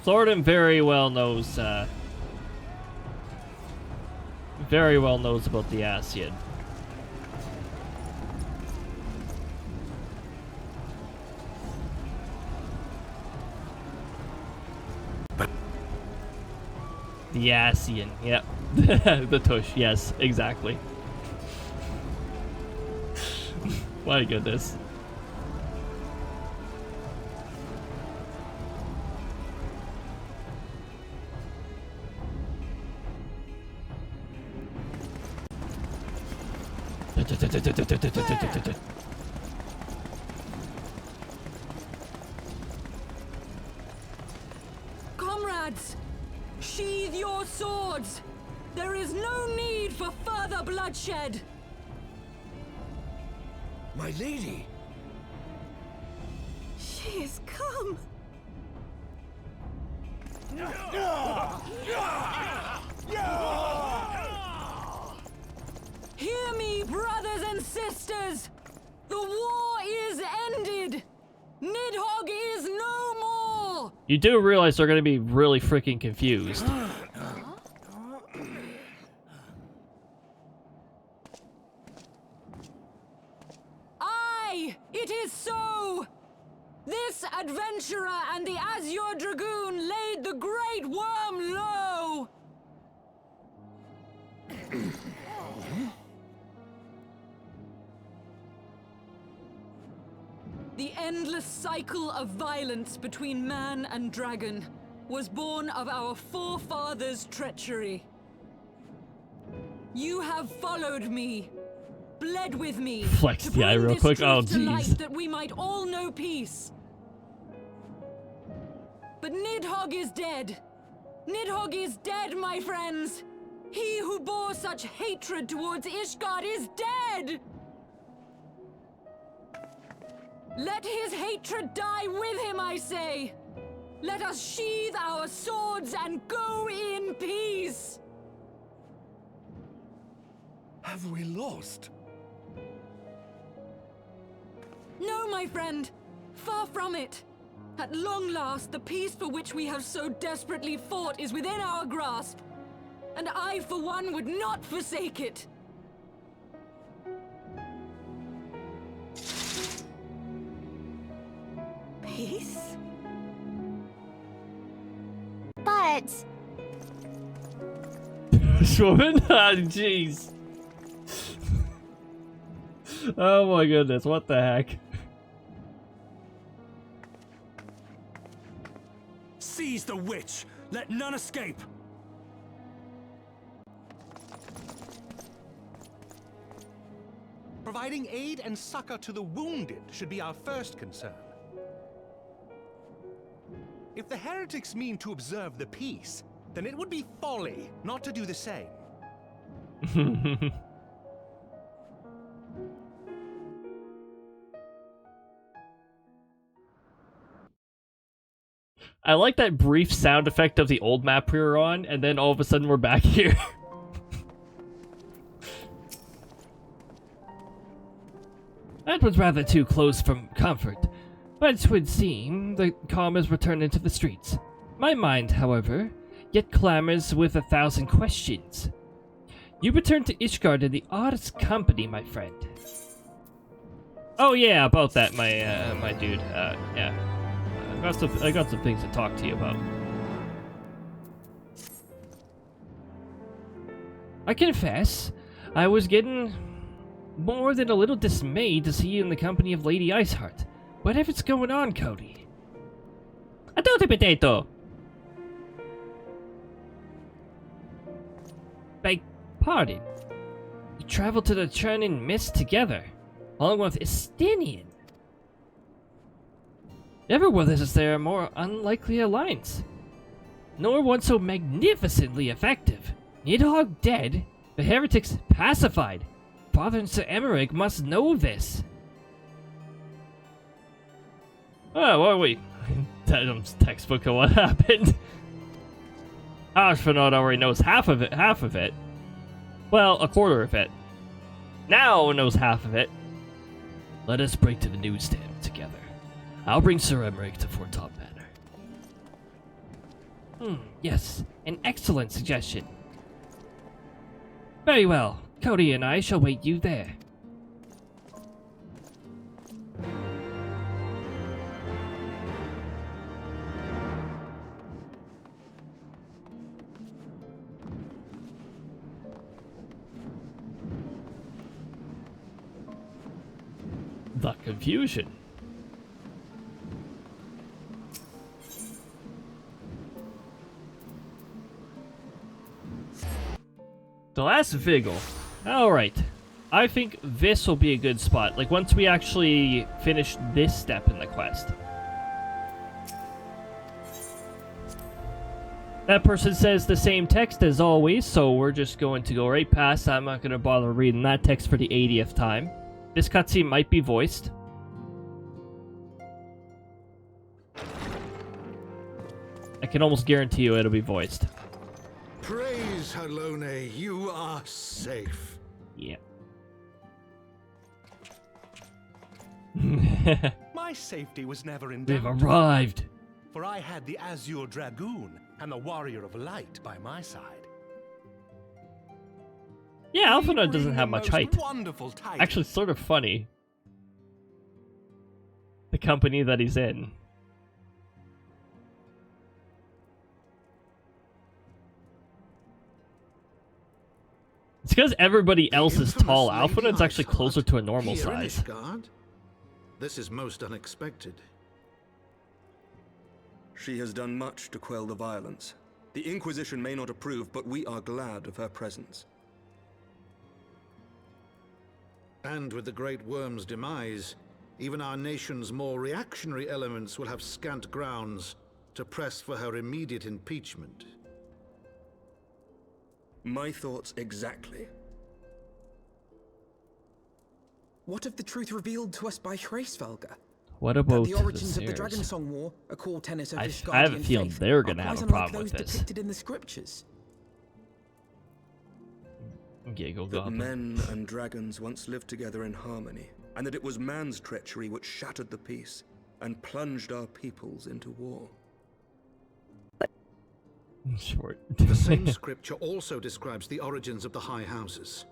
Thornton very well knows about the Ascian. The Ascian, yep. The tush, yes, exactly. My goodness. Comrades, sheathe your swords! There is no need for further bloodshed! My lady! She is come. Hear me, brothers and sisters! The war is ended! Nidhogg is no more! You do realize they're going to be really freaking confused. Aye, it is so! This adventurer and the Azure Dragoon laid the Great Worm low! The endless cycle of violence between man and dragon was born of our forefathers' treachery. You have followed me, bled with me, Flex to the eye bring real this quick. truth Oh, to light jeez. that we might all know peace. But Nidhogg is dead. Nidhogg is dead, my friends. He who bore such hatred towards Ishgard is dead. Let his hatred die with him, I say. Let us sheathe our swords and go in peace. Have we lost? No, my friend. Far from it. At long last, the peace for which we have so desperately fought is within our grasp. And I, for one, would not forsake it. Peace? But... This woman? Ah, jeez. Oh my goodness, what the heck? Seize the witch! Let none escape! Providing aid and succor to the wounded should be our first concern. If the heretics mean to observe the peace, then it would be folly not to do the same. I like that brief sound effect of the old map we were on, and then all of a sudden we're back here. That was rather too close from comfort, but it would seem the calm has returned into the streets. My mind, however, yet clamors with 1,000 questions. You returned to Ishgard in the oddest company, my friend. Oh yeah, about that, my my dude. Yeah, I got some things to talk to you about. I confess, I was getting more than a little dismayed to see you in the company of Lady Iceheart. Whatever's going on, Cody? I don't think potato. Beg pardon. You traveled to the Churning Mist together, along with Estinian. Never was there a more unlikely alliance, nor one so magnificently effective. Nidhogg dead, the heretics pacified. Father and Sir Emmerich must know this. Oh, well, wait. That's textbook of what happened. Ashfanaut already knows half of it. Well, a quarter of it. Now knows half of it. Let us break to the newsstand together. I'll bring Sir Emmerich to Fort Top Manor. Yes, an excellent suggestion. Very well, Cody and I shall wait you there. The confusion. The last Vigil. Alright. I think this will be a good spot. Like, once we actually finish this step in the quest. That person says the same text as always, so we're just going to go right past. I'm not going to bother reading that text for the 80th time. This cutscene might be voiced. I can almost guarantee you it'll be voiced. Praise Halone, you are safe. Yeah. My safety was never in We've doubt. arrived. For I had the Azure Dragoon and the Warrior of Light by my side. Yeah, Alphinaud doesn't have much height. Wonderful tidings. Actually, sort of funny. The company that he's in. It's because everybody else is tall. Alphinaud's actually closer to a normal Here in size. Ishgard? This is most unexpected. She has done much to quell the violence. The Inquisition may not approve, but we are glad of her presence. And with the Great Worm's demise, even our nation's more reactionary elements will have scant grounds to press for her immediate impeachment. My thoughts exactly. What of the truth revealed to us by Hraesvelgr? What about the origins the of the Seers? Dragonsong War, a core tenet of I Ishgardian have a feeling faith, they're are gonna have quite a unlike problem with those this. depicted in the scriptures. Giggle That goblin. men and dragons once lived together in harmony, and that it was man's treachery which shattered the peace and plunged our peoples into war. Short. The same scripture also describes the origins of the High Houses.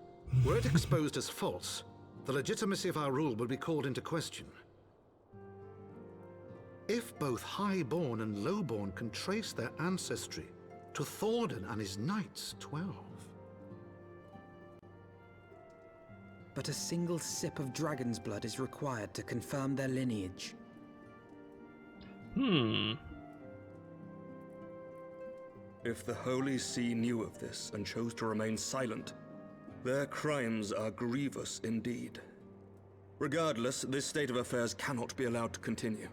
Were it exposed as false, the legitimacy of our rule would be called into question. If both Highborn and Lowborn can trace their ancestry to Thordan and his knights, 12. But a single sip of dragon's blood is required to confirm their lineage. If the Holy See knew of this and chose to remain silent, their crimes are grievous indeed. Regardless, this state of affairs cannot be allowed to continue.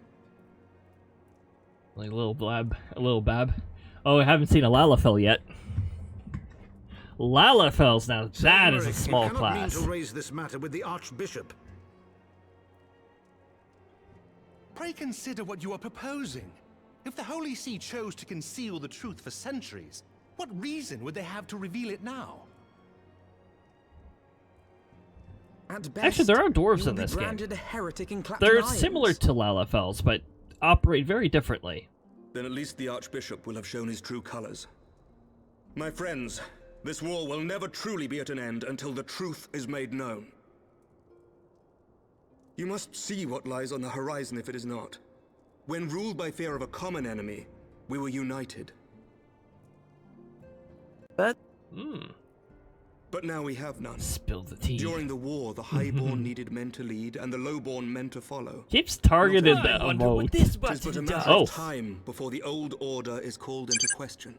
Like a little bab. Oh, I haven't seen a Lalafell yet. Lalafell's now, that is a small you cannot class. mean to raise this matter with the Archbishop. Pray consider what you are proposing. If the Holy See chose to conceal the truth for centuries, what reason would they have to reveal it now? At best, Actually, there are dwarves you will in be this game. branded a heretic in Clapton They're Irons. similar to Lalafells, but operate very differently. Then at least the Archbishop will have shown his true colors. My friends, this war will never truly be at an end until the truth is made known. You must see what lies on the horizon if it is not. When ruled by fear of a common enemy, we were united. But... But now we have none. Spill the tea. During the war, the Highborn needed men to lead, and the Lowborn men to follow. Keeps targeted the It emote. is but a matter Oh. of time before the old order is called into question.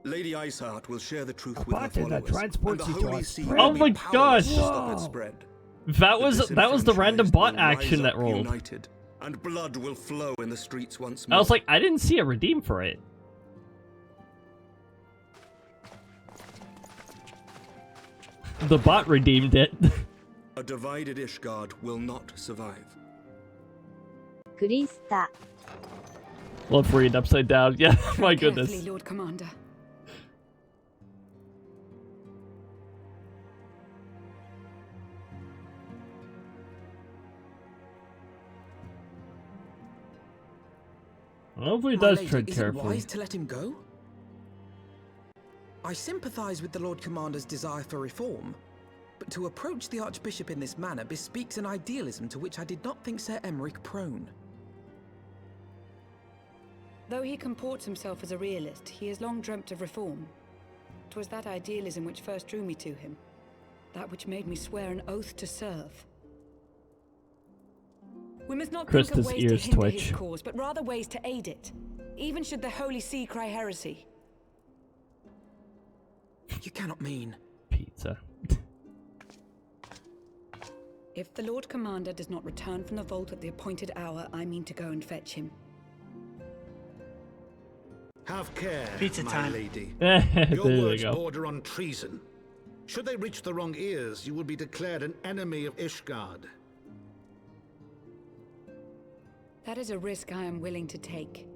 Lady Iceheart will share the truth with her button that followers, transports and the you to Holy our See spread. will Oh be my powerless gosh. to stop its spread. That was the random disenfranchised bot will action rise that up rolled. United, and blood will flow in the streets once more. I was like, I didn't see a redeem for it. The bot redeemed it. A divided Ishgard will not survive. Krista. Love reading upside down. Yeah, my goodness. Carefully, Lord Commander. Hopefully it My does lady, tread is it carefully. wise to let him go? I sympathize with the Lord Commander's desire for reform, but to approach the Archbishop in this manner bespeaks an idealism to which I did not think Sir Emmerich prone. Though he comports himself as a realist, he has long dreamt of reform. 'Twas that idealism which first drew me to him, that which made me swear an oath to serve. We must not think of Krista's ways to ears hinder twitch. his cause, but rather ways to aid it, even should the Holy See cry heresy. You cannot mean... Pizza. If the Lord Commander does not return from the vault at the appointed hour, I mean to go and fetch him. Have care, Pizza my time. lady. There Your you words go. border on treason. Should they reach the wrong ears, you will be declared an enemy of Ishgard. That is a risk I am willing to take.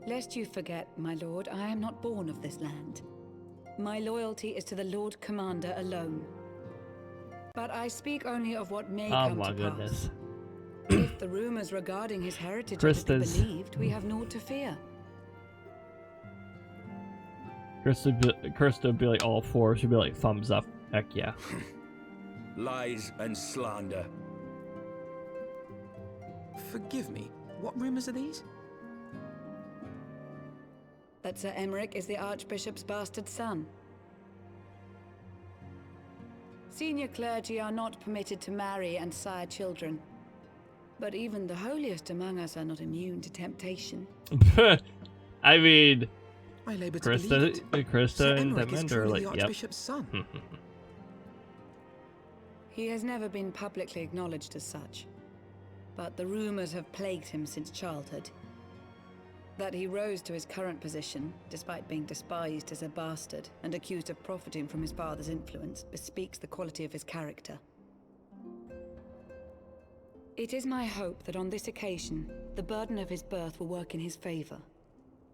Lest you forget, my lord, I am not born of this land. My loyalty is to the Lord Commander alone. But I speak only of what may come to goodness. pass. If the rumors regarding his heritage are to be believed, we have naught to fear. Krista would be like all four. She'd be like thumbs up. Heck yeah. Lies and slander. Forgive me, what rumors are these? That Sir Emmerich is the Archbishop's bastard son. Senior clergy are not permitted to marry and sire children. But even the holiest among us are not immune to temptation. I mean, I labor to believe it. Krista and Emmerich is Demend are truly like, the yep. Archbishop's son. He has never been publicly acknowledged as such. But the rumors have plagued him since childhood. That he rose to his current position, despite being despised as a bastard and accused of profiting from his father's influence, bespeaks the quality of his character. It is my hope that on this occasion, the burden of his birth will work in his favor.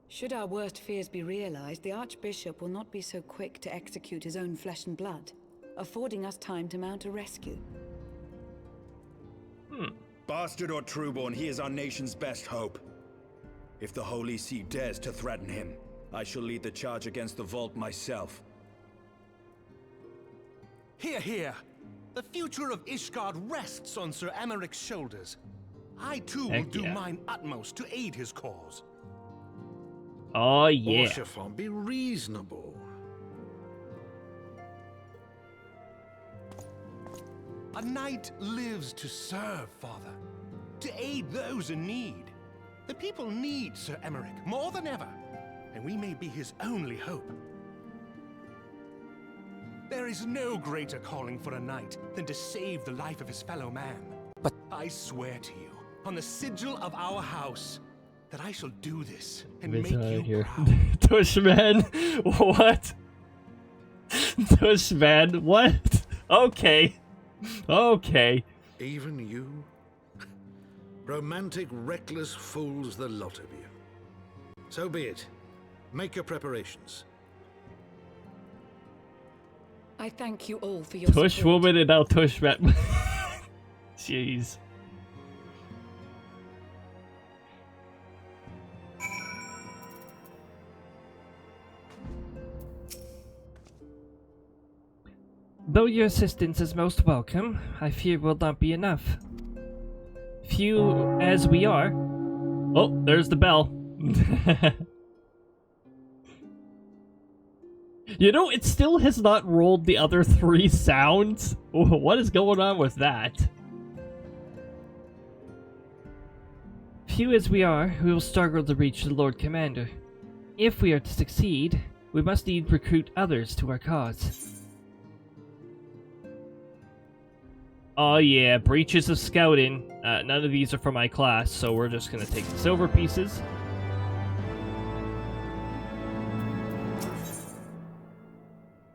Should our worst fears be realized, the Archbishop will not be so quick to execute his own flesh and blood, affording us time to mount a rescue. Bastard or trueborn, he is our nation's best hope. If the Holy See dares to threaten him, I shall lead the charge against the Vault myself. Hear, hear! The future of Ishgard rests on Sir Emmerich's shoulders. I too will do mine utmost to aid his cause. Oh yeah. Orshafon, be reasonable. A knight lives to serve, Father. To aid those in need. The people need Sir Emmerich more than ever, and we may be his only hope. There is no greater calling for a knight than to save the life of his fellow man. But I swear to you, on the sigil of our house, that I shall do this and make you proud. Tushman, what? Tushman, what? Okay. Okay. Even you? Romantic, reckless fools, the lot of you. So be it. Make your preparations. I thank you all for your Tush support. woman and now Tushman. Jeez. Though your assistance is most welcome, I fear will not be enough. Few as we are. Oh, there's the bell. You know, it still has not rolled the other 3 sounds. What is going on with that? Few as we are, we will struggle to reach the Lord Commander. If we are to succeed, we must need recruit others to our cause. Oh yeah, breaches of scouting. None of these are for my class, so we're just gonna take the silver pieces.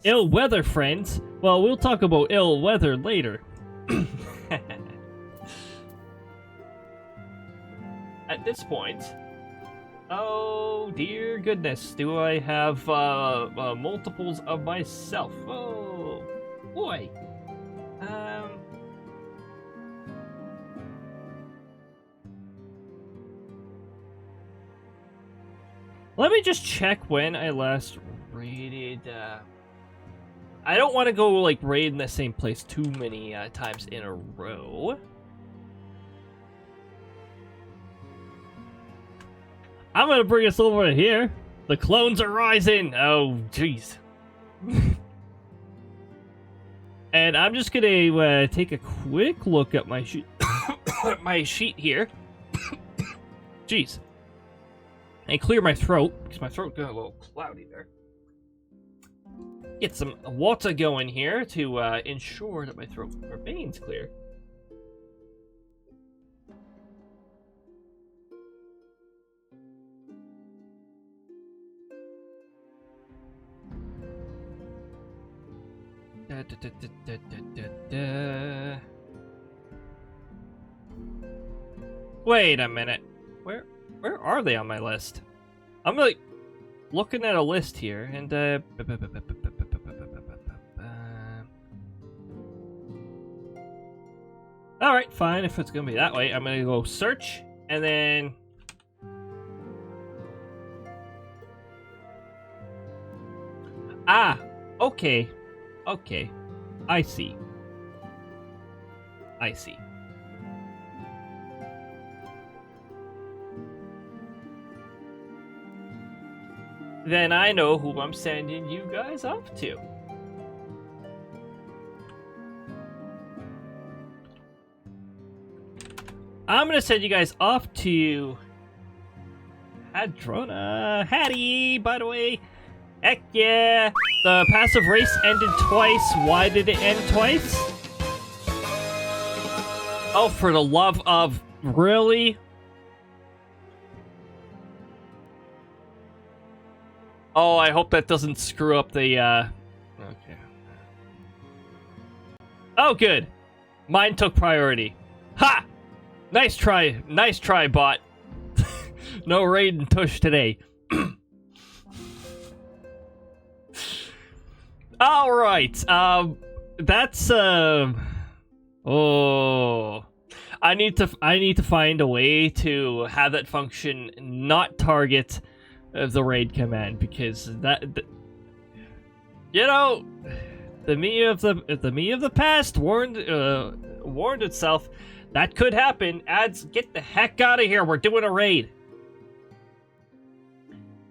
Ill weather, friends. Well, we'll talk about ill weather later. At this point, oh dear goodness, do I have multiples of myself? Oh boy. Let me just check when I last raided. I don't want to go like raid in the same place too many times in a row. I'm gonna bring us over here. The clones are rising. Oh, jeez. And I'm just gonna take a quick look at my sheet. My sheet here. Jeez. And clear my throat, because my throat got a little cloudy there. Get some water going here to ensure that my throat remains clear. Wait a minute. Where are they on my list? I'm like looking at a list here, and all right, fine. If it's gonna be that way, I'm gonna go search, and then okay, I see. Then I know who I'm sending you guys off to. I'm gonna send you guys off to Hadrona. Hattie, by the way. Heck yeah! The passive race ended twice. Why did it end twice? Oh, for the love of... Really? Oh, I hope that doesn't screw up the, Okay. Oh, good. Mine took priority. Ha! Nice try, bot. No raid and tush today. Alright, that's, oh... I need to find a way to have that function not target the raid command, because you know, the me of the past warned itself that could happen. Ads, get the heck out of here. We're doing a raid.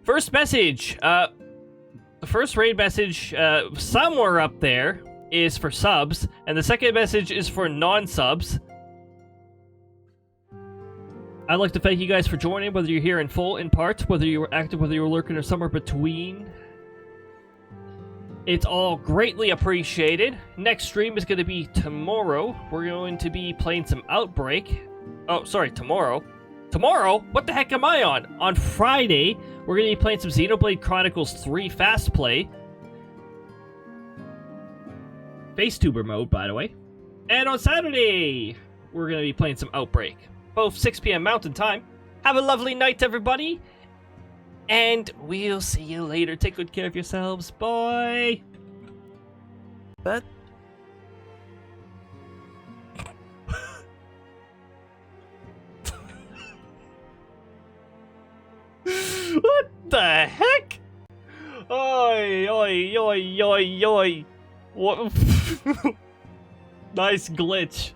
First message. The first raid message somewhere up there is for subs, and the second message is for non-subs. I'd like to thank you guys for joining, whether you're here in full, in part, whether you were active, whether you were lurking, or somewhere between. It's all greatly appreciated. Next stream is going to be tomorrow. We're going to be playing some Outbreak. Oh, sorry, tomorrow. Tomorrow? What the heck am I on? On Friday, we're going to be playing some Xenoblade Chronicles 3 Fast Play. Facetuber mode, by the way. And on Saturday, we're going to be playing some Outbreak. Both 6 p.m. Mountain Time. Have a lovely night, everybody. And we'll see you later. Take good care of yourselves. Bye. But... What the heck? Oi, oi, oi, oi, oi. What? Nice glitch.